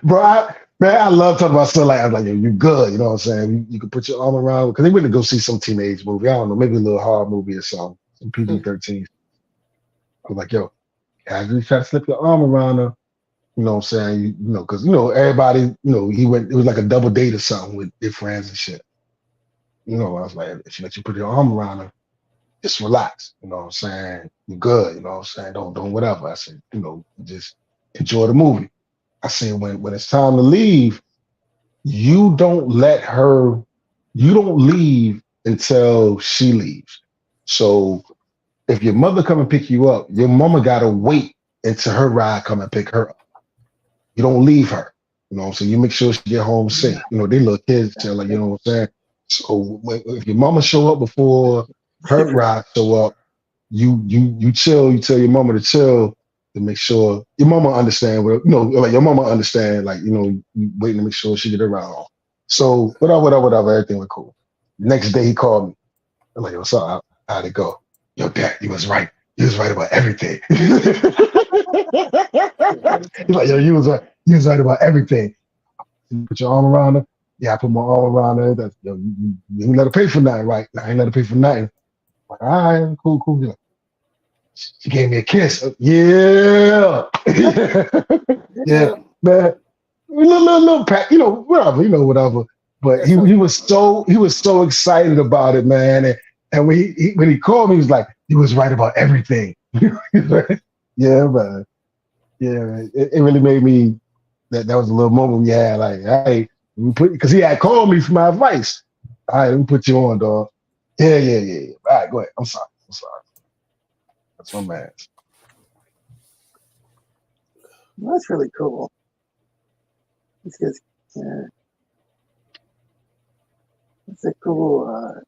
Bro, man, I love talking about stuff like I was like, yo, you good. You know what I'm saying? You can put your arm around because they went to go see some teenage movie. I don't know, maybe a little horror movie or something. Some PG-13. I was like, yo, casually try to slip your arm around her. You know what I'm saying? Because everybody, it was like a double date or something with their friends and shit. I was like, if she let you put your arm around her, just relax. You know what I'm saying? You're good. You know what I'm saying? Don't whatever. I said, just enjoy the movie. I said, when it's time to leave, you don't leave until she leaves. So if your mother come and pick you up, your mama gotta wait until her ride come and pick her up. You don't leave her. So you make sure she get home safe. They little kids, like, you know what I'm saying? So if your mama show up before her ride show up, you chill. You tell your mama to chill to make sure your mama understand. Like your mama understand. Like you waiting to make sure she get around. So whatever. Everything was cool. Next day he called me. I'm like, what's up? How'd it go? Yo, Dad, you was right. You was right about everything. He's like, yo, you was right. You was right about everything. You put your arm around her. Yeah, I put my arm around her. That's, you ain't let her pay for nothing, right? I ain't let her pay for nothing. I'm like, all right, cool. Yeah. She gave me a kiss. Yeah. Yeah, man. Little pat, whatever. But he was so excited about it, man. And when he called me, he was like, he was right about everything. Yeah, man. Yeah, man. It really made me that was a little moment we had, like, hey, because he had called me for my advice. All right, let me put you on, dog. Yeah. All right, go ahead. I'm sorry. That's my man.
Well, that's really cool. It's just, it's a cool,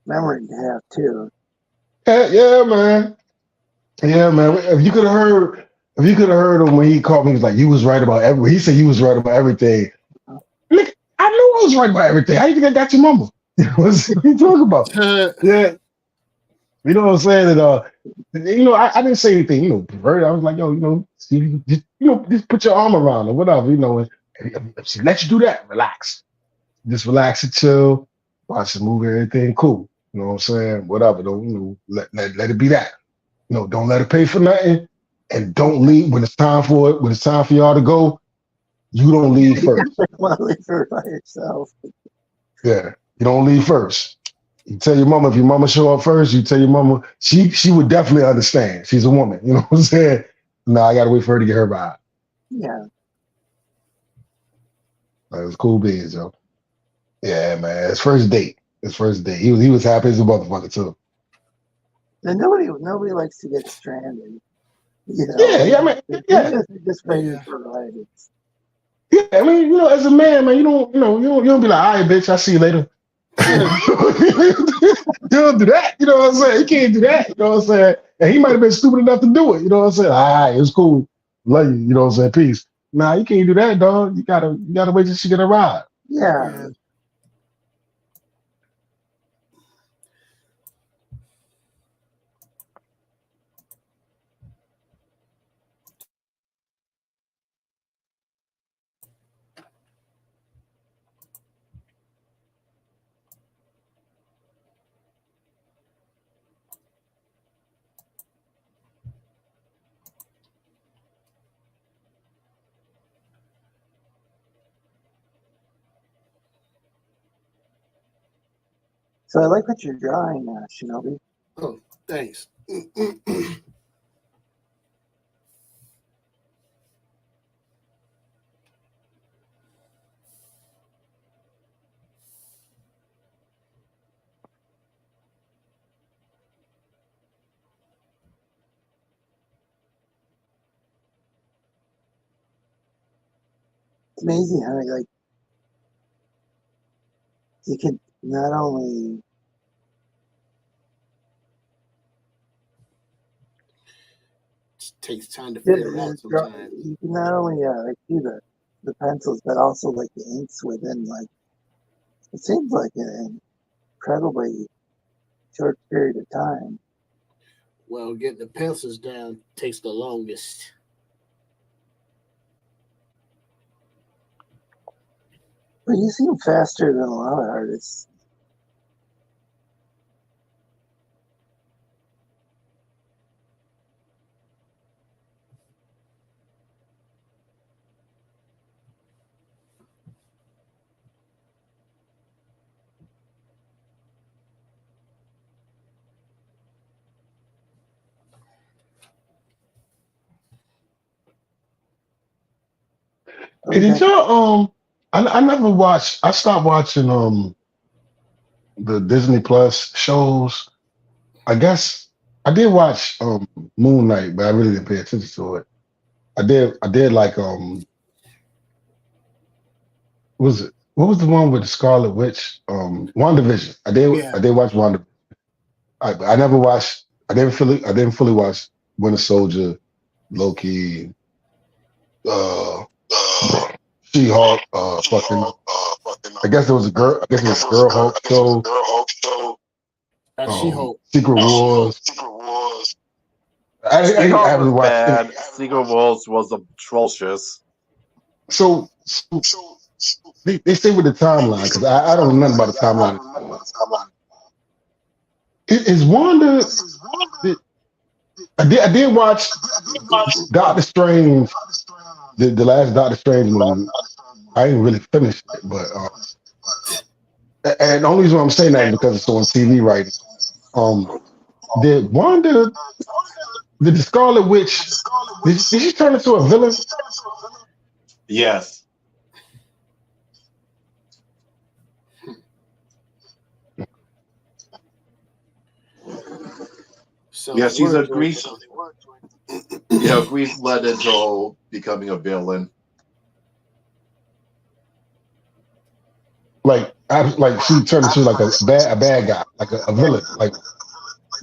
memory to have too.
Yeah, man. Yeah, man. If you could have heard him when he called me, he was like, "You was right about everything." He said, "You was right about everything." Look, I knew I was right about everything. How you think I got your number? What you talking about? Yeah, you know what I'm saying? And I didn't say anything. Perverted. I was like, yo, see, just put your arm around her, whatever. And if she let you do that, relax. Just relax and chill. Watch the movie, everything cool. You know what I'm saying? Whatever. Don't let it be that. Don't let her pay for nothing, and don't leave when it's time for it. When it's time for y'all to go, you don't leave first.
Want to leave her by herself.
Yeah, you don't leave first. You tell your mama, if your mama show up first, you tell your mama, she would definitely understand. She's a woman, you know what I'm saying? No, I gotta wait for her to get her ride.
Yeah.
Like, it was cool beans, yo. Yeah, man. His first date. He was happy as a motherfucker too.
And nobody likes to get stranded. You know,
Yeah, I mean, yeah.
Just waiting for rides.
Yeah, I mean, as a man, man, you don't be like, all right, bitch, I'll see you later. You don't do that, you know what I'm saying? You can't do that, you know what I'm saying? And he might have been stupid enough to do it, you know what I'm saying? All right, it's cool. Love you, you know what I'm saying? Peace. Nah, you can't do that, dog. You gotta wait till she get a ride.
Yeah. So I like what you're drawing, Shinobi.
Oh, thanks.
It's amazing how you can not only
It takes time to figure it out sometimes.
you can not only do the pencils, but also like the inks within it seems like an incredibly short period of time.
Well, getting the pencils down takes the longest.
But you seem faster than a lot of artists.
Hey, did y'all I never watched. I stopped watching the Disney Plus shows. I guess I did watch Moon Knight, but I really didn't pay attention to it. I did like what was the one with the Scarlet Witch? WandaVision. I did watch WandaVision. I never watched. I didn't fully watch Winter Soldier, Loki, She-Hulk, fucking. I guess there was a girl. I guess it was a girl Hulk show.
She-Hulk.
Secret Wars. I
She-Hulk
haven't
was
watched
bad. Secret Wars was atrocious.
So they say with the timeline, because I don't know nothing about the timeline. Is Wanda? I did watch Doctor Strange, the last Doctor Strange movie. I didn't really finish it, but and the only reason why I'm saying that is because it's on TV right now. Did Wanda, did the Scarlet Witch, did she turn into a villain?
Yes.
So
Yeah, she's a Greece. Greece led into becoming a villain.
Like she turned into like a bad guy, like a villain. Like,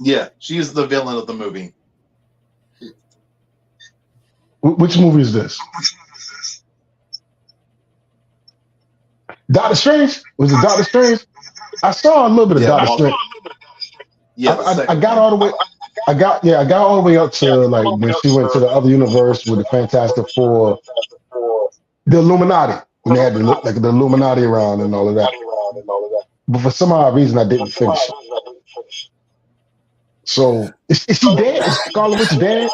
yeah, she's the villain of the movie.
Which movie is this? Doctor Strange? Was it Doctor Strange? I saw a little bit of Doctor Strange.
Yeah,
I got all the way. I got all the way up to like when she went to the other universe with the Fantastic Four, the Illuminati, when they had the Illuminati around and all of that. But for some odd reason, I didn't finish it. So is she dead? Is Scarlet Witch dead?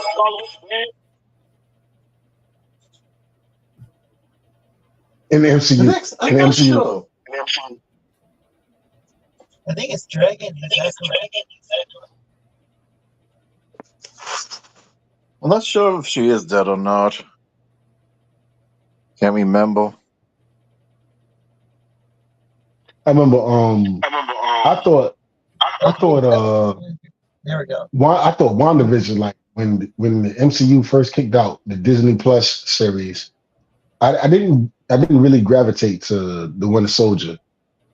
in the MCU.
I'm
In the
not
MCU.
sure.
I think it's Dragon.
I'm not sure if she is dead or not. Can't remember.
I remember. I thought.
There we go.
I thought WandaVision, like when the MCU first kicked out the Disney Plus series, I didn't really gravitate to the Winter Soldier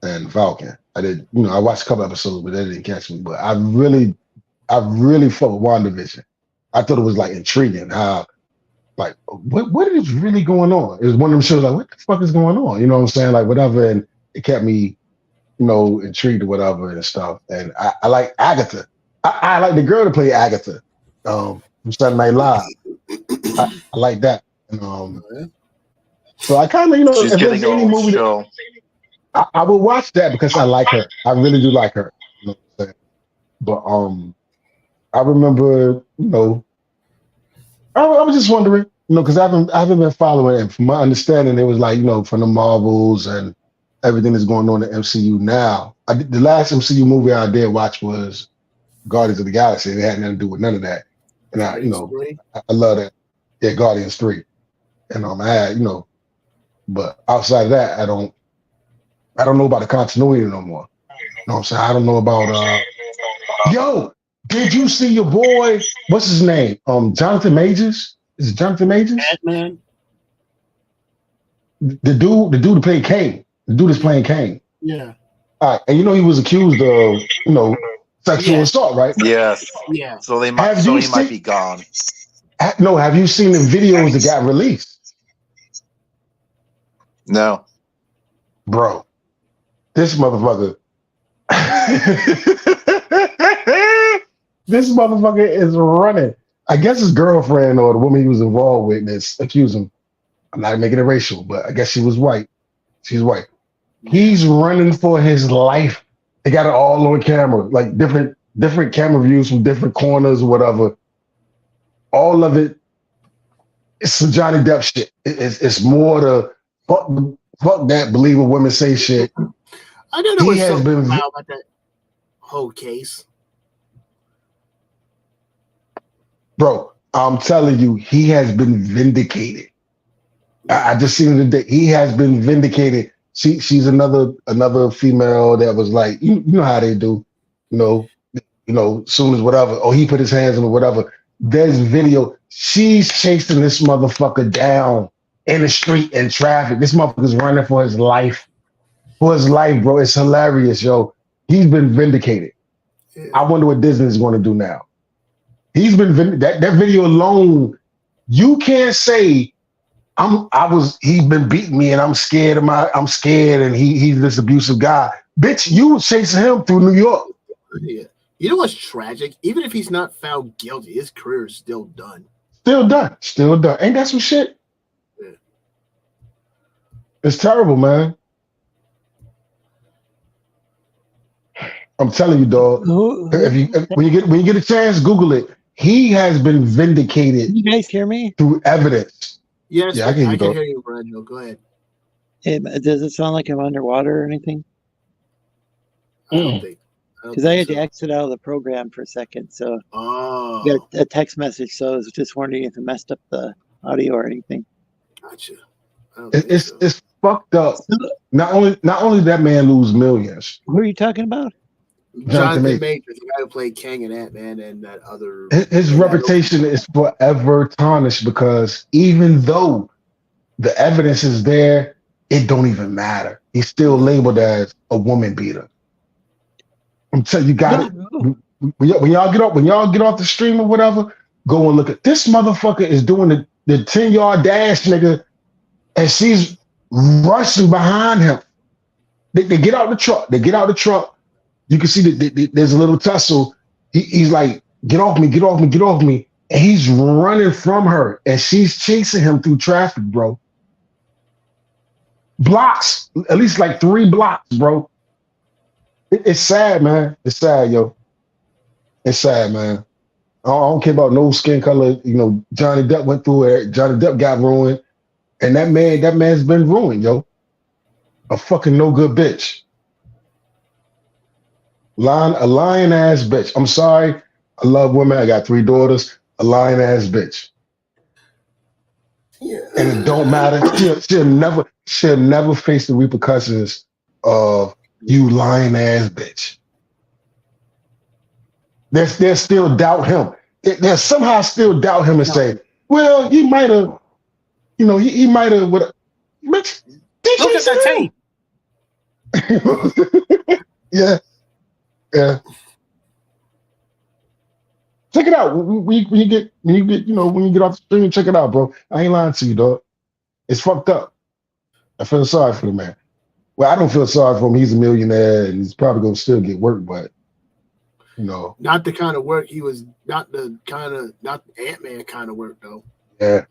and Falcon. I did, I watched a couple episodes, but that didn't catch me. But I really felt with WandaVision. I thought it was like intriguing how, like, what is really going on? It was one of them shows like, what the fuck is going on? You know what I'm saying? Like whatever, and it kept me, intrigued or whatever and stuff. And I like Agatha. I like the girl to play Agatha from Saturday Night Live. I like that. And, so I kind of,
She's
if
getting
there's
her
any
own
movie
show.
I would watch that because I like her. I really do like her. You know what I'm saying? But I remember, I was just wondering, because I haven't been following it. And from my understanding, it was like, from the Marvels and everything that's going on in the MCU now. The last MCU movie I did watch was Guardians of the Galaxy. It had nothing to do with none of that. And I love that. Yeah, Guardians 3. And I had, but outside of that, I don't know about the continuity no more. You know what I'm saying? I don't know about yo, did you see your boy? What's his name? Jonathan Majors? Is it Jonathan Majors?
Batman.
The dude that played Kane. The dude is playing Kane.
Yeah.
All right, and he was accused of, sexual assault, right?
Yes.
Yeah.
So he might be gone.
No, have you seen the videos that got released?
No.
Bro, this motherfucker. This motherfucker is running. I guess his girlfriend or the woman he was involved with that's accused him. I'm not making it racial, but I guess she was white. She's white. He's running for his life. They got it all on camera, like different camera views from different corners or whatever. All of it, it's some Johnny Depp shit. It's more to fuck that, believe what women say shit.
I don't know what's so wild about that whole case.
Bro, I'm telling you, he has been vindicated. I just seen it today. He has been vindicated. She's another female that was like, you know how they do, soon as whatever, or he put his hands on or whatever. There's video. She's chasing this motherfucker down in the street in traffic. This motherfucker's running for his life. For his life, bro. It's hilarious, yo. He's been vindicated. Yeah. I wonder what Disney is going to do now. He's been that video alone. You can't say he's been beating me and I'm scared and he's this abusive guy. Bitch, you was chasing him through New York.
Yeah. You know what's tragic? Even if he's not found guilty, his career is still done. Still done.
Ain't that some shit? Yeah. It's terrible, man. I'm telling you, dog. When you get a chance, Google it. He has been vindicated.
Can you guys hear me?
Through evidence.
Yes, yeah, I can hear you, Brando. Go ahead.
Does it sound like I'm underwater or anything?
I don't think.
Because I had to exit out of the program for a second, so I got a text message. So I was just wondering if it messed up the audio or anything.
Gotcha.
It's fucked up. Not only that man lose millions.
Who are you talking about?
Jonathan Majors, the guy who played Kang and Ant-Man and that other.
His reputation is forever tarnished because even though the evidence is there, it don't even matter. He's still labeled as a woman beater. I'm telling you, got it. When y'all get off the stream or whatever, go and look at this motherfucker is doing the 10-yard dash, nigga, and she's rushing behind him. They get out the truck. You can see that there's a little tussle. He's like, get off me. And he's running from her. And she's chasing him through traffic, bro. Blocks. At least like 3 blocks, bro. It's sad, man. It's sad, yo. It's sad, man. I don't care about no skin color. Johnny Depp went through it. Johnny Depp got ruined. And that man's been ruined, yo. a fucking no good bitch. A lying ass bitch. I'm sorry. I love women. I got 3 daughters. A lying ass bitch.
Yeah.
And it don't matter. She'll never face the repercussions of you lying ass bitch. They still doubt him. They somehow still doubt him and say, well, he might have, he might have. Bitch,
Look at that tape.
Yeah. Check it out. When you get off the stream, check it out, bro. I ain't lying to you, dog. It's fucked up. I feel sorry for the man. Well, I don't feel sorry for him. He's a millionaire and he's probably gonna still get work, but
not the kind of work he was. Not the Ant-Man kind of work though.
Yeah.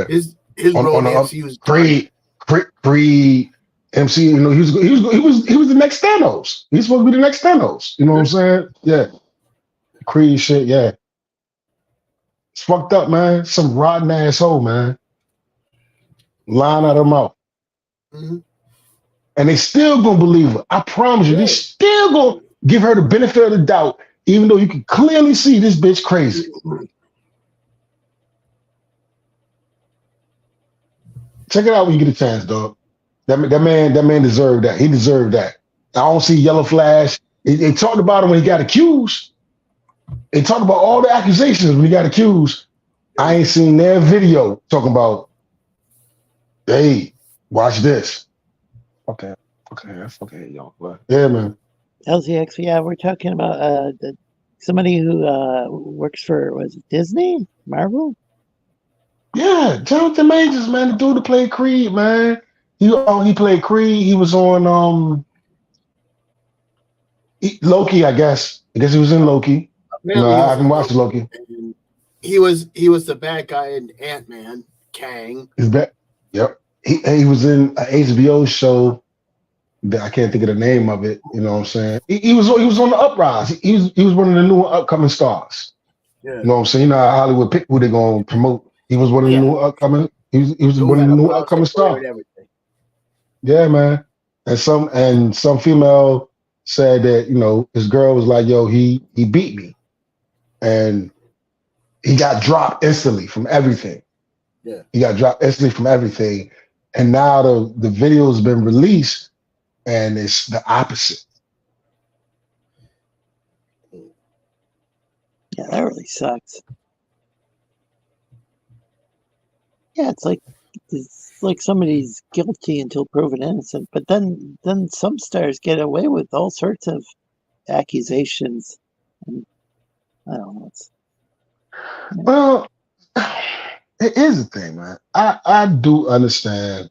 His role in the MCU was
Creed MC. He was the next Thanos. He's supposed to be the next Thanos. You know what I'm saying? Yeah. Creed shit. Yeah. It's fucked up, man. Some rotten asshole, man. Lying out of mouth.
Mm-hmm.
And they still gonna believe her. I promise you, they still gonna give her the benefit of the doubt, even though you can clearly see this bitch crazy. Check it out when you get a chance, dog. That man deserved that. He deserved that. I don't see Yellow Flash. They talked about him when he got accused. They talked about all the accusations when he got accused. I ain't seen their video talking about, hey, watch this.
Okay, that's okay, y'all. But
yeah, man.
LZX, yeah, we're talking about somebody who works for, was it Disney? Marvel?
Yeah, Jonathan Majors, man, the dude that played Creed, man. He played Creed. He was on Loki, I guess. I guess he was in Loki. I haven't watched Loki.
He was the bad guy in Ant-Man, Kang.
He's back. Yep. He was in an HBO show that I can't think of the name of it. You know what I'm saying? He was on the uprise. He was one of the new upcoming stars. Yeah. You know what I'm saying? You know how Hollywood pick who they're gonna promote. He was one of the new upcoming. He was one of the new upcoming stars. Yeah, man. And some female said that his girl was like, "Yo, he beat me," and he got dropped instantly from everything. Yeah, he got dropped instantly from everything, and now the video's been released, and it's the opposite.
Yeah, that really sucks. Yeah, it's like somebody's guilty until proven innocent, but then some stars get away with all sorts of accusations. And I don't know.
Well, here's the thing, man. I do understand.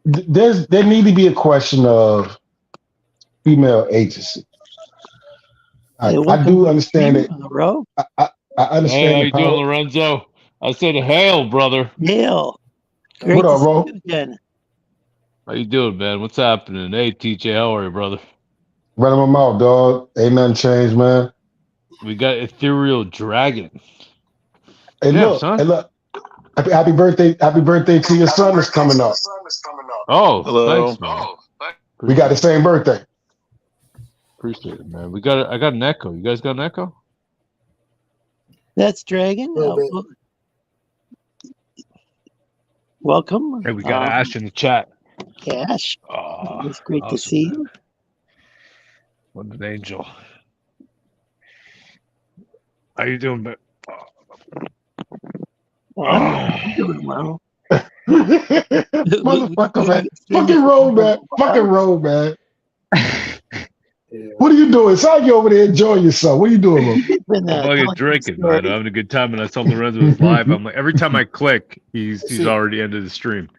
There need to be a question of female agency. I do understand it. I understand.
Hey, how you doing, Lorenzo? I said hail, brother.
Hail. Great
what up, bro?
How you doing, man? What's happening? Hey, TJ, how are you, brother?
Running my mouth, dog. Ain't nothing changed, man.
We got Ethereal Dragon.
Hey,
yeah,
look,
son.
Hey, look. Happy birthday to your son that's coming up.
Oh,
hello.
Thanks, man.
We got the same birthday.
Appreciate it, man. I got an echo. You guys got an echo?
That's Dragon. Welcome.
Hey, we got Ash in the chat.
Ash. It's great to see you.
What an angel. How you doing, man?
I'm doing well.
Motherfucker, man. Fucking roll, man. Fucking roll, man. What are you doing? It's like you over there enjoying yourself. What are you doing, bro?
I'm fucking drinking, man. I'm having a good time, and I saw Lorenzo was live. I'm like, every time I click, he's already ended the stream.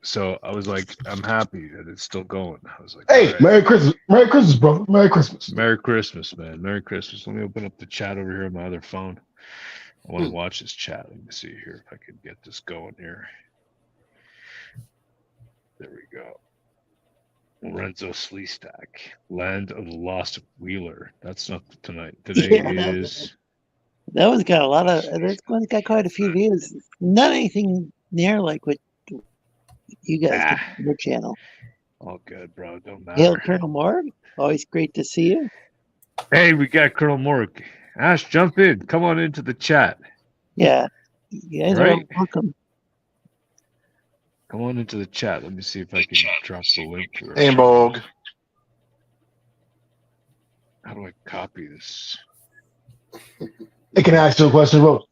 So I was like, I'm happy that it's still going. I was like,
hey,
right.
Merry Christmas, brother. Merry Christmas.
Merry Christmas, man. Merry Christmas. Let me open up the chat over here on my other phone. I want to watch this chat. Let me see here if I can get this going here. There we go. Lorenzo Sleestak, Land of the Lost Wheeler. That's not tonight. Today is.
That one's got a lot of. That one's got quite a few views. Not anything near like what You guys get your channel.
All good, bro. Don't
Hail,
matter.
Colonel Morg. Always great to see you.
Hey, we got Colonel Morg. Ash, jump in. Come on into the chat.
Yeah, you guys
Right?
are welcome.
Come on into the chat. Let me see if I can drop the link here.
Hey, Morg.
How do I copy this?
Hey, can I ask you a question, bro?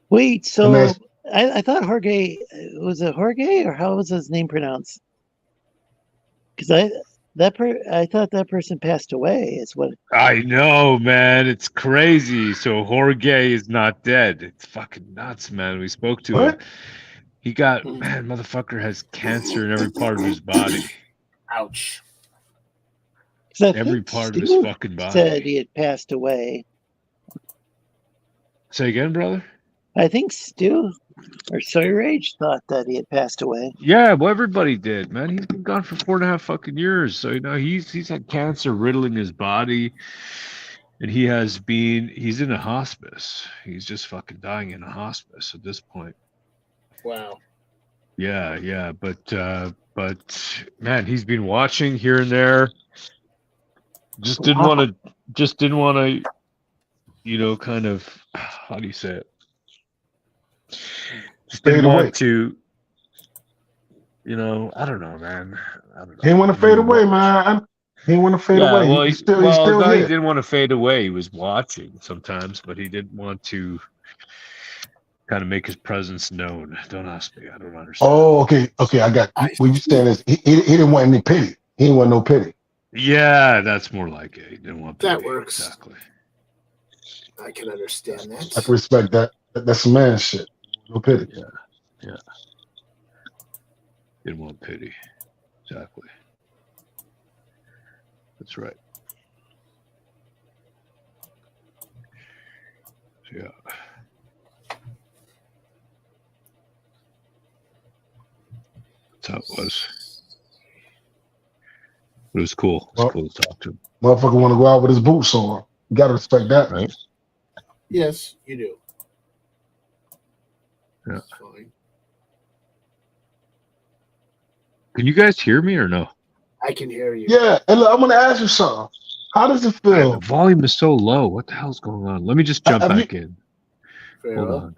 Wait,
Let
so
me ask-
I thought Jorge, was it Jorge or how was his name pronounced? Because I thought that person passed away. Is what.
I know, man. It's crazy. So Jorge is not dead. It's fucking nuts, man. We spoke to him.
What?
He got, man, motherfucker has cancer in every part of his body.
Ouch.
'Cause I
Every
think
part of his
Stu
fucking body.
said he had passed away.
Say again, brother?
I think Stu or Soy Rage thought that he had passed away.
Yeah, well, everybody did, man. He's been gone for 4.5 fucking years. So, you know, he's had cancer riddling his body. And he's in a hospice. He's just fucking dying in a hospice at this point.
Wow.
Yeah. But man, he's been watching here and there. Just didn't want to, you know, kind of, how do you say it? Just didn't
Fade away.
want to, you know, I don't know, man. I don't know.
He didn't want to fade away, man. He didn't want to fade
Yeah,
away.
well,
He's still
he
here.
didn't want to fade away. He was watching sometimes, but he didn't want to kind of make his presence known. Don't ask me. I don't understand.
Oh, okay. I got what you saying is he didn't want any pity. He didn't want no pity.
Yeah, that's more like it. He didn't want
That
pity.
works.
Exactly.
I can understand
I
that.
can respect that. That's some man shit. No pity.
Yeah. Didn't want pity. Exactly. That's right. So, yeah. That's how it was. It was cool. It was cool to talk to him.
Motherfucker want to go out with his boots on. You gotta respect that,
right?
Yes, you do.
Yeah.
That's fine.
Can you guys hear me or no?
I can hear you.
Yeah, and look, I'm gonna ask you something. How does it
Man,
feel?
the volume is so low. What the hell's going on? Let me just jump
Have you-
back in.
Very
Hold
well.
on.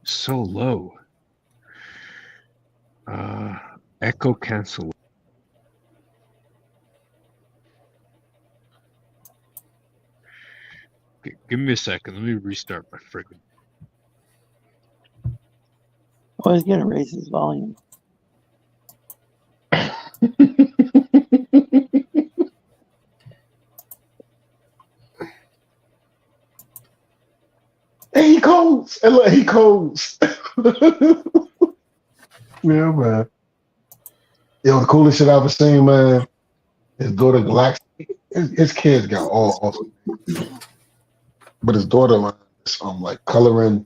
So low. Echo cancel. Okay, give me a second. Let me restart my friggin'.
Oh, he's gonna raise his volume.
Hey, he codes. And look, he codes. Yeah, man. Yo, the coolest shit I've ever seen, man. His daughter Galaxy. His kids got all awesome. But his daughter, man, is like coloring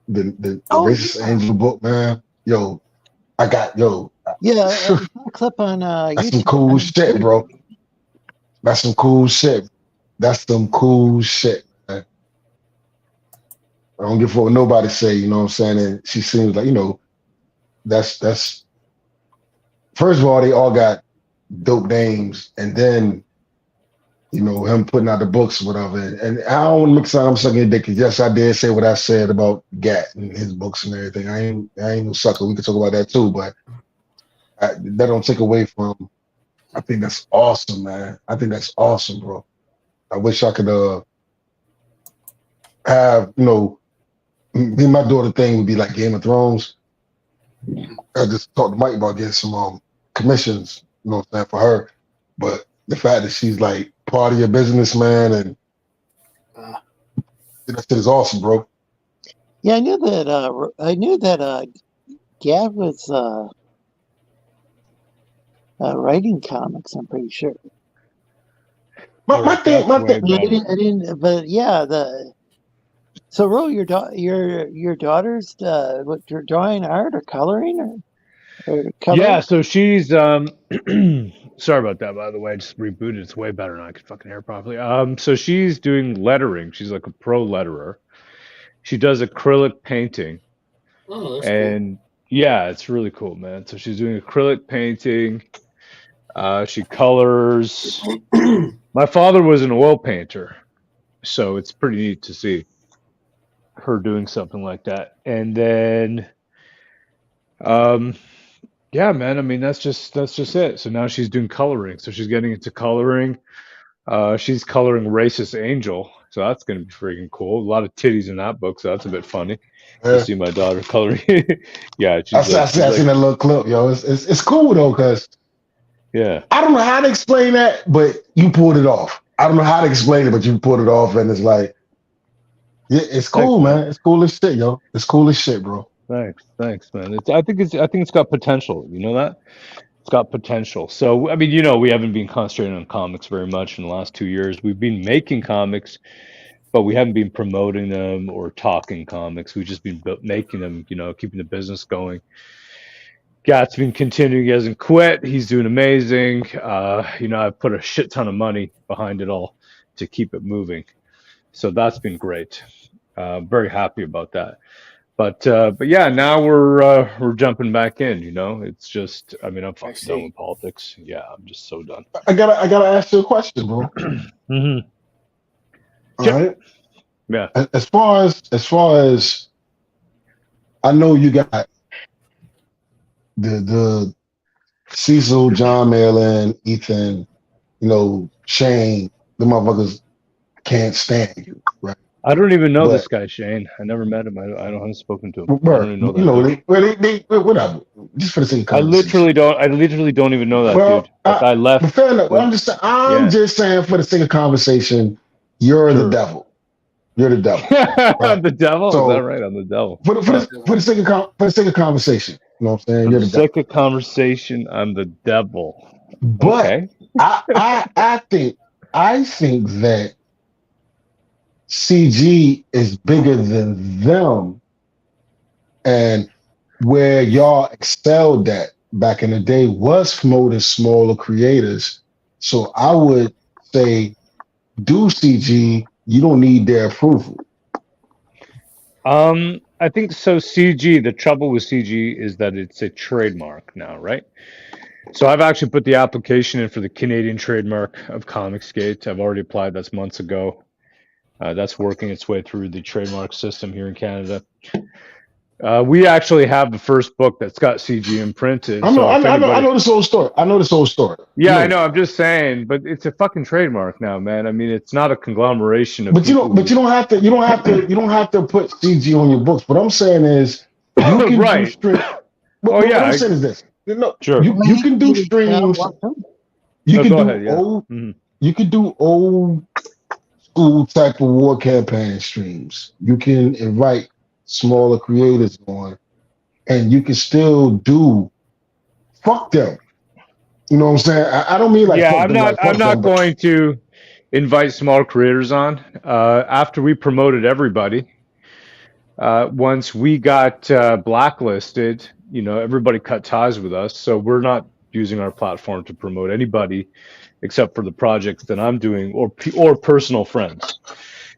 the Racist Angel book, man. Yo,
Yeah, I saw a clip on
that's
YouTube.
some cool shit, bro. That's some cool shit. That's some cool shit, man. I don't give a fuck what nobody say, you know what I'm saying? And she seems like, you know, that's first of all, they all got dope names, and then you know him putting out the books, whatever. And I don't want to mix I'm sucking your dick. 'Cause yes, I did say what I said about Gat and his books and everything. I ain't no sucker. We can talk about that too, but that don't take away from. I think that's awesome, man. I think that's awesome, bro. I wish I could have, you know, me and my daughter thing would be like Game of Thrones. I just talked to Mike about getting some commissions, you know what I'm saying, for her. But the fact that she's like part of your business, man, and that shit is awesome, bro.
Yeah, I knew that. Gav was writing comics. I'm pretty sure.
My thing.
I didn't. But yeah, So, Ro, your daughter's what? You're drawing art or coloring or coloring?
Yeah, so she's sorry about that, by the way. I just rebooted. It's way better now. I can fucking hear properly. So she's doing lettering. She's like a pro letterer. She does acrylic painting.
Oh, that's
and Yeah, it's really cool, man. So she's doing acrylic painting. She colors. My father was an oil painter, so it's pretty neat to see her doing something like that. And then, um, yeah, man. I mean, that's just it. So now she's doing coloring. So she's getting into coloring. She's coloring Racist Angel, so that's gonna be freaking cool. A lot of titties in that book, so that's a bit funny to
Yeah.
see my daughter coloring. Yeah,
I,
she's like, she's
I seen
like,
that little clip, yo. It's cool though, cause
yeah,
I don't know how to explain that, but you pulled it off. I don't know how to explain it, but you pulled it off, and it's like, yeah, it's
thanks,
cool,
man.
man. It's cool as shit, yo. It's cool as shit, bro.
Thanks, man. I think it's got potential. You know that it's got potential. So I mean, we haven't been concentrating on comics very much in the last 2 years. We've been making comics, but we haven't been promoting them or talking comics. We've just been making them. Keeping the business going. Gat's been continuing. He hasn't quit. He's doing amazing. I've put a shit ton of money behind it all to keep it moving. So that's been great. Very happy about that. But yeah, now we're jumping back in. It's just, I mean, I'm fucking done with politics. Yeah, I'm just so done.
I gotta ask you a question, bro.
Hmm.
All right.
Yeah.
As far as I know, you got the Cecil, John Malin, Ethan, Shane. The motherfuckers can't stand you, right?
I don't even know this
But
guy, Shane. I never met him. I haven't spoken to him. I
bro,
don't even know that dude.
whatever. Just for the sake of
I
conversation.
literally don't even know that
Well,
dude. Like I
but
left
fair enough.
when,
I'm
yeah,
just saying for the sake of conversation, you're the
sure.
devil. You're the devil,
I'm
right?
the devil? Is that
So
right? I'm the devil.
for the, for
Huh.
the, for the sake of conversation, you know what I'm saying?
For
You're
the
the devil.
sake of conversation, I'm the devil.
But
Okay.
I think that CG is bigger than them, and where y'all excelled at back in the day was promoting smaller creators. So I would say do CG. You don't need their approval.
I think so. CG, the trouble with CG is that it's a trademark now, right? So I've actually put the application in for the Canadian trademark of Comicsgate. I've already applied. That's months ago. That's working its way through the trademark system here in Canada. We actually have the first book that's got CG imprinted.
I know,
So
I
if
know, I know, I
anybody,
know this whole story. I know this whole story.
yeah, I know. I'm just saying, but it's a fucking trademark now, man. I mean, it's not a conglomeration of
But you
people
don't. But
who,
you don't have to. You don't have to put CG on your books. What I'm saying is, you can do
right?
stream.
Oh
What I'm
yeah,
saying is this. No,
sure.
you can do streams. You
No,
can
go
do
ahead. Yeah.
old.
Mhm.
You can do old school type of war campaign streams. You can invite smaller creators on, and you can still do. Fuck them. You know what I'm saying? I don't mean like
Yeah,
fuck
I'm
them,
not.
like
I'm
fuck them,
not
but
going to invite small creators on. After we promoted everybody, once we got blacklisted, everybody cut ties with us. So we're not using our platform to promote anybody except for the projects that I'm doing or personal friends.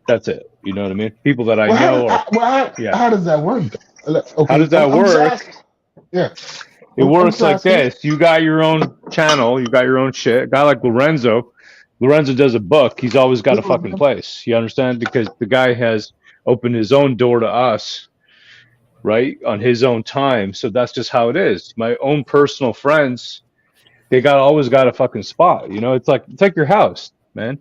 That's it. You know what I mean? People that I know are, yeah.
how does that work? Though?
How
Okay,
does that
I'm just
work?
asking. Yeah,
It
I'm
works
just
like
asking.
this. You got your own channel, you got your own shit. A guy like Lorenzo, Lorenzo does a book. He's always got a fucking place. You understand? Because the guy has opened his own door to us, right? On his own time. So that's just how it is. My own personal friends, they always got a fucking spot. It's like your house, man.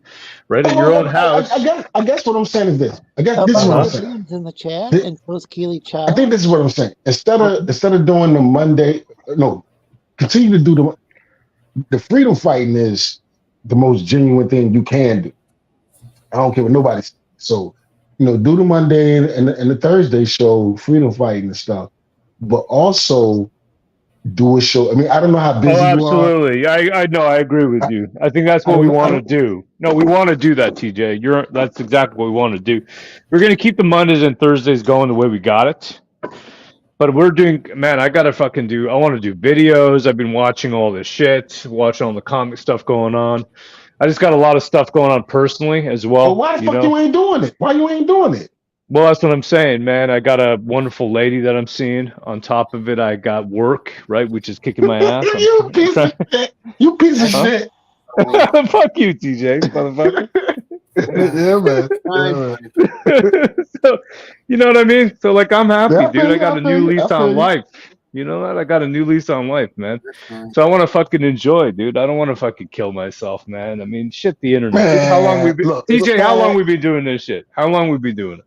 Right at your own house.
I guess what I'm saying is this. I guess this is what I'm
Uh-huh.
saying.
in the chat
Thi-
and post Keely
I think
Child.
this is what I'm saying. Instead of doing the Monday, no, continue to do the freedom fighting is the most genuine thing you can do. I don't care what nobody says. So, do the Monday and the Thursday show, freedom fighting and stuff, but also do a show. I mean, I don't know how
Oh,
busy you are.
absolutely. I know. I agree with
I,
you. I think that's
I
what
don't
we
know. I
want to
don't.
do. No, we want to do that, TJ. That's exactly what we want to do. We're gonna keep the Mondays and Thursdays going the way we got it. But we're doing, man. I gotta fucking do. I want to do videos. I've been watching all this shit, watching all the comic stuff going on. I just got a lot of stuff going on personally as
Well,
well.
why the fuck you ain't doing it? Why you ain't doing it?
Well, that's what I'm saying, man. I got a wonderful lady that I'm seeing. On top of it, I got work, right, which is kicking my ass.
You piece of shit. You piece of
Huh?
shit.
Fuck you, TJ, motherfucker.
Yeah, man. Yeah, man.
So, you know what I mean? So, like, I'm happy,
Yeah, I
dude.
feel
I
you.
got
I
a
feel
new
you. I
lease
feel
on
you.
life. You know that? I got a new lease on life, man. So I want to fucking enjoy, dude. I don't want to fucking kill myself, man. I mean, shit, the internet, dude. How long we
Man,
been,
look,
TJ? How long
man,
we been doing this shit? How long we been doing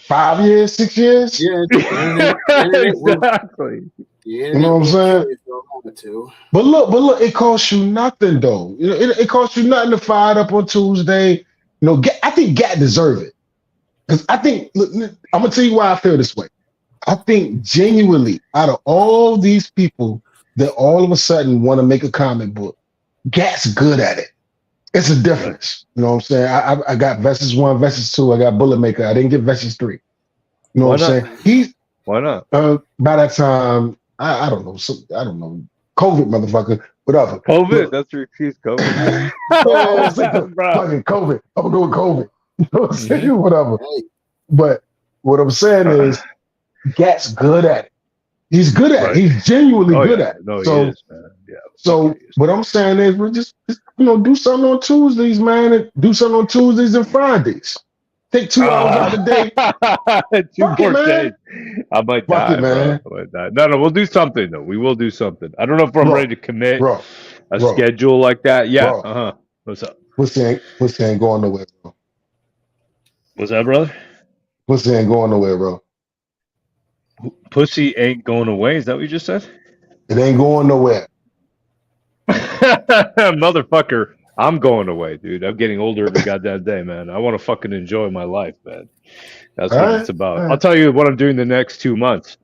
5 years, 6 years.
Yeah,
it?
the internet will
Exactly.
the
You know
internet
what I'm
will kill
saying?
you for a moment too.
But look, it costs you nothing though. You know, it costs you nothing to fire it up on Tuesday. You know, I think Gat deserve it. Because I think, look, I'm gonna tell you why I feel this way. I think genuinely, out of all these people that all of a sudden want to make a comic book, Gat's good at it. It's a
Right.
difference. You know what I'm saying? I got Versus 1, Versus 2. I got Bullet Maker. I didn't get Versus 3. You know
Why
what I'm
not?
saying? He's
Why not?
by that time, I don't know. I don't know. COVID, motherfucker. Whatever.
COVID.
Look,
That's your excuse. COVID.
I was thinking
Bro.
fucking COVID. I'm gonna go with COVID. You know what I'm saying?
Mhm.
Whatever.
Hey,
But what I'm saying is, Gat's good at it. He's good at it.
Right.
He's genuinely
Oh
good
yeah.
at it.
No, he
So,
is, man. Yeah. Fuck yeah, he is.
what I'm saying is, we just do something on Tuesdays, man. And do something on Tuesdays and Fridays. Take 2 hours out of the day.
2
Fuck it,
more
man.
days. I might
Fuck
die,
it,
bro.
man.
I might die. No, we'll do something though. We will do something. I don't know if I'm
Bro,
ready to commit
bro,
a
bro,
schedule like that. Yeah.
bro.
Uh huh. What's up?
Pussy ain't going nowhere, bro.
What's that, brother?
Pussy ain't going nowhere, bro.
Pussy ain't going away. Is that what you just said?
It ain't going nowhere.
Motherfucker, I'm going away, dude. I'm getting older every goddamn day, man. I want to fucking enjoy my life, man. That's
All
what it's
right, all
about. I'll
right.
tell you what I'm doing the next 2 months.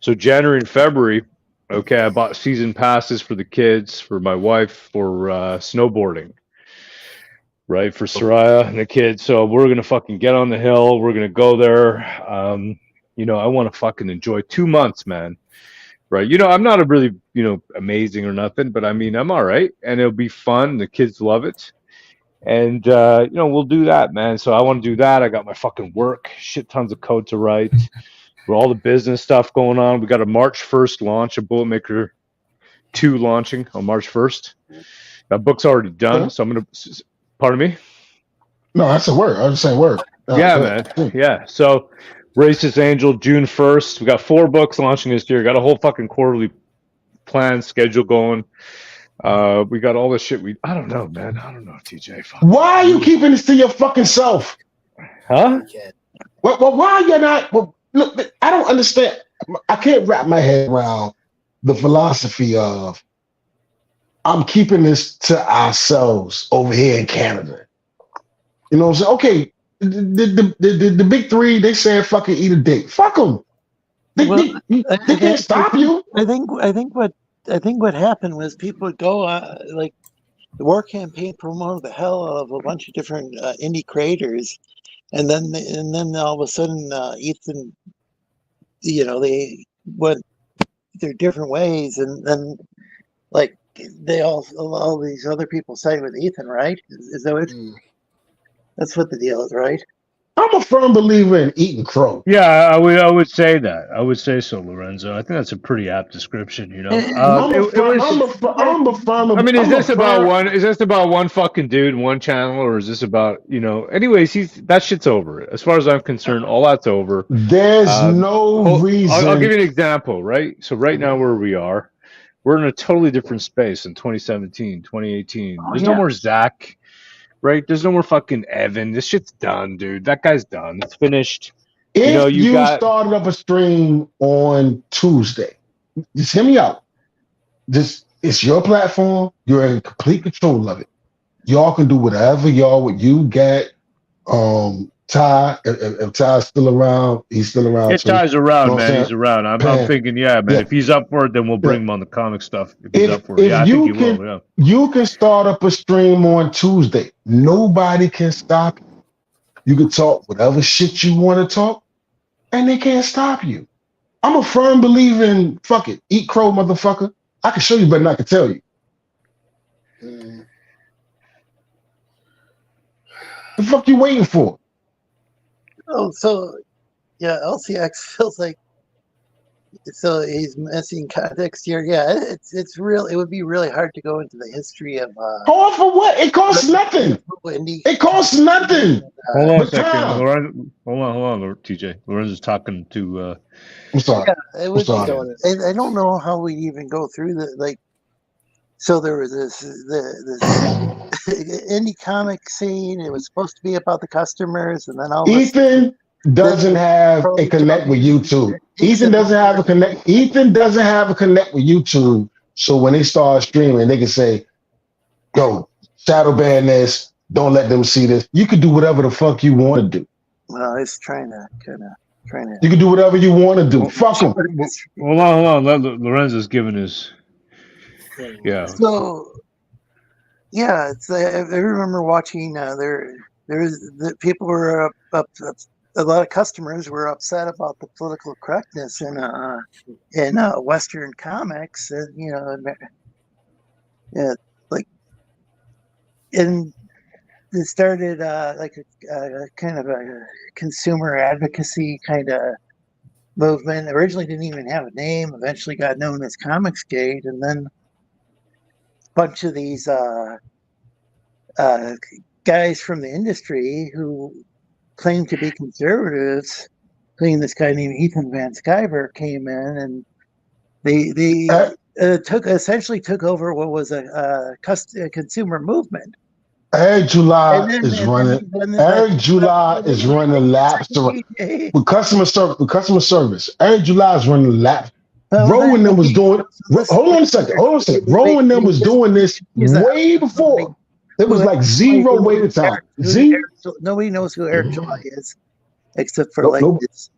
So January and February, okay, I bought season passes for the kids, for my wife, for snowboarding, right? For Soraya and the kids. So we're gonna fucking get on the hill. We're gonna go there. I want to fucking enjoy 2 months, man. Right. I'm not a really, amazing or nothing, but I mean, I'm all right, and it'll be fun. The kids love it. And we'll do that, man. So I want to do that. I got my fucking work, shit tons of code to write. With all the business stuff going on. We got a March 1st launch, a Bullet Maker 2 launching on March 1st. That book's already done,
Okay.
so I'm gonna. Pardon me.
No, that's a word. I was saying word.
Yeah,
Go
man.
ahead.
Yeah. So, Racist Angel, June 1st. We got 4 books launching this year. Got a whole fucking quarterly plan schedule going. We got all this shit. I don't know, man. I don't know, TJ. Fuck.
Why are you keeping this to your fucking self?
Huh?
Well, why are you not? Well, look, I don't understand. I can't wrap my head around the philosophy of I'm keeping this to ourselves over here in Canada. You know what I'm saying? Okay, the big three, they saying fucking eat a dick. Fuck them. They can't stop you.
I think what happened was people would go like the war campaign promoted the hell out of a bunch of different indie creators, and then all of a sudden Ethan, they went their different ways, and then like they all these other people sided with Ethan, right? Is that what? That's what the deal is, right?
I'm a firm believer in eating crow.
Yeah, I would say that. I would say so, Lorenzo. I think that's a pretty apt description.
I'm a firm.
I mean, is
I'm a
this about
firm.
one? Is this about one fucking dude, one channel, or is this about? Anyways, that shit's over. As far as I'm concerned, all that's over.
There's no reason.
I'll give you an example, right? So right now, where we are, we're in a totally different space in 2017, 2018. There's no more Zach, right? There's no more fucking Evan. This shit's done, dude. That guy's done. It's finished.
If you started up a stream on Tuesday, just hear me out. It's your platform. You're in complete control of it. Y'all can do whatever you get. Ty, if Ty's still around, he's still around.
If Ty's around, man, he's around. I'm
Pan.
thinking, man.
Yeah.
If he's up for it, then we'll bring him on the comic stuff. If he's up for it,
I think he will. Yeah. You can start up a stream on Tuesday. Nobody can stop you. You can talk whatever shit you want to talk, and they can't stop you. I'm a firm believer in fuck it, eat crow, motherfucker. I can show you better than I can tell you. The fuck you waiting for?
Oh, so Yeah, LCX feels like so he's missing context here. Yeah, it's real. It would be really hard to go into the history of.
All for what? It costs nothing. It costs nothing.
Hold on a
But
second.
Tom,
Hold on, TJ. Lorenzo's talking to.
I'm sorry.
Yeah, it would
I'm
be.
sorry.
I don't know how we even go through the like. So there was this indie comic scene. It was supposed to be about the customers, and then all of a sudden,
Ethan doesn't have a connect with YouTube. Ethan doesn't have a connect. Ethan doesn't have a connect with YouTube. So when they start streaming, they can say, "Yo, shadow ban this. Don't let them see this." You can do whatever the fuck you want to do.
Well, it's trying to.
You can do whatever you want to do. Fuck them.
Hold on. Lorenzo's giving his. Yeah.
So, yeah, it's. I remember watching. There was the people were up. A lot of customers were upset about the political correctness in Western comics. You know, yeah, like, and it started like a kind of a consumer advocacy kind of movement. Originally didn't even have a name. Eventually got known as Comicsgate, and then a bunch of these guys from the industry who claimed to be conservatives, including this guy named Ethan Van Sciver, came in, and they essentially took over what was a consumer movement.
Eric July is running. Eric July is running laps with customer service. Eric July is running laps. Ro and them was doing. Hold on a second. Ro and them was doing this way before. It was like zero wait time.
Nobody knows who Eric July is, except for his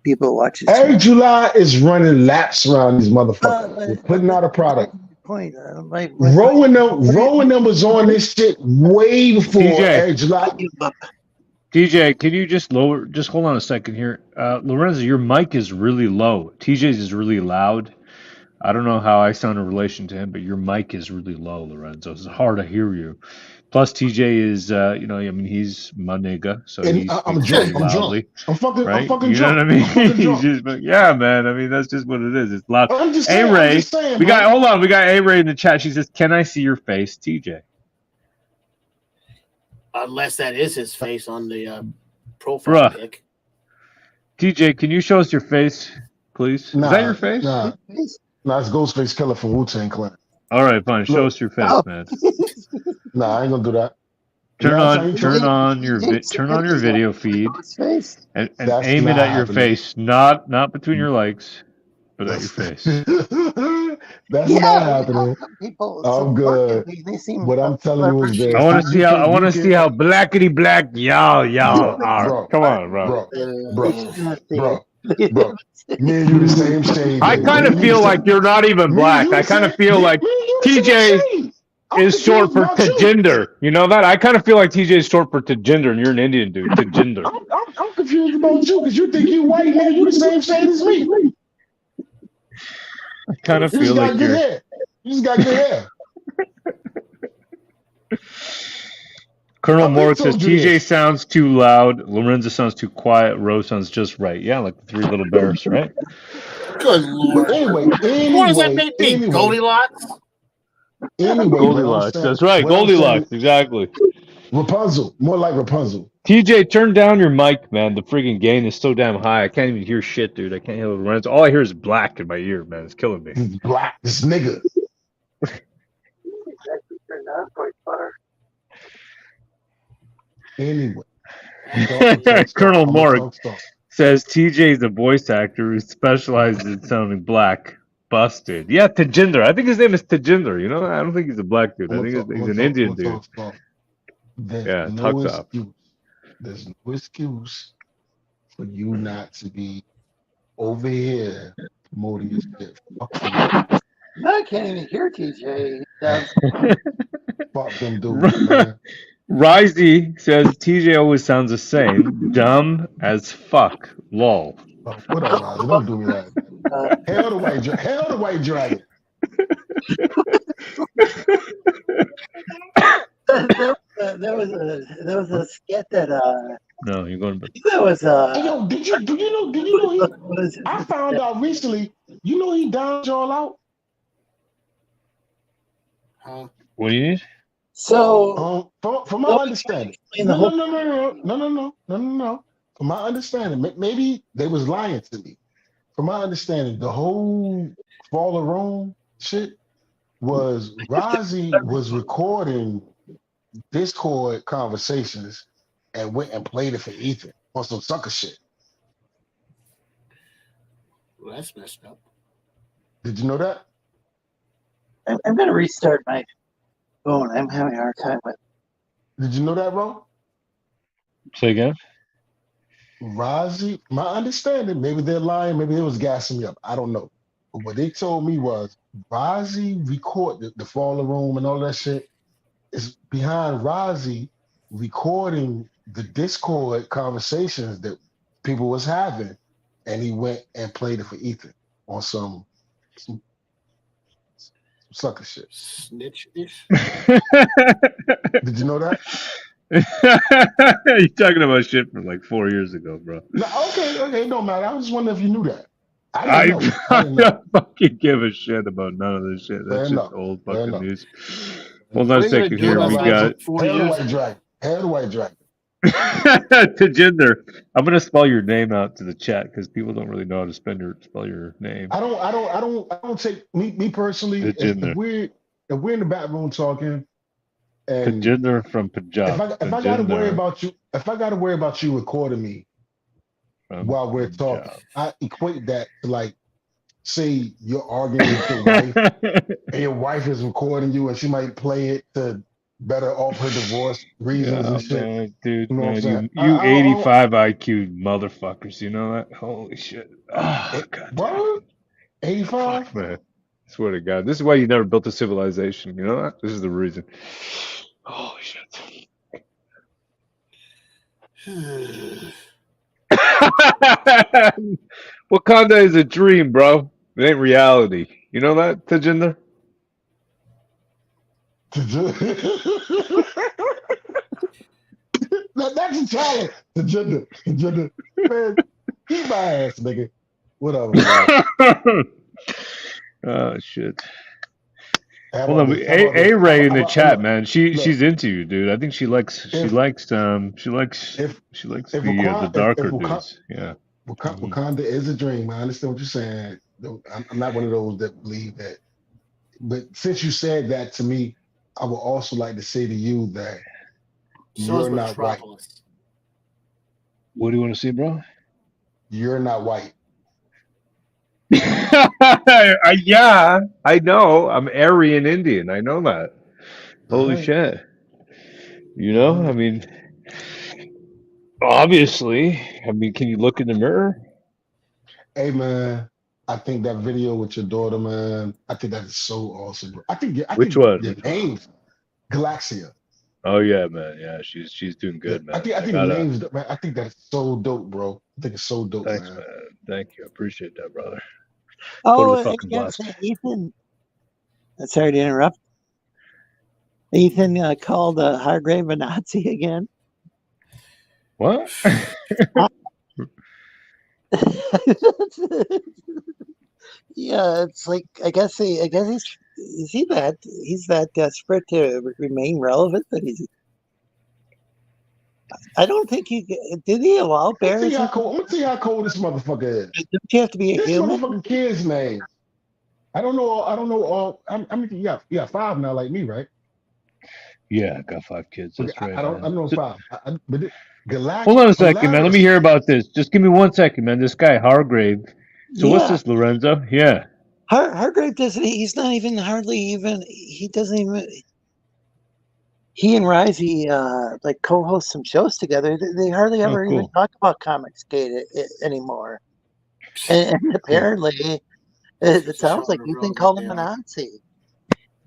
people watching.
Eric July is running laps around these motherfuckers. Putting out a product.
Point.
Ro and them was on this shit way before Eric July.
DJ, can you just lower? Just hold on a second here, Lorenzo. Your mic is really low. TJ's is really loud. I don't know how I sound in relation to him, but your mic is really low, Lorenzo. It's hard to hear you. Plus, TJ is, he's my nigga, so he's
I'm drunk. I'm fucking
right?
drunk.
You know what I mean? He's just, yeah, man. I mean, that's just what it is. It's loud.
I'm just
A-Ray,
saying,
we got A-Ray in the chat. She says, "Can I see your face, TJ?"
Unless that is his face on the profile pic.
TJ, can you show us your face, please? Is that your face?
Nah, it's Ghostface Killer from Wu-Tang Clan.
All right, fine. Show us your face, man.
Nah, I ain't gonna do that.
Turn on your video feed and aim it at your face, not between your legs, but at your face.
That's not happening. I'm good. What I'm telling you is this.
I want to see how blackety black y'all are. Come on, bro.
Bro. Me and you the same shade.
I kind of feel like you're not even black. I kind of feel like TJ is short for Tajinder. You know that? I kind of feel like TJ is short for Tajinder, and you're an Indian dude. Tajinder.
I'm confused about you because you think you white, man. You the same shade as me.
I kind of feel like you're.
You just got good hair.
Colonel Moore says TJ sounds too loud, Lorenzo sounds too quiet, Rose sounds just right. Yeah, like the Three Little Bears, right?
Good lord.
Anyway,
what does that make me? Goldilocks?
Goldilocks. That's right. Goldilocks. Exactly.
Rapunzel. More like Rapunzel.
TJ, turn down your mic, man. The freaking gain is so damn high. I can't even hear shit, dude. I can't hear Lorenzo. All I hear is black in my ear, man. It's killing me.
Black. This nigga. Anyway.
Colonel Morg says TJ's a voice actor who specializes in sounding black. Busted. Yeah, Tajinder. I think his name is Tajinder. You know, I don't think he's a black dude. I think he's an Indian dude. Yeah, tucked up.
There's no excuse for you not to be over here promoting your shit.
I can't even hear TJ.
Fuck them dudes, man.
Risey says TJ always sounds the same. Dumb as fuck. Lol.
Oh, what up, Risey? Don't do me that. Hell the white dragon.
There was a skit that
No, you're going to bed.
That was
Hey, yo, do you know he?
was
I found out recently. You know he downed y'all out.
Huh?
What do you need?
so.
From my
Well,
understanding.
explain the
No,
whole.
no, no, no, no, no, no, no, no, no, no. From my understanding, maybe they was lying to me. From my understanding, the whole Fall of Rome shit was Rozzy was recording Discord conversations and went and played it for Ethan on some sucker shit.
Well, that's messed up.
Did you know that?
I'm gonna restart my phone. I'm having a hard time with.
Did you know that, bro?
Say again.
Rozzy, my understanding, maybe they're lying, maybe they was gassing me up. I don't know. But what they told me was Rozzy recorded the Fall of Rome and all that shit is behind Rozzy recording the Discord conversations that people was having, and he went and played it for Ethan on some sucker shit.
Snitch-ish.
Did you know that?
You're talking about shit from like 4 years ago, bro.
No, okay, no matter. I was just wondering if you knew that. I didn't know. I didn't know.
don't fucking give a shit about none of this shit.
Fair
That's just
enough.
old
Fair
fucking
enough.
news. Hold on
What
a
are you gonna
second
do
here.
about
We
something
got
from 4
Hair of the
years
white
ago?
dragon. Hair of the white dragon.
Tajinder. I'm gonna spell your name out to the chat because people don't really know how to spell your name.
I don't take me personally.
Tajinder.
If we're in the back room talking, and
Tajinder from Punjab.
if I gotta worry about you recording me while we're talking, I equate that to like, say you're arguing with your wife and your wife is recording you and she might play it to better off her divorce reasons and shit.
Man, dude,
You know what I'm saying?
you
I
85 IQ motherfuckers. You know that? Holy shit! Oh, God damn.
What? 85?
Fuck, man. I swear to God, this is why you never built a civilization. You know that? This is the reason. Holy shit. Wakanda is a dream, bro. It ain't reality. You know that, Tajinder?
That's a challenge. Gender. Man, eat my ass, nigga. Whatever, man.
Oh shit.
How
Hold
about
on,
this? How about
A
this?
Ray in the
Look,
chat, man.
look,
She's into you, dude. I think she likes
if
the darker dudes. Yeah.
Wakanda is a dream, I understand what you're saying. I'm not one of those that believe that. But since you said that to me, I would also like to say to you that
So is
you're not white.
Metropolis.
What do you want to see, bro?
You're not white.
Yeah, I know. I'm Aryan Indian. I know that. Holy
Right.
shit. You know, I mean, obviously. I mean, can you look in the mirror?
Hey man, I think that video with your daughter, man, I think that is so awesome, bro. I think
Which one?
your name's Galaxia.
Oh yeah, man. Yeah, she's doing
Yeah,
good, man.
I think the name's, man. I think that's so dope, bro. I think it's so dope,
Thanks,
man.
man. Thank you. I appreciate that, brother.
Oh,
Totally
I
fucking
can't
blessed.
say Ethan. Sorry to interrupt. Ethan called Hargrave a Nazi again.
What?
Yeah, it's like I guess he's that desperate to remain relevant that he's. I don't think did he allow
I'm gonna
bears?
tell you how cold this motherfucker is.
Don't you have to be a
This
human?
motherfucking kid's name. I don't know all. I mean, you got 5 now, like me, right?
Yeah, I got 5 kids. That's
Okay,
right,
I
man.
know 5. But
Hold on a second, man. Let me
Polaris.
hear about this. Just give me 1 second, man. This guy Hargrave. So what's
Yeah.
this, Lorenzo? Yeah.
Hargrave doesn't. He's not even hardly even. He doesn't even. He and Risey like co-host some shows together. They hardly ever even talk about Comics Gate anymore. And apparently, it sounds like Ethan called him a Nazi.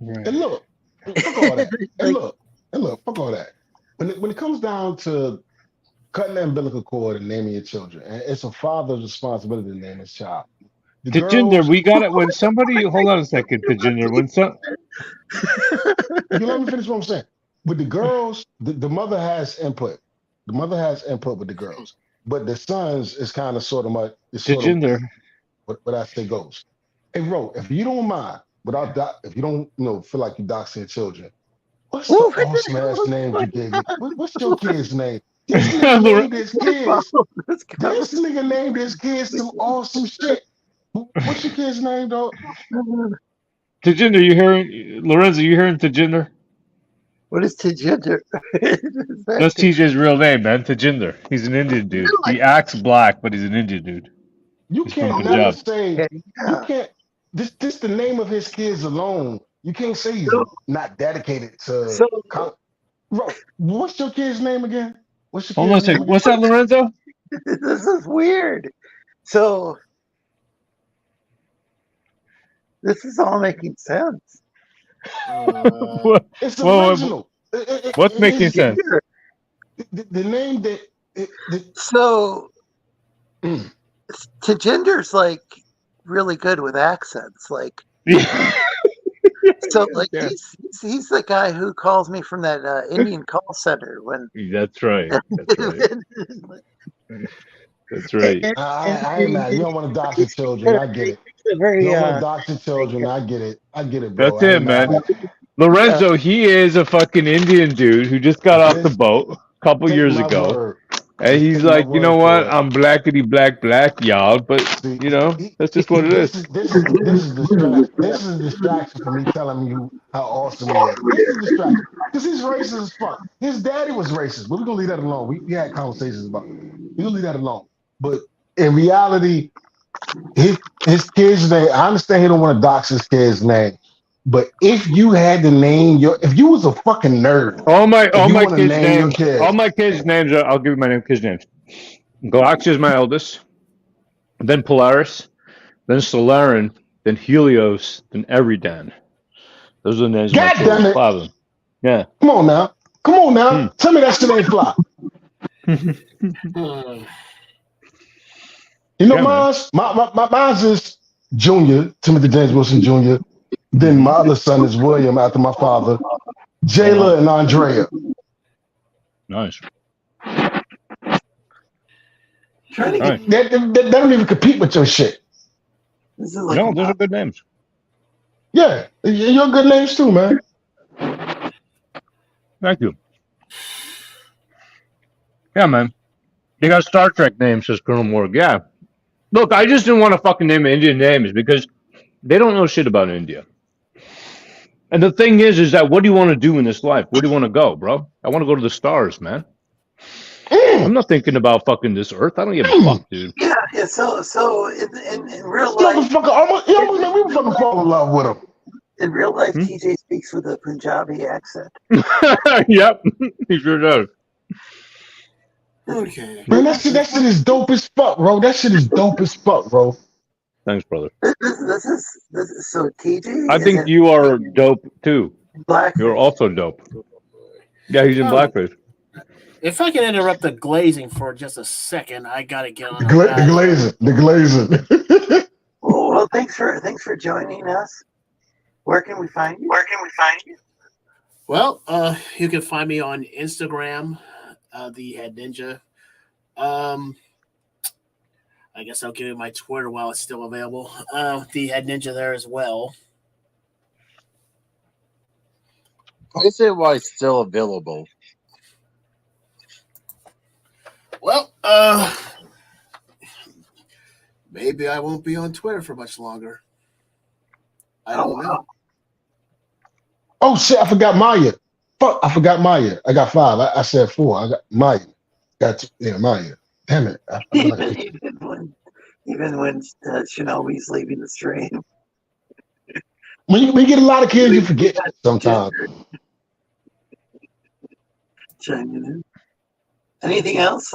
Right.
And look, fuck all that. and look, fuck all that. When it comes down to cutting the umbilical cord and naming your children, and it's a father's responsibility to name his child.
Tajinder, we got it. When somebody, hold on a second, Tajinder.
You let me finish what I'm saying. With the girls, the mother has input. The mother has input with the girls, but the sons is kind of sort of much. It's
The
sort of
gender.
what I say goes. Hey, bro, if you don't mind, if you don't, feel like you doxing your children, what's the
Ooh,
awesome ass name you gave me? What's your kid's name? This nigga named his kids.
This
This nigga named his kids some awesome shit. What's your kid's name, though?
Tajinder, you hearing Lorenzo? You hearing Tajinder?
What is Tajinder?
That's TJ's real name, man. Tajinder. He's an Indian dude. He acts black, but he's an Indian dude.
You
He's from
can't never
Punjab.
say you
Yeah.
can't. This the name of his kids alone. You can't say he's
So,
not dedicated to.
so
Bro, what's your kid's name again? What's your
Hold on a
kid's name
second.
again?
What's that, Lorenzo?
this is weird. So this is all making sense.
What-
It's
whoa,
original.
what's making
It's-
sense?
The name that.
So Tajinder's like really good with accents. Like, so like
Yeah.
he's the guy who calls me from that Indian call center when.
That's right. That's right. That's right.
I ain't mad. You don't want to dox your children. I get it.
Very,
You don't want to dox your children. I get it. I get it, bro.
That's
I
it,
ain't mad
man.
at you.
Lorenzo, he is a fucking Indian dude who just got off the boat a couple
Take
years
my
ago.
word.
And
Just
he's
take my
like, you know
word
what?
for it.
I'm blackety black, y'all. But
See,
that's just what it is.
This is a distraction for me telling you how awesome he is. This is a distraction because he's racist as fuck. His daddy was racist, but we're gonna leave that alone. We had conversations about it. We're gonna leave that alone. But in reality, his kid's name. I understand he don't want to dox his kid's name, but if you had to name if you was a fucking nerd,
All my
if you want to
kids'
name your
names.
kid,
All my kids' names. I'll give you my kids' names. Galaxia is my eldest. Then Polaris. Then Solarin. Then Helios. Then Eridan. Those are the names of my
God
children.
damn it!
5 of them. Yeah.
Come on now. Tell me that shit ain't fly. You know,
Yeah,
mine's is Junior, Timothy James Wilson Jr. Then my other son is William after my father, Jayla and Andrea.
Nice.
That don't even compete with your shit.
This is like
No, those are good names.
Yeah, you're good names too, man.
Thank you. Yeah, man. They got Star Trek names, says Colonel Morg. Yeah. Look, I just didn't want to fucking name Indian names because they don't know shit about India. And the thing is that what do you want to do in this life? Where do you want to go, bro? I want to go to the stars, man. I'm not thinking about fucking this earth. I don't give a fuck, dude.
Yeah. So in real
This
life,
motherfucker almost made me fucking fall in love with him.
in real life, TJ speaks with a Punjabi accent.
Yep, he sure does.
Okay.
Man, that shit is dope as fuck, bro. That shit is dope as fuck, bro.
Thanks, brother.
This is so TJ.
I think you are dope too.
Blackface.
You're also dope. Yeah, he's in blackface.
If I can interrupt the glazing for just a second, I gotta get on.
The glazing.
Well, thanks for joining us. Where can we find you?
Well, you can find me on Instagram, the Head Ninja. I guess I'll give you my Twitter while it's still available. The Head Ninja there as well.
I say why it's still available.
Well, maybe I won't be on Twitter for much longer. I don't know.
Oh shit, I forgot Maya. Fuck, I forgot Maya. I got 5. I said 4. I got Maya. Maya. Damn it.
Even when Shinobi's leaving the stream.
When you get a lot of kids, you forget sometimes.
Anything else?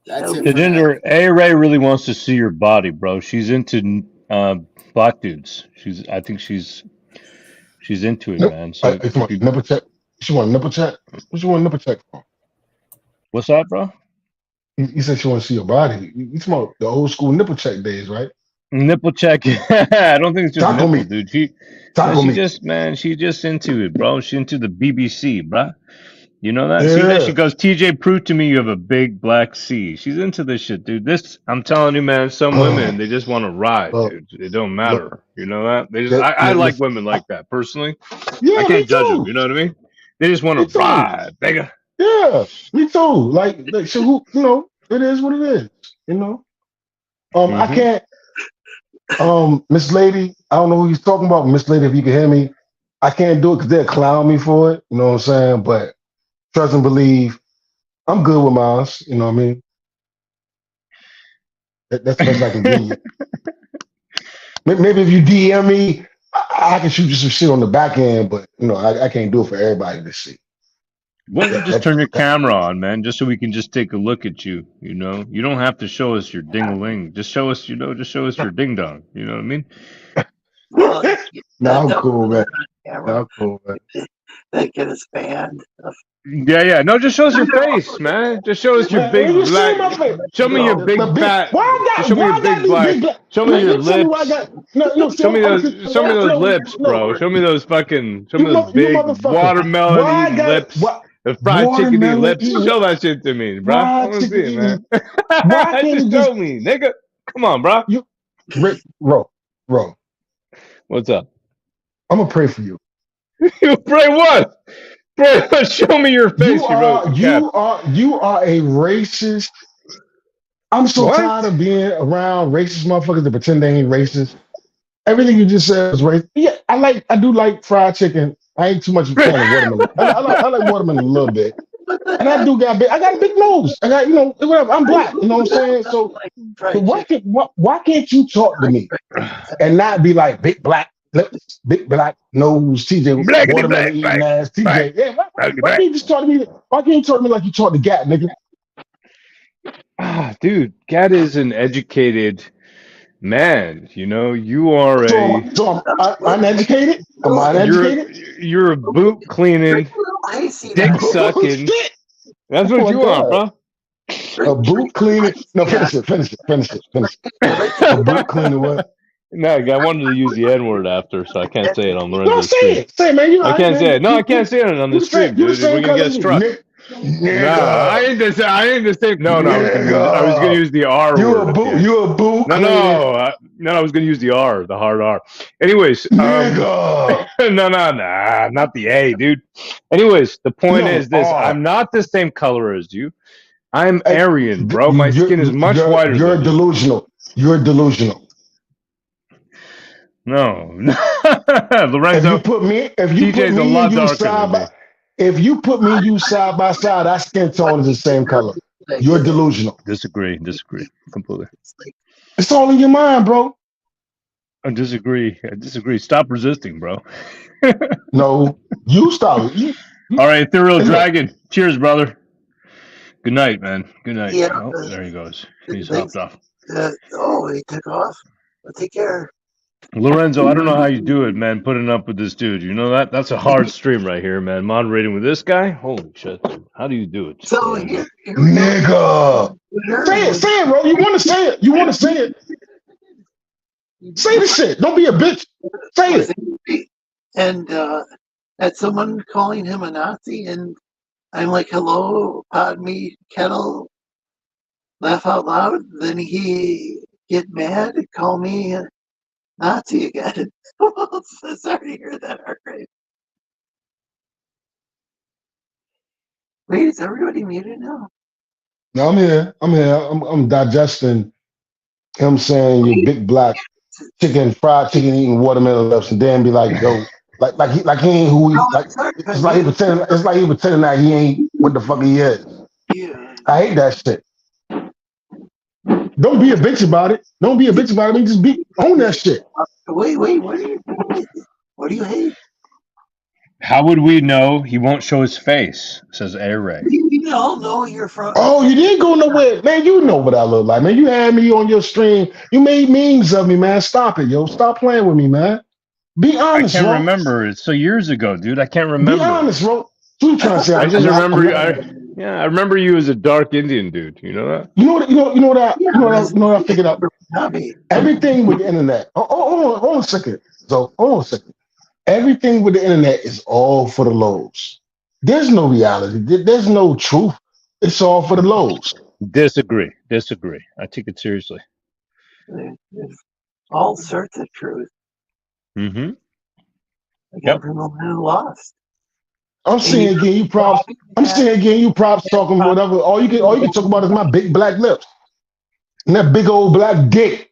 That's it.
Tajinder, A-Ray really wants to see your body, bro. She's into black dudes. I think she's into it, man. So
Nipple check. She want a nipple check? What you want a nipple check for?
What's that, bro?
You said she want to see your body. You talking about the old school nipple check days, right?
Nipple check. I don't think it's just
Taco
nipple,
meat.
dude.
Taco meat.
She's just into it, bro. She's into the BBC, bro. You know that? See that? She goes, TJ, prove to me you have a big black C. She's into this shit, dude. This, I'm telling you, man, some women, they just want to ride, dude. It don't matter. You know that? They just, I like women like that, personally.
Yeah,
I
me
can't judge them,
too.
you know what I mean? They just want
Me
to
too.
ride, nigga.
Yeah, me too. Like so who, you know, it is what it is, you know. I can't, Miss Lady, I don't know who he's talking about, Miss Lady, if you can hear me, I can't do it because they'll clown me for it, you know what I'm saying? But trust and believe, I'm good with mine, you know what I mean? That's the best I can give you. Maybe if you DM me, I can shoot you some shit on the back end, but you know, I can't do it for everybody to see.
Why don't you just turn your camera on, man, just so we can just take a look at you, you know? You don't have to show us your ding-a-ling. Just show us, you know, just show us your ding-dong. You know what I mean?
Well,
No, I'm cool, man. No, I'm cool, man.
That get us banned.
Yeah. No, just show us your face, man. Just show us your
Man,
big
you see
black.
my face?
Show me your
The
big
big,
fat. Just show me
why
your
I got
big
these
black.
big black?
Show me
Man,
your
you tell me why I
lips.
got no. See,
Show me
I'm
those. Show me those lips, bro. Show me those fucking. Show me those
you
big
motherfucker.
watermelon
Why I
eating
got
lips. The fried chicken eating
watermelon
lips.
eating,
Show that shit to me, bro. I
fried
want to see
chicken
it,
eating?
man.
Why can't
Just
you
show
just
me, nigga. Come on, bro.
you, Rick, bro?
What's up?
I'm gonna pray for you.
You pray what? Pray what? Show me your face.
You
You wrote
are
in caps.
you are a racist. I'm so
What?
tired of being around racist motherfuckers that pretend they ain't racist. Everything you just said was racist. Yeah, I do like fried chicken. I ain't too much of a fan of watermelon. I like watermelon a little bit. And I got a big nose. I got, you know, whatever. I'm black, you know what I'm saying? So why can't you talk to me and not be like big black lips, big black nose, TJ,
Blackity
watermelon
black,
eating
black,
ass,
black,
TJ? Yeah,
blackity
why
black.
can't you just talk to me? Why can't you talk to me like you talk to Gap, nigga?
Dude, Cat is an educated man. You know, you are
So I'm uneducated? Am I uneducated?
you're a boot cleaning, dick sucking.
Shit.
That's
Oh
what
my
you are,
God.
bro.
A boot cleaner? No, finish it. A boot cleaner what?
No, I wanted to use the N word after, so I can't say it on
No,
Lorenzo's stream.
say it, man. You
I
all right,
can't
man.
say it. No, I can't say it on the stream,
You the
dude. We're
same
gonna
color
get
as me,
struck. No, I
nigga.
ain't the same. I ain't the same. No, I was gonna
Nigga.
use the R
You
word.
a boot.
Dude.
You a boot
No,
cleaner,
I was gonna use the R, the hard R. Anyways,
nigga.
no, not the A, dude. Anyways, the point
No
is this:
R.
I'm not the same color as you. I'm
Hey,
Aryan, bro. My skin is much whiter
you're
than you.
delusional. You're delusional.
No,
If you
Lorenzo,
put me
TJ's a lot
and you
darker than
side
me.
by if you put me and you side by side, our skin tone is the same color. You're delusional.
Disagree completely.
It's all in your mind, bro.
I disagree. Stop resisting, bro.
No, you stop.
All right, Ethereal
Hey, look.
Dragon. Cheers, brother. Good night, man. Good night.
Yeah,
Oh, there he goes. He's
thanks.
hopped off.
He took off. Well, take care.
Lorenzo, I don't know how you do it, man, putting up with this dude. You know that? That's a hard stream right here, man. Moderating with this guy? Holy shit. How do you do it?
So here
nigga. Say it, bro. You want to say it. Say the shit. Don't be a bitch. Say it.
And had someone calling him a Nazi, and I'm like, hello, pod me, kettle, laugh out loud. Then he get mad and call me a Nazi again. Sorry to hear that, Hargrave. Wait, is everybody muted now?
No, I'm here. I'm digesting him saying you big black fried chicken eating watermelon lips, and then be like, yo, like he ain't who he like. It's like he pretending that he ain't what the fuck he is.
Yeah.
I hate that shit. Don't be a bitch about it. Don't be a bitch about it. I mean, just own that shit.
Wait, what do you hate?
How would we know he won't show his face? Says A-Ray.
You all know you're from.
Oh, you didn't go nowhere, man. You know what I look like, man. You had me on your stream. You made memes of me, man. Stop it, yo. Stop playing with me, man. Be honest,
I can't
bro.
remember. It's so years ago, dude. I can't remember.
Be honest, bro. What you trying to say?
I just remember. I remember you as a dark Indian dude. You know that?
You know what I figured out. Everything with the internet. Hold on a second. So hold on a second. Everything with the internet is all for the lows. There's no reality. There's no truth. It's all for the lows.
Disagree. I take it seriously.
There's all sorts of truth.
Mm-hmm.
Again, from the man who lost.
I'm saying again, you props. I'm saying again, you props talking whatever. All you can talk about is my big black lips and that big old black dick.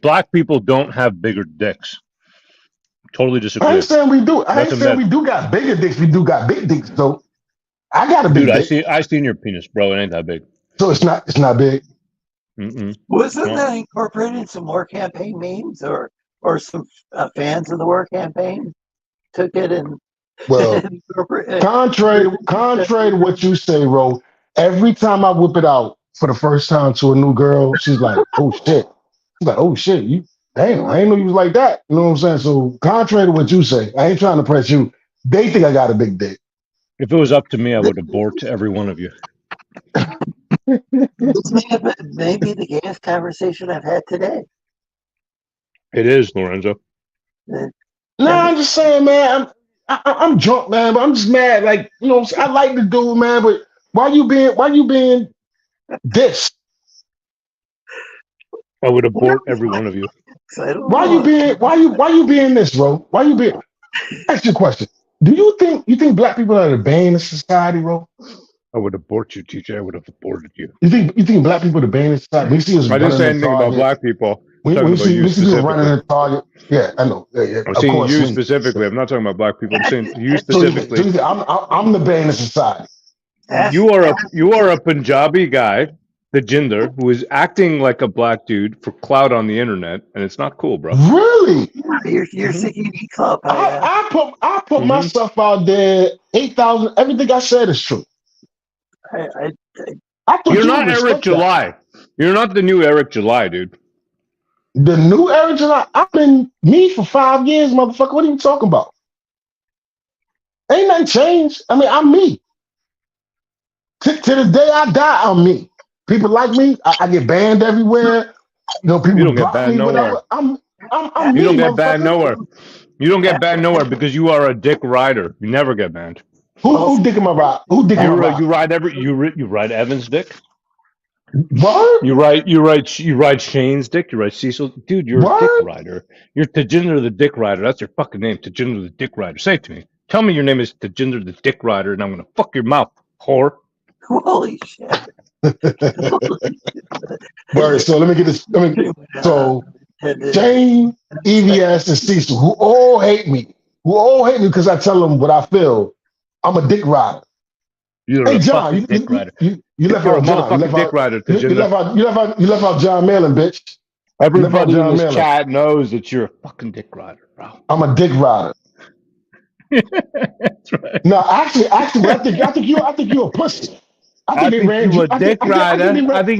Black people don't have bigger dicks. Totally disagree.
I ain't saying we do. I ain't saying we do got bigger dicks. We do got big dicks. So I got a big dick.
I seen your penis, bro. It ain't that big.
So it's not big.
Mm-mm.
Wasn't that incorporated in some war campaign memes, or some fans of the war campaign took it and
well, contrary to what you say, Ro. Every time I whip it out for the first time to a new girl, she's like, "Oh shit!" She's like, "Oh shit, you damn! I ain't know you was like that." You know what I'm saying? So contrary to what you say, I ain't trying to press you. They think I got a big dick.
If it was up to me, I would abort every one of you.
This may have been maybe the gayest conversation I've had today.
It is, Lorenzo.
No, I'm just saying, man. I'm drunk, man, but I'm just mad. Like, you know, I like the dude, man, but why you being this?
I would abort every one of you.
Why you being this, bro? Why you being? Ask you a question. Do you think black people are the bane of society, bro?
I would abort you, TJ. I would have aborted you.
You think black people are the bane of society? We see us
I didn't say anything about black people.
We see people running in Target. Yeah, I know. Yeah,
I'm saying you specifically. I'm not talking about black people. I'm saying you specifically.
So I'm the bane of society.
You are a Punjabi guy, the gender, who is acting like a black dude for clout on the internet, and it's not cool, bro.
Really? You're seeking E Club.
I put myself out there. 8,000. Everything I said is true.
You're not Eric July. You're not the new Eric July, dude.
The new Eric July. I've been me for 5 years, motherfucker. What are you talking about? Ain't nothing changed. I mean, I'm me. To the day I die, I'm me. People like me. I get banned everywhere. You know, people
don't get banned nowhere.
I'm
you
me,
don't get banned nowhere. You don't get banned nowhere because you are a dick rider. You never get banned.
Who dick in my ride? Who dick in my ride?
You ride you ride Evan's dick.
What?
You ride Shane's dick. You ride Cecil. Dude, you're a dick rider. You're Tajinder the Dick Rider. That's your fucking name, Tajinder the Dick Rider. Say it to me. Tell me your name is Tajinder the Dick Rider, and I'm gonna fuck your mouth, whore.
Holy shit.
Word, so let me get this. So Shane, EVS, and Cecil, who all hate me because I tell them what I feel. I'm a dick rider.
You're a fucking dick rider.
You left out John.
Dick rider.
You left out John Malin, bitch.
Everybody in this chat knows that you're a fucking dick rider, bro.
I'm a dick rider.
That's right.
No, actually, I think you're a pussy. I think they ran you.
I think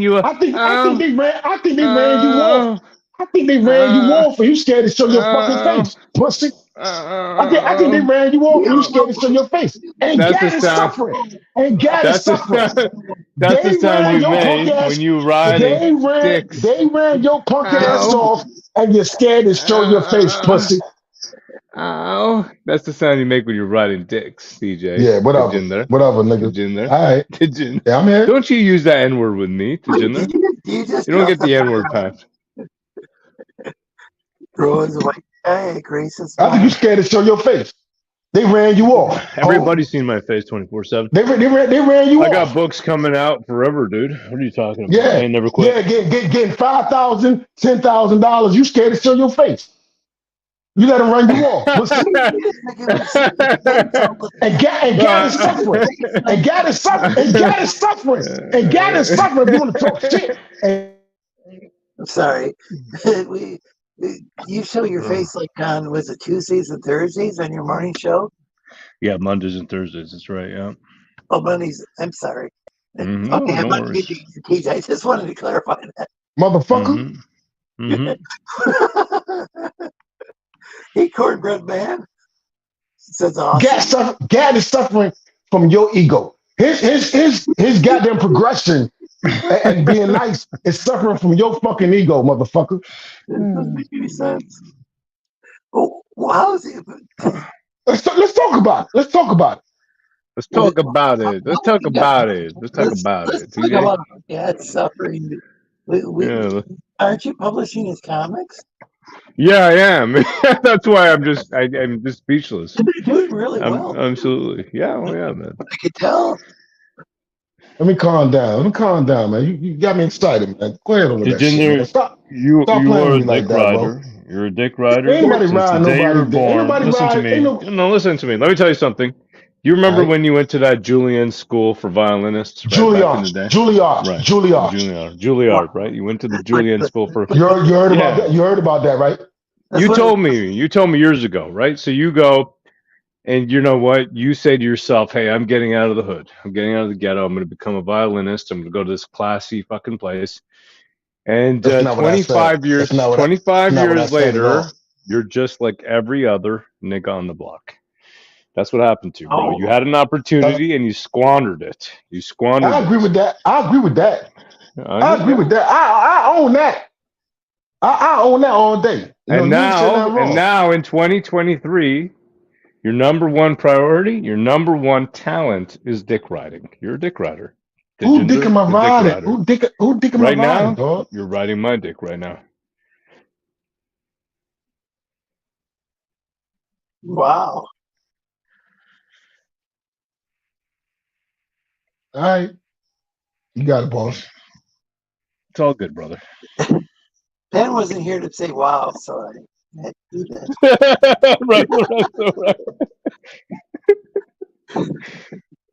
you.
I think they ran you off. I think they ran you off, and you scared to show your fucking face, pussy. I think they ran you off, and you scared to show your face. And
that's
God is suffering. And God is suffering.
That's the sound you made when you ride dicks.
They ran your punk ass off, and you're scared to show your face, pussy.
Oh, that's the sound you make when you're riding dicks, CJ.
Yeah, whatever, nigga.
Tajinder.
All right.
Tajinder.
Yeah, I'm here.
Don't you use that N-word with me, Tajinder? You don't get the N-word pass.
Bros, white guy, Grace's.
I think you scared to show your face. They ran you off.
Everybody's seen my face 24/7.
They ran you off.
I got books coming out forever, dude. What are you talking about?
Yeah,
I ain't never quit.
Yeah, getting $5,000, $10,000. You scared to show your face. You let them run you off. and God is suffering. And God is suffering. And God is suffering. And God is suffering. If you want to talk shit.
I'm sorry. You show your face like on, was it Tuesdays and Thursdays on your morning show?
Yeah, Mondays and Thursdays. That's right. Yeah.
Oh, Mondays. I'm sorry.
Mm-hmm.
Okay,
no
I'm TJ. I just wanted to clarify that.
Motherfucker.
Mm-hmm.
Hey, Cornbread Man. Says awesome.
God is suffering from your ego. His goddamn progression and being nice is suffering from your fucking ego, motherfucker.
It doesn't make any sense. Oh, well, how is it?
Let's talk about it. Let's talk about it.
Let's talk about it. Let's talk about it. Let's talk about
Let's
it.
talk
TJ.
about Dad's suffering.
Yeah.
Aren't you publishing his comics?
Yeah, I am. That's why I'm just speechless.
You're doing really well.
Absolutely. Yeah, oh yeah, man.
I could tell.
Let me calm down. Let me calm down, man. You got me excited, man. Go ahead on with that shit, man.
Tejinder,
Stop
you
playing
are
with
a
me like
dick
that, bro.
rider. You're a dick rider
Ain't nobody
since the
riding
day you
nobody.
were
Ain't
born.
nobody
Listen to
riding.
me. No, listen to me. Let me tell you something. You
All
remember
right.
when you went to that Julian school for violinists, right, back in the
Juilliard.
day?
Juilliard.
Right.
Juilliard.
Juilliard, right? You went to the Julian school for
You heard about
Yeah.
that? You heard about that, right?
You told me years ago, right? So you go and you know what? You say to yourself, "Hey, I'm getting out of the hood. I'm getting out of the ghetto. I'm going to become a violinist. I'm going to go to this classy fucking place." And
That's not what I said.
25 years
That's not what I. That's
25
not what I
years
said at
later,
all.
you're just like every other nigga on the block. That's what happened to you, bro. You
Oh,
had an opportunity and you squandered it. You squandered
I agree with
it.
that. I agree with that. I agree
Yeah.
with that. I own that. I own that all day. You know,
And
you ain't saying
now,
nothing wrong.
in 2023, your number one priority, your number one talent is dick riding. You're a dick rider.
Who dick
Diginder,
am I
the dick
riding?
rider.
Who dick am I
Right
riding,
now,
dog?
you're riding my dick right now.
wow.
All right, you got it, boss.
It's all good, brother.
Ben wasn't here to say wow, so I had to do that.
right.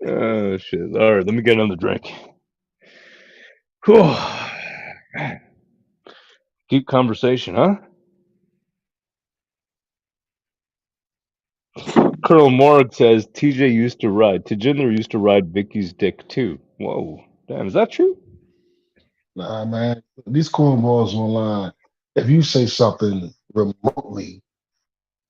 Oh shit! All right, let me get another drink. Cool. Deep conversation, huh? Colonel Morg says TJ used to ride. Tejinder used to ride Vicky's dick too. Whoa, damn, is that true?
Nah, man. These cornballs online. If you say something remotely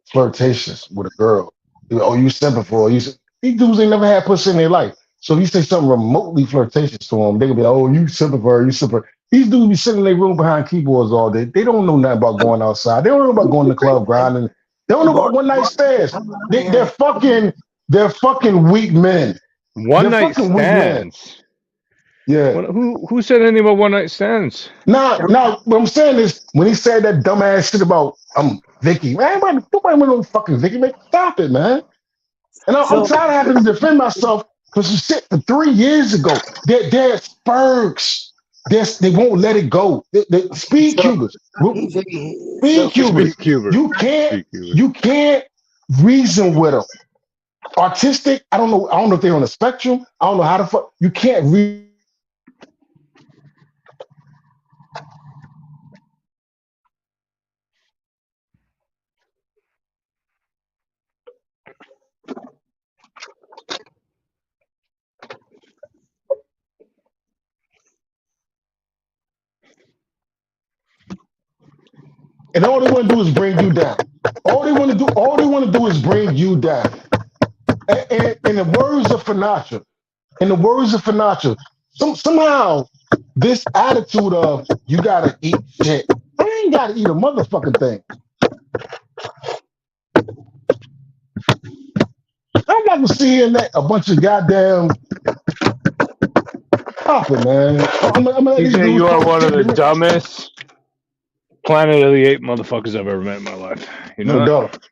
flirtatious with a girl, oh, you simple for you. These dudes ain't never had pussy in their life. So if you say something remotely flirtatious to them, they gonna be like, oh, you simple for her, you simple. These dudes be sitting in their room behind keyboards all day. They don't know nothing about going outside. They don't know about going to the club grinding. They don't know about one night stands. They're fucking weak men.
One
They're
night
fucking weak men.
stands.
Yeah.
Who said anything about one night stands?
Now, what I'm saying is, when he said that dumbass shit about Vicky, man, nobody went on fucking Vicky, man. Stop it, man. And I'm
So,
tired of having to defend myself for some shit from 3 years ago. They're spurgs. They won't let it go. Speed
so
cubers.
PJ,
Speed cubers.
Speak Cuber.
You can't reason with them. Artistic, I don't know if they're on the spectrum. I don't know how the fuck. You can't read. And all they want to do is bring you down. All they want to do is bring you down. And in the words of Finatra, somehow this attitude of you gotta eat shit. I ain't gotta eat a motherfucking thing. I'm not gonna sit here and let a bunch of goddamn stop it, man. I'm gonna let these
TJ,
dudes
you are
talk
one of
shit
the
to me.
dumbest Planet of the Apes motherfuckers I've ever met in my life. You know
No
that?
doubt.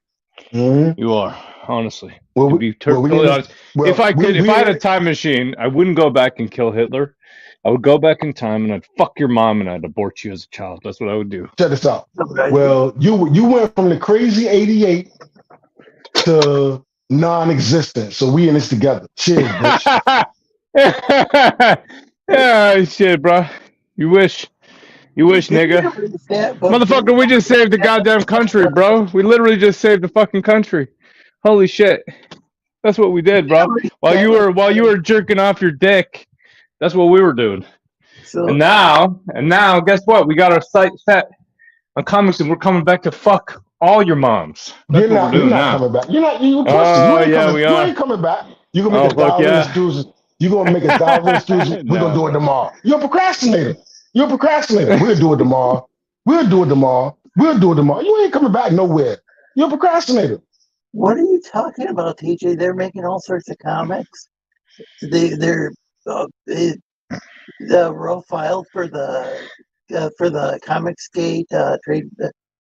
Mm-hmm.
You are, honestly.
Well,
To be
we in
totally
this.
honest,
Well,
if
we
I
in
had a
it.
time machine, I wouldn't go back and kill Hitler. I would go back in time and I'd fuck your mom and I'd abort you as a child. That's what I would do.
Check this out.
okay.
Well, you went from the crazy 88 to non-existent. So we in this together. Cheers, bitch.
Yeah, shit, bro. You wish, nigga.
But
Motherfucker, we just saved the goddamn country, bro. We literally just saved the fucking country. Holy shit. That's what we did, bro. While you were jerking off your dick, that's what we were doing.
so
And now, guess what? We got our sight set on comics, and we're coming back to fuck all your moms. That's what we're
You're
doing
not
now.
coming back. You pussy.
Oh yeah, we
You
are.
ain't coming back. You gonna
Oh
make a
fuck
thousand
yeah.
excuses. You gonna make a thousand excuses. We're gonna
No,
do it
bro.
tomorrow. You're a procrastinator. You're a procrastinator. We'll do it tomorrow. We'll do it tomorrow. We'll do it tomorrow. You ain't coming back nowhere. You're a procrastinator.
What are you talking about, TJ? They're making all sorts of comics. They're the row filed for the Comicsgate trade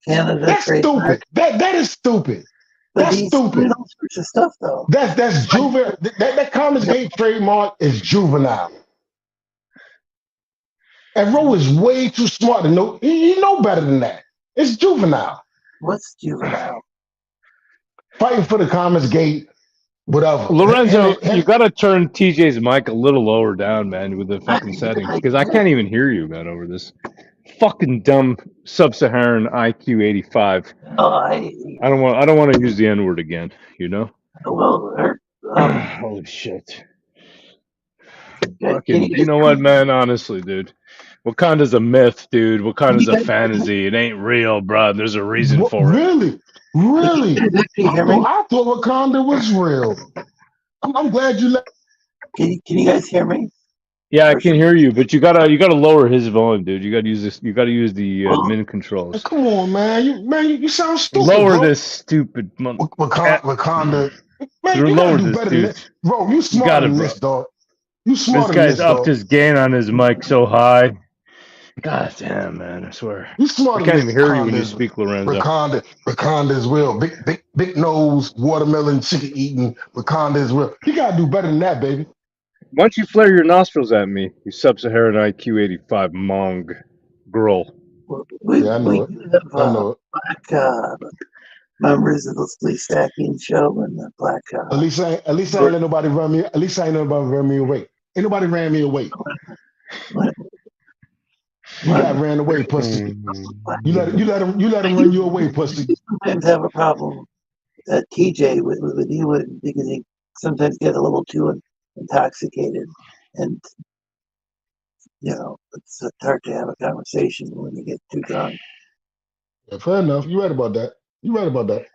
Canada
That's
trademark.
stupid. That is stupid.
But
That's
he's doing
stupid.
all sorts of stuff though.
That's
Like,
juvenile. That Comicsgate trademark is juvenile. And Roe is way too smart to know. He know better than that. It's juvenile.
what's juvenile?
Fighting for the Comicsgate, whatever.
Lorenzo, you
Him-
got to turn TJ's mic a little lower down, man, with the fucking settings, because I can't even hear you, man, over this fucking dumb sub-Saharan IQ 85.
I
don't want to use the N-word again, you know?
well,
Holy shit.
can
Fucking,
you
you
guys
know what, man? Honestly, dude. Wakanda's a myth, dude. Wakanda's a fantasy. It ain't real, bro. There's a reason for it.
Really? Really?
Can you hear me?
I thought Wakanda was real. I'm glad you let.
Can you guys hear me?
Yeah, I can hear you, but you gotta lower his volume, dude. You gotta use this. You gotta use the min controls.
Come on, man. You sound stupid,
Lower
bro.
this stupid
Wakanda. Man, you
lower
gotta do
this,
better than
dude.
this. Bro, you
You
smarter
got it,
than
bro.
this, dog. You
This
smarter than
guy's
this,
upped
dog.
his gain on his mic so high. God damn, man! I swear.
You
I
smarter
can't
than
even
this.
hear you when you speak, Lorenzo.
Wakanda is real. Big nose, watermelon, chicken eating. Wakanda is real. You gotta do better than that, baby.
Why don't you flare your nostrils at me, you sub-Saharan IQ 85 mong girl?
We
Yeah, I know it.
do have
I know it.
black members of the Sleestakians show and the black.
At least I ain't let nobody run me. At least I ain't let nobody run me away. Ain't nobody ran me away. You got ran away, pussy. You let him run you away, pussy.
Sometimes have a problem that TJ with you because he sometimes get a little too intoxicated, and it's hard to have a conversation when you get too drunk.
Yeah, fair enough. You right about that. You right about that.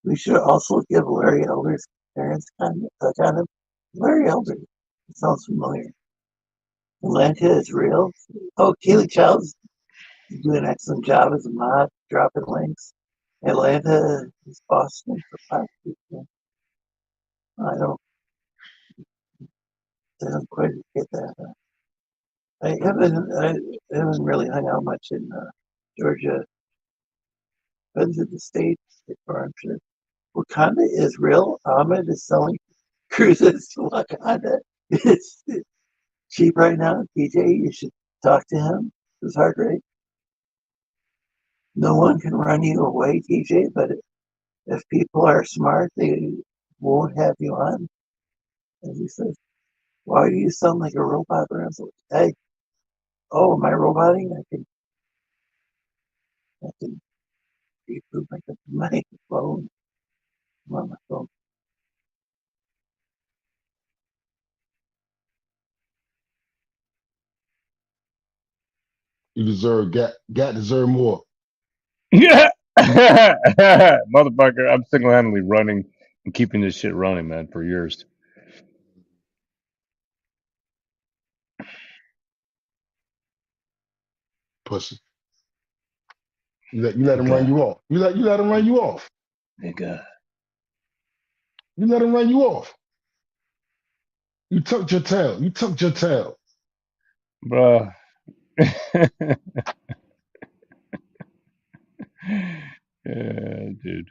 We should also give Larry Elder's parents kind of Larry Elder. It sounds familiar. Atlanta is real. Oh, Keely Child's doing an excellent job as a mod, dropping links. Atlanta is Boston for podcast. I don't quite get that. I haven't really hung out much in Georgia. Been to the States before, I'm sure. Wakanda is real. Ahmed is selling cruises to Wakanda. It's cheap right now. DJ, you should talk to him. His heart rate. No one can run you away, TJ, but if people are smart, they won't have you on. And he says, why do you sound like a robot? And I was like, hey, oh, am I roboting? I can reboot my phone. I'm on my phone.
You deserve Gat deserve more.
Yeah, motherfucker! I'm single-handedly running and keeping this shit running, man, for years.
Pussy. You let him run you off. You let him run you off.
Nigga.
You let him run you off. You tucked your tail. You tucked your tail.
Bruh. Yeah, dude.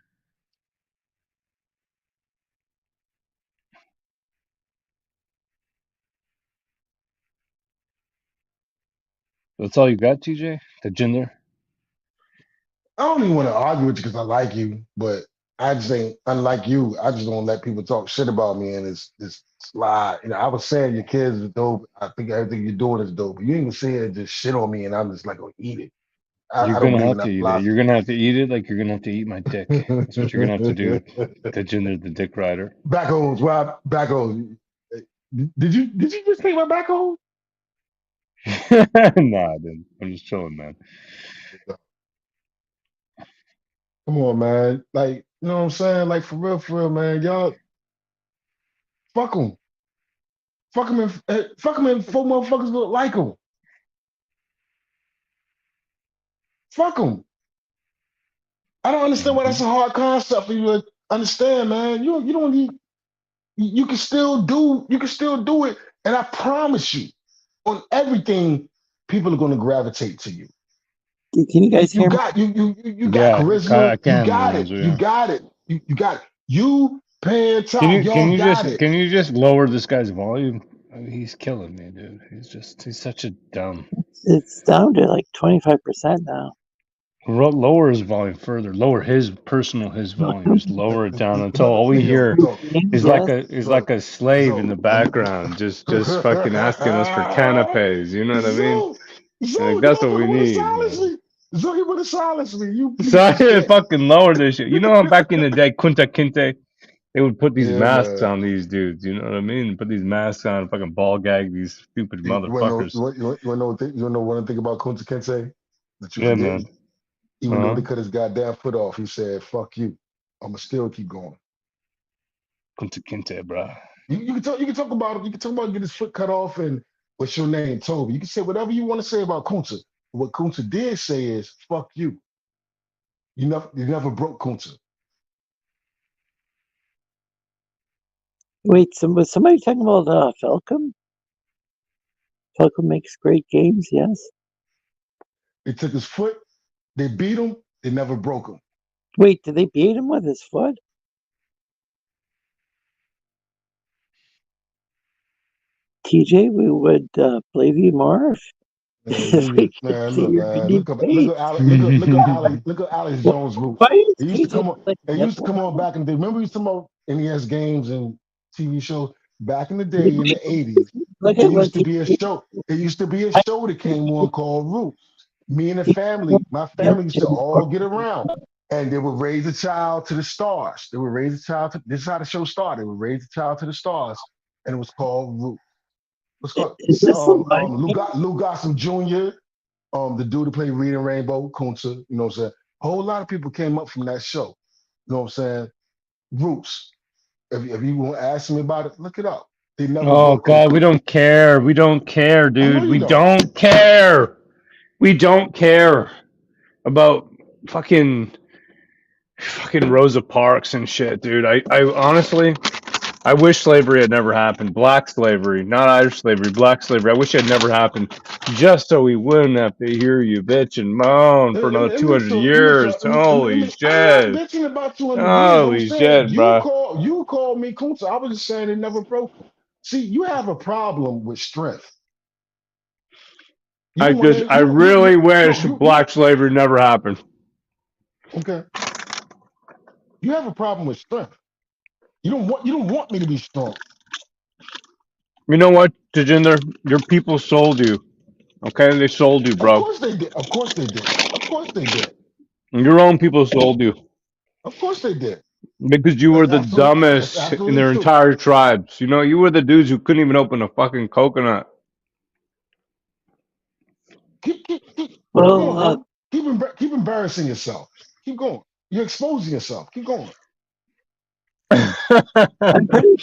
That's all you got, TJ? The gender?
I don't even want to argue with you because I like you, but I just ain't unlike you. I just don't let people talk shit about me and it's lie. I was saying your kids are dope. I think everything you're doing is dope. But you ain't saying just shit on me and I'm just like gonna eat it.
You're
I don't
gonna
believe in
have to
that
eat it.
philosophy.
You're gonna have to eat it like you're gonna have to eat my dick. That's what you're gonna have to do. The gender, the dick rider.
Back holes, Rob. Back holes. Did you just take my back hole?
Nah, dude. I'm just chilling, man.
Come on, man. Like, you know what I'm saying? Like, for real, man. Y'all, fuck them. Fuck them and four motherfuckers look like them. Fuck them. I don't understand why that's a hard concept for you to understand, man. You don't need. You can still do. You can still do it, and I promise you, on everything, people are going to gravitate to you.
Can you guys hear me?
You got charisma.
I
You
can,
got it.
Lorenzo,
You
yeah.
got it. You got it. You paying top. Y'all got it.
Can you just lower this guy's volume? I mean, he's killing me, dude. He's such a dumb.
It's down to like 25% now.
Lower his volume further. Lower his volume. Just lower it down until all we
Hey, yo,
hear
so,
is like a slave in the
so,
background, just fucking asking us for canapes. You know what I mean?
Zo,
Like
Zo, the
that's what we
motherfucker want to
need,
silence
man.
me. Zo, he want to silence me. You
So I
piece of
didn't
shit.
fucking lower this shit. You know how back in the day, Kunta Kinte, they would put these
Yeah,
masks
man.
on these dudes. You know what I mean? Put these masks on, fucking ball gag these stupid
You want to know?
motherfuckers.
You want to know? You want to know one thing about Kunta Kinte that you
Yeah, man.
forgetting? Even though
Uh-huh.
they cut his goddamn foot off, he said, "Fuck you. I'ma still keep going."
Kunta Kinte, bro.
You can talk. You can talk about it. You can talk about getting his foot cut off and what's your name, Toby. You can say whatever you want to say about Kunta. What Kunta did say is, "Fuck you." You never broke Kunta.
Wait, was somebody talking about Falcom? Falcom makes great games, yes.
They took his foot. They beat him. They never broke him.
Wait, did they beat him with his foot? TJ, we would believe you more if we could see your unique face.
Look at Alex
Why
Jones' roots.
is
It used to
TJ
come on.
like
It used to come on back in the day. Remember, we used to come on NES games and TV shows back in the day in the '80s.
Look
It
at what
used to be a
TJ.
show. It used to be a show that came on called Roots. Me and the family, my family used to all get around, and they would raise a child to the stars. They would raise a child to. This is how the show started. They would raise a child to the stars, and it was called Roots. What's called
Is this a lie?
Lou Gossett Jr., the dude who played Reading Rainbow, Kunta, you know what I'm saying? A whole lot of people came up from that show. You know what I'm saying? Roots. If you want to ask me about it, look it up. They never
Oh
broke
God,
Kunta.
we don't care. We don't care,
I know
dude.
you
We
don't.
don't care. We don't care about fucking Rosa Parks and shit, dude. I honestly, I wish slavery had never happened. Black slavery, not Irish slavery, black slavery. I wish it had never happened, just so we wouldn't have to hear you bitch and moan for another 200 years. Holy
I'm not
shit.
bitching about 200 years. I'm
Holy
saying
shit, bro.
you call me Kunta. I was just saying it never broke. See, you have a problem with strength. You don't want to.
I really wish black
you
slavery never happened.
okay. You have a problem with strength. You don't want me to be strong.
You know what, Tajinder? Your people sold you. Okay, they sold you,
Of
bro.
course they did. Of course they did. Of course they did.
Your own people sold you
Of course they did.
because you were the
That's
dumbest in
absolutely
their
true.
entire tribes. You know, you were the dudes who couldn't even open a fucking coconut.
Keep
Well,
going, bro. Keep embarrassing yourself. Keep going. You're exposing yourself. Keep going.
I'm pretty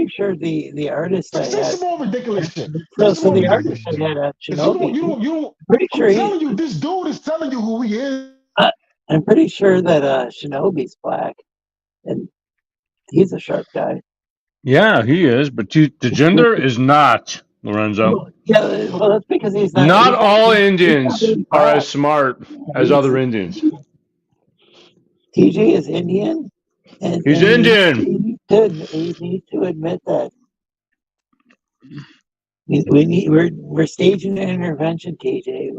sure the artist I
Say
had.
some more ridiculous shit. Say some
So
more
the
ridiculous
artist
shit.
I had at
Because you
Shinobi.
don't.
Pretty
I'm
sure
telling you, this dude is telling you who he is.
I'm pretty sure that Shinobi's black, and he's a sharp guy.
Yeah, he is, but Tajinder is not, Lorenzo.
Yeah, well, that's because he's not.
Not
He's
all
not
Indians
really
are
black.
as smart as other Indians.
TJ is Indian, and
He's
he
Indian.
needs to admit that we're staging an intervention, TJ.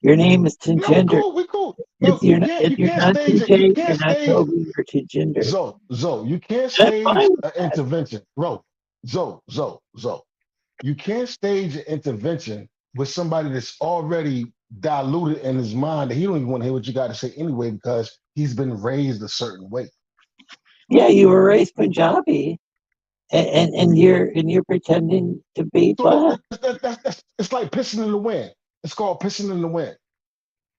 Your name is
No, we
Tangender.
cool. We cool. No,
You're
you
you're
can't
not
stage it. You
TJ. You're
can't
not
stage
Toby. You're Tangender.
Zo, you can't
I'm
stage
fine with
an
that.
intervention. Bro, Zo. You can't stage an intervention with somebody that's already diluted in his mind that he don't even want to hear what you got to say anyway because he's been raised a certain way.
Yeah, you were raised Punjabi, and you're pretending to be
So
black.
that's it's like pissing in the wind. It's called pissing in the wind.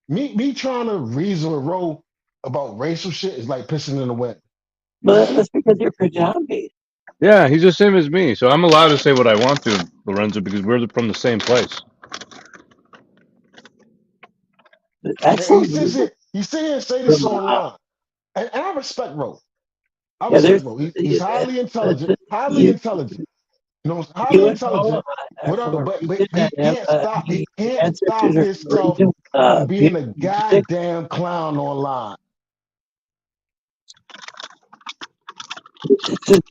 Me trying to reason with Ro about racial shit is like pissing in the wind.
But that's because you're Punjabi.
Yeah, he's the same as me, so I'm allowed to say what I want to, Lorenzo, because we're from the same place.
And
excellent.
he sit here and say this
From,
online. And I respect Ro. I
yeah,
respect
there's
Ro. He's highly intelligent. Highly
you
intelligent. You know,
you
highly
would know
intelligent. Whatever.
for a
But
reason
he
and have
can't stop.
the
He can't
ancestors
stop
are for a
himself
reason.
from being a
Beautiful music.
goddamn clown online.
It's just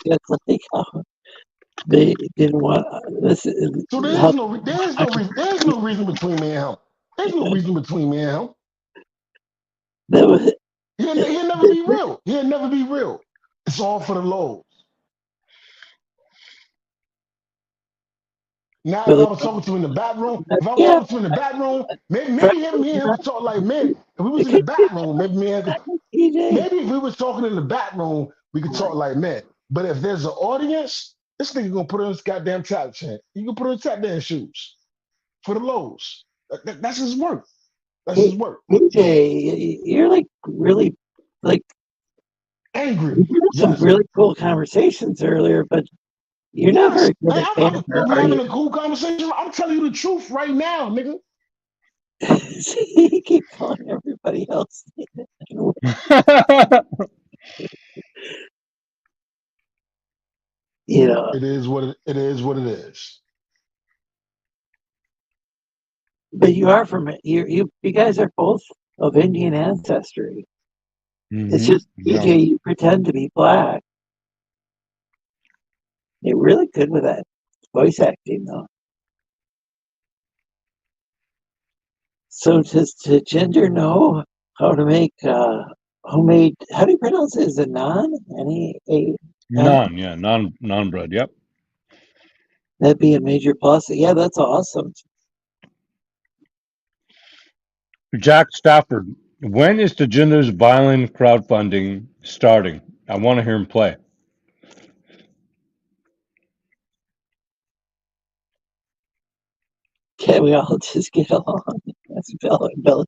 like how they didn't want this.
So
How
there's no reason between me and him. There's no reason between me and him.
that was
He'll never be real. He'll never be real. It's all for the lows. Now, if I
really.
was talking to him in the back room,
Yeah,
maybe me and him could talk like men. If we was
it
in the
could
back room,
TJ.
maybe if we was talking in the back room, we could talk like men. But if there's an audience, this nigga gonna put on his goddamn tap chant. He gonna put on tap dance shoes for the lows. That's his work. That's his work.
TJ, you're like really like
Angry.
we had some
Yes.
really cool conversations earlier, but you're not
Yes.
very good at banter,
We
are
having
you?
a cool conversation. I'm telling you the truth right now, nigga.
You keep calling everybody else. You know,
It is what it is. What it is.
but you are from you guys are both of Indian ancestry. It's just
Yeah.
TJ, you pretend to be black. You're really good with that voice acting though. So does Ginger know how to make homemade, how do you pronounce it? Is it naan?
Non, yeah, non bread. Yep.
That'd be a major plus. Yeah, that's awesome.
Jack Stafford, when is the Jinder's violin crowdfunding starting? I want to hear him play.
Can't we all just get along? That's Billy.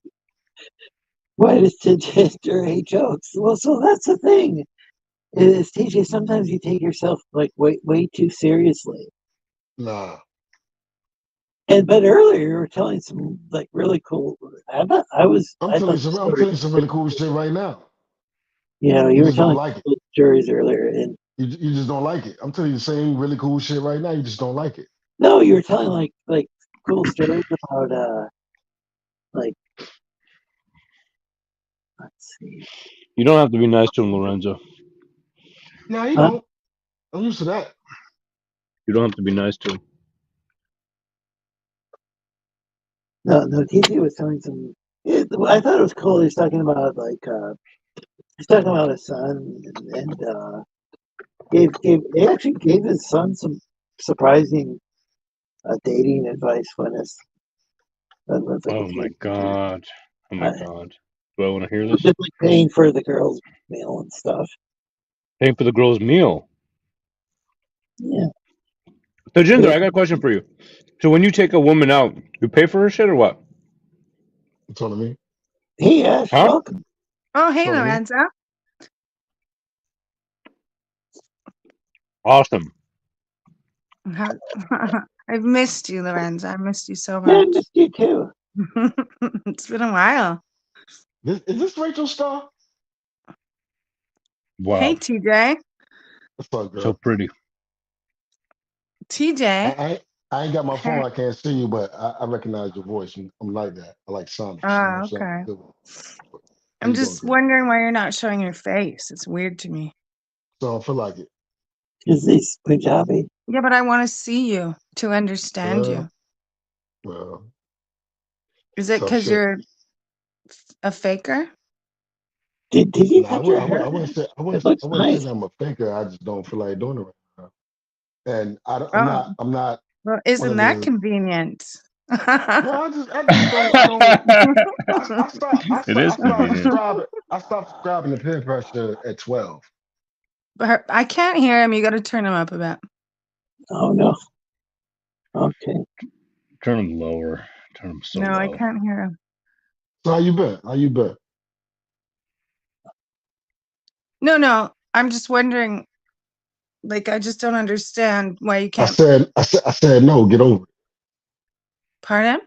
Why does Ginger hate jokes? Well, so that's the thing. Is TJ, sometimes you take yourself like way too seriously.
Nah.
But earlier you were telling some like really cool.
I'm telling you some really cool shit right now.
You know,
You
you were
just don't
telling
like it.
cool stories earlier, and
You just don't like it. I'm telling you the same really cool shit right now. You just don't like it.
no, you were telling like cool stories about like let's see.
You don't have to be nice to him, Lorenzo.
No, you don't. I'm used to that.
You don't have to be nice to him.
No, TJ was telling some. I thought it was cool. He's talking about like he's talking about his son and he actually gave his son some surprising dating advice when his son was like a
Oh my
teenager.
god. Oh my
Uh,
god. Do I want to hear this?
just like paying for the girls' meal and stuff.
Paying for the girl's meal.
Yeah.
So Jinder, I got a question for you. So when you take a woman out, you pay for her shit or what?
You telling me?
Hey Ash,
Huh?
welcome.
Oh, hey,
Telling me?
Lorenzo.
Awesome.
I've missed you, Lorenzo. I missed you so
Yeah, I
much.
missed you too.
It's been a while.
Is this Rachel Starr?
Wow.
Hey, TJ.
What's up, girl?
So pretty.
TJ.
I ain't got my
Hey.
phone. I can't see you, but I recognize your voice. I'm like that. I like sound. You know what I'm
Oh,
saying?
okay.
Good. How
I'm
you doing,
just
girl?
wondering why you're not showing your face. It's weird to me.
So I don't feel like it.
Is this Punjabi?
Yeah, but I want to see you to understand you.
Well,
Is it
tough
because
shit.
you're a faker?
Did you
No,
cut your hair?
I wouldn't say
It looks
I wouldn't say
nice.
that I'm a faker. I just don't feel like doing it right now. And
Oh,
I'm not
well,
one
isn't
of
that
the.
convenient?
No, I just don't. I don't.
It is convenient.
I stopped subscribing to peer pressure at 12.
But I can't hear him. You got to turn him up a bit.
Oh no. Okay.
Turn them lower. Turn them so
No, I
low.
can't hear him.
So how you been? How you been?
No. I'm just wondering. Like, I just don't understand why you
I
can't.
said no. Get over it.
Pardon?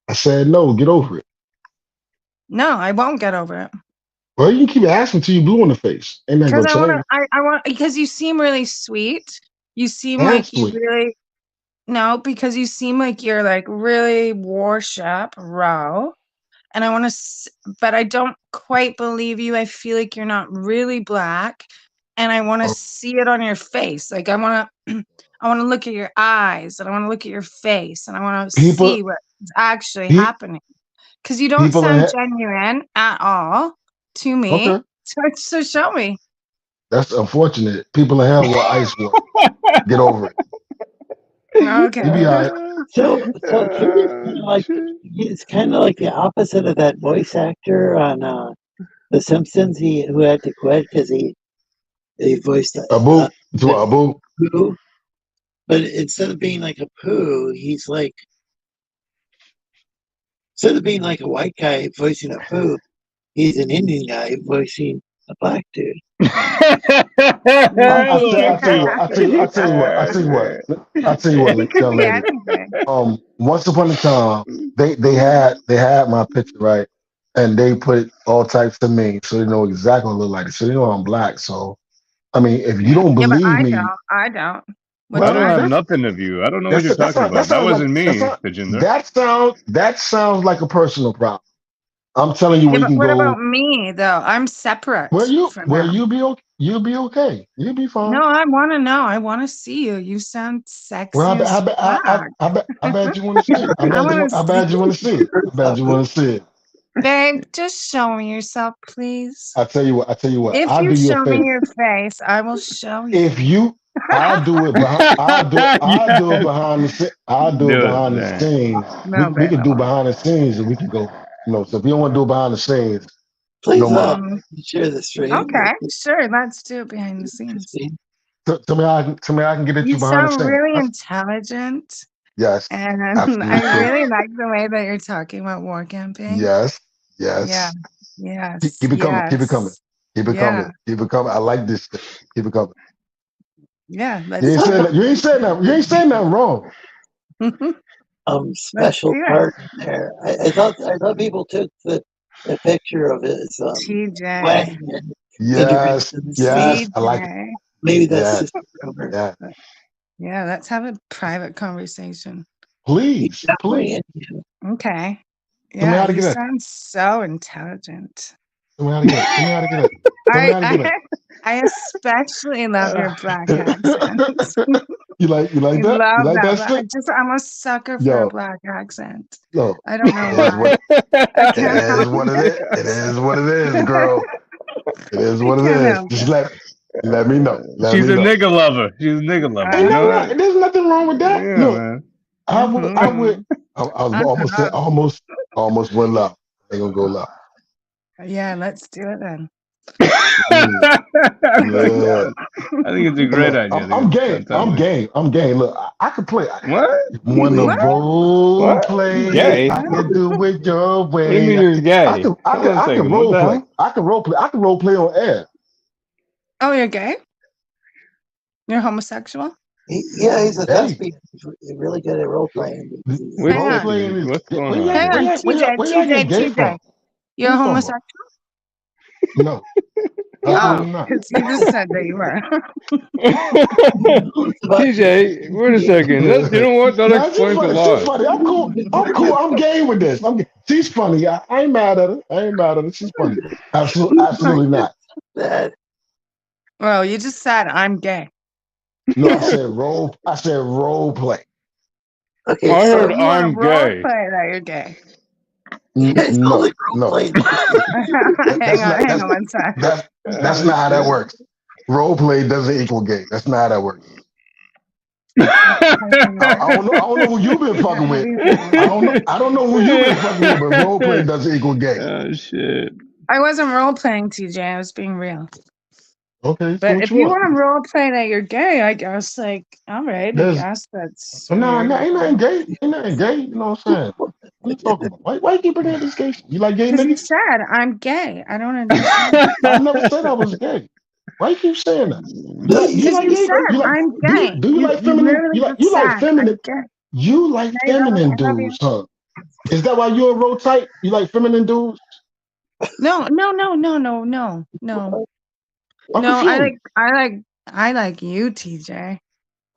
I said no. Get over it.
No, I won't get over it.
Well, you can keep asking till you blue in the face. Ain't nothing
Because
gonna
I want to,
change.
I want, because you seem really sweet. You seem
I'm
like you
sweet.
really, no, because you seem like you're like really worship raw. And I want to, but I don't quite believe you. I feel like you're not really black. And I want to
Oh,
see it on your face. Like I want to, I want to look at your eyes and I want to look at your face and I want to see
people,
what's actually
pe-
happening. Because you don't
people
sound
in
genuine at all to me.
okay.
So show me.
That's unfortunate. People in hell want ice water. Get over it.
Okay.
You be all right.
So he is kind of like
Shit.
he's kind of like the opposite of that voice actor on The Simpsons. Who had to quit because he voiced
Abu, to Abu.
Pooh. But instead of being like a Pooh, he's like instead of being like a white guy voicing a Pooh, he's an Indian guy voicing a black dude.
I tell you what. I tell you what,
He could
young
be
lady.
anything.
Once upon a time, they had my picture right, and they put all types of me, so they know exactly what I look like. So they know I'm black. So I mean, if you don't
Yeah, but
believe me,
I don't. What
I
well,
do
don't
I
have
look?
nothing of you. I don't know what
that's
you're talking
that
about. That
sounds like
wasn't me, Tejinder.
that sounds like a personal problem. I'm telling you
Yeah,
where you
but
can
what about
go.
me though? I'm separate from him.
You'll be okay. You'll be okay. You'll be
No,
fine.
I want to know. I want to see you. You sound
Well,
sexy as fuck.
I bet you want to see it.
I want to
I
see.
bet you want to see it. I bet you want to see it.
Babe, just show me yourself, please.
I tell you what. I tell you what.
If
I'll
you
do you a
show me
favor.
your face, I will show you.
If you, I'll do it behind. I'll do it
Yes.
behind the. I'll do it
Do it,
behind the
man.
scenes.
No,
We
babe,
can
I
do
won't.
behind the scenes, and we can go. So if you don't want to do it behind the scenes, no
Please
mind.
share the stream with
Okay, sure. Let's do it behind the scenes.
Christine.
Tell me I can get at
You
you behind the
sound
scenes.
really intelligent,
Yes,
and
absolutely
I
true.
really like the way that you're talking about war camping.
Yes,
Yeah.
yes.
Yes.
Keep it coming. Keep it coming.
Yes.
Keep it
Yeah.
coming. Keep it coming. I like this thing. Keep it coming.
Yeah.
You
Let's
ain't
do
saying
it.
that. You ain't saying that. You ain't saying nothing wrong.
Let's
Special
do it.
part in there. I thought people took the picture of his
TJ.
wedding and
Yes,
introduced him to me.
yes. I like it.
TJ.
Maybe that's
Yeah,
just a rumor.
yeah.
Yeah, let's have a private conversation.
He
Please,
definitely
please.
Indian.
Okay.
Tell me
Yeah,
how to
you
get it.
sound so intelligent.
Tell me how to get it. Tell me how to get it. Tell me
I
how to get
I
it.
I especially love your black accent.
You like
I
that? You
love
like
that.
that
But
shit?
I'm a sucker for a
Yo,
black accent.
yo.
I don't know
It is
why.
what
I
it
can't
is.
help
What it is. It is what it is, girl. It is
I
what it
can't
is.
help
Just
it.
let me know. Let
She's
me
a
know.
nigga lover. She's a nigga lover.
Ain't
You know
nothing
that?
wrong. There's nothing wrong with that.
Yeah,
Look,
man.
I would. I was
Uh-huh.
almost went left. I ain't gonna go left.
Yeah, let's do it then.
Mm,
I like
yeah.
that. I think it's a
And
great
look,
idea. I think
I'm
it's
game. I'm
fantastic.
game. I'm game. Look, I could play.
What?
When the
What?
role
What?
play,
Gay?
I can do it your
What do you
way.
mean you're gay? Hold on a
I can
second. What
role
the
play.
hell?
I can role play. I can role play on air.
Oh, you're gay? You're homosexual?
Yeah, he's a
Hey,
thespian. He's really good at role playing.
Which
Hang
role
on.
playing
thespian?
is
What's going
where
on
Hang
here?
on, TJ,
y'all get gay
TJ.
from? What
You're
you talking about?
homosexual?
No,
Oh,
absolutely not.
because you just said that you were.
TJ, wait a second. You know what? That
No, she's
explains a
funny. She's
lot.
funny. I'm cool. I'm cool. I'm game with this. She's funny. I ain't mad at her. I ain't mad at her. She's funny. Absolutely not.
That
Well, you just said I'm gay.
No, I said role. I said role play.
okay,
I
So
heard
you want to
I'm
role
gay.
play that you're gay?
it's
No,
only role
no.
playing.
hang on one sec.
That's not how that works. Role play doesn't equal gay. That's not how that works. I don't know. I don't know who you've been fucking with. I don't know who you've been fucking with, but role play doesn't equal gay.
Oh shit.
I wasn't role playing, TJ. I was being real.
Okay, so
But
what
if
you
you
want?
want to role play that you're gay, I guess, like, all right, I
There's
guess that's
no,
weird.
ain't nothing gay. Ain't nothing gay. You know what I'm saying? What are you talking about? Why you keep bringing up this gay shit? You like gay
Because you
niggas?
said I'm gay. I don't understand.
I never said I was gay. Why you keep saying that? You
Because
like
you
gay?
said
You like
I'm gay.
do you like
You
feminine?
literally
You
just
like
said I'm
feminine?
gay.
You like
There you go.
feminine
I love you.
dudes, huh? Is that why you're a real type? You like feminine dudes?
No, no, no, no, no, no, no.
I'm
No,
confused.
I like you, TJ.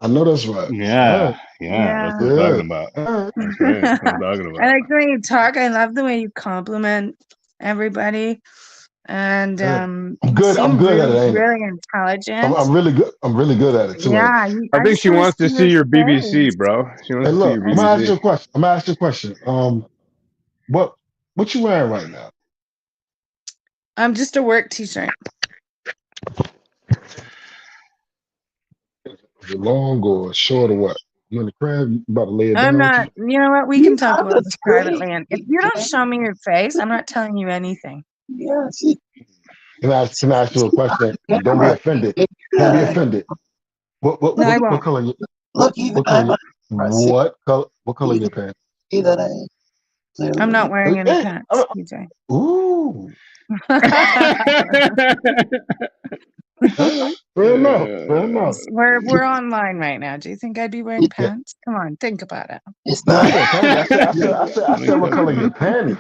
I know that's right.
Yeah, yeah, that's what I'm
Yeah.
talking about.
All right.
That's right. That's what I'm talking
I
about.
like the way you talk. I love the way you compliment everybody. And
I'm
you
good. I'm
seem
good at
really,
it, ain't it?
really intelligent.
I'm really good. I'm really good at it too, ain't it?
Yeah,
I
I
think
just
she
want to
wants to
see
see
your
your BBC,
face.
bro. She wants
Hey,
to see
look,
your
I'm gonna ask you
BBC.
a question. I'm gonna ask you a question. What you wearing right now?
I'm just a work t-shirt.
Is it long or short or what? You in the crab? You about to lay it
I'm
down with
not,
you?
you know what? We
You
can talk
have
about
a
this
pretty
privately. And if you don't show me your face, I'm not telling you anything.
yeah,
Can I ask you a question? And don't be
camera.
offended. Don't be
Yeah,
offended. What
No, I
what
won't.
color you
look, even
what color
I'm
you
impressed.
what color
See,
your pants?
see that I
I'm not
clearly.
wearing any
Hey,
pants, TJ.
ooh. All right. Fair enough. Fair enough.
We're online right now. Do you think I'd be wearing
Yeah.
pants? Come on, think about it.
It's
No, I
not.
said panty. I said what color your panty?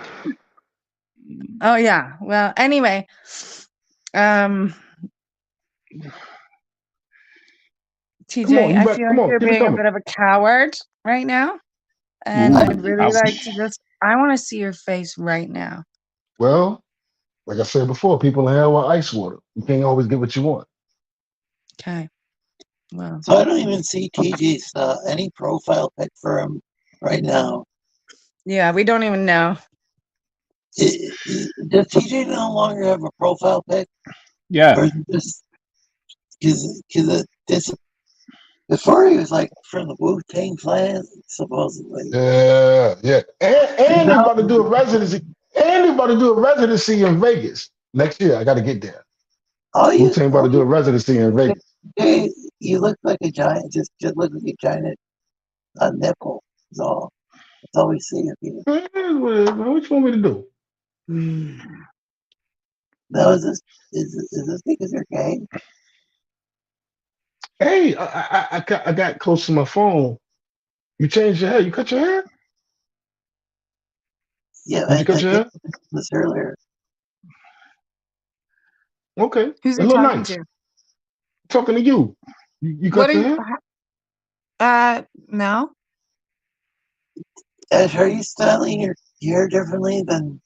Oh yeah. Well, anyway, um,
Come on,
TJ,
you
I
better
feel
come
like
on,
you're
keep it
being a
coming.
bit of a coward right now, and
Ooh.
I'd really like to just. I want to see your face right now.
Well, like I said before, people in hell want ice water. You can't always get what you want.
Okay. Well,
So I don't even see TJ's any profile pic for him right now.
yeah, we don't even know.
Does TJ no longer have a profile pic?
Yeah.
Or is it just because this before he was like from the Wu-Tang Clan, supposedly.
Yeah, yeah. And they
No,
about to do a residency. And they about to do a residency in Vegas next year. I got to get there. Wu Tang about to do a residency in Vegas.
hey, you look like a giant. Just look like a giant nipple. Is all. That's all we see of you.
What you want me to do?
Now is this because you're gay?
Hey, I got close to my phone. You changed your hair. You cut your hair?
Yeah,
Did you cut
I
your
think
hair?
this earlier.
Okay.
Who's
It
he
look
talking
nice.
to?
Talking to you. You
What
cut
are
your
you?
hair?
Mel?
Ash, are you styling your hair differently than?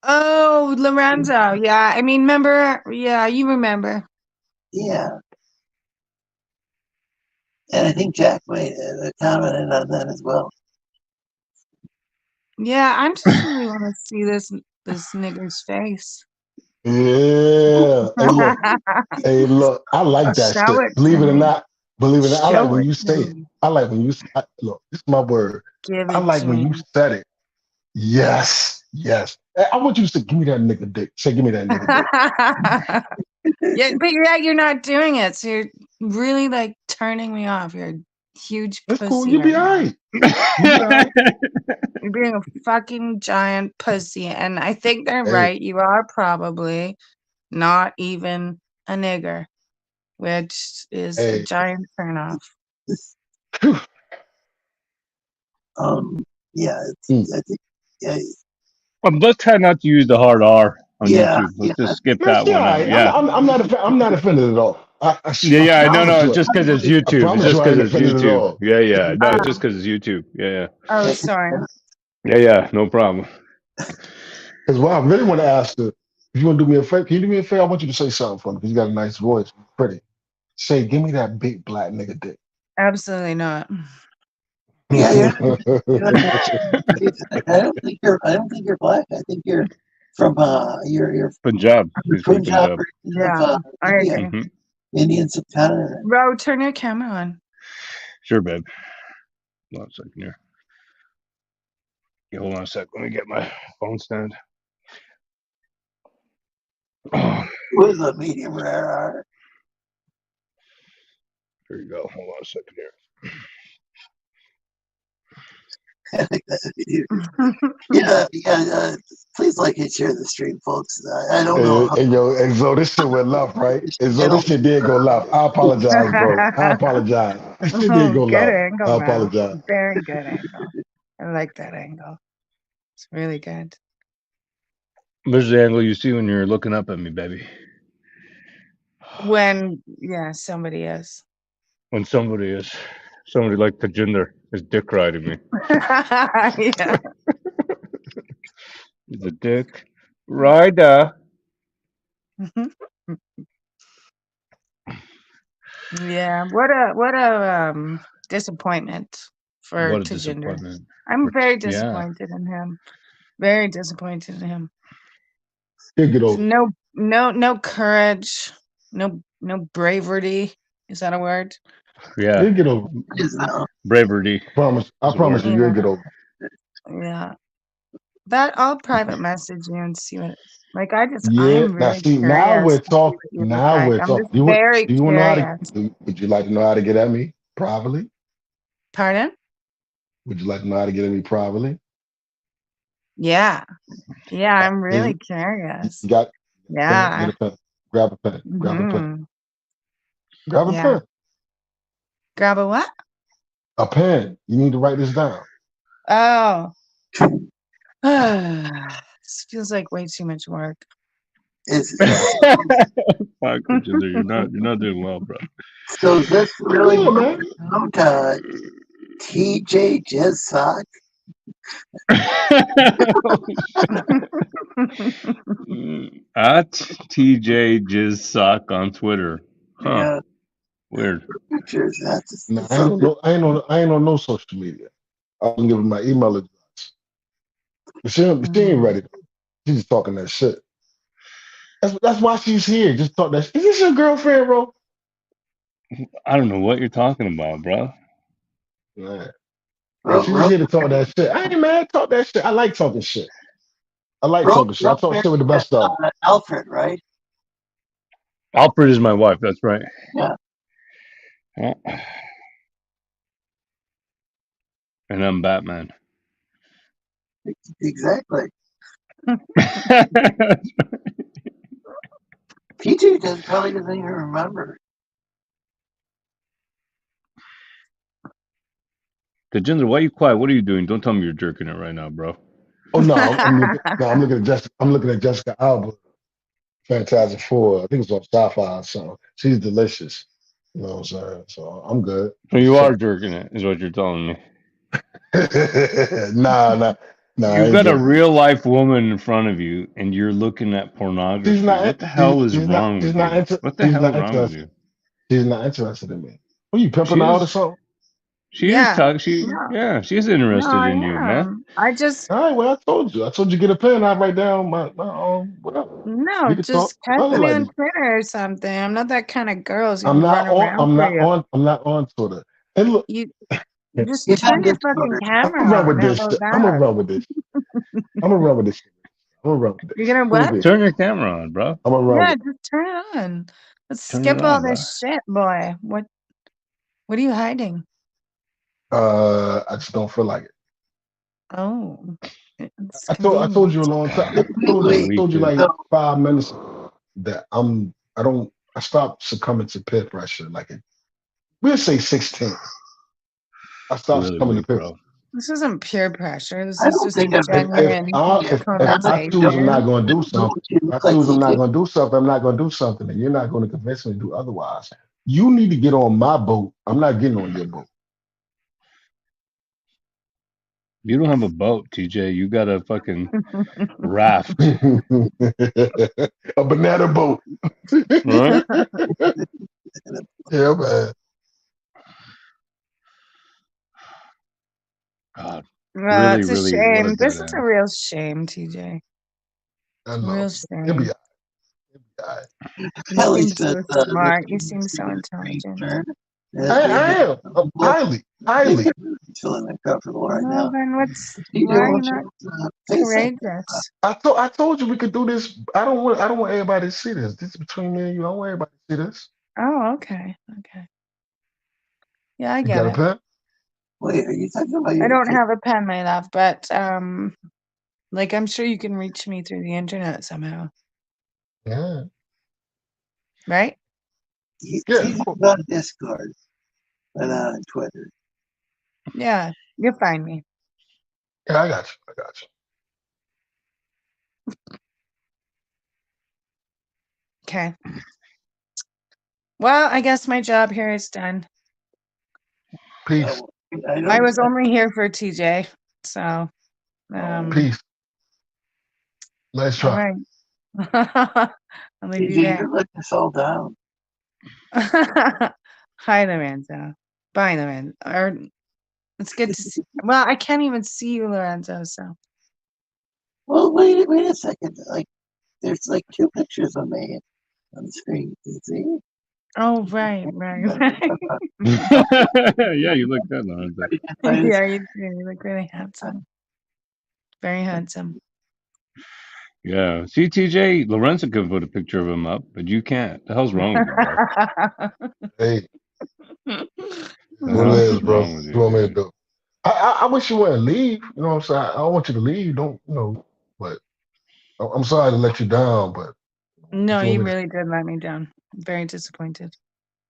Oh, Lorenzo. Yeah, I mean, remember? Yeah, you remember.
Yeah, and I think Jack made a comment on that as well.
Yeah, I just really want to see this nigger's face.
Yeah. Hey, look. I like that
Show
shit.
it to me.
Believe it or not, I like
Show
when
it
you
to
say it.
me.
I like when you look. This is my word.
Give
I
it
like
to
when
me.
you said it. Yes, yes. I want you to say, "Give me that nigga dick." Say, "Give me that nigga dick."
Yeah, but you're not doing it. So you're really like turning me off. You're a huge
That's cool.
pussy
You be
right
all
now.
right. You be all right.
You're being a fucking giant pussy. And I think they're
Hey,
right. You are probably not even a nigger, which is a
hey.
giant turnoff.
Phew.
Yeah,
Mm.
I think, yeah,
Let's try not to use the hard R on
yeah,
YouTube.
yeah.
Let's just skip
That's
that
all
one out.
right.
Yeah.
I'm not offended at all.
Yeah,
I
yeah. No,
promise
no. It's
you.
just because it's
I
YouTube. It's
promise
just
you I
because
ain't
it's
offended at
YouTube.
all.
Yeah, yeah. No, it's
Uh,
just because it's YouTube. Yeah,
oh, sorry.
yeah. Yeah, yeah. No problem.
Because what I really want to ask you, if you want to do me a favor, can you do me a favor? I want you to say something for me because you got a nice voice. Pretty. Say, give me that big black nigga dick.
Absolutely not.
Yeah, I don't think you're black. I think you're from you're
Punjab.
from the
He's from
Punjab
Punjab.
region of
Yeah, I
India,
agree.
Hmm.
Indian subcontinent.
Ro, turn your camera on.
Sure, babe. Hold on a second here. Yeah, hold on a sec. Let me get my phone stand. Oh,
With a medium rare.
here you go. Hold on a second here.
I think that video. Yeah, yeah. Please like and share the stream, folks. I don't know how.
And so this shit went left, right? And
I
so this
don't.
shit did go left. I apologize, bro. I apologize. This shit did
Oh,
go
good
left.
angle,
I
Mel.
apologize.
Very good angle. I like that angle. It's really good.
There's the angle you see when you're looking up at me, baby.
When somebody is.
When somebody like Tajinder is dick riding me.
Yeah.
He's a dick rider.
Yeah. What a disappointment for
What a
Tajinder.
disappointment.
I'm very
Yeah.
disappointed in him. Very disappointed in him.
He'll get over.
No courage. No bravery. Is that a word?
Yeah.
He'll get over.
Bravery.
I promise you, you'll get over.
Yeah. That I'll private message you and see what. Like
Yeah.
I'm
Now
really
see, now
curious
we're
to see
talking.
what you look
Now
like.
we're
I'm just
talking.
very
Do you know how to?
curious.
Would you like to know how to get at me privately?
Pardon?
Would you like to know how to get at me privately?
Yeah. Yeah, I'm
Is
really
it?
curious.
You got pen? Get
Yeah.
a pen. Grab a pen. Grab a pen.
Hmm.
Grab a
Yeah.
pen.
Grab a what?
A pen. You need to write this down.
Oh. This feels like way too much work.
Fuck, Tajinder, you're not doing well, bro.
So is this really
Yeah, man.
TJ Jizzsock?
At TJ Jizz Sock on Twitter. Huh.
Yeah.
Weird.
Pictures. That's
No, I ain't on no social media. I'm giving my email address. But she ain't ready. She's just talking that shit. That's why she's here. Just talk that shit. Is this your girlfriend, bro?
I don't know what you're talking about, bro.
Yeah. She's here to talk that shit. I ain't mad. Talk that shit. I like talking shit. I like talking shit. I talk shit with the best of them.
Alfred, right?
Alfred is my wife. That's right.
Yeah.
Yeah. And I'm Batman.
Exactly. TJ probably doesn't even remember.
Tajinder, why are you quiet? What are you doing? Don't tell me you're jerking it right now, bro.
Oh no, I'm looking at Jessica Alba, Fantastic Four. I think it's on Sci-Fi or something. She's delicious. You know what I'm saying? So I'm good.
So you are jerking it, is what you're telling me.
Nah. I
You've
ain't
got a
jerking.
real life woman in front of you, and you're looking at pornography.
She's not.
What the hell is
She's not.
wrong
She's
with
not.
you? What the
She's
hell is
not
wrong with
interested.
you?
She's not interested in me. What are you pimping
She
out or
is.
something?
She is
Yeah.
talking.
No,
She's
no,
interested
I
in you, man.
am. I just
All right. Well, I told you. Get a pen. I write down my whatever.
no,
We can talk.
just catch
I look
me
like
on
this.
Twitter or something. I'm not that kind of girl who's gonna run around for you.
I'm not on Twitter. And look,
You
I'm
just turn your fucking camera
gonna run with
on. How
this
about
shit. I'm gonna
that?
run with this. I'm gonna run with this shit. I'm gonna run with
You're
this.
gonna
Look at
what?
this.
Turn your camera on, bro.
I'm gonna run
Yeah,
with it.
just turn it on. Let's
Turn it
skip all
on, bro.
this shit, boy. What are you hiding?
I just don't feel like it.
Oh, it's
I
convenient.
told you a long time. I told you like 5 minutes ago that I stopped succumbing to peer pressure. Like we'll say 16. I stopped
Really
succumbing to
weak,
peer.
bro.
This isn't peer pressure. This
I
is
don't
just
think
a
I've
genuine
If I choose I'm not
conversation.
going to do something, if I choose I'm not going to do something, I'm not going to do something, and you're not going to convince me to do otherwise. You need to get on my boat. I'm not getting on your boat.
You don't have a boat, TJ. You got a fucking raft,
A banana boat.
right?
Yeah, man.
God,
Well,
really,
it's a
really, what a
shame.
dead
This is a
end.
real shame, TJ.
I know.
Real
It'll be
shame.
all right.
You seem so smart. You seem so intelligent.
I am. Highly.
Feeling uncomfortable right
Well,
now.
then why
TJ,
are you
won't
not
you say something?
courageous?
I told you we could do this. I don't want everybody to see this. This is between me and you. I don't want everybody to see this.
Oh, okay. Yeah, I
You
get
got a
it.
pen?
Wait, are you talking about
I
your
don't have a pen, my love, but like I'm sure you can reach me through the internet somehow,
Yeah.
right?
He's
Yeah.
on Discord, but not on Twitter.
Yeah, you'll find me.
Yeah, I got you.
Okay. Well, I guess my job here is done.
Peace.
I was only here for TJ, so
Peace. Nice
all
try.
right. I'll leave you there.
You let us all down.
Hi, Lorenzo. Bye, Lorenzo. Or it's good to see. Well, I can't even see you, Lorenzo. So
Well, wait a second. Like, there's like 2 pictures of me on the screen. Can you see?
oh, right.
Yeah, you look good, Lorenzo.
Yeah, you do. You look really handsome. Very handsome.
Yeah. See, TJ, Lorenzo could put a picture of him up, but you can't. The hell's wrong with you, bro?
Hey,
The
what it
hell
is,
is
bro.
wrong with
You want me to
you,
do? I wish you wouldn't leave. You know what I'm saying? I don't want you to leave. Don't but I'm sorry to let you down, but
No,
you want
you
me to
really did let me down. I'm very disappointed.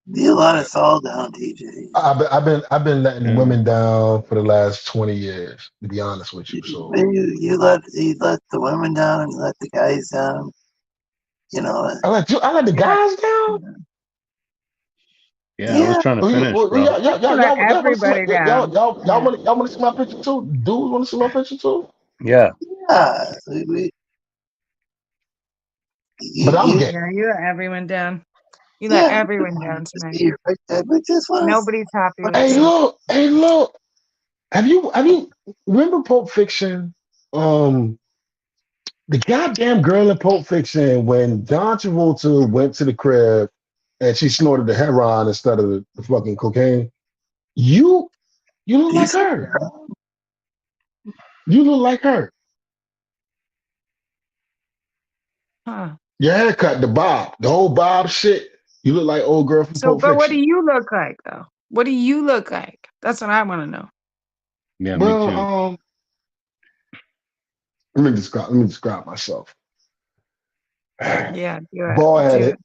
You let us all down, TJ.
I've been letting
man?
women down for the last 20 years, to be honest with you. So
You let the women down and you let the guys down. You know.
I let the guys down.
Yeah, I was trying to finish, bro.
You let everybody down.
Y'all want to see my picture too? Dudes want to see my picture too?
Yeah.
Yeah.
But I'm gay.
Yeah, you let everyone down. You let everyone down tonight. Nobody's happy with
Hey,
you.
look. Have you remember Pulp Fiction? The goddamn girl in Pulp Fiction when John Travolta went to the crib and she snorted the heroin instead of the fucking cocaine. You look like her. You look like her.
Huh.
Your haircut, the bob, the whole bob shit. You look like old girl from
So,
Pulp
but what do
Fiction.
you look like, though? What do you look like? That's what I want to know.
Yeah, me
Well,
too.
let me describe myself.
Yeah, do it.
Bald
Do
headed,
it.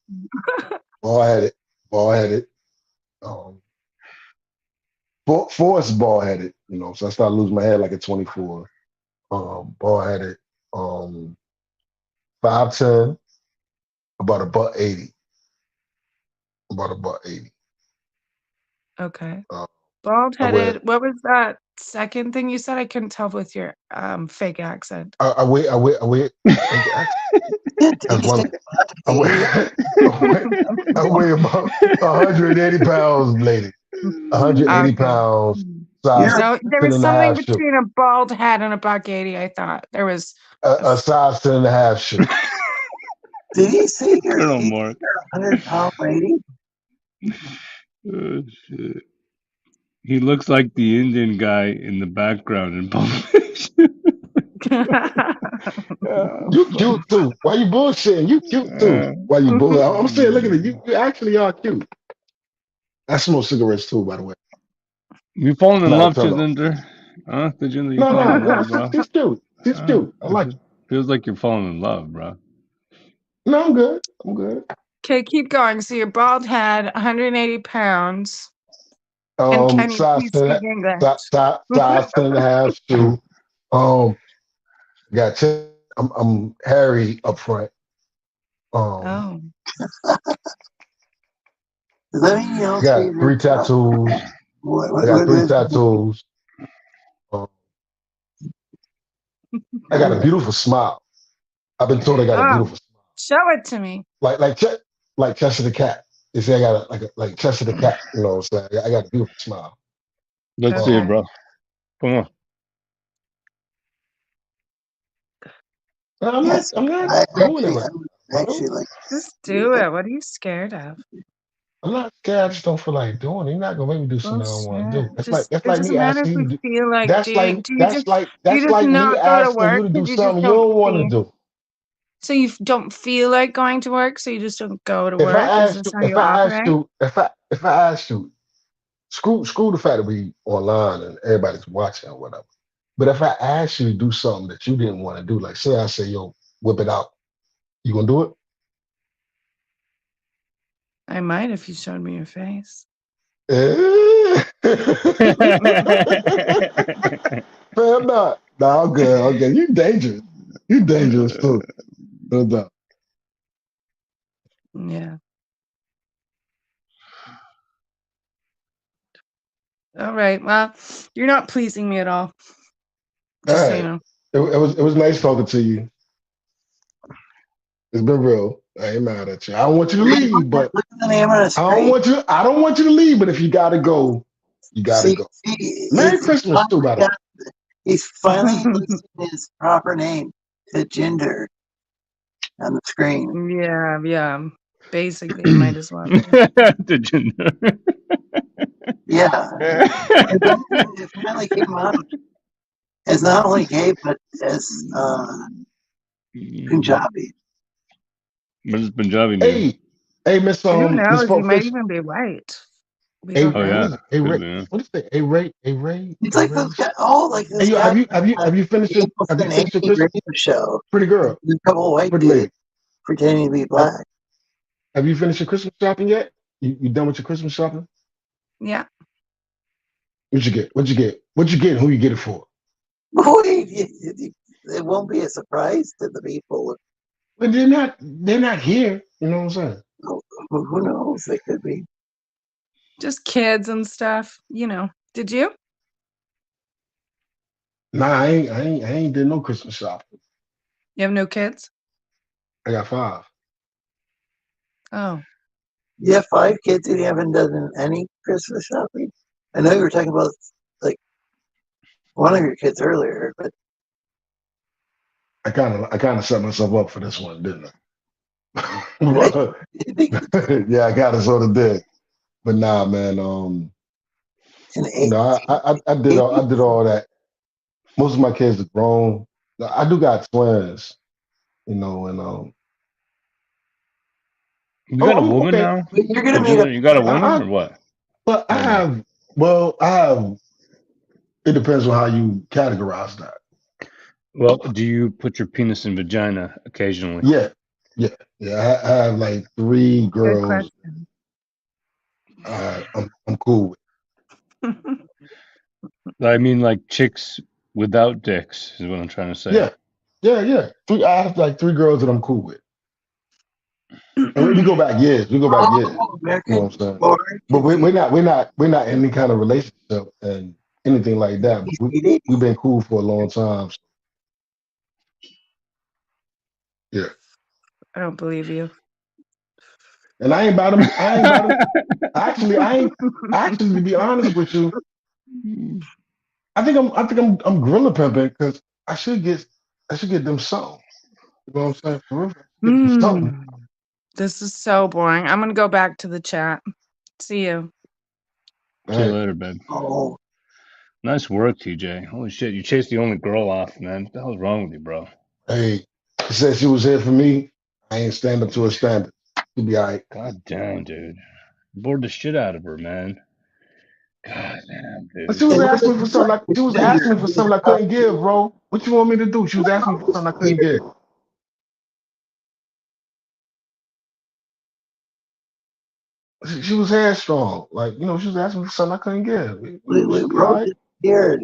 bald headed. Forced bald headed. So I started losing my hair like at 24. Bald headed. 5'10", about a butt 80. About a butt 80.
Okay.
Uh,
Bald
I wear
headed. What was that second thing you said? I couldn't tell with your fake accent.
I wear fake accent. That's one. I weigh, I weigh about 180 pounds, lady. 180
Okay.
pounds, size
So there
10
was
and a
something
half shoe.
between a bald head and a buck 80. I thought there was.
A size 10 and a half shoe.
Did he say you're
I don't know, Mark.
100-pound lady?
Oh, shit. He looks like the Indian guy in the background in Pulp Fiction.
You cute too. Why you bullshitting? You cute too. Why you bull? I'm saying, look at it. You actually are cute. I smoke cigarettes too, by the way.
You falling in
Not a
love,
turn off.
Chislinder? Huh? Did you
No,
fall
no,
in
no.
love, bro?
She's cute. She's cute. I like it.
Feels like you're falling in love, bro.
No, I'm good. I'm good.
Okay, keep going. So your bald head, 180 pounds. And can you
Size
please
10,
speak English?
size 10 and a half shoe. Got I'm hairy up front.
Oh.
Does that mean you don't
Got
shave
3
yourself?
tattoos. I got 3 tattoos. I got a beautiful smile. I've been told I got a
Oh,
beautiful smile.
show it to me.
Like Chester the cat. They say I got like Chester the cat. You know what I'm saying? I got a beautiful smile.
Let's see it, bro. Come on.
I'm not doing it right.
Actually, like,
Just do it. What are you scared of?
I'm not scared. I just don't feel like doing it. You're not gonna make me do something I don't want to do.
Bullshit.
That's
It
like
doesn't
me
matter if
asking you
we
to do.
feel like
That's like
do you just
me
not go to
asking you
work
to do
because you just
something you
don't
don't want to
feel
do.
so you don't feel like going to work, so you just don't go to work? Is this how you operate?
If I asked you, screw the fact that we online and everybody's watching or whatever. But if I asked you to do something that you didn't want to do, like say I say, yo, whip it out, you gonna do it?
I might if you showed me your face.
Fair not. No, I'm good. Okay, you dangerous. You dangerous too. No doubt.
Yeah. All right. Well, you're not pleasing me at all.
All
Just so you
right.
know.
It was nice talking to you. It's been real. I ain't mad at you. I don't want you to
Hey,
leave, but
look at the name on the
I don't
screen.
want you. I don't want you to leave. But if you gotta go, you gotta go. Merry Christmas too, by the way.
He's finally listed his proper name to gender on the screen.
Yeah, yeah. Basically, you might as well.
Did you know?
Yeah. It finally came out as not only gay, but as Punjabi.
What does Punjabi mean?
Hey, Miss
Who
Miss
knows? He might
Fish.
even be white. We
Hey,
don't
Oh
know.
yeah,
hey,
could
Ray.
be, yeah.
What is it? Hey, Ray. Hey, Ray.
It's
Hey,
like
Ray.
those guys. Oh, like
Hey,
this
yo,
guy.
have you finished your Christmas?
radio show.
Pretty girl,
A couple of white
pretty
dudes
lady.
pretending to be black.
Have you finished your Christmas shopping yet? You done with your Christmas shopping?
Yeah.
What'd you get? What'd you get? What'd you get? And who you get it for?
Wait, it won't be a surprise to the people.
But they're not here. You know what I'm saying?
Who knows? They could be.
Just kids and stuff. You know. Did you?
Nah, I ain't did no Christmas shopping.
You have no kids?
I got 5.
Oh.
You have 5 kids and you haven't done any Christmas shopping? I know you were talking about like one of your kids earlier, but
I kind of set myself up for this one, didn't I? Yeah, I kind of sort of did. But nah, man. You know, I did all that. Most of my kids are grown. I do got twins, you know, and
You got a
I'm
woman
okay.
now?
you're gonna meet up.
You got a woman or what?
But I have. Well, I have. It depends on how you categorize that.
Well, do you put your penis in vagina occasionally?
Yeah, yeah. I have like 3
Good
girls.
question.
I'm cool with.
I mean, like chicks without dicks is what I'm trying to say.
Yeah. I have like 3 girls that I'm cool with. And we go back years. We go back years. You know what I'm saying? But we're not in any kind of relationship and anything like that. But we've been cool for a long time. So, yeah.
I don't believe you.
And I ain't about them. Actually, to be honest with you, I think I'm gorilla pimping because I should get them something. You know what I'm saying? For real. Get them something.
This is so boring. I'm gonna go back to the chat. See you.
See you later, babe.
Oh,
Nice work, TJ. Holy shit, you chased the only girl off, man. What the hell's wrong with you, bro?
Hey, she said she was here for me. I ain't stand up to her standard. She'll be all right.
God damn, dude. Bored the shit out of her, man. God damn, dude.
But she was asking me for something. She was asking me for something I couldn't give, bro. What you want me to do? She was asking me for something I couldn't give. She was headstrong. Like, you know, she was asking me for something I couldn't give. She'll be all right.
disappeared.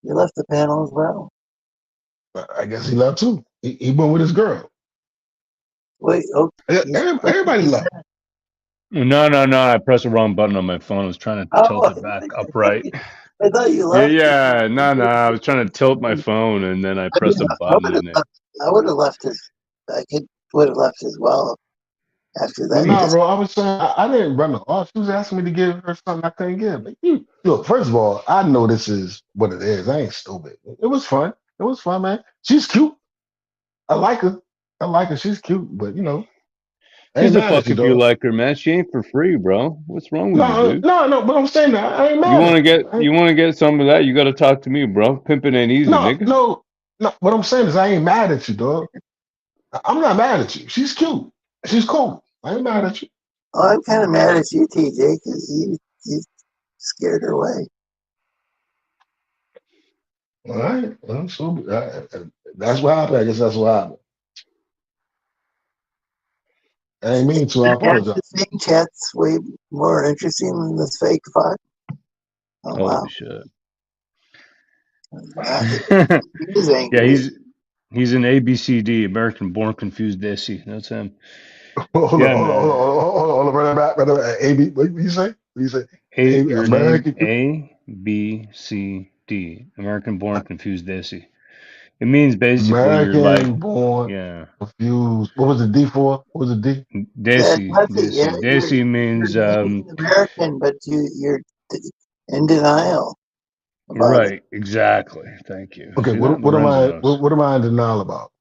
You left the panel as well.
I guess he left too. He went with his girl.
Wait,
Everybody left.
No. I pressed the wrong button on my phone. I was trying to tilt it back upright.
I thought you
Yeah,
left.
yeah. No. I was trying to tilt my phone and then I pressed a button and it.
I would have left his. I would have left as well after that.
Well, nah, bro. I was saying I didn't run her off. She was asking me to give her something I couldn't give. Like, look, first of all, I know this is what it is. I ain't stupid. It was fun. It was fun, man. She's cute. I like her. She's cute, but you know, I ain't
Gives a
mad at
fuck
you,
if you
dog.
like her, man. She ain't for free, bro. What's wrong with you, dude?
No. But I'm saying that I ain't mad.
You want to get some of that? You got to talk to me, bro. Pimping ain't easy, nigga.
No. What I'm saying is I ain't mad at you, dog. I'm not mad at you. She's cute. She's cool. I ain't mad at you.
Oh, I'm kind of mad at you, TJ, because you scared her away.
All right. Well, so that's what happened. I guess that's what happened. I ain't mean to. I apologize.
The fake chat's way more interesting than this fake fuck. Oh,
Holy
wow.
shit.
He's angry.
Yeah, he's an ABCD, American Born Confused Desi. That's him.
Hold on,
Yeah,
hold on, hold
man.
on, hold on, run it back. AB, what you say? What you say?
Your name
American.
ABCD. American born confused Desi. It means basically you're like,
American born
yeah,
confused. What was the D for? What was the D?
Desi,
That's it. Yeah,
Desi. Desi
you're
means
Native American, but you're in denial about it.
right, exactly. Thank you.
Okay,
See that?
what am
Lorenzo
I?
knows.
What am I in denial about?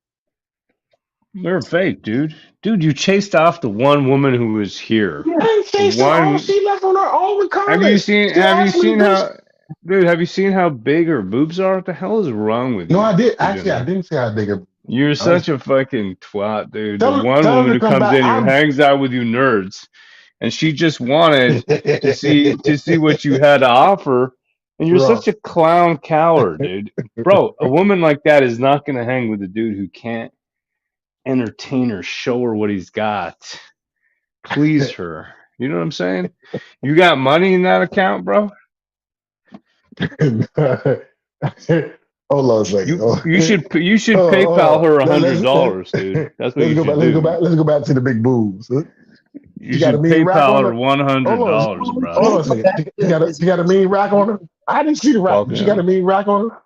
They're fake, dude. Dude, you chased off the one woman who was here.
I ain't
The
chased her all.
one.
She left on her own
Have you
regardless.
seen?
She
Have you
asked me,
seen
bitch.
how? Dude, have you seen how big her boobs are? What the hell is wrong with
No,
you,
I did. Actually, I
Jinder?
didn't say I dig her.
You're
I was
such a fucking twat, dude. The
tell her,
one
tell her
woman
to
who
come
comes
back.
in here hangs out with you nerds, and she just wanted to see what you had to offer, and you're
bro.
such a clown coward, dude. Bro, a woman like that is not gonna hang with a dude who can't entertain her, show her what he's got, please her. You know what I'm saying? You got money in that account, bro?
Hold on a second.
You should
Hold
PayPal
on.
her
Let's
$100, dude. That's what you
go back.
should
Let's go
do.
back. Let's go back to the big boobs.
You
She got a
should
mean rack
PayPal
on
her
her. Hold on.
$100,
We
bro.
Hold on
can't
a
go
second.
back to
She got a mean rack on her. I didn't see the rack.
Fucking
She got a
hell.
mean rack on her.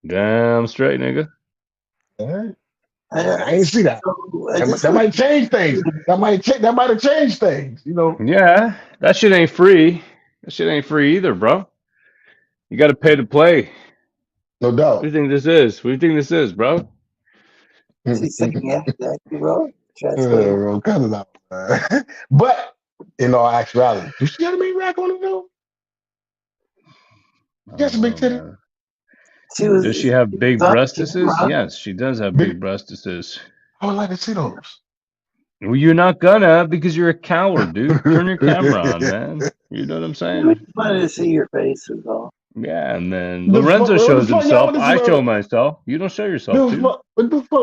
Damn straight, nigga.
All right.
I,
I ain't see that.
so I just
That
looked
might change things. That might have changed things. You know,
Yeah, that shit ain't free. That shit ain't free either, bro. You got to pay to play.
no
What do
doubt.
you think this is? What do you think this is, bro?
she's thinking after that. You wrote translate.
Bro, cut it out. Man. But in all actuality, do she got a mean rack on her though?
I
She got
don't
some big
know,
titty.
man.
She was,
Does she have
she was
big
on
breastises?
camera.
Yes, she does have
Big.
big breastises.
I would like to see those.
Well, you're not gonna because you're a coward, dude. Turn your camera on, man. You know what I'm
We
saying?
just wanted to see your face is all.
Yeah, and then
The fuck,
Lorenzo
what the
shows
fuck y'all
himself.
want to see
I
my
show myself. You don't show yourself,
the
dude.
fuck, what the fuck?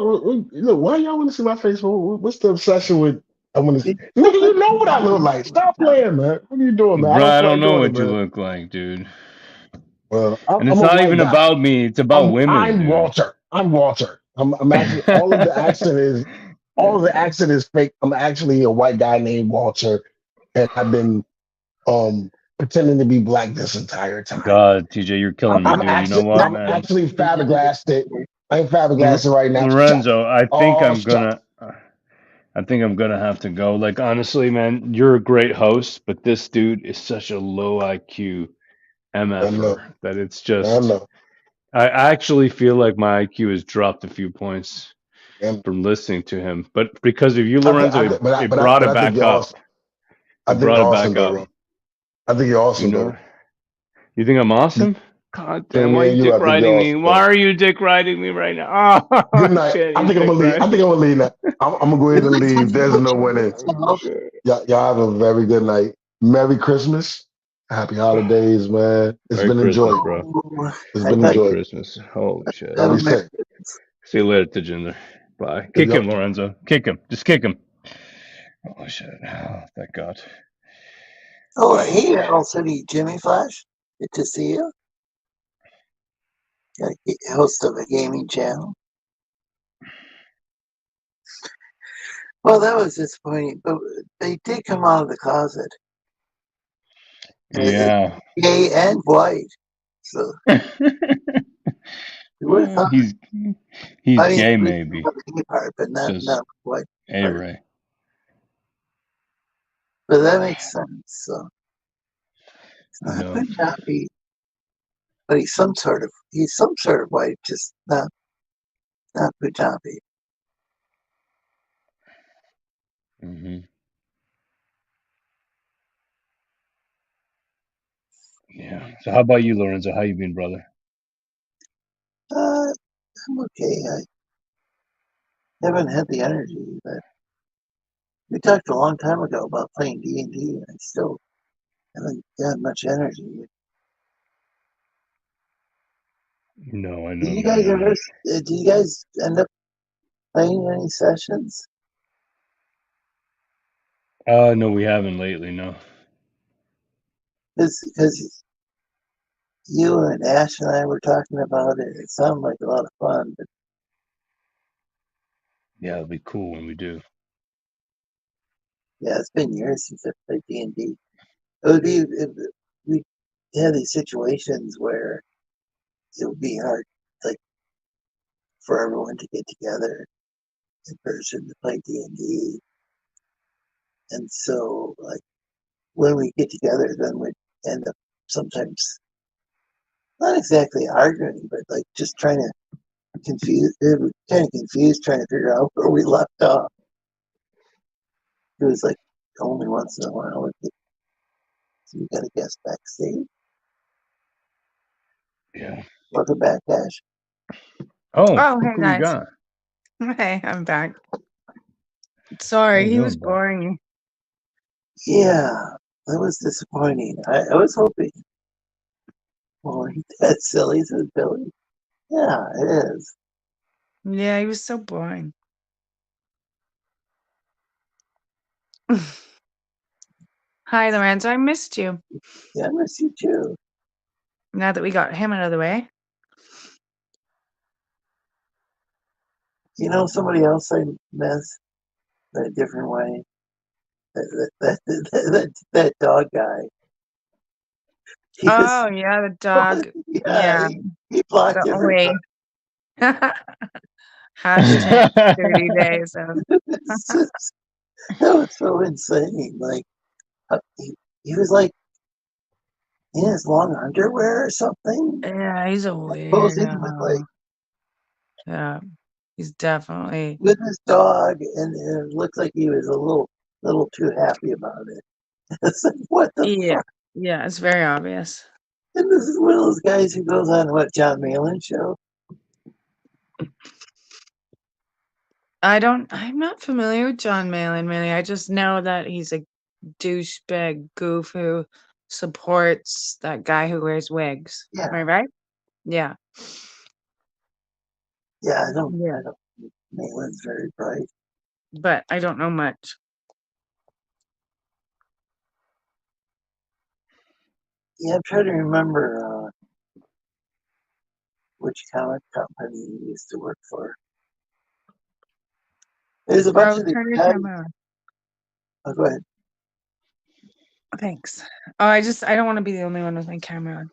Look, why y'all want to see my face? What's the obsession with? I want to see.
It
Nigga,
looked like
you know
you
what I look like.
were
Stop playing, man. What are you doing, man? I
Bro,
don't
I
feel
don't
like
know
doing it,
what you
man.
look like, dude.
Well,
And it's
I'm a
not
white
even
guy.
about me. It's about women,
I'm
dude.
Walter. I'm Walter. I'm actually all of the accent is fake. I'm actually a white guy named Walter, and I've been pretending to be black this entire time.
God, TJ, you're killing me, dude. You know what,
I'm
man?
actually fiberglassed. I'm fiberglassing right now. Shut.
Lorenzo,
Oh, shut.
I think I'm gonna have to go. Like honestly, man, you're a great host, but this dude is such a low IQ
I know.
MFer that it's
I
just
know.
I actually feel like my IQ has dropped a few points
And
from listening to him. But because of you,
I
Lorenzo,
think,
it brought
but
it
I think
back
you're
up.
awesome. I
It
think
brought
you're
it
awesome,
back
though,
up.
bro. I think you're
You
awesome,
know?
though.
You think I'm awesome? God
Between
damn, why
me
are you
and you,
dick
I think you're
riding me?
awesome,
Why
though.
are you dick riding me right now? Oh
Good night.
shit,
I
he's
think I'm
dick
gonna leave. I
riding.
think I'm gonna leave now. I'm gonna go
It
ahead and
looks like
leave.
you
There's
were
no
trying
winning.
Oh
to
shit.
Y'all have a very good night. Merry Christmas. Happy holidays, man. It's
Merry
been
Christmas,
enjoyed.
bro.
oh,
It's
I
been
thought
Merry
enjoyed.
Christmas. Holy shit.
that
I'll be
was my
sick.
See you later, Tajinder. Bye.
If
Kick
y'all,
him, Lorenzo. Kick him. Just kick him. Oh shit. Oh, thank God.
Oh, hey, Earl City, Jimmy Flash. Good to see you. Host of a gaming channel. Well, that was disappointing, but they did come out of the closet.
Yeah.
Gay and white. So you would have thought.
he's
I mean,
gay
we
maybe.
know the gay part, but
It's just
not white
A
part.
Ray.
But that makes sense. So it's
You
not
know.
Punjabi, but he's some sort of white, just not Punjabi.
Hmm. Yeah. So how about you, Lorenzo? How you been, brother?
I'm okay. I haven't had the energy, but we talked a long time ago about playing D&D, and I still haven't got much energy.
No, I
Did
know,
you guys
man.
ever? Did you guys end up playing any sessions?
No, we haven't lately, no.
Because you and Ash and I were talking about it. It sounded like a lot of fun, but
Yeah, it'll be cool when we do.
Yeah, it's been years since I played D&D. It would be we had these situations where it would be hard, like for everyone to get together in person to play D&D, and so like when we get together, then we end up sometimes not exactly arguing, but like just trying to kind of confused, trying to figure out where we left off. It was like only once in a while we get, so we got a guest backstage.
Yeah.
Welcome back, Ash.
Oh,
Oh,
look
hey
who we
guys.
got.
Hey, I'm back.
How
Sorry,
you
he was
doing, bud?
boring you.
Yeah, that was disappointing. I was hoping. Well, that's silly, says Billy. Yeah, it is.
Yeah, he was so boring. Hi, Lorenzo. I missed you.
Yeah, I miss you too.
Now that we got him out of the way.
You know somebody else I miss in a different way? That dog guy. He was,
Oh, yeah, the dog.
yeah,
Yeah,
he blocked
the
everybody.
Oi. Hashtag 30 days of.
It's just, that was so insane. Like, he was like in his long underwear or something,
Yeah, he's a
posing with like
weirdo. Yeah, he's definitely.
with his dog, and it looked like he was a little too happy about it. It's like, what the
Yeah,
fuck?
yeah, it's very obvious.
And this is one of those guys who goes on what John Malin show.
I'm not familiar with John Malin, really. I just know that he's a douchebag goof who supports that guy who wears wigs.
Yeah,
Am I right? Yeah.
yeah.
Yeah.
I don't. Malin's very bright.
But I don't know much.
Yeah, I'm trying to remember which comic company he used to work for. There's a bunch
Rose,
of these
turn your
guys.
camera on.
Oh, go ahead.
Thanks. Oh, I don't want to be the only one with my camera on.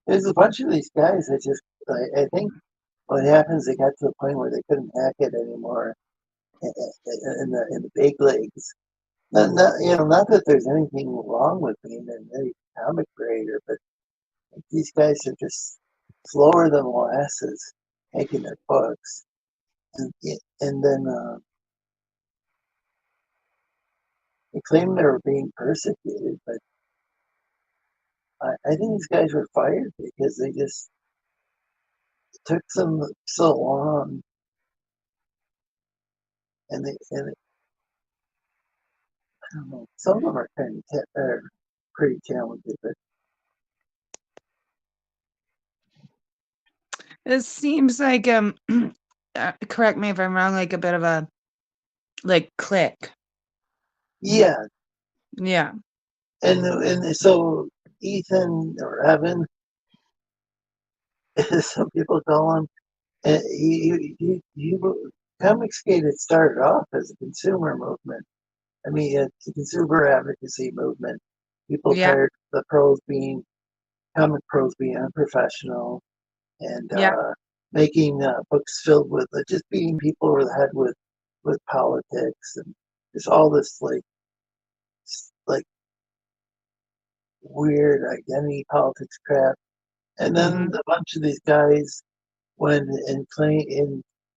There's a bunch of these guys that just. I think what happens, they got to the point where they couldn't hack it anymore in the big leagues. Not that there's anything wrong with being a comic creator, but these guys are just slower than molasses making their books, and then they claim they were being persecuted, but I think these guys were fired because they just it took them so long, and I don't know. Some of them are are pretty talented, but
It seems like correct me if I'm wrong, like a bit of a like click.
yeah.
Yeah.
And so Ethan or Evan, as some people call him, he Comicsgate had started off as a consumer movement. I mean, it's a consumer advocacy movement. People
Yeah.
tired of the comic pros being unprofessional and
Yeah.
making books filled with just beating people over the head with politics and just all this like weird identity politics crap. And then
Mm-hmm.
a bunch of these guys went and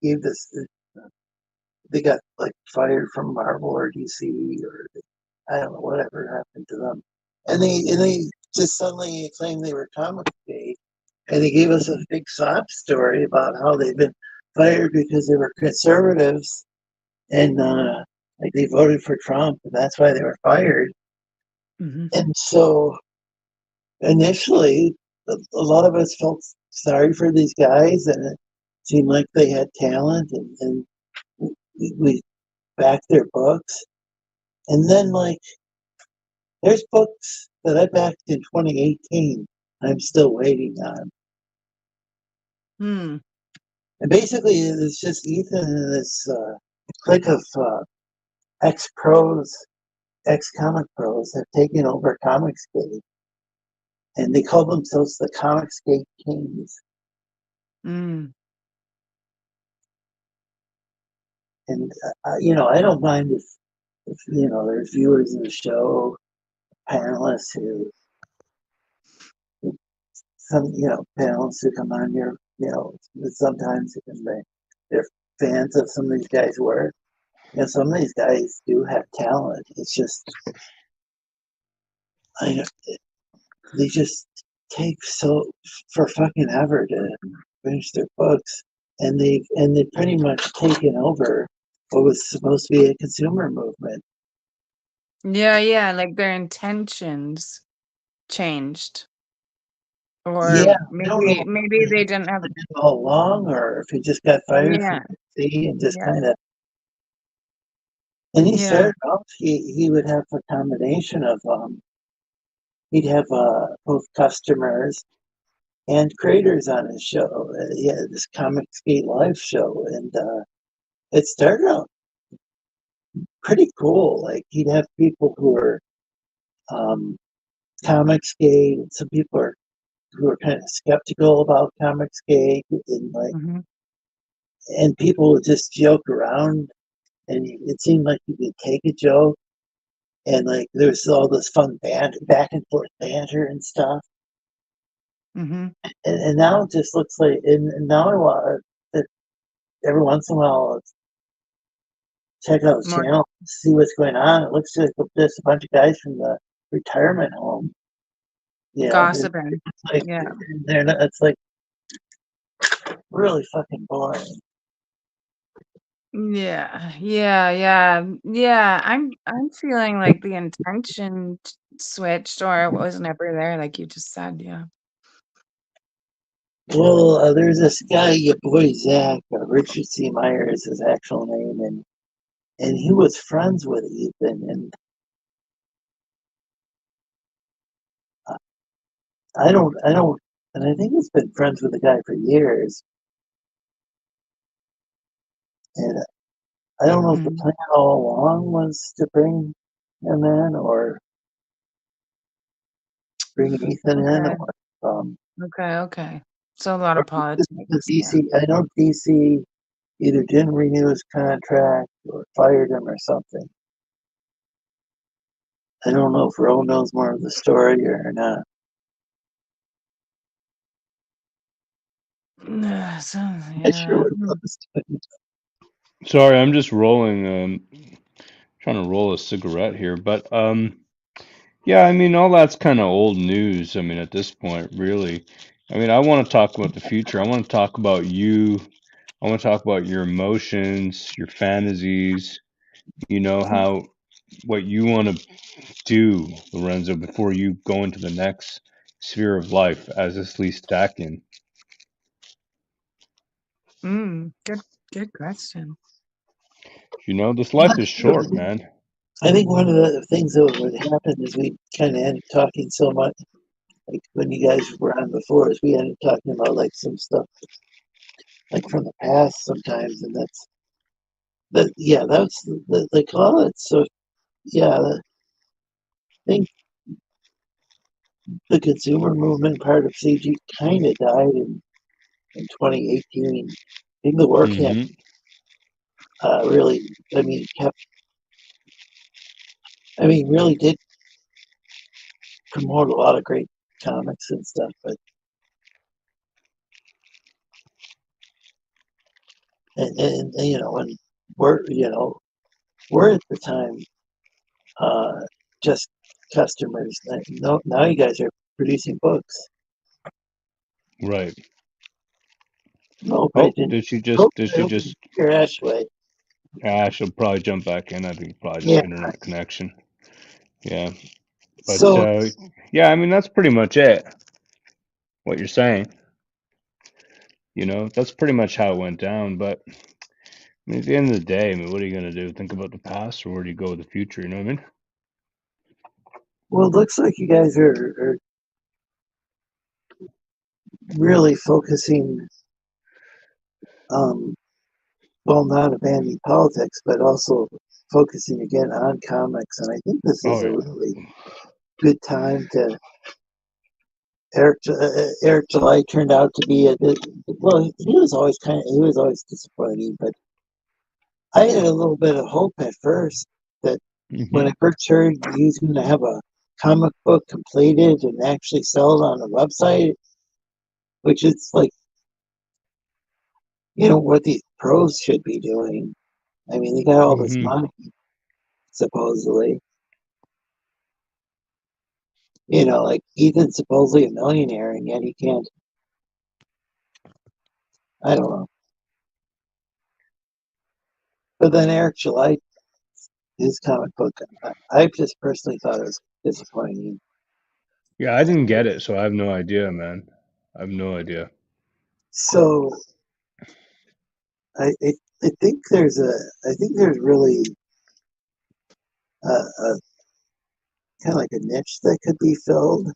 gave this. They got like fired from Marvel or DC or I don't know whatever happened to them, and they just suddenly claimed they were comic gay, and they gave us a big sob story about how they've been fired because they were conservatives and like they voted for Trump and that's why they were fired.
Mm-hmm.
And so initially, a lot of us felt sorry for these guys, and it seemed like they had talent, and we backed their books. And then, like, there's books that I backed in 2018 I'm still waiting on.
Hmm.
And basically, it's just Ethan and this clique of ex-pros, ex-comic pros have taken over Comicsgate, and they call themselves the Comicsgate Kings.
Mm.
And I don't mind if there's viewers of the show, panelists who panelists who come on here, sometimes they're fans of some of these guys' work. Some of these guys do have talent. It's just they just take so for fucking ever to finish their books, and they've pretty much taken over what was supposed to be a consumer movement.
Yeah, like their intentions changed.
Yeah,
Or
I don't know
maybe they didn't have
if all along, or if he just got fired
yeah,
from DC and just
yeah,
kind of. And he
yeah.
started off. He would have a combination of he'd have both customers and creators on his show. He had this Comic Skate Live show, and it started out pretty cool. Like he'd have people who were Comic Skate, and some people who are kind of skeptical about Comic Skate, and
Mm-hmm.
and people would just joke around, and it seemed like you could take a joke, and like there's all this fun back and forth banter and stuff.
Mm-hmm.
And now it just looks like, and now I want that every once in a while check out his
More
channel, see what's going on. It looks like there's a bunch of guys from the retirement home.
gossiping.
It's like
Yeah.
they're not. It's like really fucking boring.
Yeah. I'm feeling like the intention switched or it was never there, like you just said. Yeah.
Well, there's this guy, your boy Zach, Richard C. Meyer is his actual name, and he was friends with Ethan, and uh, I don't, and I think he's been friends with the guy for years, and I don't know if the
Mm.
plan all along was to bring him in or bring Ethan in,
Okay.
or
Okay. So a lot of
because
politics. Yeah.
DC. I know DC either didn't renew his contract or fired him or something. I don't know if Ro knows more of the story or not.
So,
I sure
yeah.
would love to.
Sorry, I'm just rolling, trying to roll a cigarette here, but yeah, I mean, all that's kind of old news. I mean, at this point, really. I mean, I want to talk about the future. I want to talk about you. I want to talk about your emotions, your fantasies, how what you want to do, Lorenzo, before you go into the next sphere of life as a Sleestakian.
Good question.
This life is short, man.
I think one of the things that would happen is we kind of ended talking so much, like when you guys were on before, is we ended talking about like some stuff like from the past sometimes, and that's they call it. So yeah, I think the consumer movement part of CG kind of died in 2018. I think the work camp
Hmm.
really, really did promote a lot of great comics and stuff, but and and we're at the time just customers. No, now you guys are producing books.
Right.
No, but
Oh,
it didn't.
did she just,
Your Ashway.
she'll probably jump back in. I think probably just
Yeah.
internet connection. Yeah. But,
So
yeah, I mean, that's pretty much it. What you're saying, that's pretty much how it went down. But I mean, at the end of the day, I mean, what are you going to do? Think about the past, or where do you go with the future? You know what I mean?
well, it looks like you guys are really focusing well, not abandoning politics, but also focusing again on comics. And I think this is
Oh
a
yeah.
really good time to. Eric July turned out to be well. He was always disappointing, but I had a little bit of hope at first that when I first heard he was going to have a comic book completed and actually sell it on a website, which is like what these pros should be doing. I mean, they got all this money supposedly. Like Ethan's supposedly a millionaire, and yet he can't. I don't know. But then Eric July, his comic book, I just personally thought it was disappointing.
Yeah, I didn't get it, so I have no idea, man. I have no idea.
So I think there's really a kind of like a niche that could be filled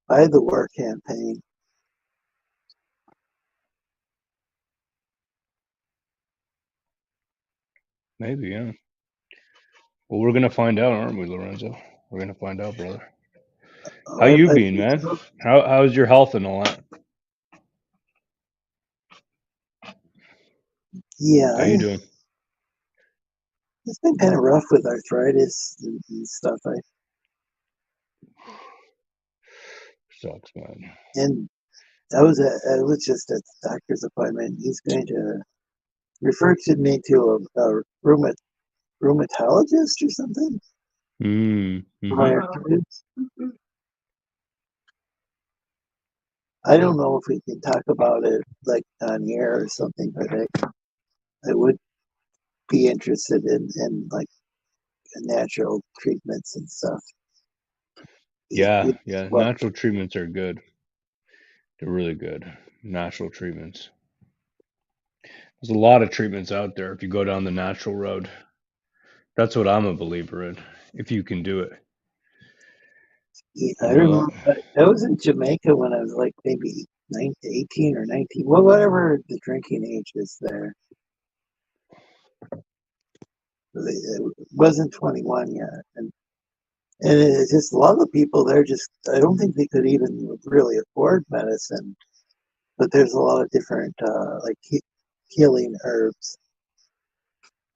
by the war campaign.
Maybe, yeah. Well, we're gonna find out, aren't we, Lorenzo? We're gonna find out, brother. How you
I
been,
think
man?
so.
How's your health and all that? How you
Yeah,
doing?
it's been kind of rough with arthritis and stuff.
Sucks, man.
And I was just at the doctor's appointment. He's going to refer to me to a rheumatologist or something for my
Mm-hmm.
arthritis. I don't know if we can talk about it like on air or something, but I would be interested in like natural treatments and stuff.
Yeah,
It-
yeah.
well,
Natural treatments are good. They're really good. Natural treatments. There's a lot of treatments out there if you go down the natural road. That's what I'm a believer in. If you can do it.
I
You know?
remember I was in Jamaica when I was like maybe 18 or 19, well, whatever the drinking age is there. It wasn't 21 yet, and it's just a lot of the people there just I don't think they could even really afford medicine, but there's a lot of different like healing herbs,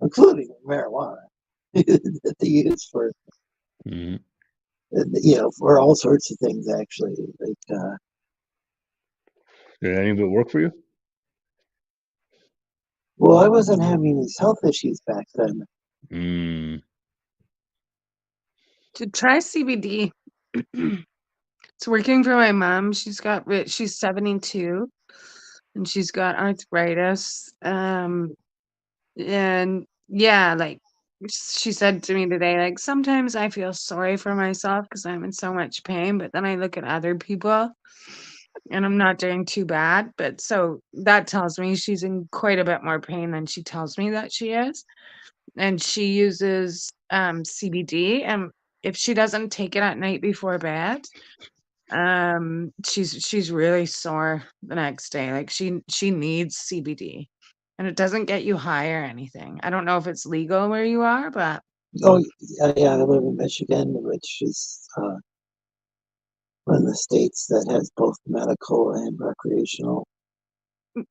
including marijuana, that they use for
Mhm.
for all sorts of things actually. Like
Did any of it work for you?
well, I wasn't having these health issues back then.
Mm.
To try CBD. It's working for my mom. She's 72 and she's got arthritis. And yeah, like she said to me today, like sometimes I feel sorry for myself because I'm in so much pain, but then I look at other people and I'm not doing too bad. But so that tells me she's in quite a bit more pain than she tells me that she is. And she uses CBD, and if she doesn't take it at night before bed, she's really sore the next day. Like she needs CBD. And it doesn't get you high or anything. I don't know if it's legal where you are, but
Oh yeah, I live in Michigan, which is one of the states that has both medical and recreational.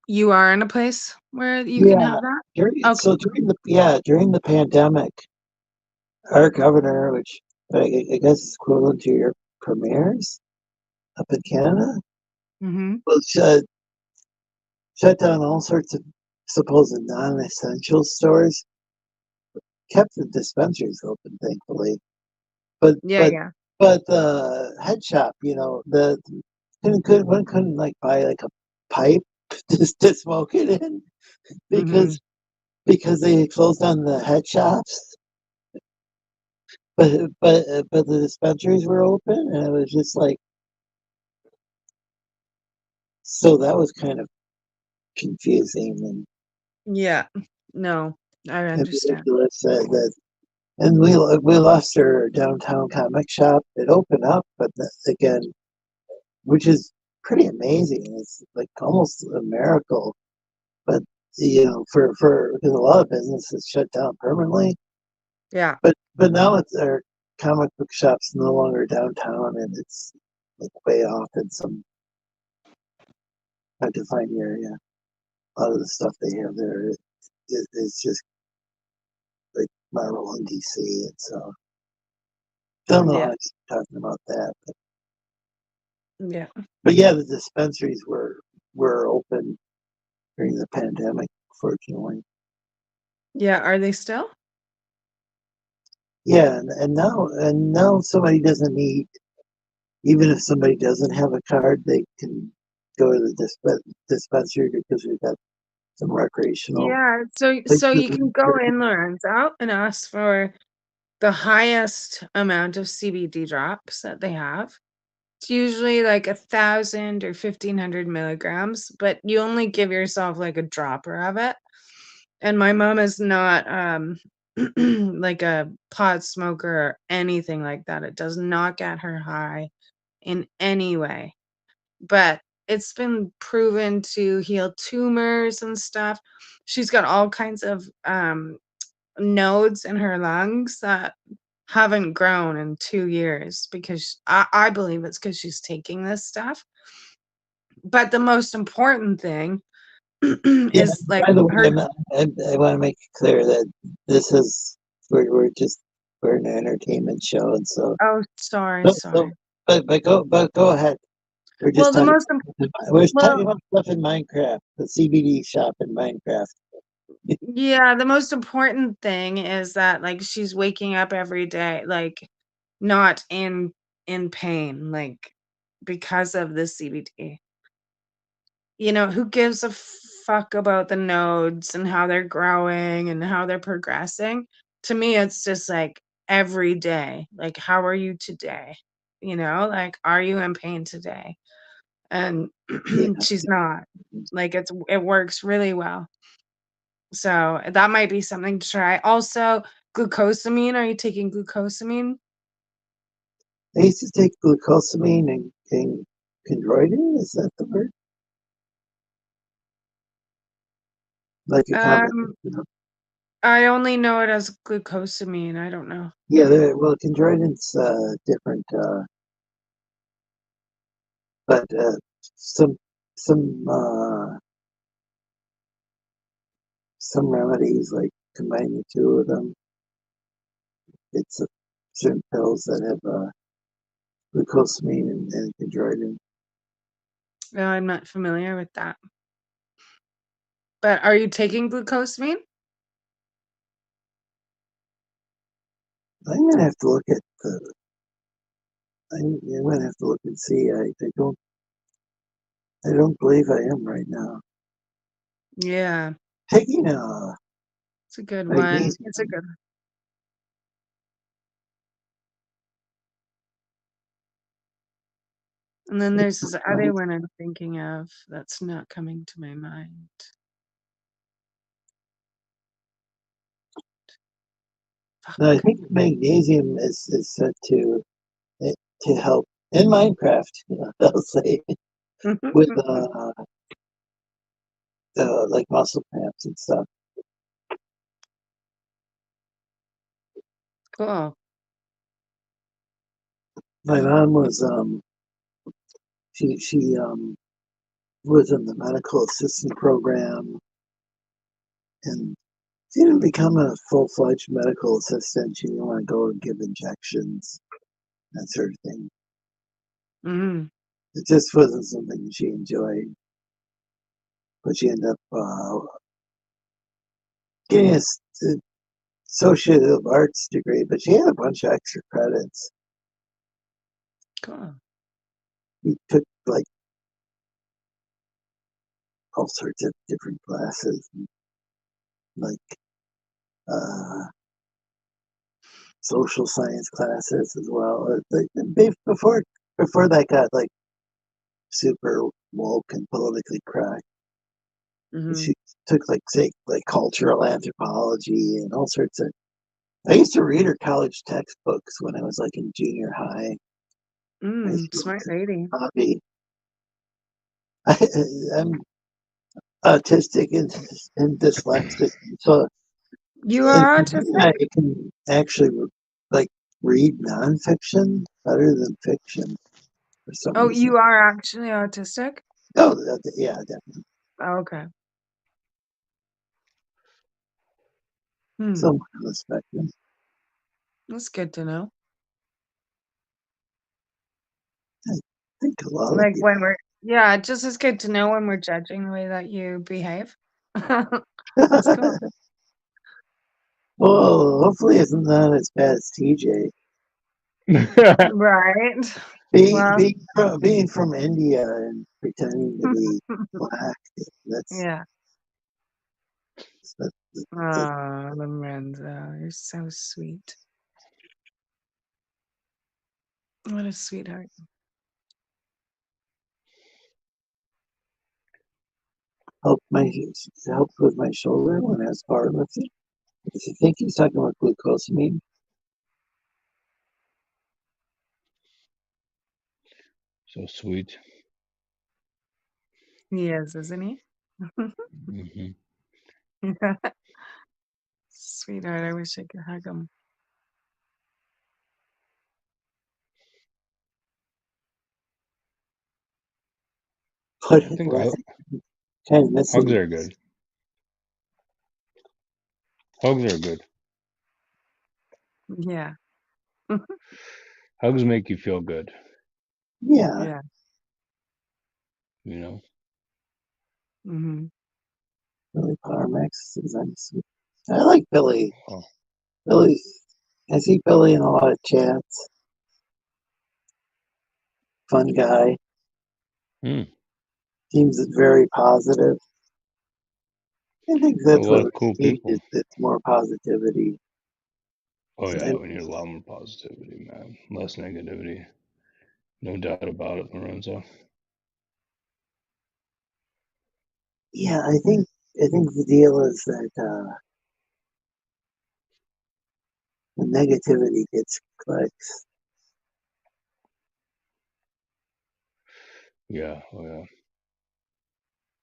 you are in a place where you can
Yeah,
have that? Okay.
during the pandemic, our governor, which I guess is equivalent to your premiers up in Canada,
Mm-hmm.
well, shut down all sorts of supposed non-essential stores, kept the dispensaries open, thankfully. But
Yeah,
but
yeah.
but the head shop, the one couldn't like buy like a pipe to smoke it in
Mm-hmm.
because they closed down the head shops, but the dispensaries were open, and it was just like so that was kind of confusing
Yeah. No, I
and
understand.
ridiculous and we lost our downtown comic shop. It opened up, but again, which is pretty amazing. It's like almost a miracle. But for because a lot of businesses shut down permanently.
Yeah.
But now it's our comic book shops no longer downtown, and it's like way off in some hard to find area. A lot of the stuff they have there is just like Marvel and DC, and so don't know how
Yeah.
to keep talking about that.
Yeah.
But yeah, the dispensaries were open during the pandemic, fortunately.
Yeah. Are they still?
Yeah, and now somebody doesn't need, even if somebody doesn't have a card, they can go to the dispensary because we've got some recreational
Yeah. So
places.
you can go in, Lorenzo, and ask for the highest amount of CBD drops that they have. It's usually like 1,000 or 1,500 milligrams, but you only give yourself like a dropper of it. And my mom is not like a pot smoker or anything like that. It does not get her high in any way. But it's been proven to heal tumors and stuff. She's got all kinds of nodes in her lungs that haven't grown in 2 years because I believe it's because she's taking this stuff. But the most important thing
Yeah,
is like
by the way,
her.
I want to make it clear that this is we're an entertainment show, and so
Oh, sorry, sorry.
but go ahead. We're
Well,
just
the
talking.
most
We're
well,
talking about stuff in Minecraft, the CBD shop in Minecraft.
yeah, the most important thing is that like she's waking up every day like not in pain like because of the CBD. Who gives a fuck about the nodes and how they're growing and how they're progressing? To me, it's just like every day. Like, how are you today? Like, are you in pain today? And
Yeah.
she's not. Like, it works really well. So that might be something to try. Also, glucosamine. Are you taking glucosamine?
I used to take glucosamine and chondroitin. Is that the word? Like a
Um,
combination.
I only know it as glucosamine. I don't know.
Yeah, well, chondroitin's different, but some some uh, some remedies like combining the two of them. It's certain pills that have glucosamine and chondroitin.
No, I'm not familiar with that. But are you taking glucosamine?
I'm gonna have to look at the. I'm gonna have to look and see. I don't believe I am right now.
Yeah,
Taking
it's a good one.
magnesium.
It's a good. And then there's this other one I'm thinking of that's not coming to my mind.
No, I think magnesium is said to help in Minecraft. They'll say with like muscle cramps and stuff.
Cool.
My mom was she was in the medical assistant program, and she didn't become a full-fledged medical assistant. She didn't want to go and give injections, that sort of thing.
Hmm.
It just wasn't something she enjoyed. But she ended up getting a associate of arts degree, but she had a bunch of extra credits.
Cool.
She took like all sorts of different classes, like uh, social science classes as well. Before that got like super woke and politically correct.
Hmm.
She took like say like cultural anthropology and all sorts of. I used to read her college textbooks when I was like in junior high. I used to
Smart lady.
hobby. I'm autistic and dyslexic, so
You
and
are
I
autistic?
can actually like read nonfiction better than fiction for some
Oh,
reason.
you are actually autistic?
Oh, yeah, definitely.
Oh, okay. Hmm.
Somewhere on the spectrum.
That's good to know.
I think a lot of
Like
people.
when we're, yeah, just as good to know when we're judging the way that you behave. That's cool.
Well, hopefully it's not as bad as TJ.
Right.
Being
Well,
being from India and pretending to be black, that's
yeah.
that's, that's
Oh, Lorenzo, you're so sweet. What a sweetheart.
helped with my shoulder when I was powerlifting. If you think he's talking about glucosamine,
So sweet.
He is, isn't he?
Hmm.
Sweetheart, I wish I could hug him.
but
I think
we're kind of
hugs
missing.
are good. Hugs are good.
Yeah.
Hugs make you feel good.
Yeah,
Yeah.
You know.
Hmm.
Billy Power Max is sweet. I like Billy.
Oh.
Billy, I see Billy in a lot of chats. Fun guy.
Mm.
Seems very positive. I think
A
that's
lot
what
of cool
we need.
people.
It's more positivity.
Oh
So,
yeah, we need a lot more positivity, man. Less negativity. No doubt about it, Lorenzo.
yeah, I think the deal is that the negativity gets clicks.
Yeah, oh yeah.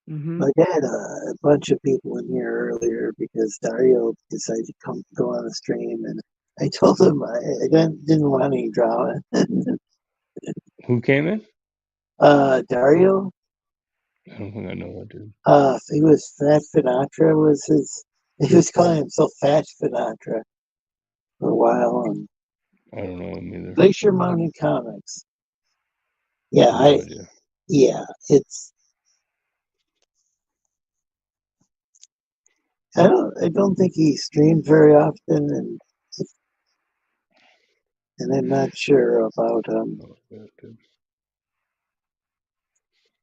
Hmm.
Like I had a bunch of people in here earlier because Dario decided to come go on the stream, and I told him I didn't want any drama.
Who came in?
Dario,
I don't think I know that dude.
he was Fat Finatra was his. He was calling himself Fat Finatra for a while on
I don't know him either.
Glacier Mountain Comics. Yeah,
No idea.
yeah, it's I don't think he streams very often, and I'm not sure about
Oh, yeah, dude.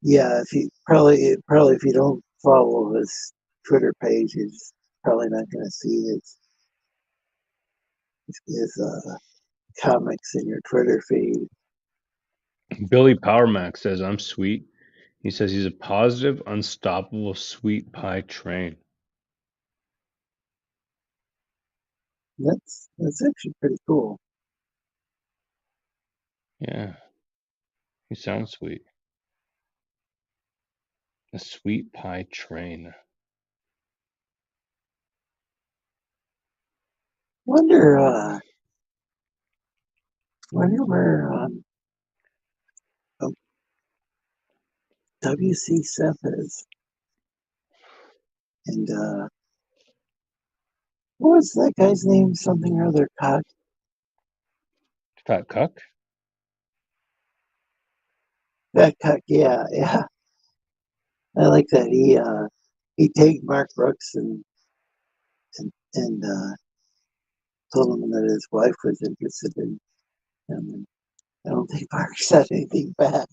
yeah, if you if you don't follow his Twitter page, you're just probably not going to see his comics in your Twitter feed.
Billy Powermax says I'm sweet. He says he's a positive, unstoppable sweet pie train.
That's actually pretty cool.
Yeah, he sounds sweet. A sweet pie train.
Wonder wonder where um, WC Seth is, and what was that guy's name? Something or other cock.
Fat cuck?
That cock. Yeah, yeah. I like that. He tagged Mark Brooks and told him that his wife was interested in him. And I don't think Mark said anything back.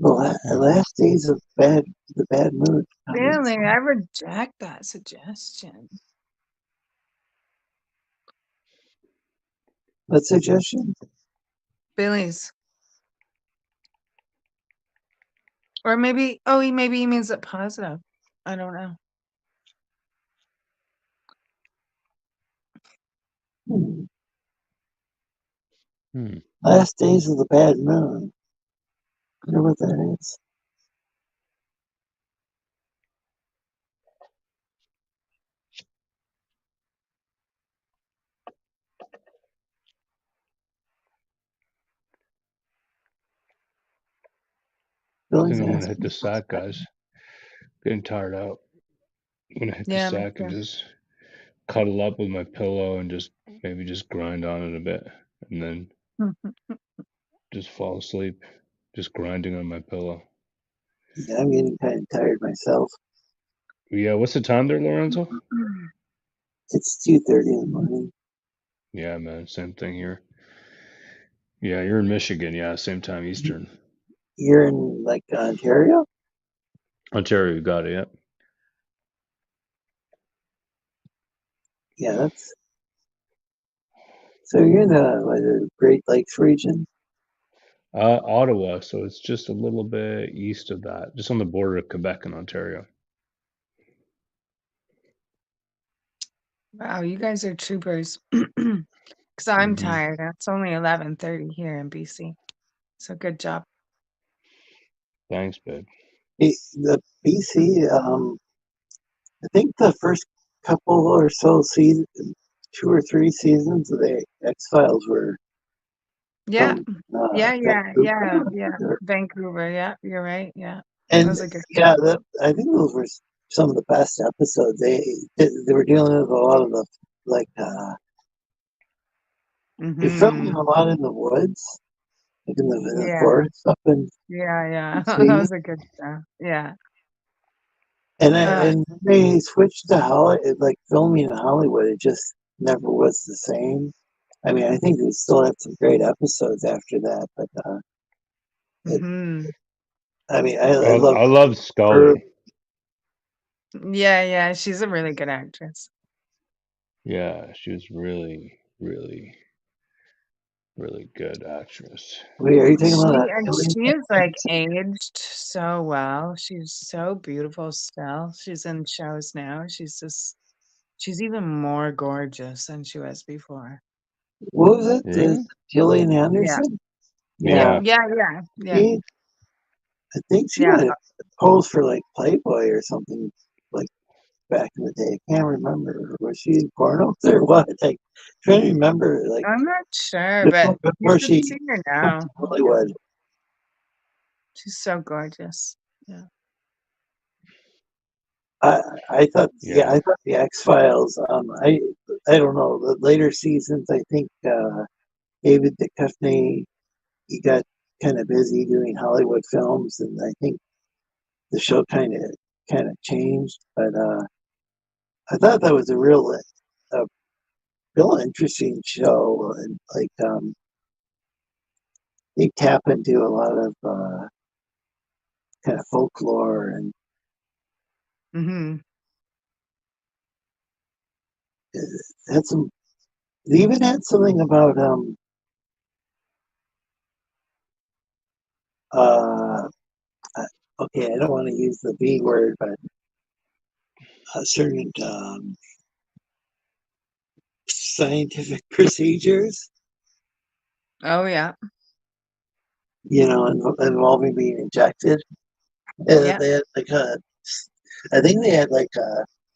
The last days of the bad mood
Really,
comments.
I reject that suggestion.
What suggestion?
Billy's. Or maybe, oh, maybe he means it positive. I don't know.
Hmm. Last days of the bad moon. I wonder what that is.
I
Billy's
think I'm gonna hit
asking.
the sack, guys. Getting tired out. I'm gonna hit the
Yeah, me
sack and
too.
just cuddle up with my pillow and just maybe just grind on it a bit, and then just fall asleep, just grinding on my pillow.
Yeah, I'm getting kind of tired myself.
Yeah, what's the time there, Lorenzo?
It's 2:30 in the morning.
Yeah, man, same thing here. Yeah, you're in Michigan. Yeah, same time Eastern.
You're in like Ontario?
Ontario, you got it. Yeah.
Yeah, that's so you're in the Great Lakes region.
Ottawa, so it's just a little bit east of that, just on the border of Quebec and Ontario.
Wow, you guys are troopers. Because I'm
hmm
tired. It's only 11:30 here in BC. So good job.
Thanks, babe.
The BC, I think the first couple or so seasons, 2 or 3 seasons of the X Files were
Yeah.
from
Yeah.
Vancouver.
Vancouver. Yeah, you're right. Yeah. That
And
was a good
yeah,
show.
I think those were some of the best episodes. They were dealing with a lot of the like they filmed
Mm-hmm.
a lot in the woods, like in the
Yeah.
forest up in
Yeah. That
Sweden.
was a good show. Yeah.
And they switched to Hollywood, like filming in Hollywood. It just never was the same. I mean, I think they still had some great episodes after that, but it,
hmm
I mean, I love
I love
her.
Scully.
Yeah. She's a really good actress.
Yeah, she was really, really, really good actress.
Wait, are you talking about that
She
Gillian
is like
Anderson?
aged so well. She's so beautiful still. She's in shows now. She's even more gorgeous than she was before.
What was it?
Really?
Gillian
Yeah.
Anderson?
Yeah.
Yeah,
Yeah.
she, I think she
Yeah.
might have posed for like Playboy or something like back in the day. I can't remember. Was she in pornos or what? Like, trying to remember, like
I'm not sure, but you
before
should
she
see her
went to
now.
Hollywood.
She's so gorgeous. Yeah.
I thought, yeah,
Yeah.
I thought the X Files. I don't know the later seasons. I think David Duchovny he got kind of busy doing Hollywood films, and I think the show kind of changed. But I thought that was a real interesting show, and like they tap into a lot of kind of folklore and
hmm
had some. They even had something about uh okay, I don't want to use the B word, but certain scientific procedures,
Oh yeah.
involving being injected.
Yeah.
They had like I think they had like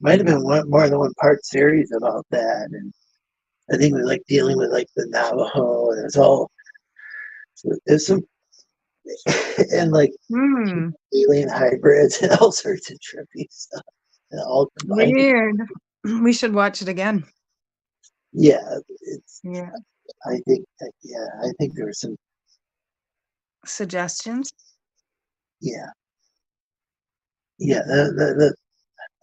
might have been more than one part series about that, and I think it was like dealing with like the Navajo, and it's some and like
Hmm.
alien hybrids and all sorts of trippy stuff, and all combined.
Weird. We should watch it again.
Yeah, it's.
Yeah.
I think yeah, I think there was some.
Suggestions?
Yeah, yeah.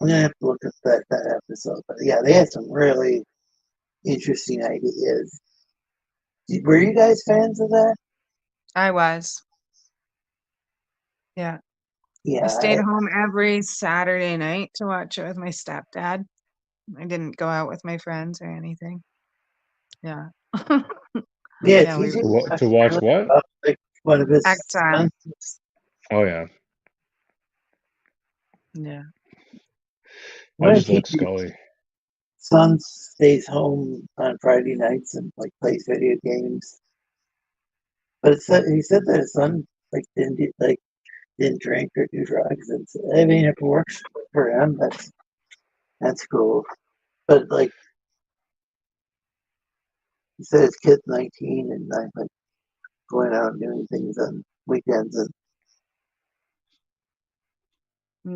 I'm gonna have to look at that episode, but yeah, they had some really interesting ideas. Were you guys fans of that?
I was. Yeah. I
Yeah,
stayed home every Saturday night to watch it with my stepdad. I didn't go out with my friends or anything. Yeah.
yeah.
Yeah, we
TJ
were
To,
talked
to watch
earlier
what?
about like one of his
Exile.
sons.
Oh yeah,
Yeah.
I
One of
just like
TJ's
Scully.
sons stays home on Friday nights and like plays video games. But he said that his son like didn't drink or do drugs. I mean, if it works for him, that's cool. But like he said, his kid's 19 and like going out and doing things on weekends, and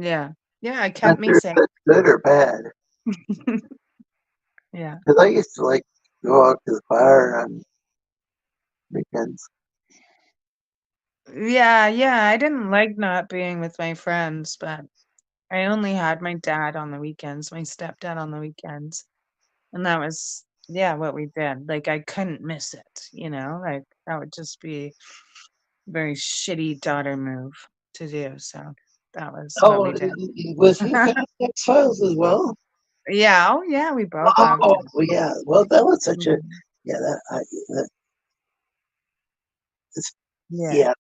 Yeah. Yeah, it
not
kept me
sure if
safe.
that's good or bad.
Yeah.
Because I used to like go out to the bar on weekends.
Yeah, I didn't like not being with my friends, but I only had my dad on the weekends, my stepdad on the weekends. And that was, yeah, what we did. Like, I couldn't miss it, like that would just be a very shitty daughter move to do. So that was what
Oh,
we did.
was he a fan of X Files as well?
Yeah, oh yeah, we both loved
Oh,
it.
yeah. Well, that was such a
Mhm.
yeah. It's,
Yeah.
yeah.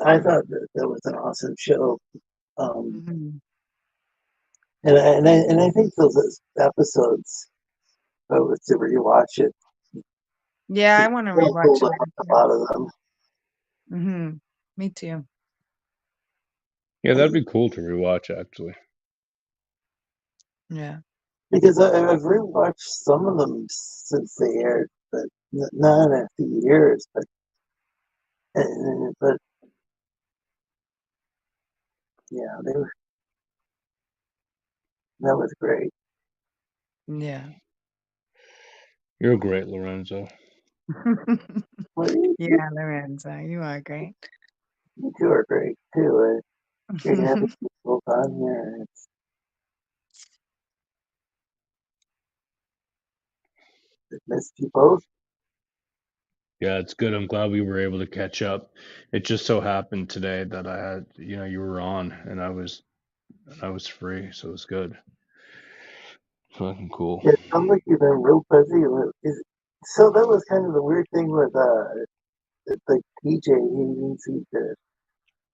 I thought that was an awesome show. Um,
Mhm.
and I think those episodes. If I was to rewatch it,
Yeah, I want to
still pulled
rewatch it
out a
again.
lot of them.
Me too.
Yeah, that'd be cool to rewatch actually.
Yeah.
Because I've rewatched some of them since they aired, but not in a few years. But yeah, that was great.
Yeah.
You're great, Lorenzo.
Well,
Yeah, Lorenzo, you are great.
you two are great too. Great having you both on here. It's missed you both.
Yeah, it's good. I'm glad we were able to catch up. It just so happened today that I had, you were on and I was free, so it was good. Fucking cool.
It sounds like you've been real busy. So that was kind of the weird thing with like PJ.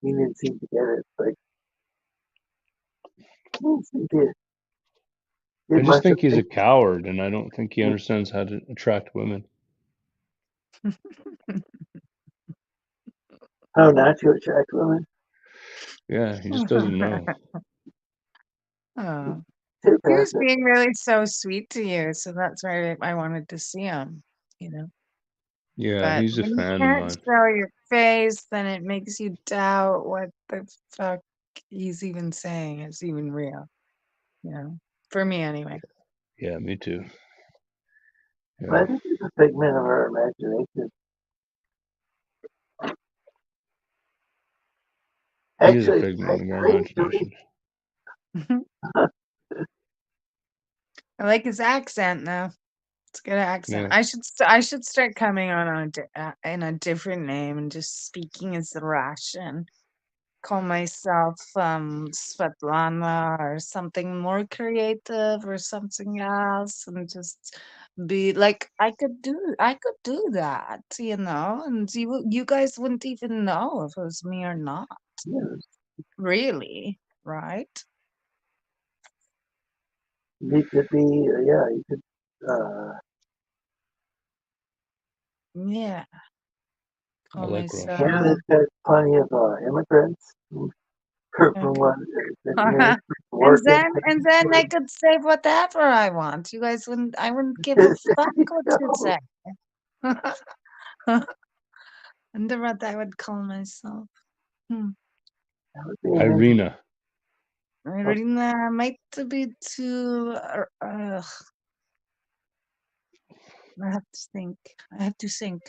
He didn't seem to get it. Like he didn't seem to
I
get
just
much of
think he's a
it.
coward and I don't think he understands how to attract women.
How not to attract women.
Yeah, he just doesn't know.
Oh,
Too
he was
passive.
being really so sweet to you, so that's why I wanted to see him.
Yeah,
But
he's a
when you
fan of
can't
mine.
show your face, then it makes you doubt what the fuck he's even saying is even real. For me anyway.
Yeah, me too.
But I
Yeah.
think it's a figment of our imagination.
He is a
Actually,
figment of our
I actually,
imagination.
I like his accent though. It's a good accent.
Yeah.
I should start coming on in a different name and just speaking as Russian. Call myself Svetlana or something more creative or something else, and just be like I could do that, and you guys wouldn't even know if it was me or not.
yeah,
Really, right?
he could be, yeah, he could.
Yeah.
I
Call
like
myself.
Russian.
Canada's got plenty of immigrants from
Okay.
what been here
And
working.
then and then I could say whatever I want. You guys wouldn't I wouldn't give a fuck what you
No,
say. Wonder what I would call myself. Hmm.
that would be an interesting.
Irina.
Irina might be too. I have to think. I have to think.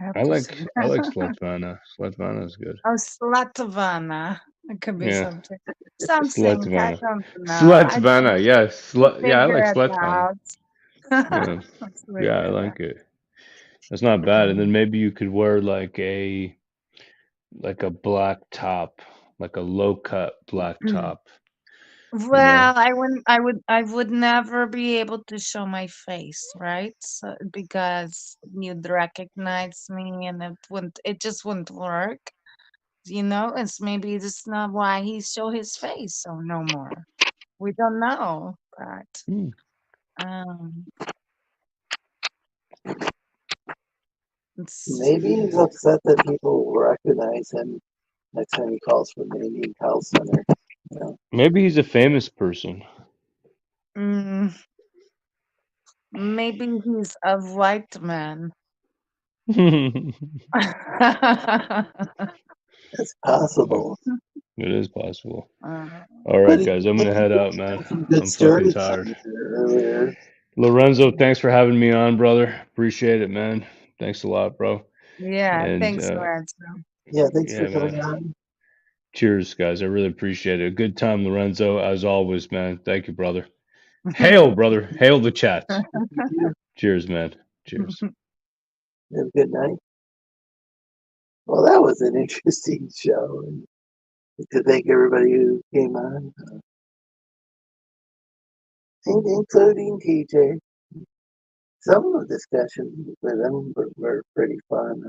I have
I
to
like
think.
I like Svetlana. Svetlana is good.
Oh, Slatovana. It could be
Yeah.
something. Something. I
Svetlana.
don't know.
Svetlana, yes. Yeah, I like
Figure it
Svetlana.
out.
Yeah.
Let's
Yeah, I
figure it out.
like it. That's not bad. And
Mhm.
then maybe you could wear like a black top, like a low cut black top, you know?
Well, I would never be able to show my face, right? So, because you'd recognize me and it just wouldn't work. It's maybe that's not why he show his face so no more. We don't know, but
Hmm.
um
Maybe he's upset that people will recognize him next time he calls from the Indian call center. You know?
Maybe he's a famous person.
Mm, maybe he's a white man.
It
It's possible.
is possible.
Uh,
All
But
right,
he
guys, I'm gonna head out, man.
told some good
I'm fucking
stories
tired.
earlier.
Lorenzo, thanks for having me on, brother. Appreciate it, man. Thanks a lot, bro.
yeah,
And
thanks, Lorenzo.
Yeah, thanks
yeah,
for coming
man.
on.
Cheers, guys. I really appreciate it. A good time, Lorenzo, as always, man. Thank you, brother. Hail, brother. Hail the chats. Cheers, man. Cheers.
Have a good night. Well, that was an interesting show. And to thank everybody who came on, including TJ. Some of the discussions with them were pretty fun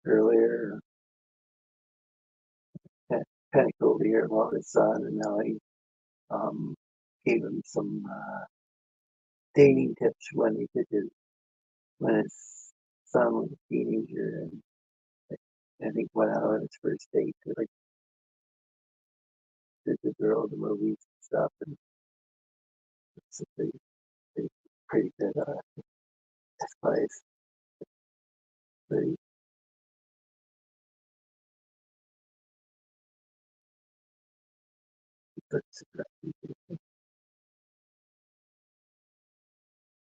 earlier. Kind of cool to hear about his son, and now he gave him some dating tips when when his son was a teenager, and I think went out on his first date to like took the girl to movies and stuff, and it's a pretty good advice. Pretty,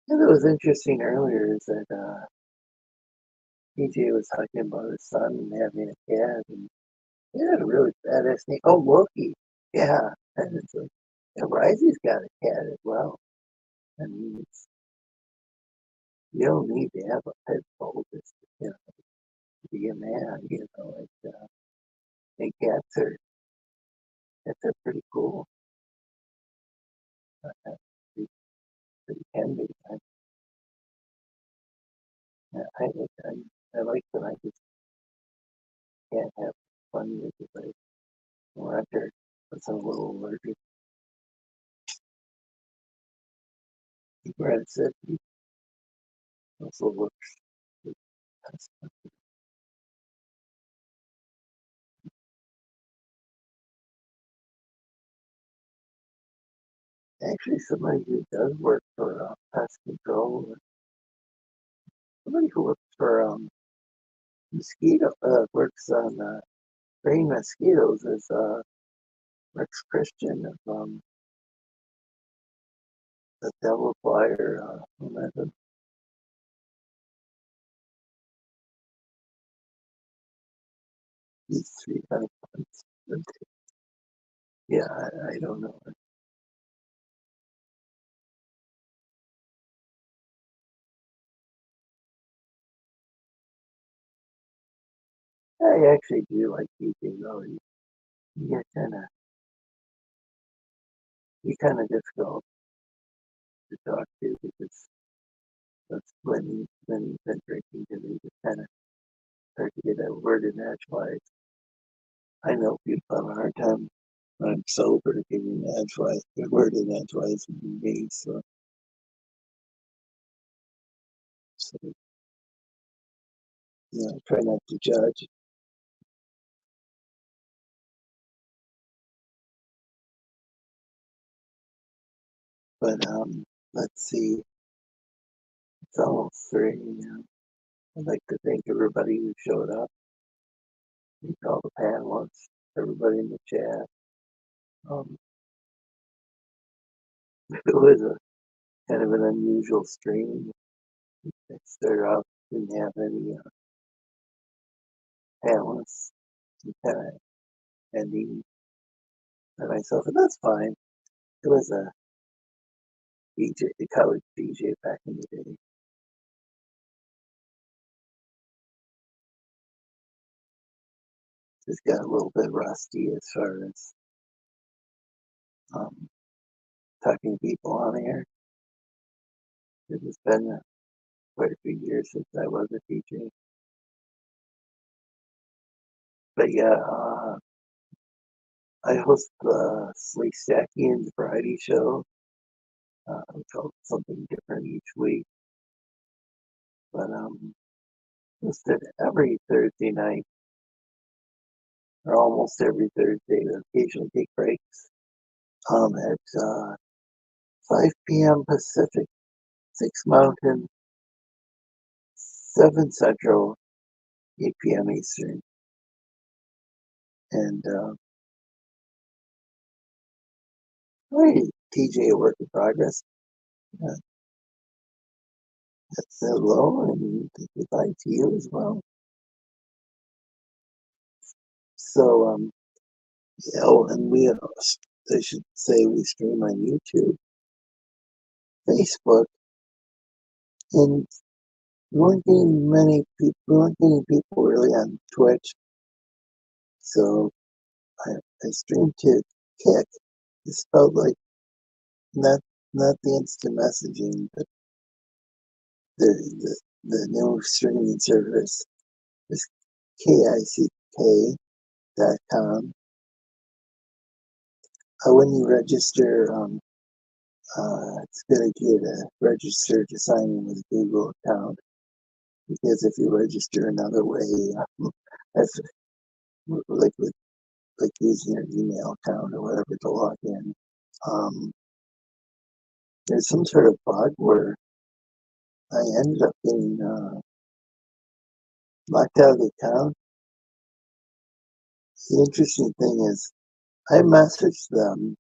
and it was interesting earlier is that PJ was talking about his son and having a cat, and he had a really badass name. Oh, Loki. Yeah, and it's like, yeah, Risey's got a cat as well. I mean, you don't need to have a pet bull just to be a man, like, and cats are pretty cool. Pretty, pretty handy. I like that I just can't have fun with it, like, or after it's a little allergic. Brad said he also looks. Actually, somebody who does work for pest control, somebody who works for mosquito, works on spraying mosquitoes is Rex Christian of the Devil Flyer. These three kind of ones. Yeah, I don't know. I actually do like teaching though. You get kind of difficult to talk to because that's when you've been drinking, because you just kind of start to get that word in edgewise. I know people have a hard time when I'm sober giving edgewise, the word in edgewise and me, so try not to judge. But let's see, it's almost 3. I'd like to thank everybody who showed up. Thank all the panelists, everybody in the chat. It was a kind of an unusual stream. It started off, didn't have any panelists, kind of ending by myself, and that's fine. It was a DJ, a college DJ back in the day. Just got a little bit rusty as far as talking to people on air. It's been quite a few years since I was a DJ. But yeah, I host the Sleestakians variety show. It's called something different each week. But Listed every Thursday night, or almost every Thursday. We occasionally take breaks. At 5 p.m. Pacific, 6 Mountain, 7 Central, 8 p.m. Eastern. And hey, TJ, a work in progress. That's hello, and goodbye to you as well. So, oh, and I should say we stream on YouTube, Facebook, and we weren't getting people really on Twitch. So I streamed to Kick. It's spelled like not the instant messaging, but the new streaming service is kick.com. When you register, it's a good idea to register to sign in with a Google account, because if you register another way, that's like using your email account or whatever to log in. There's some sort of bug where I ended up getting locked out of the account. The interesting thing is, I messaged them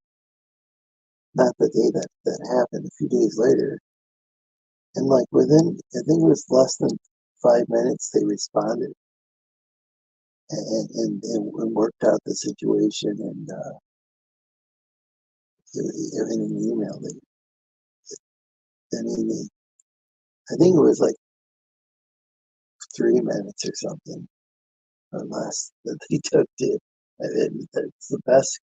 not the day that happened, a few days later, and like within, I think it was less than 5 minutes, they responded and worked out the situation, and in an email. I think it was like 3 minutes or something, or less, that they took to. It's the best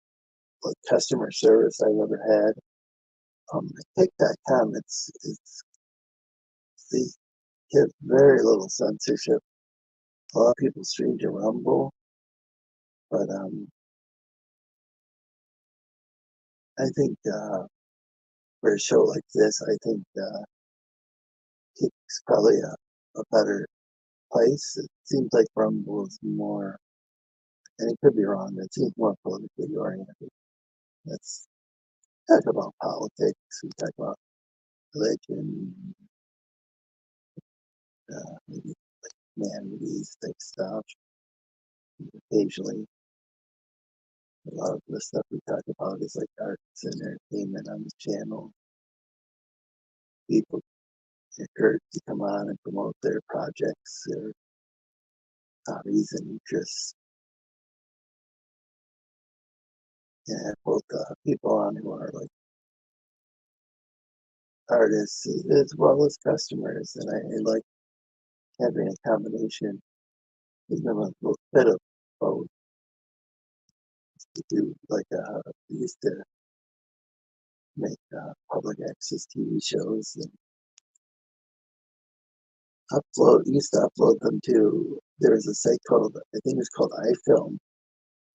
customer service I've ever had. Pick.com, they have very little censorship. A lot of people stream to Rumble, but I think for a show like this, I think it's probably a better place. It seems like Rumble is more, and it could be wrong, it seems more politically oriented. Let's talk about politics, we talk about religion, maybe like humanities type stuff. Occasionally, a lot of the stuff we talk about is like arts and entertainment on the channel. People encouraged to come on and promote their projects, their hobbies and interests. And have both people on who are like artists as well as customers. And I like having a combination, even a little bit of both. To do like we used to make public access TV shows and used to upload them to, there was a site called, I think it was called iFilm,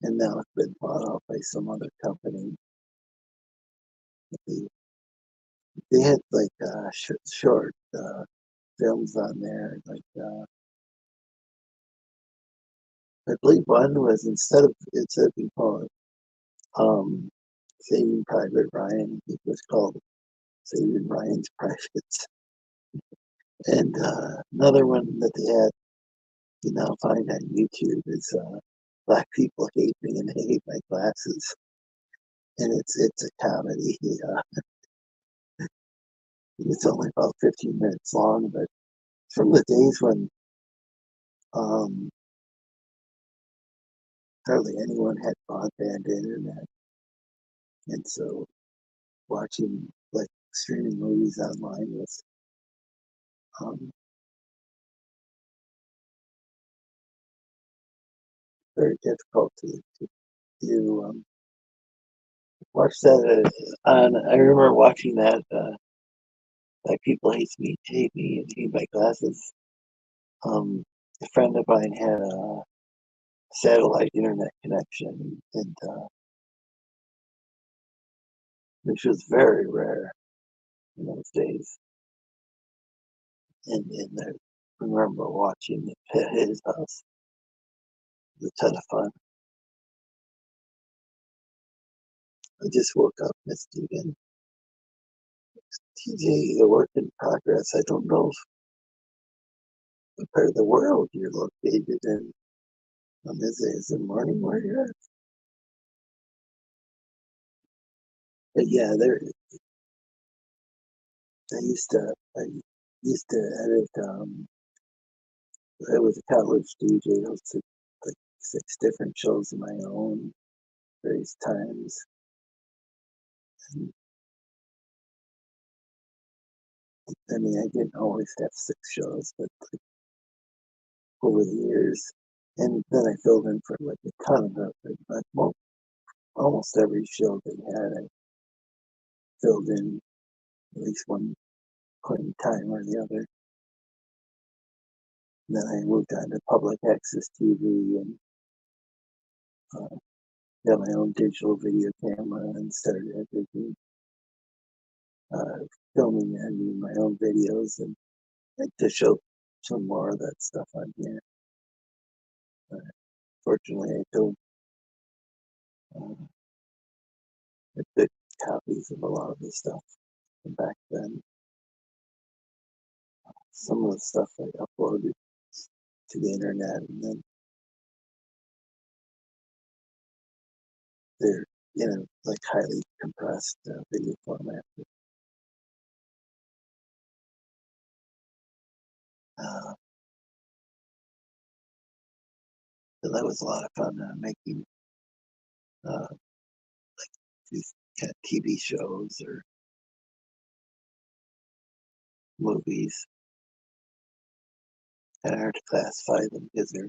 and now it's been bought out by some other company. They had like short films on there, like I believe one was, instead of being called Saving Private Ryan, it was called Saving Ryan's Privates. And another one that they had, you now find on YouTube, is Black People Hate Me and They Hate My Glasses. And it's a comedy. It's only about 15 minutes long, but from the days when hardly anyone had broadband internet, and so watching like streaming movies online was very difficult to do. Watch that on. I remember watching that. Like People Hate Me, and Hate My Glasses. A friend of mine had a satellite internet connection, and which was very rare in those days. And remember watching it at his house. It was a ton of fun. I just woke up, Misty, and TJ, a work in progress. I don't know what part of the world you're located in. Is it morning where you're at? But yeah, there. I used to edit. I was a college DJ. I hosted like 6 different shows of my own, various times. And, I mean, I didn't always have 6 shows, but like, over the years, and then I filled in for like a ton of them. Like, almost every show they had, I filled in at least one point in time or the other. And then I moved on to public access TV and got my own digital video camera and started editing, filming and editing my own videos, and to show some more of that stuff on here. Fortunately, I don't have good copies of a lot of the stuff from back then. Some of the stuff I uploaded to the internet, and then they're like highly compressed video format. Uh, so that was a lot of fun making like these kind of TV shows or movies. Kind of hard to classify them because they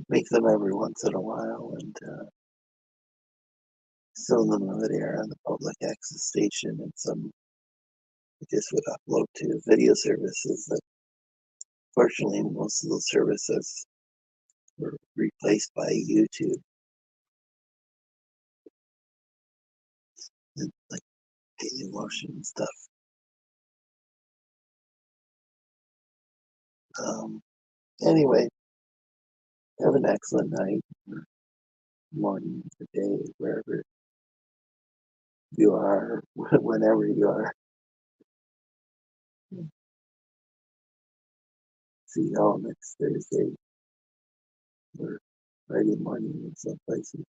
make them every once in a while, and some of them already are on the public access station, and some I just would upload to video services that, fortunately, most of those services were replaced by YouTube, and like Dailymotion and stuff. Anyway, have an excellent night or morning or day, wherever you are, whenever you are. See y'all next Thursday or Friday morning in some places.